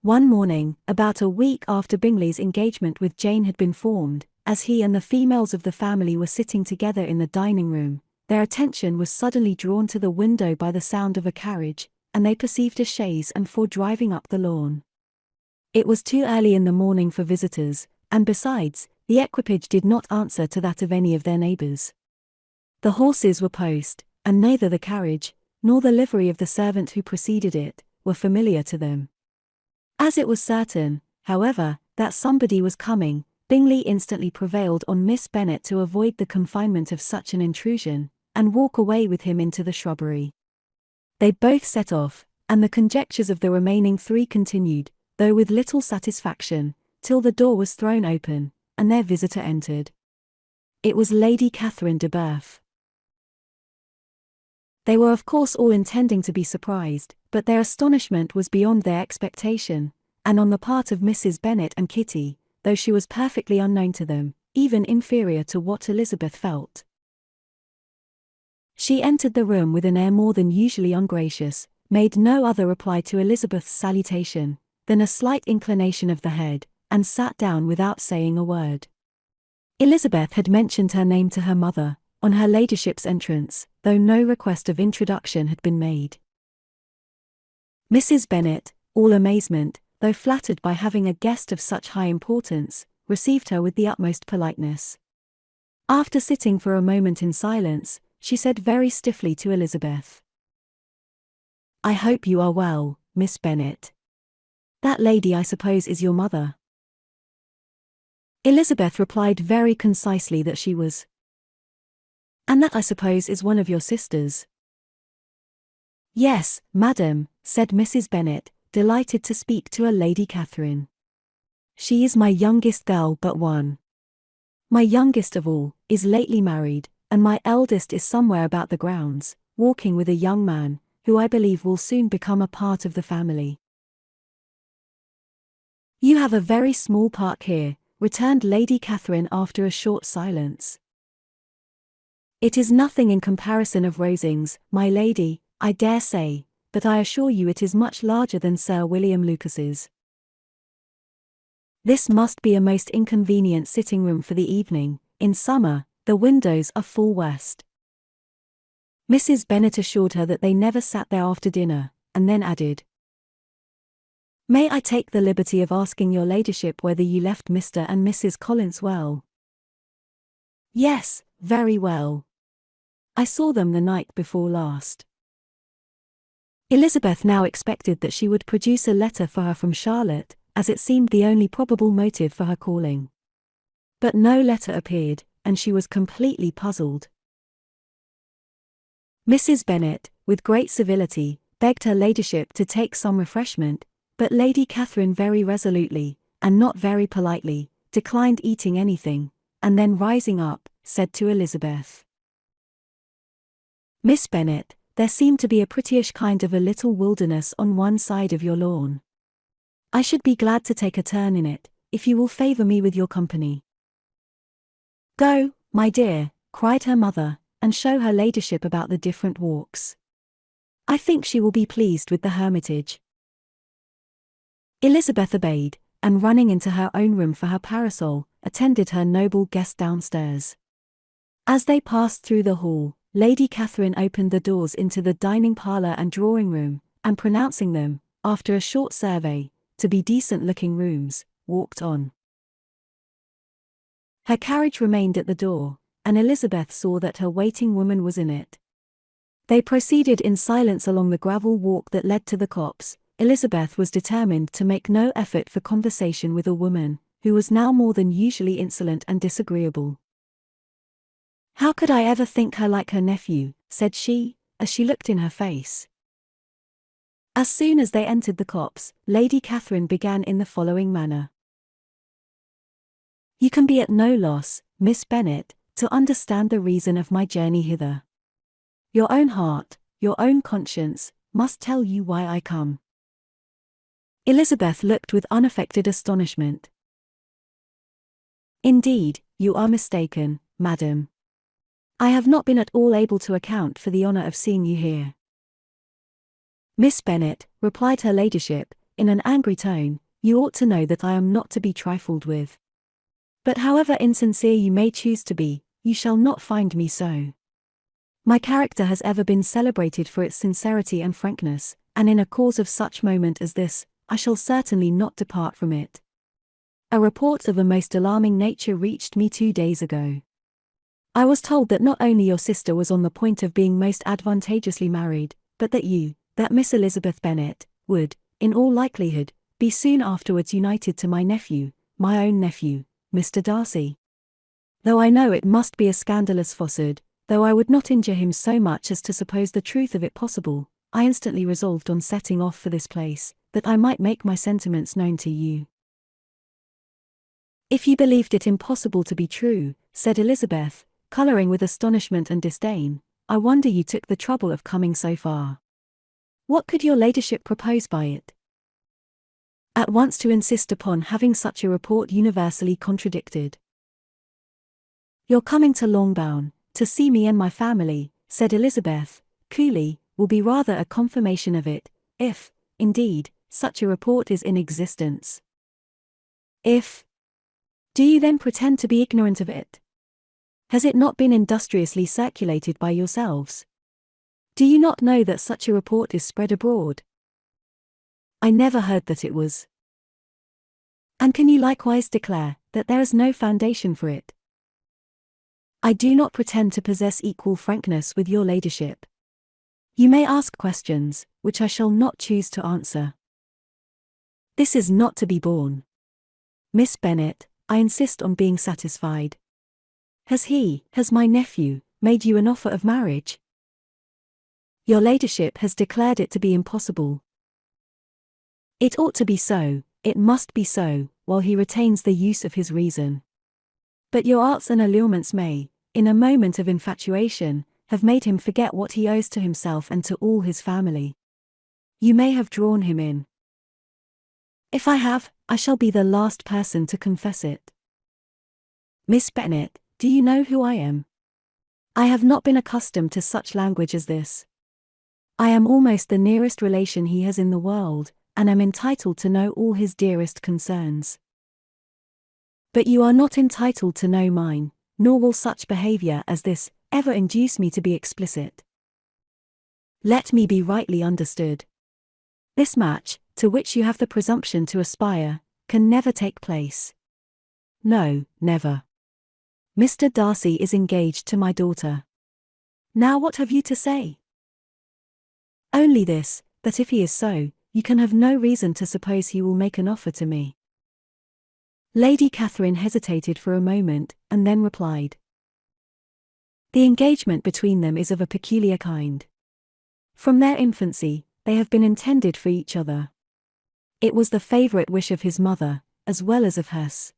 One morning, about a week after Bingley's engagement with Jane had been formed, as he and the females of the family were sitting together in the dining-room, their attention was suddenly drawn to the window by the sound of a carriage, and they perceived a chaise and four driving up the lawn. It was too early in the morning for visitors, and besides, the equipage did not answer to that of any of their neighbours. The horses were post, and neither the carriage, nor the livery of the servant who preceded it, were familiar to them. As it was certain, however, that somebody was coming, Bingley instantly prevailed on Miss Bennet to avoid the confinement of such an intrusion, and walk away with him into the shrubbery. They both set off, and the conjectures of the remaining three continued, though with little satisfaction, till the door was thrown open, and their visitor entered. It was Lady Catherine de Bourgh. They were of course all intending to be surprised, but their astonishment was beyond their expectation, and on the part of Mrs. Bennet and Kitty, though she was perfectly unknown to them, even inferior to what Elizabeth felt. She entered the room with an air more than usually ungracious, made no other reply to Elizabeth's salutation than a slight inclination of the head, and sat down without saying a word. Elizabeth had mentioned her name to her mother, on her ladyship's entrance, though no request of introduction had been made. Mrs. Bennet, all amazement, though flattered by having a guest of such high importance, received her with the utmost politeness. After sitting for a moment in silence, she said very stiffly to Elizabeth, "I hope you are well, Miss Bennet. That lady I suppose is your mother." Elizabeth replied very concisely that she was. "And that I suppose is one of your sisters." "Yes, madam," said Mrs. Bennet, delighted to speak to a Lady Catherine. "She is my youngest girl but one. My youngest of all is lately married, and my eldest is somewhere about the grounds, walking with a young man, who I believe will soon become a part of the family." "You have a very small park here," returned Lady Catherine after a short silence. "It is nothing in comparison of Rosings, my lady, I dare say, but I assure you it is much larger than Sir William Lucas's. This must be a most inconvenient sitting room for the evening. In summer, the windows are full west." Mrs. Bennet assured her that they never sat there after dinner, and then added, "May I take the liberty of asking your ladyship whether you left Mr. and Mrs. Collins well?" "Yes, very well. I saw them the night before last." Elizabeth now expected that she would produce a letter for her from Charlotte, as it seemed the only probable motive for her calling. But no letter appeared, and she was completely puzzled. Mrs. Bennet, with great civility, begged her ladyship to take some refreshment, but Lady Catherine very resolutely, and not very politely, declined eating anything, and then rising up, said to Elizabeth, "Miss Bennet, there seemed to be a prettyish kind of a little wilderness on one side of your lawn. I should be glad to take a turn in it, if you will favour me with your company." "Go, my dear," cried her mother, "and show her ladyship about the different walks. I think she will be pleased with the hermitage." Elizabeth obeyed, and running into her own room for her parasol, attended her noble guest downstairs. As they passed through the hall, Lady Catherine opened the doors into the dining parlour and drawing room, and pronouncing them, after a short survey, to be decent-looking rooms, walked on. Her carriage remained at the door, and Elizabeth saw that her waiting woman was in it. They proceeded in silence along the gravel walk that led to the copse. Elizabeth was determined to make no effort for conversation with a woman, who was now more than usually insolent and disagreeable. "How could I ever think her like her nephew?" said she, as she looked in her face. As soon as they entered the copse, Lady Catherine began in the following manner. "You can be at no loss, Miss Bennet, to understand the reason of my journey hither. Your own heart, your own conscience, must tell you why I come." Elizabeth looked with unaffected astonishment. "Indeed, you are mistaken, madam. I have not been at all able to account for the honour of seeing you here." "Miss Bennet," replied her ladyship, in an angry tone, "you ought to know that I am not to be trifled with. But however insincere you may choose to be, you shall not find me so. My character has ever been celebrated for its sincerity and frankness, and in a cause of such moment as this, I shall certainly not depart from it. A report of a most alarming nature reached me 2 days ago. I was told that not only your sister was on the point of being most advantageously married, but that Miss Elizabeth Bennet, would, in all likelihood, be soon afterwards united to my nephew, my own nephew, Mr. Darcy. Though I know it must be a scandalous falsehood, though I would not injure him so much as to suppose the truth of it possible, I instantly resolved on setting off for this place, that I might make my sentiments known to you. If you believed it impossible to be true, said Elizabeth, colouring with astonishment and disdain, I wonder you took the trouble of coming so far. What could your ladyship propose by it? At once to insist upon having such a report universally contradicted. Your coming to Longbourn, to see me and my family, said Elizabeth, coolly, will be rather a confirmation of it, if, indeed, such a report is in existence. Do you then pretend to be ignorant of it? Has it not been industriously circulated by yourselves? Do you not know that such a report is spread abroad? I never heard that it was. And can you likewise declare that there is no foundation for it? I do not pretend to possess equal frankness with your ladyship. You may ask questions, which I shall not choose to answer. This is not to be borne. Miss Bennet, I insist on being satisfied. Has my nephew, made you an offer of marriage? Your ladyship has declared it to be impossible. It ought to be so, it must be so, while he retains the use of his reason. But your arts and allurements may, in a moment of infatuation, have made him forget what he owes to himself and to all his family. You may have drawn him in. If I have, I shall be the last person to confess it. Miss Bennet, do you know who I am? I have not been accustomed to such language as this. I am almost the nearest relation he has in the world, and am entitled to know all his dearest concerns. But you are not entitled to know mine, nor will such behavior as this ever induce me to be explicit. Let me be rightly understood. This match, to which you have the presumption to aspire, can never take place. No, never. Mr. Darcy is engaged to my daughter. Now what have you to say? Only this, that if he is so, you can have no reason to suppose he will make an offer to me. Lady Catherine hesitated for a moment, and then replied. The engagement between them is of a peculiar kind. From their infancy, they have been intended for each other. It was the favourite wish of his mother, as well as of hers.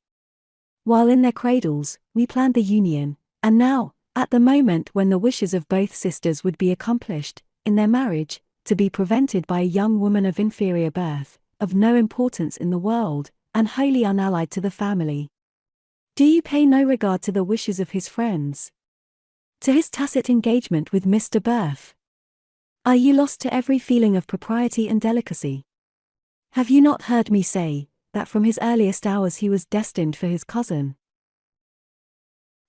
While in their cradles, we planned the union, and now, at the moment when the wishes of both sisters would be accomplished, in their marriage, to be prevented by a young woman of inferior birth, of no importance in the world, and wholly unallied to the family. Do you pay no regard to the wishes of his friends? To his tacit engagement with Mr. Birth? Are you lost to every feeling of propriety and delicacy? Have you not heard me say, that from his earliest hours he was destined for his cousin?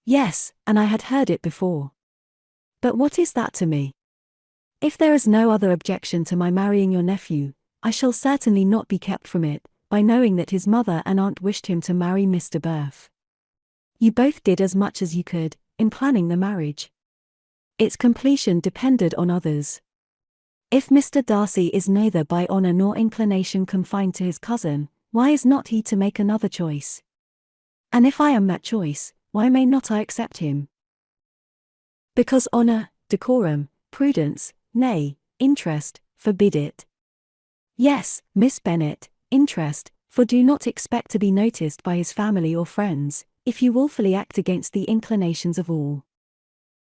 Yes, and I had heard it before. But what is that to me? If there is no other objection to my marrying your nephew, I shall certainly not be kept from it, by knowing that his mother and aunt wished him to marry Mr. Birth. You both did as much as you could, in planning the marriage. Its completion depended on others. If Mr. Darcy is neither by honour nor inclination confined to his cousin, why is not he to make another choice? And if I am that choice, why may not I accept him? Because honour, decorum, prudence, nay, interest, forbid it. Yes, Miss Bennet, interest, for do not expect to be noticed by his family or friends, if you wilfully act against the inclinations of all.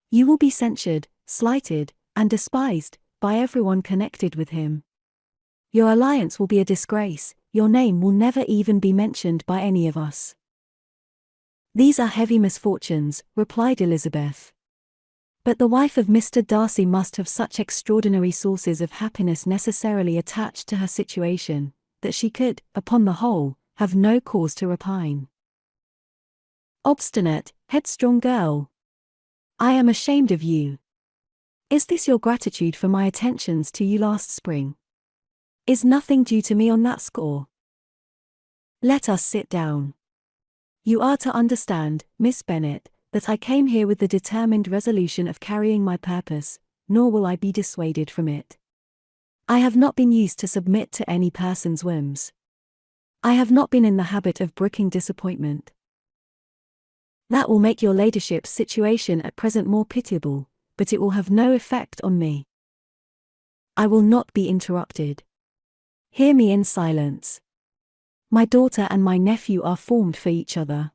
You will be censured, slighted, and despised, by everyone connected with him. Your alliance will be a disgrace, your name will never even be mentioned by any of us. These are heavy misfortunes, replied Elizabeth. But the wife of Mr. Darcy must have such extraordinary sources of happiness necessarily attached to her situation, that she could, upon the whole, have no cause to repine. Obstinate, headstrong girl! I am ashamed of you. Is this your gratitude for my attentions to you last spring? Is nothing due to me on that score? Let us sit down. You are to understand, Miss Bennet, that I came here with the determined resolution of carrying my purpose, nor will I be dissuaded from it. I have not been used to submit to any person's whims. I have not been in the habit of brooking disappointment. That will make your ladyship's situation at present more pitiable, but it will have no effect on me. I will not be interrupted. Hear me in silence. My daughter and my nephew are formed for each other.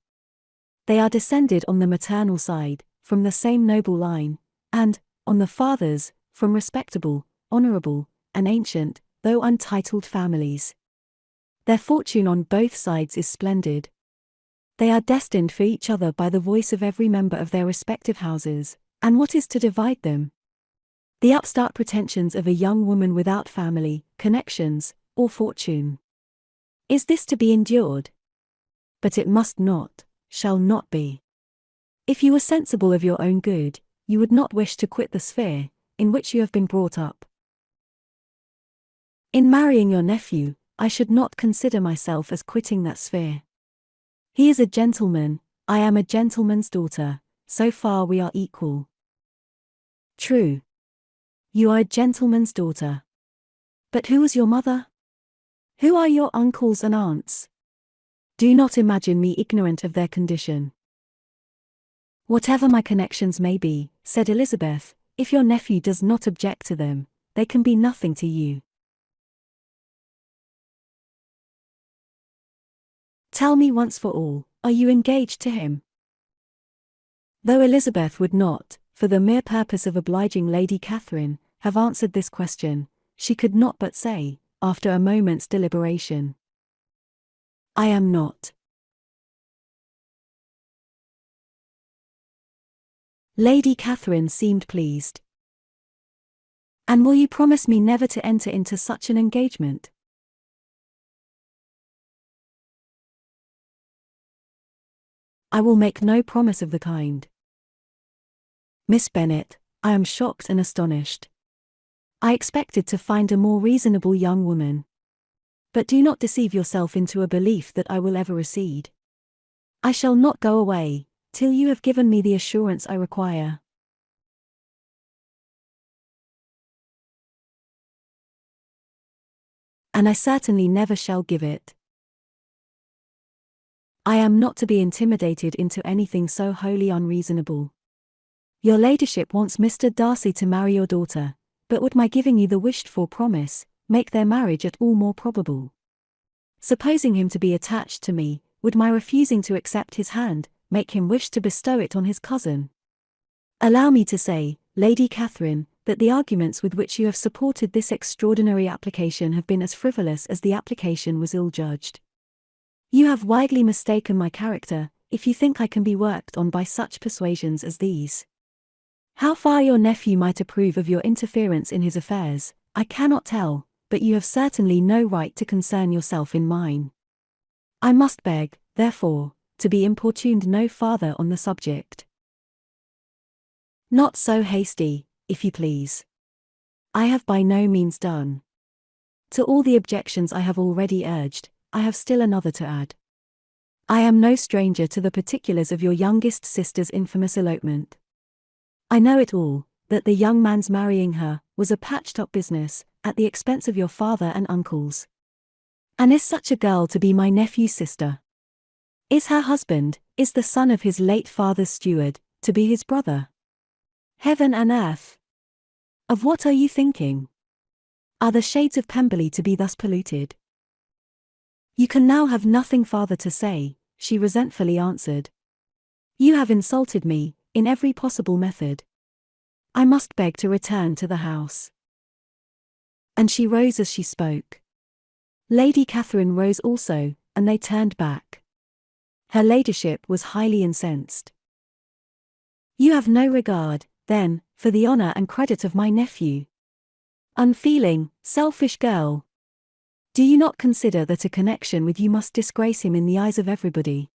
They are descended on the maternal side, from the same noble line, and, on the father's, from respectable, honourable, and ancient, though untitled families. Their fortune on both sides is splendid. They are destined for each other by the voice of every member of their respective houses, and what is to divide them? The upstart pretensions of a young woman without family, connections, or fortune. Is this to be endured? But it must not, shall not be. If you were sensible of your own good, you would not wish to quit the sphere in which you have been brought up. In marrying your nephew, I should not consider myself as quitting that sphere. He is a gentleman, I am a gentleman's daughter, so far we are equal. True. You are a gentleman's daughter. But who was your mother? Who are your uncles and aunts? Do not imagine me ignorant of their condition. Whatever my connections may be, said Elizabeth, if your nephew does not object to them, they can be nothing to you. Tell me once for all, are you engaged to him? Though Elizabeth would not, for the mere purpose of obliging Lady Catherine, have answered this question, she could not but say, after a moment's deliberation, I am not. Lady Catherine seemed pleased. And will you promise me never to enter into such an engagement? I will make no promise of the kind. Miss Bennet, I am shocked and astonished. I expected to find a more reasonable young woman. But do not deceive yourself into a belief that I will ever recede. I shall not go away, till you have given me the assurance I require. And I certainly never shall give it. I am not to be intimidated into anything so wholly unreasonable. Your ladyship wants Mr. Darcy to marry your daughter, but would my giving you the wished-for promise make their marriage at all more probable? Supposing him to be attached to me, would my refusing to accept his hand make him wish to bestow it on his cousin? Allow me to say, Lady Catherine, that the arguments with which you have supported this extraordinary application have been as frivolous as the application was ill-judged. You have widely mistaken my character, if you think I can be worked on by such persuasions as these. How far your nephew might approve of your interference in his affairs, I cannot tell, but you have certainly no right to concern yourself in mine. I must beg, therefore, to be importuned no farther on the subject. Not so hasty, if you please. I have by no means done. To all the objections I have already urged, I have still another to add. I am no stranger to the particulars of your youngest sister's infamous elopement. I know it all, that the young man's marrying her was a patched-up business, at the expense of your father and uncles. And is such a girl to be my nephew's sister? Is her husband, is the son of his late father's steward, to be his brother? Heaven and earth! Of what are you thinking? Are the shades of Pemberley to be thus polluted? You can now have nothing farther to say, she resentfully answered. You have insulted me, in every possible method. I must beg to return to the house. And she rose as she spoke. Lady Catherine rose also, and they turned back. Her ladyship was highly incensed. You have no regard, then, for the honour and credit of my nephew. Unfeeling, selfish girl. Do you not consider that a connection with you must disgrace him in the eyes of everybody?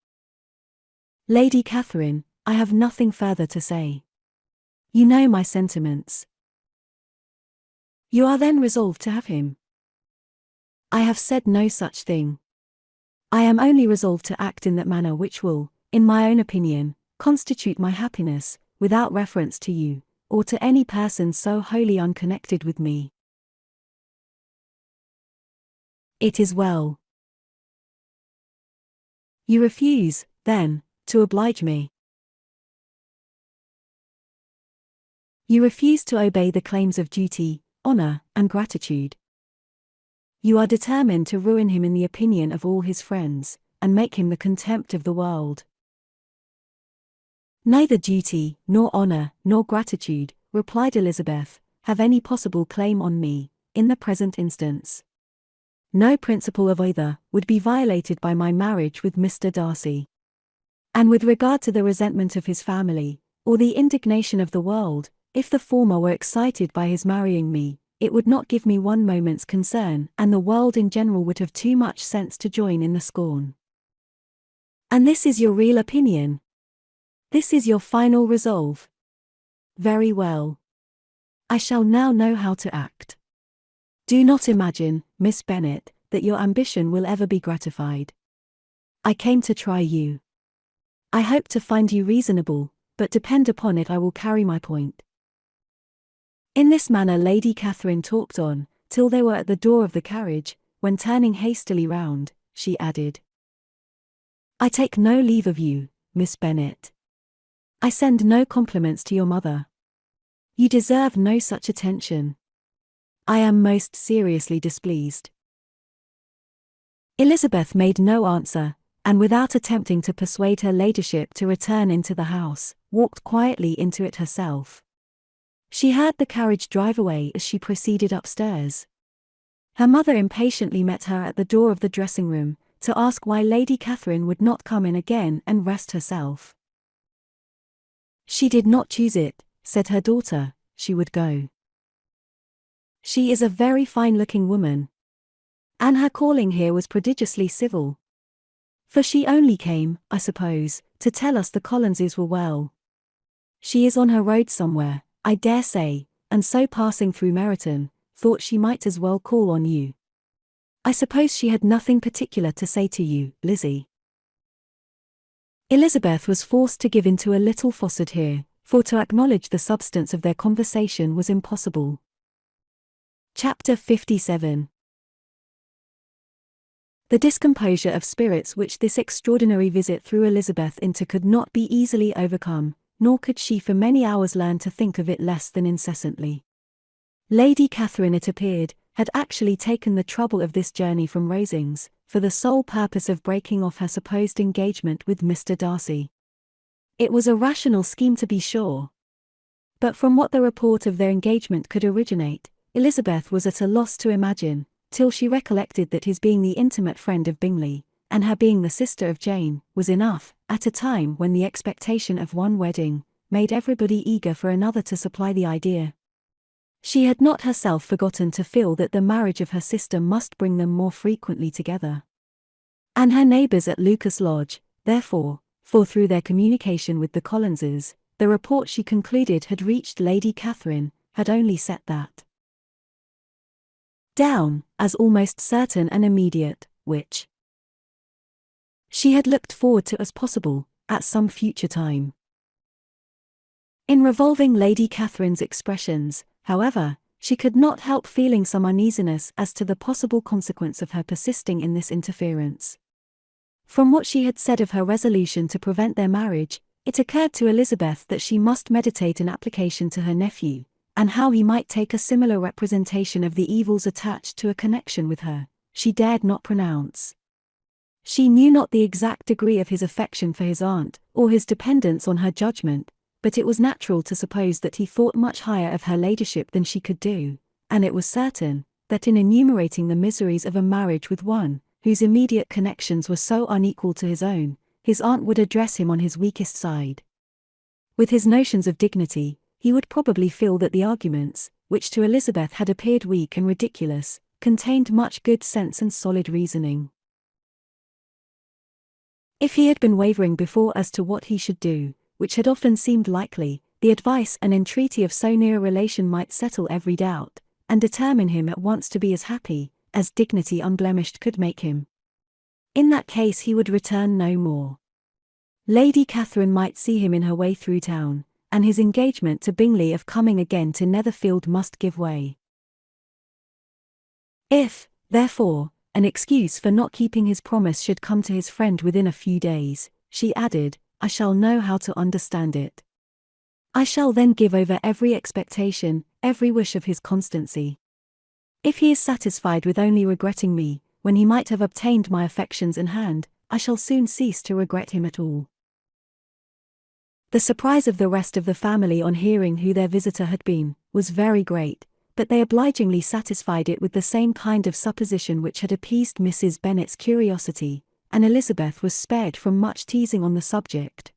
Lady Catherine, I have nothing further to say. You know my sentiments. You are then resolved to have him? I have said no such thing. I am only resolved to act in that manner which will, in my own opinion, constitute my happiness, without reference to you, or to any person so wholly unconnected with me. It is well. You refuse, then, to oblige me. You refuse to obey the claims of duty, honor, and gratitude. You are determined to ruin him in the opinion of all his friends, and make him the contempt of the world. Neither duty, nor honor, nor gratitude, replied Elizabeth, have any possible claim on me, in the present instance. No principle of either would be violated by my marriage with Mr. Darcy. And with regard to the resentment of his family, or the indignation of the world, if the former were excited by his marrying me, it would not give me one moment's concern, and the world in general would have too much sense to join in the scorn. And this is your real opinion? This is your final resolve? Very well. I shall now know how to act. Do not imagine, Miss Bennet, that your ambition will ever be gratified. I came to try you. I hope to find you reasonable, but depend upon it I will carry my point. In this manner Lady Catherine talked on, till they were at the door of the carriage, when turning hastily round, she added, I take no leave of you, Miss Bennet. I send no compliments to your mother. You deserve no such attention. I am most seriously displeased. Elizabeth made no answer, and without attempting to persuade her ladyship to return into the house, walked quietly into it herself. She heard the carriage drive away as she proceeded upstairs. Her mother impatiently met her at the door of the dressing-room, to ask why Lady Catherine would not come in again and rest herself. She did not choose it, said her daughter, she would go. She is a very fine-looking woman. And her calling here was prodigiously civil. For she only came, I suppose, to tell us the Collinses were well. She is on her road somewhere, I dare say, and so passing through Meryton, thought she might as well call on you. I suppose she had nothing particular to say to you, Lizzie. Elizabeth was forced to give into a little falsehood here, for to acknowledge the substance of their conversation was impossible. Chapter 57. The discomposure of spirits which this extraordinary visit threw Elizabeth into could not be easily overcome, nor could she for many hours learn to think of it less than incessantly. Lady Catherine, it appeared, had actually taken the trouble of this journey from Rosings, for the sole purpose of breaking off her supposed engagement with Mr. Darcy. It was a rational scheme to be sure. But from what the report of their engagement could originate, Elizabeth was at a loss to imagine, till she recollected that his being the intimate friend of Bingley, and her being the sister of Jane, was enough, at a time when the expectation of one wedding made everybody eager for another to supply the idea. She had not herself forgotten to feel that the marriage of her sister must bring them more frequently together. And her neighbours at Lucas Lodge, therefore, for through their communication with the Collinses, the report she concluded had reached Lady Catherine, had only set that down, as almost certain and immediate, which she had looked forward to as possible, at some future time. In revolving Lady Catherine's expressions, however, she could not help feeling some uneasiness as to the possible consequence of her persisting in this interference. From what she had said of her resolution to prevent their marriage, it occurred to Elizabeth that she must meditate an application to her nephew, and how he might take a similar representation of the evils attached to a connection with her, she dared not pronounce. She knew not the exact degree of his affection for his aunt, or his dependence on her judgment, but it was natural to suppose that he thought much higher of her ladyship than she could do, and it was certain, that in enumerating the miseries of a marriage with one, whose immediate connections were so unequal to his own, his aunt would address him on his weakest side. With his notions of dignity, he would probably feel that the arguments, which to Elizabeth had appeared weak and ridiculous, contained much good sense and solid reasoning. If he had been wavering before as to what he should do, which had often seemed likely, the advice and entreaty of so near a relation might settle every doubt, and determine him at once to be as happy as dignity unblemished could make him. In that case he would return no more. Lady Catherine might see him in her way through town, and his engagement to Bingley of coming again to Netherfield must give way. If, therefore, an excuse for not keeping his promise should come to his friend within a few days, she added, I shall know how to understand it. I shall then give over every expectation, every wish of his constancy. If he is satisfied with only regretting me, when he might have obtained my affections in hand, I shall soon cease to regret him at all. The surprise of the rest of the family on hearing who their visitor had been was very great, but they obligingly satisfied it with the same kind of supposition which had appeased Mrs. Bennet's curiosity, and Elizabeth was spared from much teasing on the subject.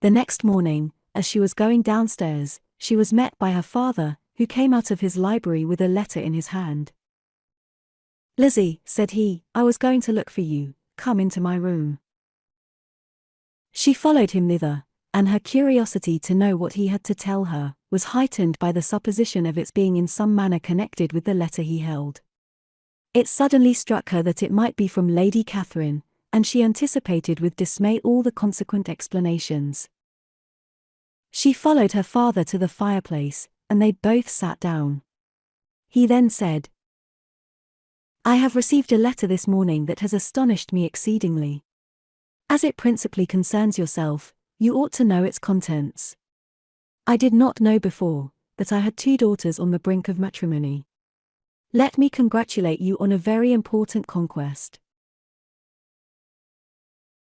The next morning, as she was going downstairs, she was met by her father, who came out of his library with a letter in his hand. Lizzie, said he, I was going to look for you, come into my room. She followed him thither, and her curiosity to know what he had to tell her was heightened by the supposition of its being in some manner connected with the letter he held. It suddenly struck her that it might be from Lady Catherine, and she anticipated with dismay all the consequent explanations. She followed her father to the fireplace, and they both sat down. He then said, I have received a letter this morning that has astonished me exceedingly. As it principally concerns yourself, you ought to know its contents. I did not know before that I had 2 daughters on the brink of matrimony. Let me congratulate you on a very important conquest.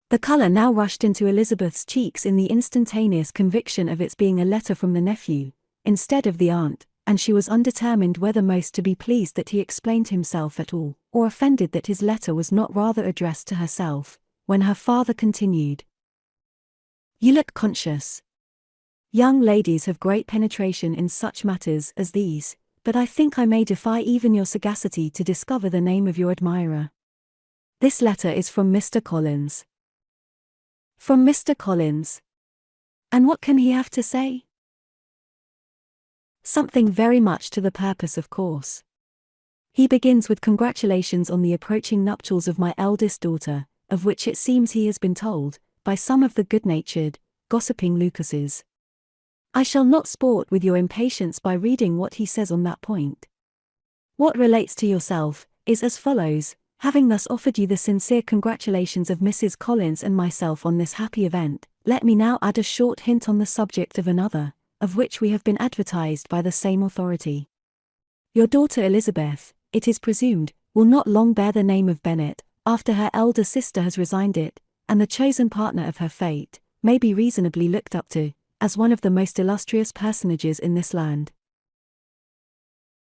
The colour now rushed into Elizabeth's cheeks in the instantaneous conviction of its being a letter from the nephew, instead of the aunt, and she was undetermined whether most to be pleased that he explained himself at all, or offended that his letter was not rather addressed to herself, when her father continued. You look conscious. Young ladies have great penetration in such matters as these, but I think I may defy even your sagacity to discover the name of your admirer. This letter is from Mr. Collins. From Mr. Collins. And what can he have to say? Something very much to the purpose, of course. He begins with congratulations on the approaching nuptials of my eldest daughter, of which it seems he has been told, by some of the good-natured, gossiping Lucases. I shall not sport with your impatience by reading what he says on that point. What relates to yourself is as follows. Having thus offered you the sincere congratulations of Mrs. Collins and myself on this happy event, let me now add a short hint on the subject of another, of which we have been advertised by the same authority. Your daughter Elizabeth, it is presumed, will not long bear the name of Bennet, after her elder sister has resigned it, and the chosen partner of her fate may be reasonably looked up to as one of the most illustrious personages in this land.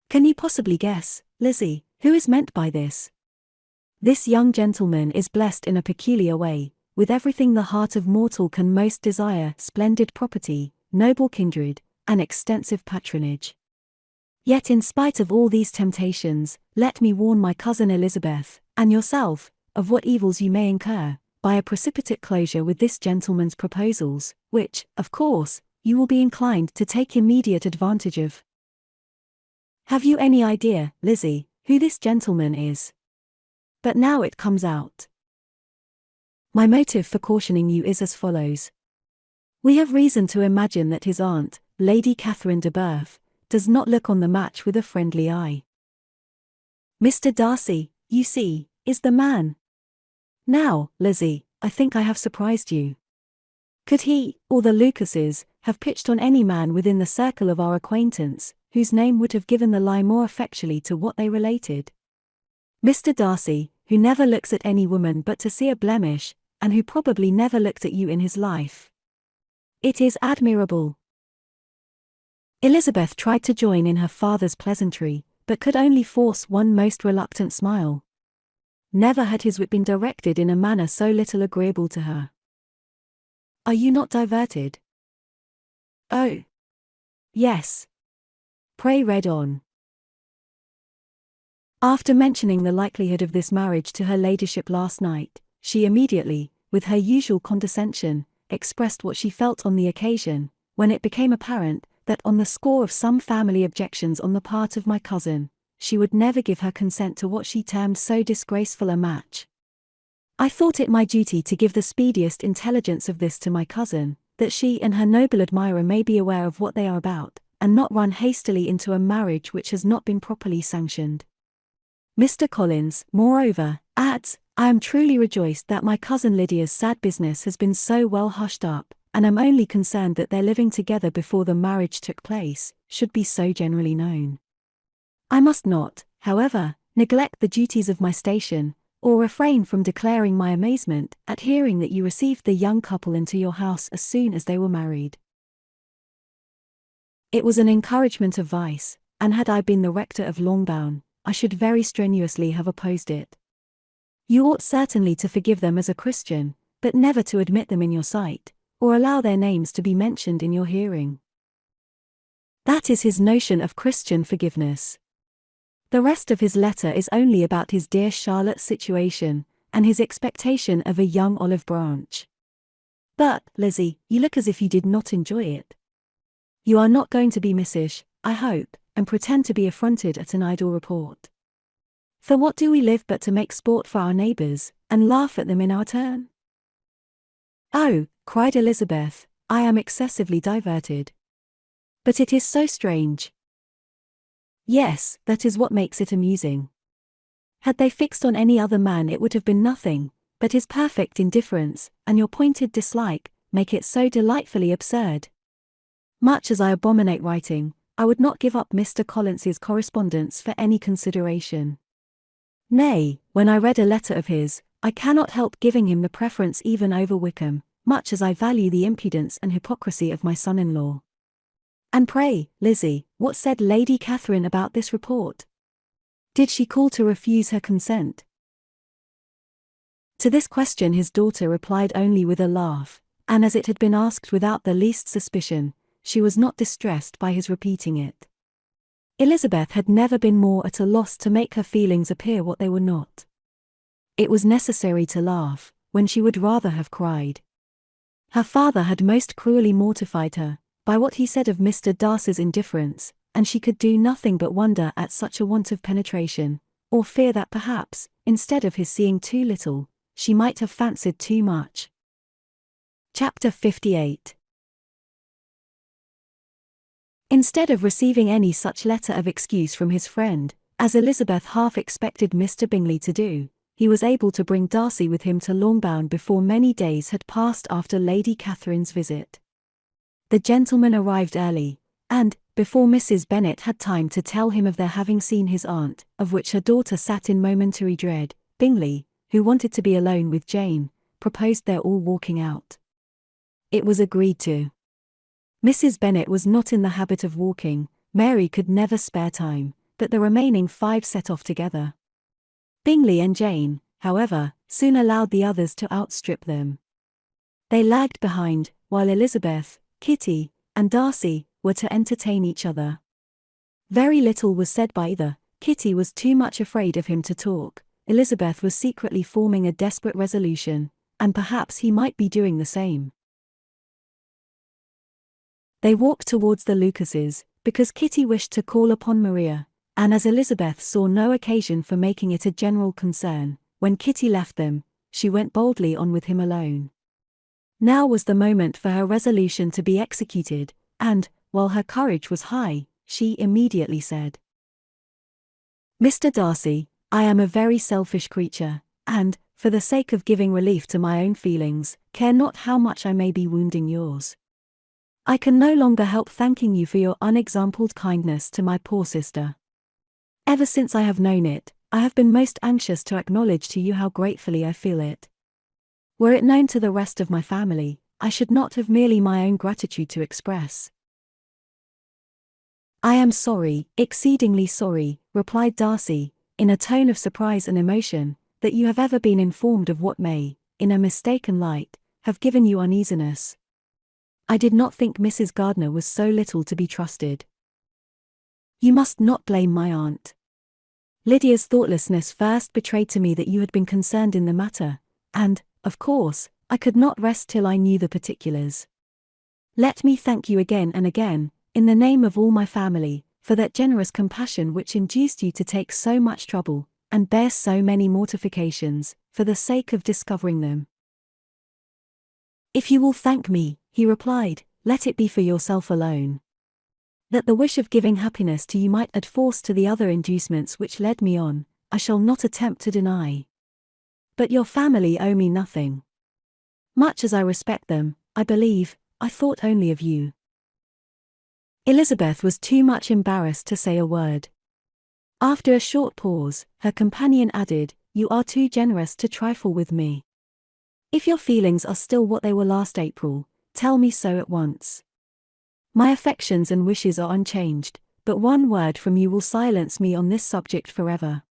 Can you possibly guess, Lizzie, who is meant by this? This young gentleman is blessed in a peculiar way, with everything the heart of mortal can most desire: splendid property, noble kindred, and extensive patronage. Yet in spite of all these temptations, let me warn my cousin Elizabeth, and yourself, of what evils you may incur, by a precipitate closure with this gentleman's proposals, which, of course, you will be inclined to take immediate advantage of. Have you any idea, Lizzie, who this gentleman is? But now it comes out. My motive for cautioning you is as follows. We have reason to imagine that his aunt, Lady Catherine de Bourgh, does not look on the match with a friendly eye. Mr. Darcy, you see, is the man. Now, Lizzie, I think I have surprised you. Could he, or the Lucases, have pitched on any man within the circle of our acquaintance, whose name would have given the lie more effectually to what they related? Mr. Darcy, who never looks at any woman but to see a blemish, and who probably never looked at you in his life. It is admirable. Elizabeth tried to join in her father's pleasantry, but could only force one most reluctant smile. Never had his wit been directed in a manner so little agreeable to her. Are you not diverted? Oh. Yes. Pray read on. After mentioning the likelihood of this marriage to her ladyship last night, she immediately, with her usual condescension, expressed what she felt on the occasion, when it became apparent that on the score of some family objections on the part of my cousin, she would never give her consent to what she termed so disgraceful a match. I thought it my duty to give the speediest intelligence of this to my cousin, that she and her noble admirer may be aware of what they are about, and not run hastily into a marriage which has not been properly sanctioned. Mr. Collins, moreover, adds, I am truly rejoiced that my cousin Lydia's sad business has been so well hushed up, and am only concerned that their living together before the marriage took place, should be so generally known. I must not, however, neglect the duties of my station, or refrain from declaring my amazement at hearing that you received the young couple into your house as soon as they were married. It was an encouragement of vice, and had I been the rector of Longbourn, I should very strenuously have opposed it. You ought certainly to forgive them as a Christian, but never to admit them in your sight, or allow their names to be mentioned in your hearing. That is his notion of Christian forgiveness. The rest of his letter is only about his dear Charlotte's situation, and his expectation of a young olive branch. But, Lizzie, you look as if you did not enjoy it. You are not going to be missish, I hope, and pretend to be affronted at an idle report. For what do we live but to make sport for our neighbours, and laugh at them in our turn? Oh, cried Elizabeth, I am excessively diverted. But it is so strange. Yes, that is what makes it amusing. Had they fixed on any other man it would have been nothing, but his perfect indifference, and your pointed dislike, make it so delightfully absurd. Much as I abominate writing, I would not give up Mr. Collins's correspondence for any consideration. Nay, when I read a letter of his, I cannot help giving him the preference even over Wickham, much as I value the impudence and hypocrisy of my son-in-law. And pray, Lizzie, what said Lady Catherine about this report? Did she call to refuse her consent? To this question his daughter replied only with a laugh, and as it had been asked without the least suspicion, she was not distressed by his repeating it. Elizabeth had never been more at a loss to make her feelings appear what they were not. It was necessary to laugh, when she would rather have cried. Her father had most cruelly mortified her, by what he said of Mr. Darcy's indifference, and she could do nothing but wonder at such a want of penetration, or fear that perhaps, instead of his seeing too little, she might have fancied too much. Chapter 58. Instead of receiving any such letter of excuse from his friend, as Elizabeth half expected Mr. Bingley to do, he was able to bring Darcy with him to Longbourn before many days had passed after Lady Catherine's visit. The gentleman arrived early, and, before Mrs. Bennet had time to tell him of their having seen his aunt, of which her daughter sat in momentary dread, Bingley, who wanted to be alone with Jane, proposed their all walking out. It was agreed to. Mrs. Bennet was not in the habit of walking, Mary could never spare time, but the remaining 5 set off together. Bingley and Jane, however, soon allowed the others to outstrip them. They lagged behind, while Elizabeth, Kitty, and Darcy were to entertain each other. Very little was said by either. Kitty was too much afraid of him to talk, Elizabeth was secretly forming a desperate resolution, and perhaps he might be doing the same. They walked towards the Lucases, because Kitty wished to call upon Maria, and as Elizabeth saw no occasion for making it a general concern, when Kitty left them, she went boldly on with him alone. Now was the moment for her resolution to be executed, and, while her courage was high, she immediately said, Mr. Darcy, I am a very selfish creature, and, for the sake of giving relief to my own feelings, care not how much I may be wounding yours. I can no longer help thanking you for your unexampled kindness to my poor sister. Ever since I have known it, I have been most anxious to acknowledge to you how gratefully I feel it. Were it known to the rest of my family, I should not have merely my own gratitude to express. I am sorry, exceedingly sorry, replied Darcy, in a tone of surprise and emotion, that you have ever been informed of what may, in a mistaken light, have given you uneasiness. I did not think Mrs. Gardiner was so little to be trusted. You must not blame my aunt. Lydia's thoughtlessness first betrayed to me that you had been concerned in the matter, and, of course, I could not rest till I knew the particulars. Let me thank you again and again, in the name of all my family, for that generous compassion which induced you to take so much trouble, and bear so many mortifications, for the sake of discovering them. If you will thank me, he replied, let it be for yourself alone. That the wish of giving happiness to you might add force to the other inducements which led me on, I shall not attempt to deny. But your family owe me nothing. Much as I respect them, I believe, I thought only of you. Elizabeth was too much embarrassed to say a word. After a short pause, her companion added, you are too generous to trifle with me. If your feelings are still what they were last April, tell me so at once. My affections and wishes are unchanged, but one word from you will silence me on this subject forever.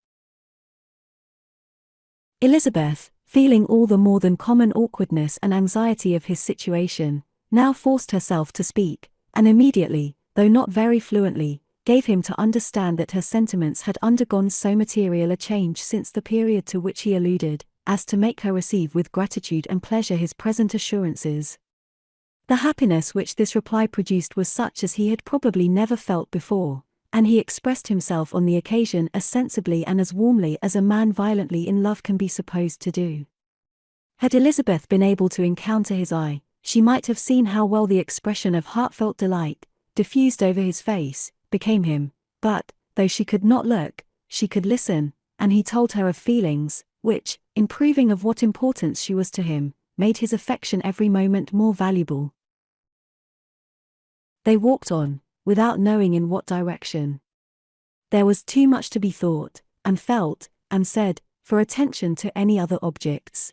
Elizabeth, feeling all the more than common awkwardness and anxiety of his situation, now forced herself to speak, and immediately, though not very fluently, gave him to understand that her sentiments had undergone so material a change since the period to which he alluded, as to make her receive with gratitude and pleasure his present assurances. The happiness which this reply produced was such as he had probably never felt before, and he expressed himself on the occasion as sensibly and as warmly as a man violently in love can be supposed to do. Had Elizabeth been able to encounter his eye, she might have seen how well the expression of heartfelt delight, diffused over his face, became him, but, though she could not look, she could listen, and he told her of feelings, which, in proving of what importance she was to him, made his affection every moment more valuable. They walked on, without knowing in what direction. There was too much to be thought, and felt, and said, for attention to any other objects.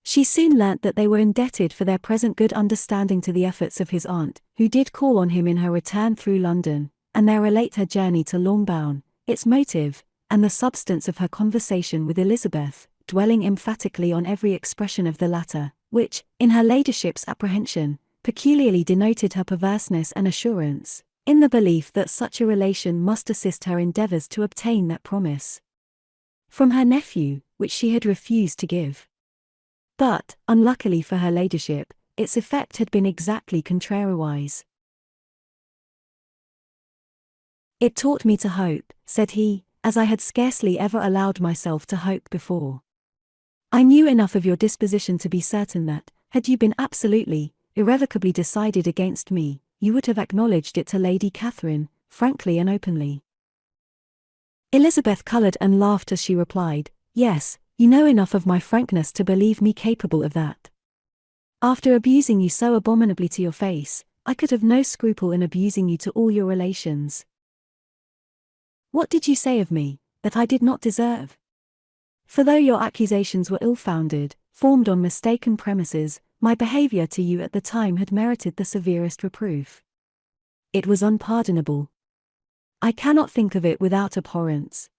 She soon learnt that they were indebted for their present good understanding to the efforts of his aunt, who did call on him in her return through London, and there relate her journey to Longbourn, its motive, and the substance of her conversation with Elizabeth, dwelling emphatically on every expression of the latter, which, in her ladyship's apprehension, peculiarly denoted her perverseness and assurance, in the belief that such a relation must assist her endeavours to obtain that promise from her nephew, which she had refused to give. But, unluckily for her ladyship, its effect had been exactly contrariwise. It taught me to hope, said he, as I had scarcely ever allowed myself to hope before. I knew enough of your disposition to be certain that, had you been absolutely, irrevocably decided against me, you would have acknowledged it to Lady Catherine, frankly and openly. Elizabeth coloured and laughed as she replied, yes, you know enough of my frankness to believe me capable of that. After abusing you so abominably to your face, I could have no scruple in abusing you to all your relations. What did you say of me, that I did not deserve? For though your accusations were ill-founded, formed on mistaken premises, my behaviour to you at the time had merited the severest reproof. It was unpardonable. I cannot think of it without abhorrence.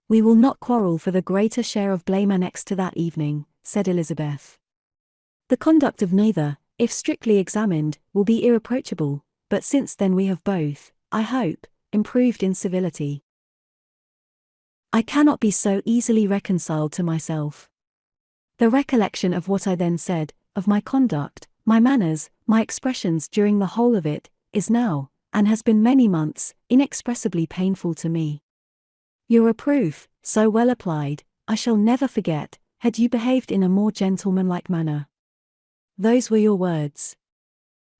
We will not quarrel for the greater share of blame annexed to that evening, said Elizabeth. The conduct of neither, if strictly examined, will be irreproachable, but since then we have both, I hope, improved in civility. I cannot be so easily reconciled to myself. The recollection of what I then said, of my conduct, my manners, my expressions during the whole of it, is now, and has been many months, inexpressibly painful to me. Your reproof, so well applied, I shall never forget, had you behaved in a more gentlemanlike manner. Those were your words.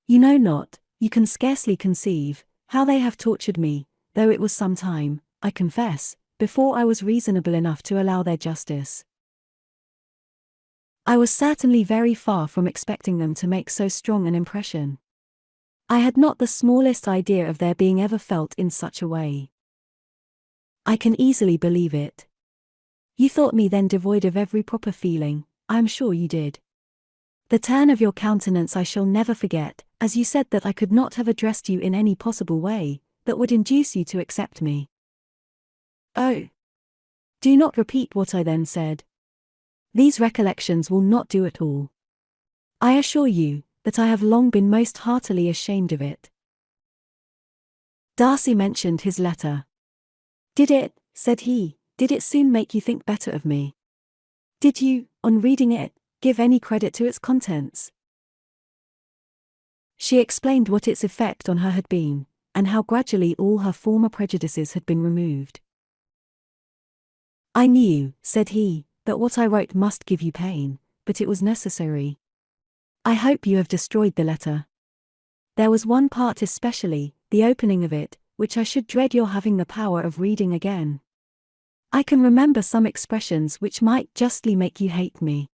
You know not, you can scarcely conceive, how they have tortured me, though it was some time, I confess, before I was reasonable enough to allow their justice. I was certainly very far from expecting them to make so strong an impression. I had not the smallest idea of their being ever felt in such a way. I can easily believe it. You thought me then devoid of every proper feeling, I am sure you did. The turn of your countenance I shall never forget, as you said that I could not have addressed you in any possible way, that would induce you to accept me. Oh! Do not repeat what I then said. These recollections will not do at all. I assure you, that I have long been most heartily ashamed of it. Darcy mentioned his letter. Did it, said he, did it soon make you think better of me? Did you, on reading it, give any credit to its contents? She explained what its effect on her had been, and how gradually all her former prejudices had been removed. "I knew," said he, "that what I wrote must give you pain, but it was necessary. I hope you have destroyed the letter. There was one part especially, the opening of it, which I should dread your having the power of reading again. I can remember some expressions which might justly make you hate me.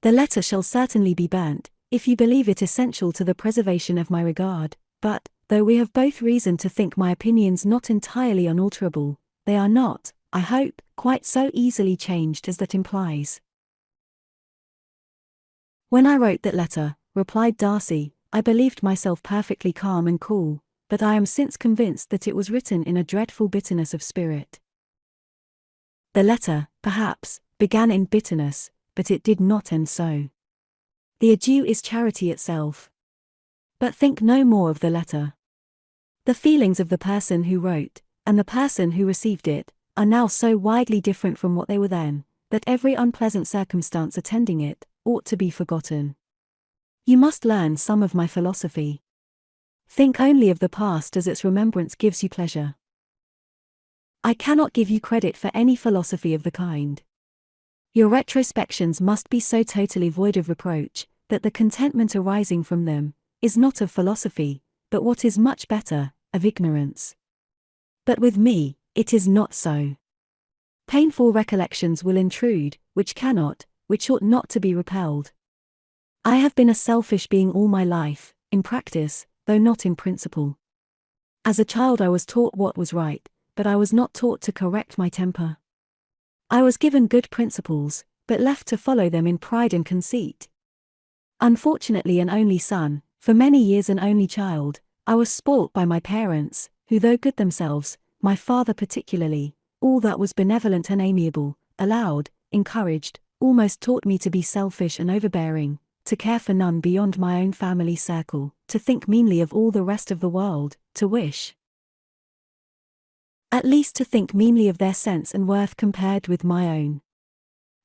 The letter shall certainly be burnt, if you believe it essential to the preservation of my regard, but, though we have both reason to think my opinions not entirely unalterable, they are not, I hope, quite so easily changed as that implies." "When I wrote that letter," replied Darcy, "I believed myself perfectly calm and cool, but I am since convinced that it was written in a dreadful bitterness of spirit. The letter, perhaps, began in bitterness, but it did not end so. The adieu is charity itself. But think no more of the letter. The feelings of the person who wrote, and the person who received it, are now so widely different from what they were then, that every unpleasant circumstance attending it ought to be forgotten. You must learn some of my philosophy. Think only of the past as its remembrance gives you pleasure. I cannot give you credit for any philosophy of the kind. Your retrospections must be so totally void of reproach, that the contentment arising from them is not of philosophy, but what is much better, of ignorance. But with me, it is not so. Painful recollections will intrude, which ought not to be repelled. I have been a selfish being all my life, in practice, though not in principle. As a child I was taught what was right, but I was not taught to correct my temper. I was given good principles, but left to follow them in pride and conceit. Unfortunately an only son, for many years an only child, I was spoilt by my parents, who though good themselves, my father particularly, all that was benevolent and amiable, allowed, encouraged, almost taught me to be selfish and overbearing, to care for none beyond my own family circle, to think meanly of all the rest of the world, to wish at least to think meanly of their sense and worth compared with my own.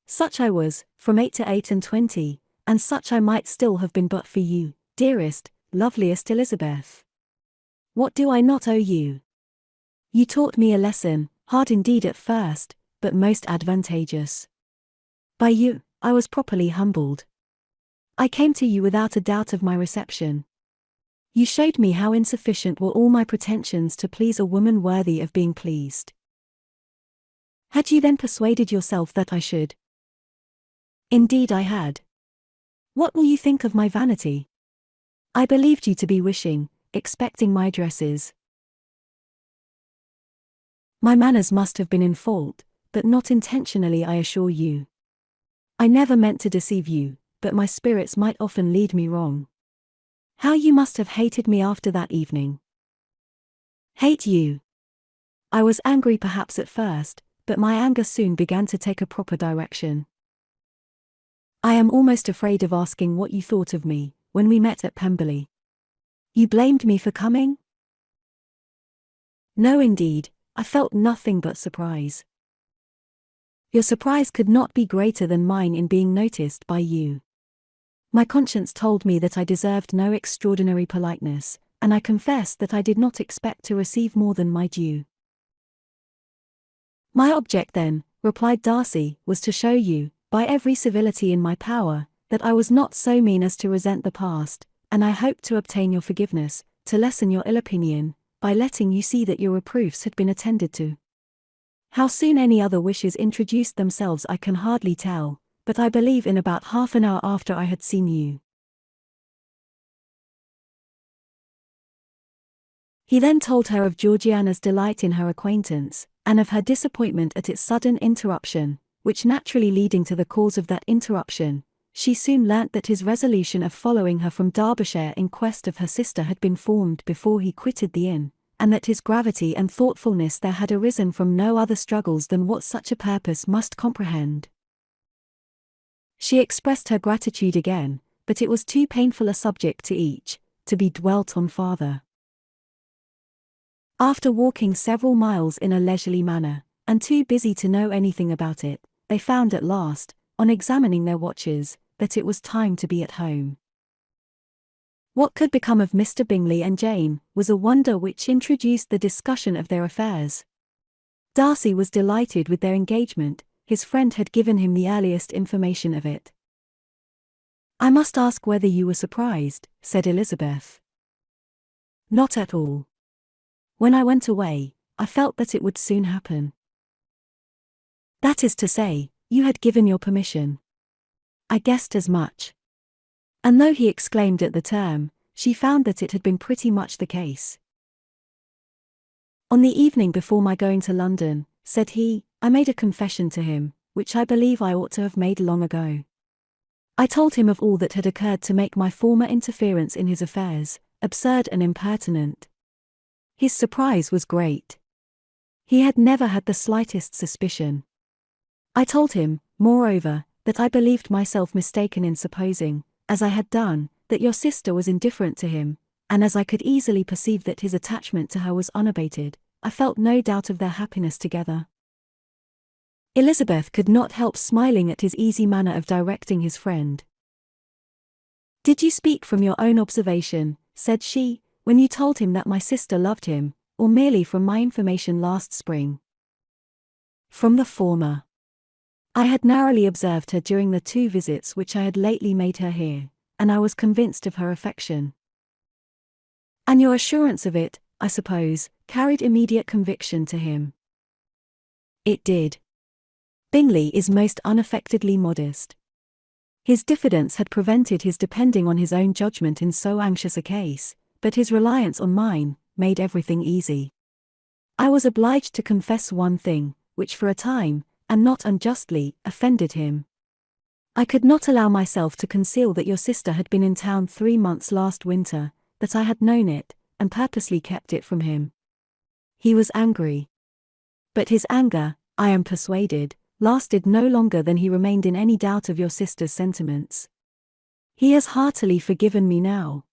Such I was, from 8 to 28, and such I might still have been but for you, dearest, loveliest Elizabeth. What do I not owe you? You taught me a lesson, hard indeed at first, but most advantageous. By you, I was properly humbled. I came to you without a doubt of my reception. You showed me how insufficient were all my pretensions to please a woman worthy of being pleased. Had you then persuaded yourself that I should? Indeed I had. What will you think of my vanity? I believed you to be wishing, expecting my addresses. My manners must have been in fault, but not intentionally I assure you. I never meant to deceive you, but my spirits might often lead me wrong. How you must have hated me after that evening. Hate you? I was angry perhaps at first, but my anger soon began to take a proper direction. I am almost afraid of asking what you thought of me, when we met at Pemberley. You blamed me for coming? No indeed, I felt nothing but surprise. Your surprise could not be greater than mine in being noticed by you. My conscience told me that I deserved no extraordinary politeness, and I confess that I did not expect to receive more than my due. My object then, replied Darcy, was to show you, by every civility in my power, that I was not so mean as to resent the past, and I hoped to obtain your forgiveness, to lessen your ill opinion, by letting you see that your reproofs had been attended to. How soon any other wishes introduced themselves I can hardly tell, but I believe in about half an hour after I had seen you. He then told her of Georgiana's delight in her acquaintance, and of her disappointment at its sudden interruption, which naturally leading to the cause of that interruption, she soon learnt that his resolution of following her from Derbyshire in quest of her sister had been formed before he quitted the inn, and that his gravity and thoughtfulness there had arisen from no other struggles than what such a purpose must comprehend. She expressed her gratitude again, but it was too painful a subject to each, to be dwelt on farther. After walking several miles in a leisurely manner, and too busy to know anything about it, they found at last, on examining their watches, that it was time to be at home. What could become of Mr. Bingley and Jane was a wonder which introduced the discussion of their affairs. Darcy was delighted with their engagement. His friend had given him the earliest information of it. "I must ask whether you were surprised," said Elizabeth. "Not at all. When I went away, I felt that it would soon happen. That is to say, you had given your permission. I guessed as much." And though he exclaimed at the term, she found that it had been pretty much the case. "On the evening before my going to London," said he, "I made a confession to him, which I believe I ought to have made long ago. I told him of all that had occurred to make my former interference in his affairs absurd and impertinent. His surprise was great. He had never had the slightest suspicion. I told him, moreover, that I believed myself mistaken in supposing, as I had done, that your sister was indifferent to him, and as I could easily perceive that his attachment to her was unabated, I felt no doubt of their happiness together." Elizabeth could not help smiling at his easy manner of directing his friend. "Did you speak from your own observation," said she, "when you told him that my sister loved him, or merely from my information last spring?" "From the former. I had narrowly observed her during the 2 visits which I had lately made her here, and I was convinced of her affection." "And your assurance of it, I suppose, carried immediate conviction to him?" "It did. Bingley is most unaffectedly modest. His diffidence had prevented his depending on his own judgment in so anxious a case, but his reliance on mine made everything easy. I was obliged to confess one thing, which for a time, and not unjustly, offended him. I could not allow myself to conceal that your sister had been in town 3 months last winter, that I had known it, and purposely kept it from him. He was angry. But his anger, I am persuaded, lasted no longer than he remained in any doubt of your sister's sentiments. He has heartily forgiven me now."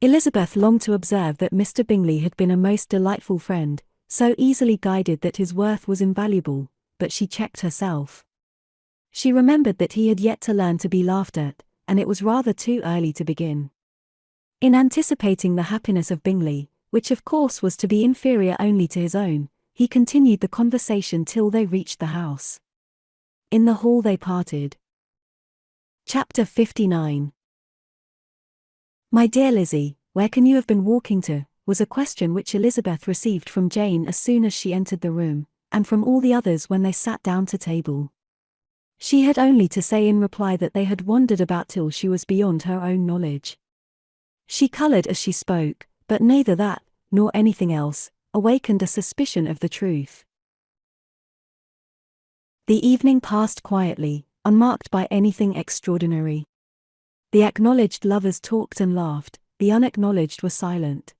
Elizabeth longed to observe that Mr. Bingley had been a most delightful friend, so easily guided that his worth was invaluable, but she checked herself. She remembered that he had yet to learn to be laughed at, and it was rather too early to begin. In anticipating the happiness of Bingley, which of course was to be inferior only to his own, he continued the conversation till they reached the house. In the hall they parted. Chapter 59. "My dear Lizzie, where can you have been walking to?" was a question which Elizabeth received from Jane as soon as she entered the room, and from all the others when they sat down to table. She had only to say in reply that they had wandered about till she was beyond her own knowledge. She coloured as she spoke, but neither that, nor anything else, awakened a suspicion of the truth. The evening passed quietly, unmarked by anything extraordinary. The acknowledged lovers talked and laughed, the unacknowledged were silent.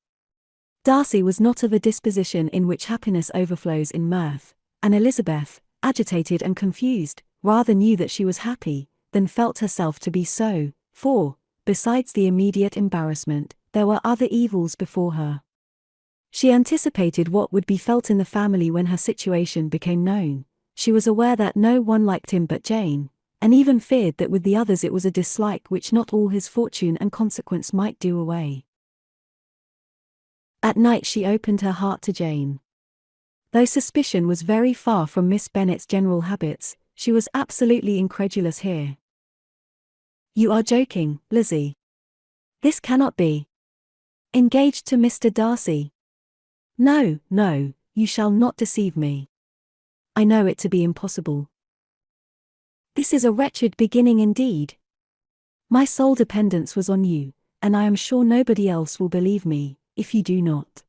Darcy was not of a disposition in which happiness overflows in mirth, and Elizabeth, agitated and confused, rather knew that she was happy, than felt herself to be so, for, besides the immediate embarrassment, there were other evils before her. She anticipated what would be felt in the family when her situation became known. She was aware that no one liked him but Jane, and even feared that with the others it was a dislike which not all his fortune and consequence might do away. At night she opened her heart to Jane. Though suspicion was very far from Miss Bennet's general habits, she was absolutely incredulous here. "You are joking, Lizzie. This cannot be. Engaged to Mr. Darcy? No, no, you shall not deceive me. I know it to be impossible. This is a wretched beginning indeed. My sole dependence was on you, and I am sure nobody else will believe me, if you do not.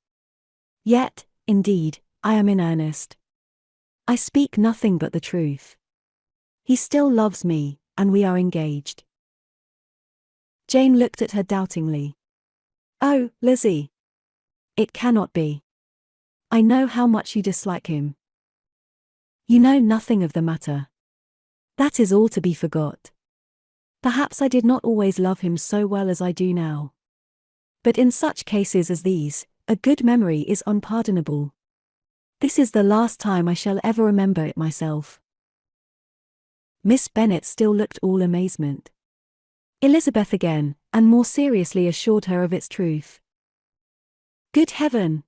Yet, indeed, I am in earnest. I speak nothing but the truth. He still loves me, and we are engaged." Jane looked at her doubtingly. "Oh, Lizzie! It cannot be. I know how much you dislike him. You know nothing of the matter. That is all to be forgot. Perhaps I did not always love him so well as I do now. But in such cases as these, a good memory is unpardonable. This is the last time I shall ever remember it myself." Miss Bennet still looked all amazement. Elizabeth again, and more seriously assured her of its truth. Good heaven!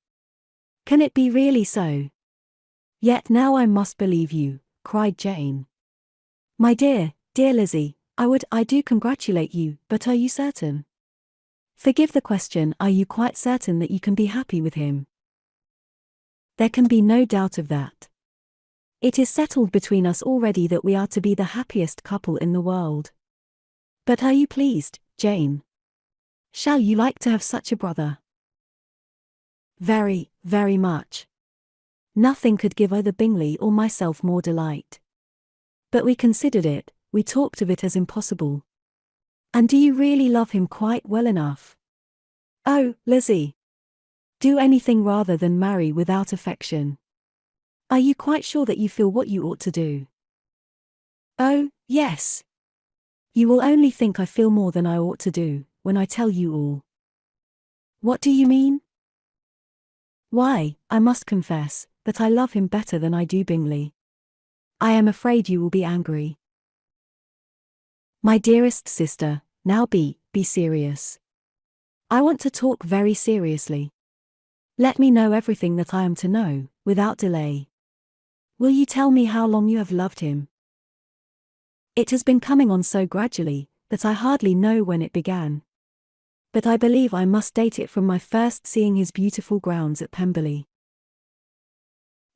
Can it be really so? Yet now I must believe you, cried Jane. My dear, dear Lizzie, I do congratulate you, but are you certain? Forgive the question, are you quite certain that you can be happy with him? There can be no doubt of that. It is settled between us already that we are to be the happiest couple in the world. But are you pleased, Jane? Shall you like to have such a brother? Very, very much. Nothing could give either Bingley or myself more delight. But we considered it, we talked of it as impossible. And do you really love him quite well enough? Oh, Lizzie! Do anything rather than marry without affection. Are you quite sure that you feel what you ought to do? Oh, yes. You will only think I feel more than I ought to do, when I tell you all. What do you mean? Why, I must confess, that I love him better than I do Bingley. I am afraid you will be angry. My dearest sister, now be serious. I want to talk very seriously. Let me know everything that I am to know, without delay. Will you tell me how long you have loved him? It has been coming on so gradually, that I hardly know when it began. But I believe I must date it from my first seeing his beautiful grounds at Pemberley.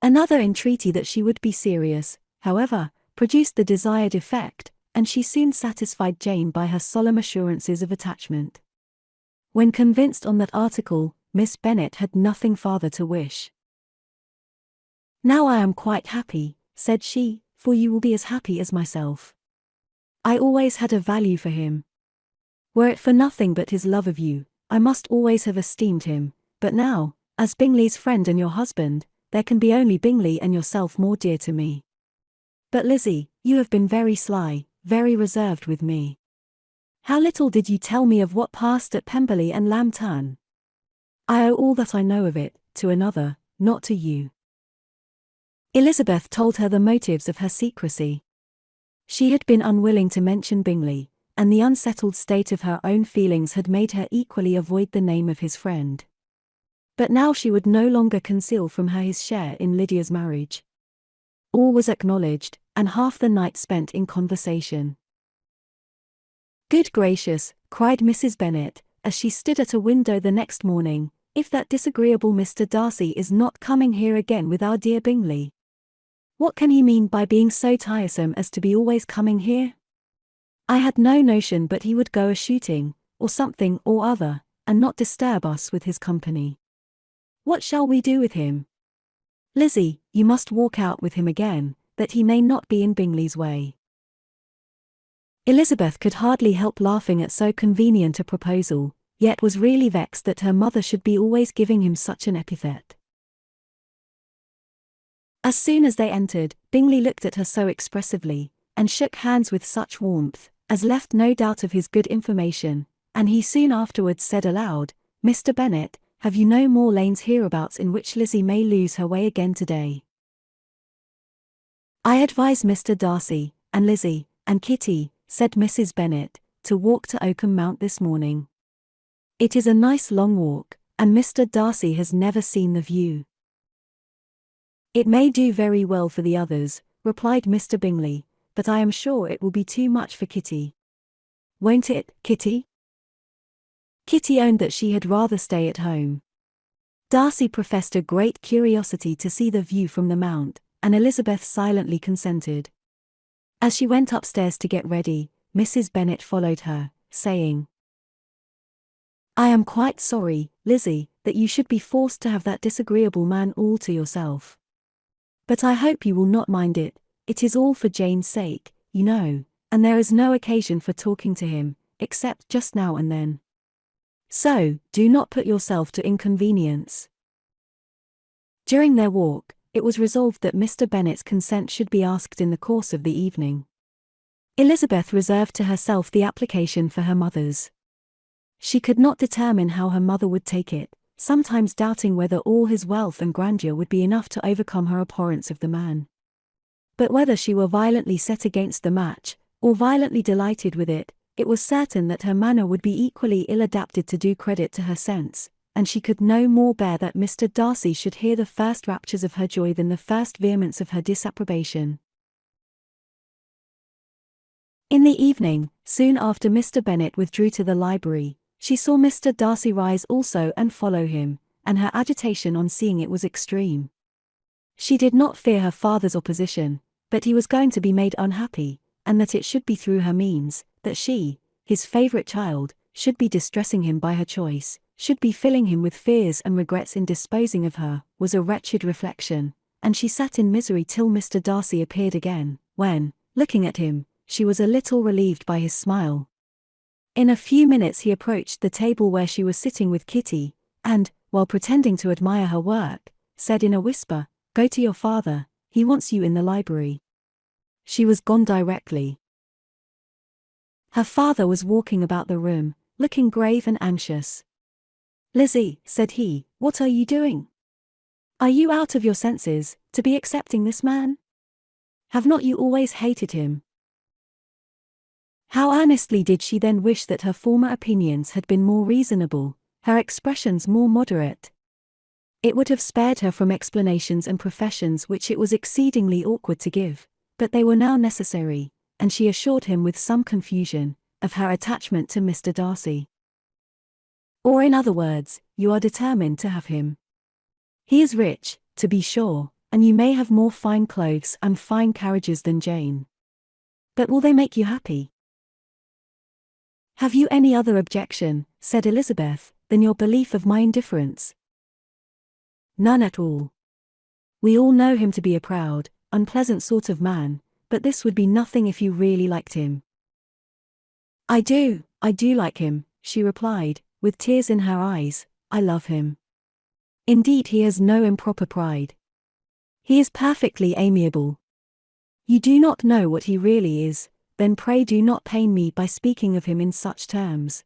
Another entreaty that she would be serious, however, produced the desired effect, and she soon satisfied Jane by her solemn assurances of attachment. When convinced on that article, Miss Bennet had nothing farther to wish. Now I am quite happy, said she, for you will be as happy as myself. I always had a value for him. Were it for nothing but his love of you, I must always have esteemed him, but now, as Bingley's friend and your husband, there can be only Bingley and yourself more dear to me. But Lizzie, you have been very sly, very reserved with me. How little did you tell me of what passed at Pemberley and Lambton? I owe all that I know of it to another, not to you. Elizabeth told her the motives of her secrecy. She had been unwilling to mention Bingley, and the unsettled state of her own feelings had made her equally avoid the name of his friend. But now she would no longer conceal from her his share in Lydia's marriage. All was acknowledged, and half the night spent in conversation. Good gracious, cried Mrs. Bennet, as she stood at a window the next morning, if that disagreeable Mr. Darcy is not coming here again with our dear Bingley. What can he mean by being so tiresome as to be always coming here? I had no notion but he would go a-shooting, or something or other, and not disturb us with his company. What shall we do with him? Lizzie, you must walk out with him again, that he may not be in Bingley's way. Elizabeth could hardly help laughing at so convenient a proposal, yet was really vexed that her mother should be always giving him such an epithet. As soon as they entered, Bingley looked at her so expressively, and shook hands with such warmth, as left no doubt of his good information, and he soon afterwards said aloud, Mr. Bennet, have you no more lanes hereabouts in which Lizzie may lose her way again today? I advise Mr. Darcy, and Lizzie, and Kitty, said Mrs. Bennet, to walk to Oakham Mount this morning. It is a nice long walk, and Mr. Darcy has never seen the view. It may do very well for the others, replied Mr. Bingley, but I am sure it will be too much for Kitty. Won't it, Kitty? Kitty owned that she had rather stay at home. Darcy professed a great curiosity to see the view from the mount, and Elizabeth silently consented. As she went upstairs to get ready, Mrs. Bennet followed her, saying, I am quite sorry, Lizzie, that you should be forced to have that disagreeable man all to yourself. But I hope you will not mind it. It is all for Jane's sake, you know, and there is no occasion for talking to him, except just now and then. So, do not put yourself to inconvenience. During their walk, it was resolved that Mr. Bennet's consent should be asked in the course of the evening. Elizabeth reserved to herself the application for her mother's. She could not determine how her mother would take it, sometimes doubting whether all his wealth and grandeur would be enough to overcome her abhorrence of the man. But whether she were violently set against the match, or violently delighted with it, it was certain that her manner would be equally ill-adapted to do credit to her sense, and she could no more bear that Mr. Darcy should hear the first raptures of her joy than the first vehemence of her disapprobation. In the evening, soon after Mr. Bennet withdrew to the library, she saw Mr. Darcy rise also and follow him, and her agitation on seeing it was extreme. She did not fear her father's opposition, but he was going to be made unhappy, and that it should be through her means, that she, his favourite child, should be distressing him by her choice, should be filling him with fears and regrets in disposing of her, was a wretched reflection, and she sat in misery till Mr. Darcy appeared again, when, looking at him, she was a little relieved by his smile. In a few minutes he approached the table where she was sitting with Kitty, and, while pretending to admire her work, said in a whisper, "Go to your father, he wants you in the library." She was gone directly. Her father was walking about the room, looking grave and anxious. "Lizzie," said he, "what are you doing? Are you out of your senses, to be accepting this man? Have not you always hated him?" How earnestly did she then wish that her former opinions had been more reasonable, her expressions more moderate. It would have spared her from explanations and professions which it was exceedingly awkward to give, but they were now necessary, and she assured him with some confusion, of her attachment to Mr. Darcy. "Or in other words, you are determined to have him. He is rich, to be sure, and you may have more fine clothes and fine carriages than Jane. But will they make you happy?" "Have you any other objection," said Elizabeth, "than your belief of my indifference?" "None at all. We all know him to be a proud, unpleasant sort of man, but this would be nothing if you really liked him." I do like him," she replied, with tears in her eyes. "I love him. Indeed, he has no improper pride. He is perfectly amiable. You do not know what he really is, then pray do not pain me by speaking of him in such terms."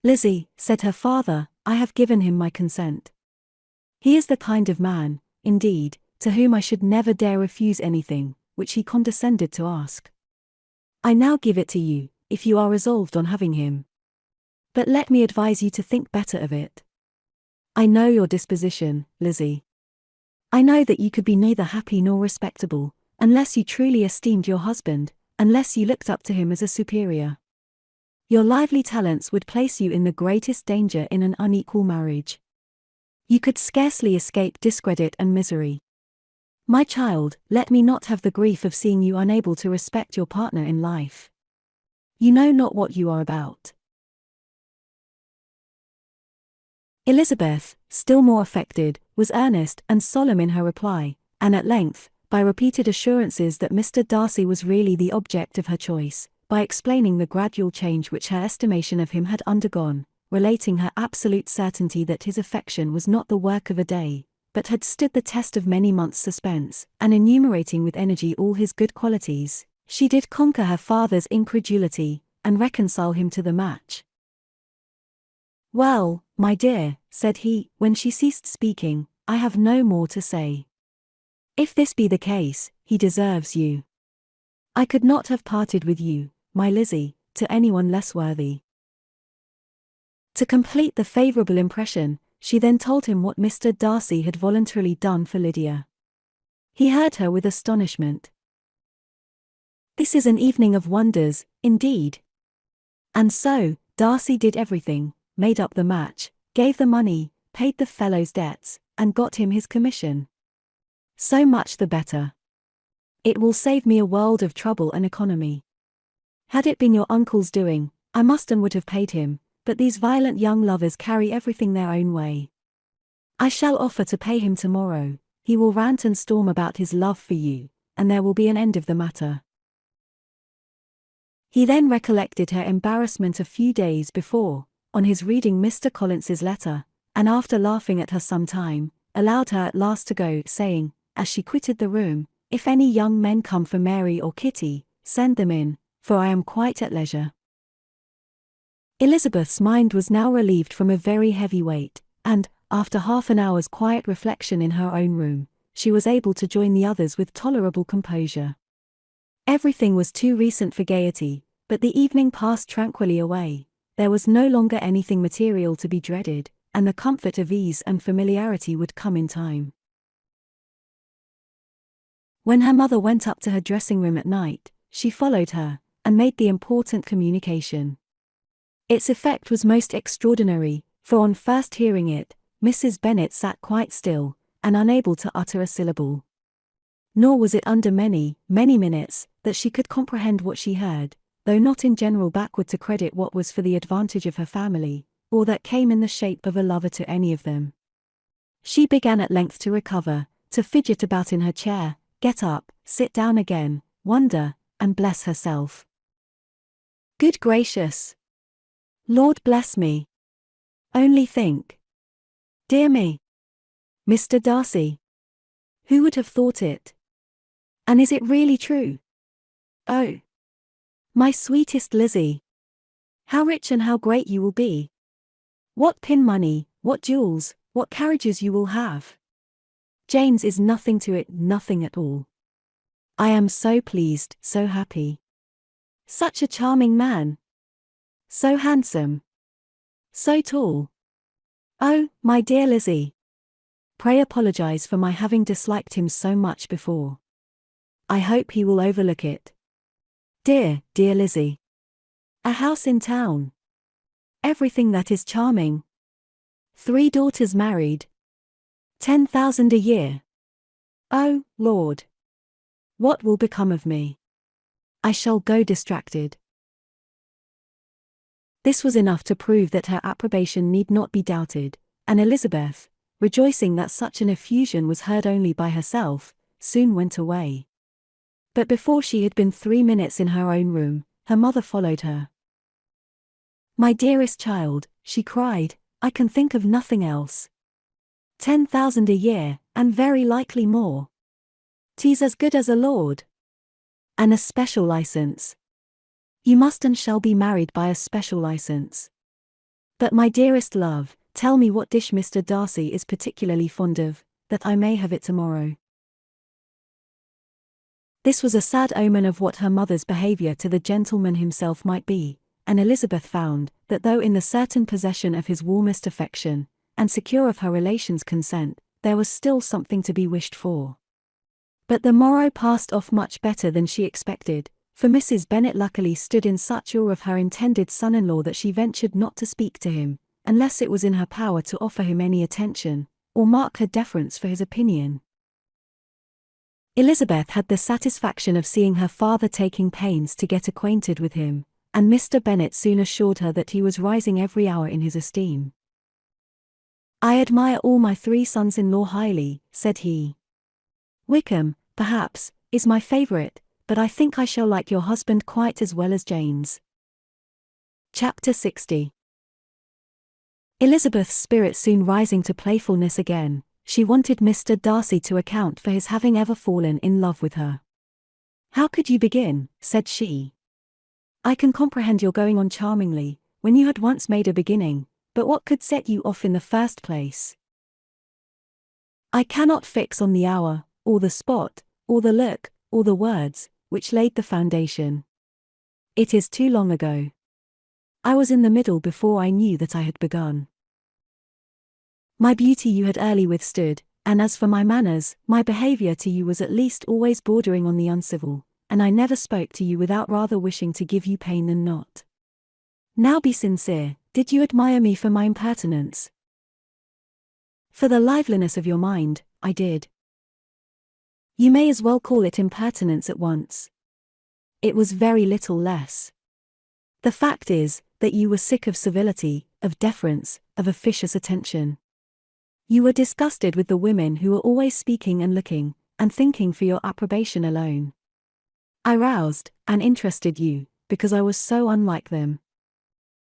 "Lizzie," said her father, "I have given him my consent. He is the kind of man, indeed, to whom I should never dare refuse anything, which he condescended to ask. I now give it to you, if you are resolved on having him. But let me advise you to think better of it. I know your disposition, Lizzie. I know that you could be neither happy nor respectable, unless you truly esteemed your husband, unless you looked up to him as a superior. Your lively talents would place you in the greatest danger in an unequal marriage. You could scarcely escape discredit and misery. My child, let me not have the grief of seeing you unable to respect your partner in life. You know not what you are about." Elizabeth, still more affected, was earnest and solemn in her reply, and at length, by repeated assurances that Mr. Darcy was really the object of her choice, by explaining the gradual change which her estimation of him had undergone, relating her absolute certainty that his affection was not the work of a day, but had stood the test of many months' suspense, and enumerating with energy all his good qualities, she did conquer her father's incredulity, and reconcile him to the match. "Well, my dear," said he, when she ceased speaking, "I have no more to say. If this be the case, he deserves you. I could not have parted with you, my Lizzie, to anyone less worthy." To complete the favourable impression, she then told him what Mr. Darcy had voluntarily done for Lydia. He heard her with astonishment. This is an evening of wonders, indeed. And so, Darcy did everything, made up the match, gave the money, paid the fellow's debts, and got him his commission. So much the better. It will save me a world of trouble and economy. Had it been your uncle's doing, I must and would have paid him, but these violent young lovers carry everything their own way. I shall offer to pay him tomorrow, he will rant and storm about his love for you, and there will be an end of the matter. He then recollected her embarrassment a few days before, on his reading Mr. Collins's letter, and after laughing at her some time, allowed her at last to go, saying, as she quitted the room, "If any young men come for Mary or Kitty, send them in, for I am quite at leisure." Elizabeth's mind was now relieved from a very heavy weight, and, after half an hour's quiet reflection in her own room, she was able to join the others with tolerable composure. Everything was too recent for gaiety, But the evening passed tranquilly away. There was no longer anything material to be dreaded, and the comfort of ease and familiarity would come in time. When her mother went up to her dressing room at night, she followed her, and made the important communication. Its effect was most extraordinary, for on first hearing it, Mrs. Bennet sat quite still, and unable to utter a syllable. Nor was it under many, many minutes, that she could comprehend what she heard, though not in general backward to credit what was for the advantage of her family, or that came in the shape of a lover to any of them. She began at length to recover, to fidget about in her chair, get up, sit down again, wonder, and bless herself. Good gracious! Lord bless me! Only think! Dear me! Mr. Darcy! Who would have thought it? And is it really true? Oh! My sweetest Lizzie! How rich and how great you will be! What pin money, what jewels, what carriages you will have! Jane's is nothing to it, nothing at all. I am so pleased, so happy. Such a charming man! So handsome! So tall! Oh, my dear Lizzie! Pray apologize for my having disliked him so much before. I hope he will overlook it. Dear, dear Lizzie! A house in town! Everything that is charming! 3 daughters married! 10,000 a year! Oh, Lord! What will become of me? I shall go distracted. This was enough to prove that her approbation need not be doubted, and Elizabeth, rejoicing that such an effusion was heard only by herself, soon went away. But before she had been 3 minutes in her own room, her mother followed her. My dearest child, she cried, I can think of nothing else. 10,000 a year, and very likely more. 'Tis as good as a lord. And a special license. You must and shall be married by a special license. But my dearest love, tell me what dish Mr. Darcy is particularly fond of, that I may have it tomorrow. This was a sad omen of what her mother's behaviour to the gentleman himself might be, and Elizabeth found, that though in the certain possession of his warmest affection, and secure of her relations' consent, there was still something to be wished for. But the morrow passed off much better than she expected, for Mrs. Bennet luckily stood in such awe of her intended son-in-law that she ventured not to speak to him, unless it was in her power to offer him any attention, or mark her deference for his opinion. Elizabeth had the satisfaction of seeing her father taking pains to get acquainted with him, and Mr. Bennet soon assured her that he was rising every hour in his esteem. I admire all my 3 sons-in-law highly, said he. Wickham, perhaps, is my favourite, but I think I shall like your husband quite as well as Jane's. Chapter 60. Elizabeth's spirit soon rising to playfulness again, she wanted Mr. Darcy to account for his having ever fallen in love with her. How could you begin, said she. I can comprehend your going on charmingly, when you had once made a beginning, but what could set you off in the first place? I cannot fix on the hour, or the spot, or the look, or the words, which laid the foundation. It is too long ago. I was in the middle before I knew that I had begun. My beauty you had early withstood, and as for my manners, my behaviour to you was at least always bordering on the uncivil, and I never spoke to you without rather wishing to give you pain than not. Now be sincere, did you admire me for my impertinence? For the liveliness of your mind, I did. You may as well call it impertinence at once. It was very little less. The fact is, that you were sick of civility, of deference, of officious attention. You were disgusted with the women who were always speaking and looking, and thinking for your approbation alone. I roused, and interested you, because I was so unlike them.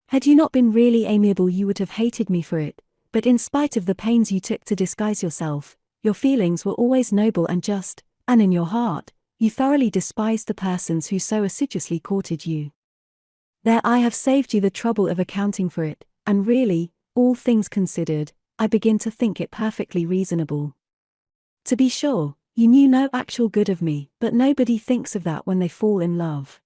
Had you not been really amiable you would have hated me for it, but in spite of the pains you took to disguise yourself, your feelings were always noble and just, and in your heart, you thoroughly despised the persons who so assiduously courted you. There I have saved you the trouble of accounting for it, and really, all things considered, I begin to think it perfectly reasonable. To be sure, you knew no actual good of me, but nobody thinks of that when they fall in love.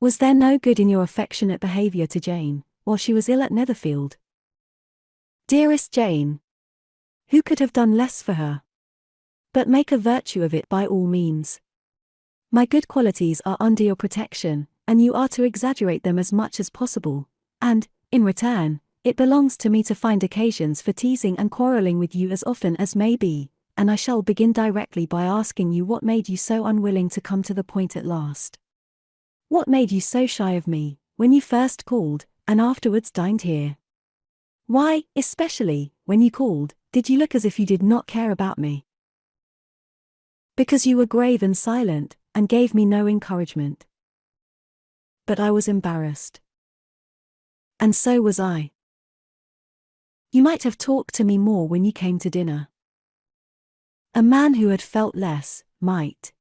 Was there no good in your affectionate behaviour to Jane, while she was ill at Netherfield? Dearest Jane! Who could have done less for her? But make a virtue of it by all means. My good qualities are under your protection, and you are to exaggerate them as much as possible, and, in return, it belongs to me to find occasions for teasing and quarrelling with you as often as may be, and I shall begin directly by asking you what made you so unwilling to come to the point at last. What made you so shy of me, when you first called, and afterwards dined here? Why, especially, when you called, did you look as if you did not care about me? Because you were grave and silent, and gave me no encouragement. But I was embarrassed. And so was I. You might have talked to me more when you came to dinner. A man who had felt less, might.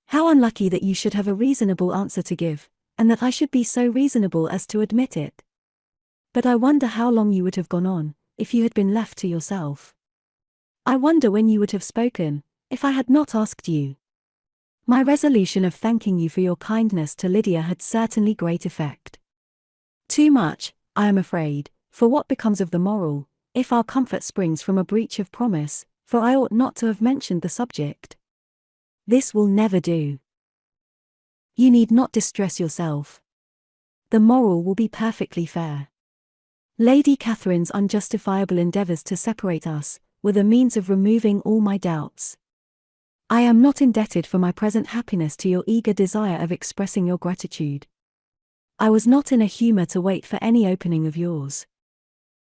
How unlucky that you should have a reasonable answer to give, and that I should be so reasonable as to admit it. But I wonder how long you would have gone on, if you had been left to yourself. I wonder when you would have spoken, if I had not asked you. My resolution of thanking you for your kindness to Lydia had certainly great effect. Too much, I am afraid, for what becomes of the moral, if our comfort springs from a breach of promise, for I ought not to have mentioned the subject. This will never do. You need not distress yourself. The moral will be perfectly fair. Lady Catherine's unjustifiable endeavours to separate us were the means of removing all my doubts. I am not indebted for my present happiness to your eager desire of expressing your gratitude. I was not in a humour to wait for any opening of yours.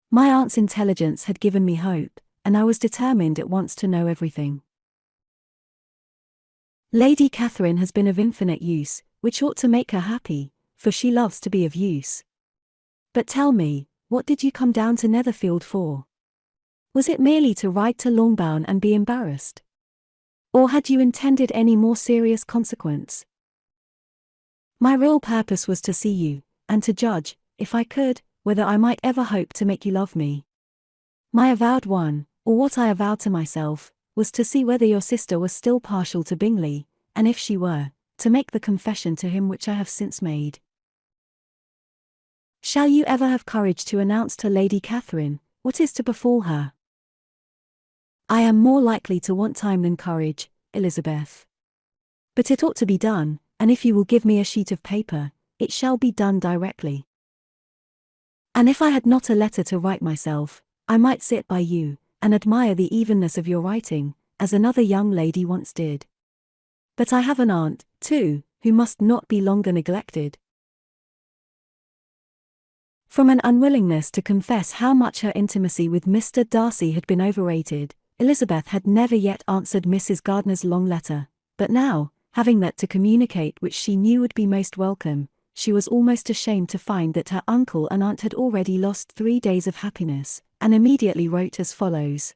My aunt's intelligence had given me hope, and I was determined at once to know everything. Lady Catherine has been of infinite use, which ought to make her happy, for she loves to be of use. But tell me, what did you come down to Netherfield for? Was it merely to ride to Longbourn and be embarrassed? Or had you intended any more serious consequence? My real purpose was to see you, and to judge, if I could, whether I might ever hope to make you love me. My avowed one, or what I avowed to myself, was to see whether your sister was still partial to Bingley, and if she were, to make the confession to him which I have since made. Shall you ever have courage to announce to Lady Catherine what is to befall her? I am more likely to want time than courage, Elizabeth. But it ought to be done, and if you will give me a sheet of paper, it shall be done directly. And if I had not a letter to write myself, I might sit by you, and admire the evenness of your writing, as another young lady once did. But I have an aunt, too, who must not be longer neglected. From an unwillingness to confess how much her intimacy with Mr. Darcy had been overrated, Elizabeth had never yet answered Mrs. Gardiner's long letter, but now, having that to communicate which she knew would be most welcome, she was almost ashamed to find that her uncle and aunt had already lost 3 days of happiness, and immediately wrote as follows.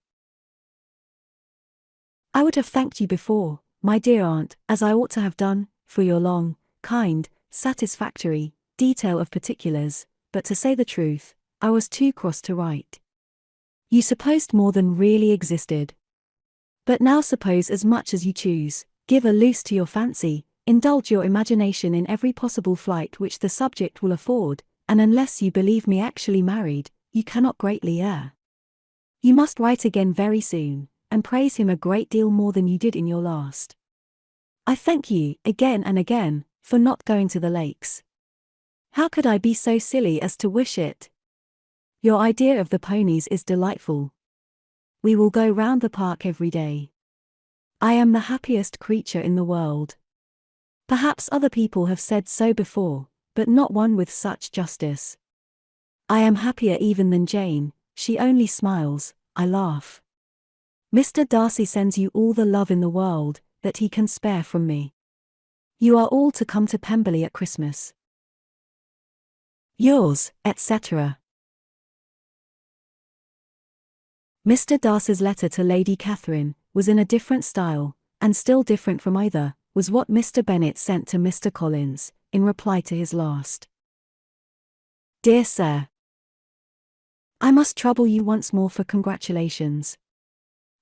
I would have thanked you before, my dear aunt, as I ought to have done, for your long, kind, satisfactory detail of particulars, but to say the truth, I was too cross to write. You supposed more than really existed. But now suppose as much as you choose, give a loose to your fancy, indulge your imagination in every possible flight which the subject will afford, and unless you believe me actually married, you cannot greatly err. You must write again very soon, and praise him a great deal more than you did in your last. I thank you, again and again, for not going to the Lakes. How could I be so silly as to wish it? Your idea of the ponies is delightful. We will go round the park every day. I am the happiest creature in the world. Perhaps other people have said so before, but not one with such justice. I am happier even than Jane, she only smiles, I laugh. Mr. Darcy sends you all the love in the world that he can spare from me. You are all to come to Pemberley at Christmas. Yours, etc. Mr. Darcy's letter to Lady Catherine was in a different style, and still different from either was what Mr. Bennet sent to Mr. Collins, in reply to his last. Dear Sir, I must trouble you once more for congratulations.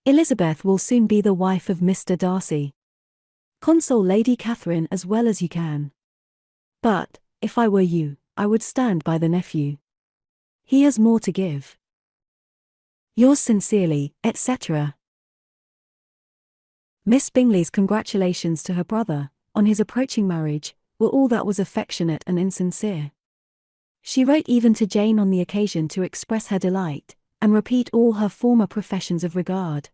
Elizabeth will soon be the wife of Mr. Darcy. Console Lady Catherine as well as you can. But, if I were you, I would stand by the nephew. He has more to give. Yours sincerely, etc. Miss Bingley's congratulations to her brother, on his approaching marriage, were all that was affectionate and insincere. She wrote even to Jane on the occasion to express her delight, and repeat all her former professions of regard.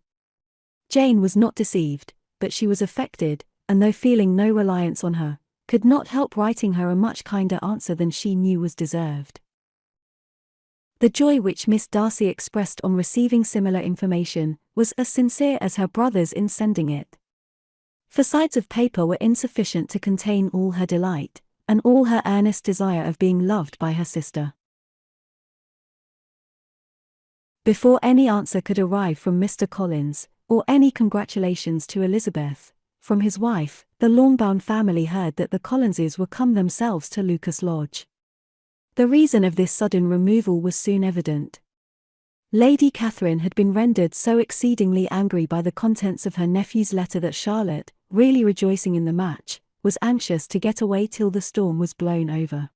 Jane was not deceived, but she was affected, and though feeling no reliance on her, could not help writing her a much kinder answer than she knew was deserved. The joy which Miss Darcy expressed on receiving similar information was as sincere as her brother's in sending it. 4 sides of paper were insufficient to contain all her delight, and all her earnest desire of being loved by her sister. Before any answer could arrive from Mr. Collins, or any congratulations to Elizabeth, from his wife, the Longbourn family heard that the Collinses were come themselves to Lucas Lodge. The reason of this sudden removal was soon evident. Lady Catherine had been rendered so exceedingly angry by the contents of her nephew's letter that Charlotte, really rejoicing in the match, was anxious to get away till the storm was blown over.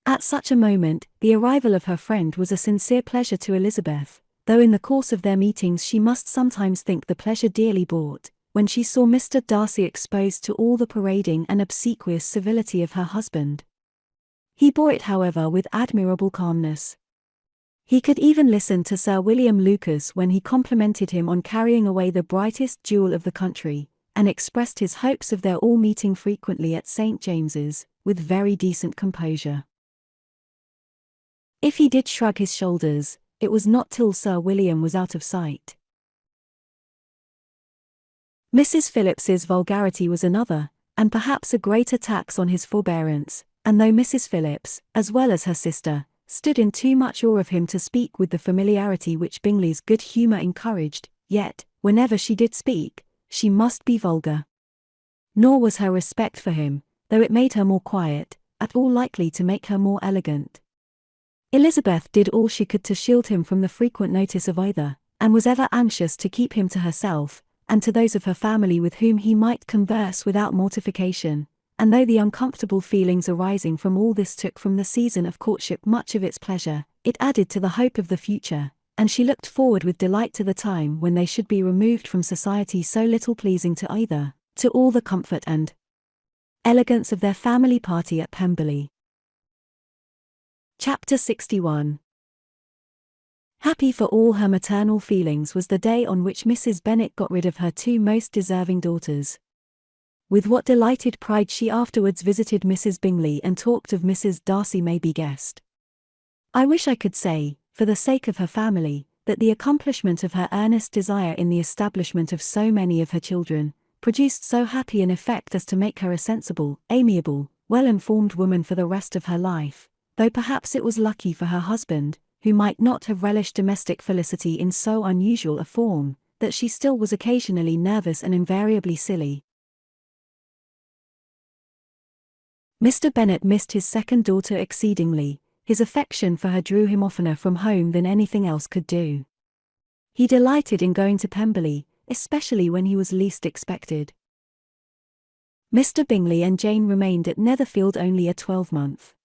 At such a moment, the arrival of her friend was a sincere pleasure to Elizabeth, though in the course of their meetings she must sometimes think the pleasure dearly bought, when she saw Mr. Darcy exposed to all the parading and obsequious civility of her husband. He bore it, however, with admirable calmness. He could even listen to Sir William Lucas when he complimented him on carrying away the brightest jewel of the country, and expressed his hopes of their all meeting frequently at St. James's, with very decent composure. If he did shrug his shoulders, it was not till Sir William was out of sight. Mrs. Phillips's vulgarity was another, and perhaps a greater tax on his forbearance, and though Mrs. Phillips, as well as her sister, stood in too much awe of him to speak with the familiarity which Bingley's good humour encouraged, yet, whenever she did speak, she must be vulgar. Nor was her respect for him, though it made her more quiet, at all likely to make her more elegant. Elizabeth did all she could to shield him from the frequent notice of either, and was ever anxious to keep him to herself, and to those of her family with whom he might converse without mortification, and though the uncomfortable feelings arising from all this took from the season of courtship much of its pleasure, it added to the hope of the future, and she looked forward with delight to the time when they should be removed from society so little pleasing to either, to all the comfort and elegance of their family party at Pemberley. Chapter 61. Happy for all her maternal feelings was the day on which Mrs. Bennet got rid of her 2 most deserving daughters. With what delighted pride she afterwards visited Mrs. Bingley and talked of Mrs. Darcy may be guessed. I wish I could say, for the sake of her family, that the accomplishment of her earnest desire in the establishment of so many of her children, produced so happy an effect as to make her a sensible, amiable, well-informed woman for the rest of her life, though perhaps it was lucky for her husband, who might not have relished domestic felicity in so unusual a form, that she still was occasionally nervous and invariably silly. Mr. Bennet missed his second daughter exceedingly. His affection for her drew him oftener from home than anything else could do. He delighted in going to Pemberley, especially when he was least expected. Mr. Bingley and Jane remained at Netherfield only a 12-month.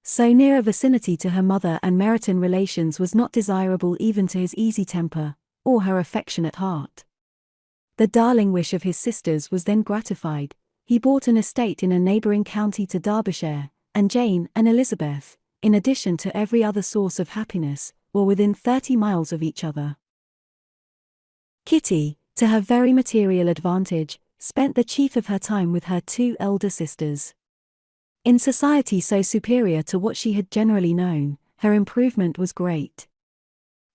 So near a vicinity to her mother and Meryton relations was not desirable even to his easy temper, or her affectionate heart. The darling wish of his sisters was then gratified. He bought an estate in a neighbouring county to Derbyshire, and Jane and Elizabeth, in addition to every other source of happiness, were within 30 miles of each other. Kitty, to her very material advantage, spent the chief of her time with her 2 elder sisters. In society so superior to what she had generally known, her improvement was great.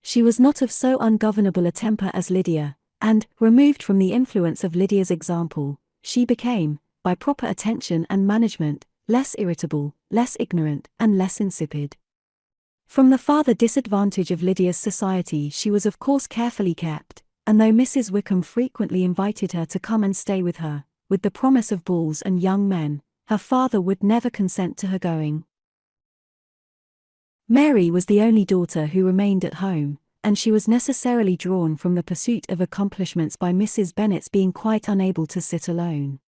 She was not of so ungovernable a temper as Lydia, and, removed from the influence of Lydia's example, she became, by proper attention and management, less irritable, less ignorant, and less insipid. From the farther disadvantage of Lydia's society she was of course carefully kept, and though Mrs. Wickham frequently invited her to come and stay with her, with the promise of balls and young men, her father would never consent to her going. Mary was the only daughter who remained at home, and she was necessarily drawn from the pursuit of accomplishments by Mrs. Bennet's being quite unable to sit alone.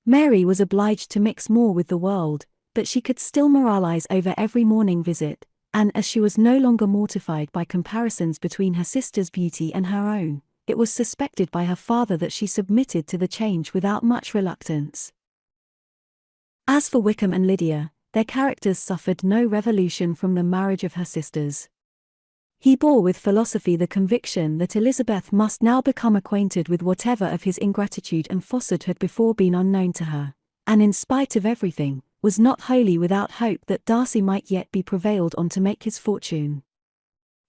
Mary was obliged to mix more with the world, but she could still moralize over every morning visit, and as she was no longer mortified by comparisons between her sister's beauty and her own, it was suspected by her father that she submitted to the change without much reluctance. As for Wickham and Lydia, their characters suffered no revolution from the marriage of her sisters. He bore with philosophy the conviction that Elizabeth must now become acquainted with whatever of his ingratitude and falsehood had before been unknown to her, and in spite of everything, was not wholly without hope that Darcy might yet be prevailed on to make his fortune.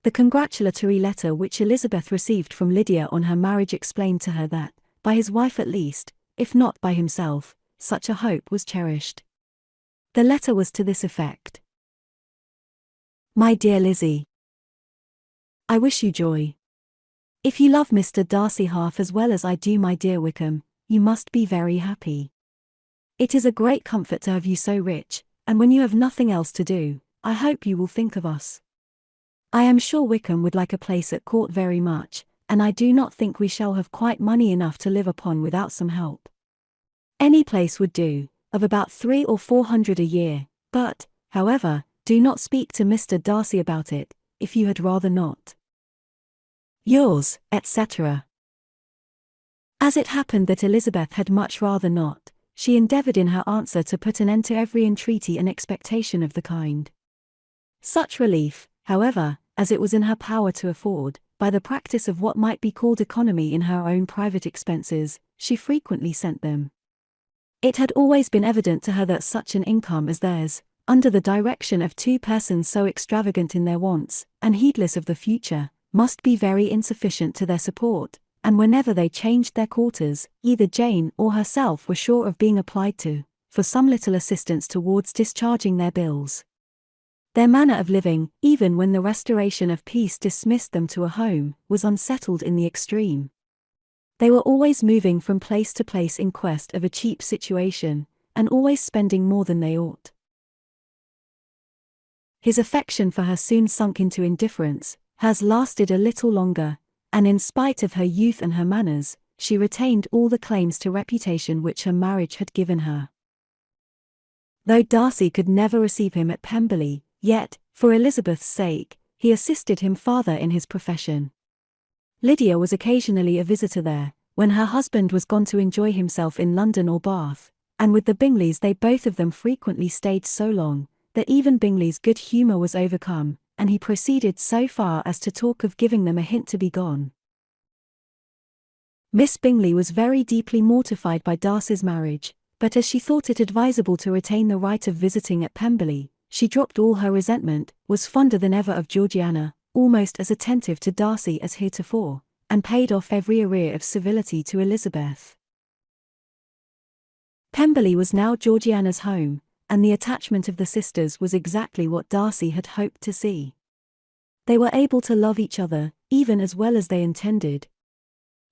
The congratulatory letter which Elizabeth received from Lydia on her marriage explained to her that, by his wife at least, if not by himself, such a hope was cherished. The letter was to this effect: My dear Lizzie, I wish you joy. If you love Mr. Darcy half as well as I do my dear Wickham, you must be very happy. It is a great comfort to have you so rich, and when you have nothing else to do, I hope you will think of us. I am sure Wickham would like a place at court very much, and I do not think we shall have quite money enough to live upon without some help. Any place would do, of about 300 or 400 a year, but, however, do not speak to Mr. Darcy about it, if you had rather not. Yours, etc. As it happened that Elizabeth had much rather not, she endeavoured in her answer to put an end to every entreaty and expectation of the kind. Such relief, however, as it was in her power to afford, by the practice of what might be called economy in her own private expenses, she frequently sent them. It had always been evident to her that such an income as theirs, under the direction of two persons so extravagant in their wants, and heedless of the future, must be very insufficient to their support, and whenever they changed their quarters, either Jane or herself were sure of being applied to, for some little assistance towards discharging their bills. Their manner of living, even when the restoration of peace dismissed them to a home, was unsettled in the extreme. They were always moving from place to place in quest of a cheap situation, and always spending more than they ought. His affection for her soon sunk into indifference. Hers lasted a little longer, and in spite of her youth and her manners, she retained all the claims to reputation which her marriage had given her. Though Darcy could never receive him at Pemberley, yet, for Elizabeth's sake, he assisted him farther in his profession. Lydia was occasionally a visitor there, when her husband was gone to enjoy himself in London or Bath, and with the Bingleys they both of them frequently stayed so long, that even Bingley's good humour was overcome, and he proceeded so far as to talk of giving them a hint to be gone. Miss Bingley was very deeply mortified by Darcy's marriage, but as she thought it advisable to retain the right of visiting at Pemberley, she dropped all her resentment, was fonder than ever of Georgiana, almost as attentive to Darcy as heretofore, and paid off every arrear of civility to Elizabeth. Pemberley was now Georgiana's home, and the attachment of the sisters was exactly what Darcy had hoped to see. They were able to love each other, even as well as they intended.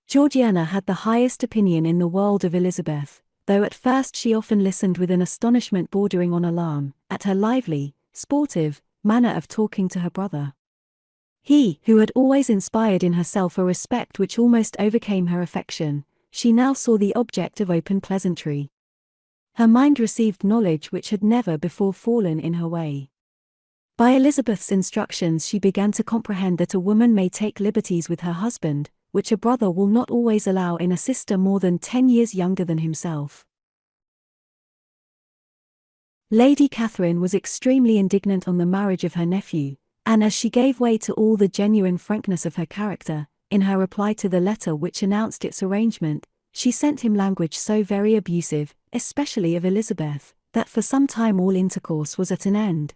Georgiana had the highest opinion in the world of Elizabeth, though at first she often listened with an astonishment bordering on alarm, at her lively, sportive, manner of talking to her brother. He, who had always inspired in herself a respect which almost overcame her affection, she now saw the object of open pleasantry. Her mind received knowledge which had never before fallen in her way. By Elizabeth's instructions she began to comprehend that a woman may take liberties with her husband, which a brother will not always allow in a sister more than 10 years younger than himself. Lady Catherine was extremely indignant on the marriage of her nephew, and as she gave way to all the genuine frankness of her character, in her reply to the letter which announced its arrangement, she sent him language so very abusive, especially of Elizabeth, that for some time all intercourse was at an end.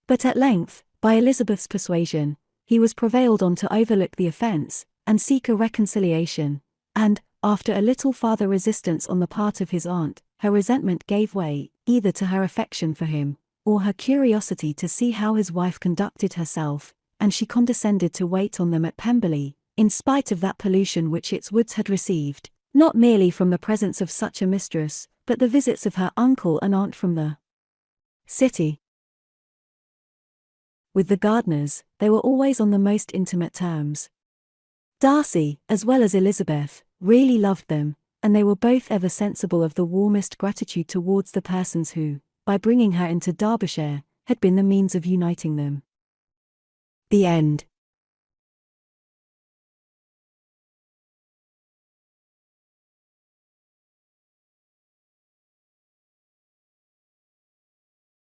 But at length, by Elizabeth's persuasion, he was prevailed on to overlook the offence, and seek a reconciliation, and, after a little farther resistance on the part of his aunt, her resentment gave way, either to her affection for him, or her curiosity to see how his wife conducted herself, and she condescended to wait on them at Pemberley, in spite of that pollution which its woods had received, not merely from the presence of such a mistress, but the visits of her uncle and aunt from the city. With the Gardiners, they were always on the most intimate terms. Darcy, as well as Elizabeth, really loved them, and they were both ever sensible of the warmest gratitude towards the persons who, by bringing her into Derbyshire, had been the means of uniting them. The end.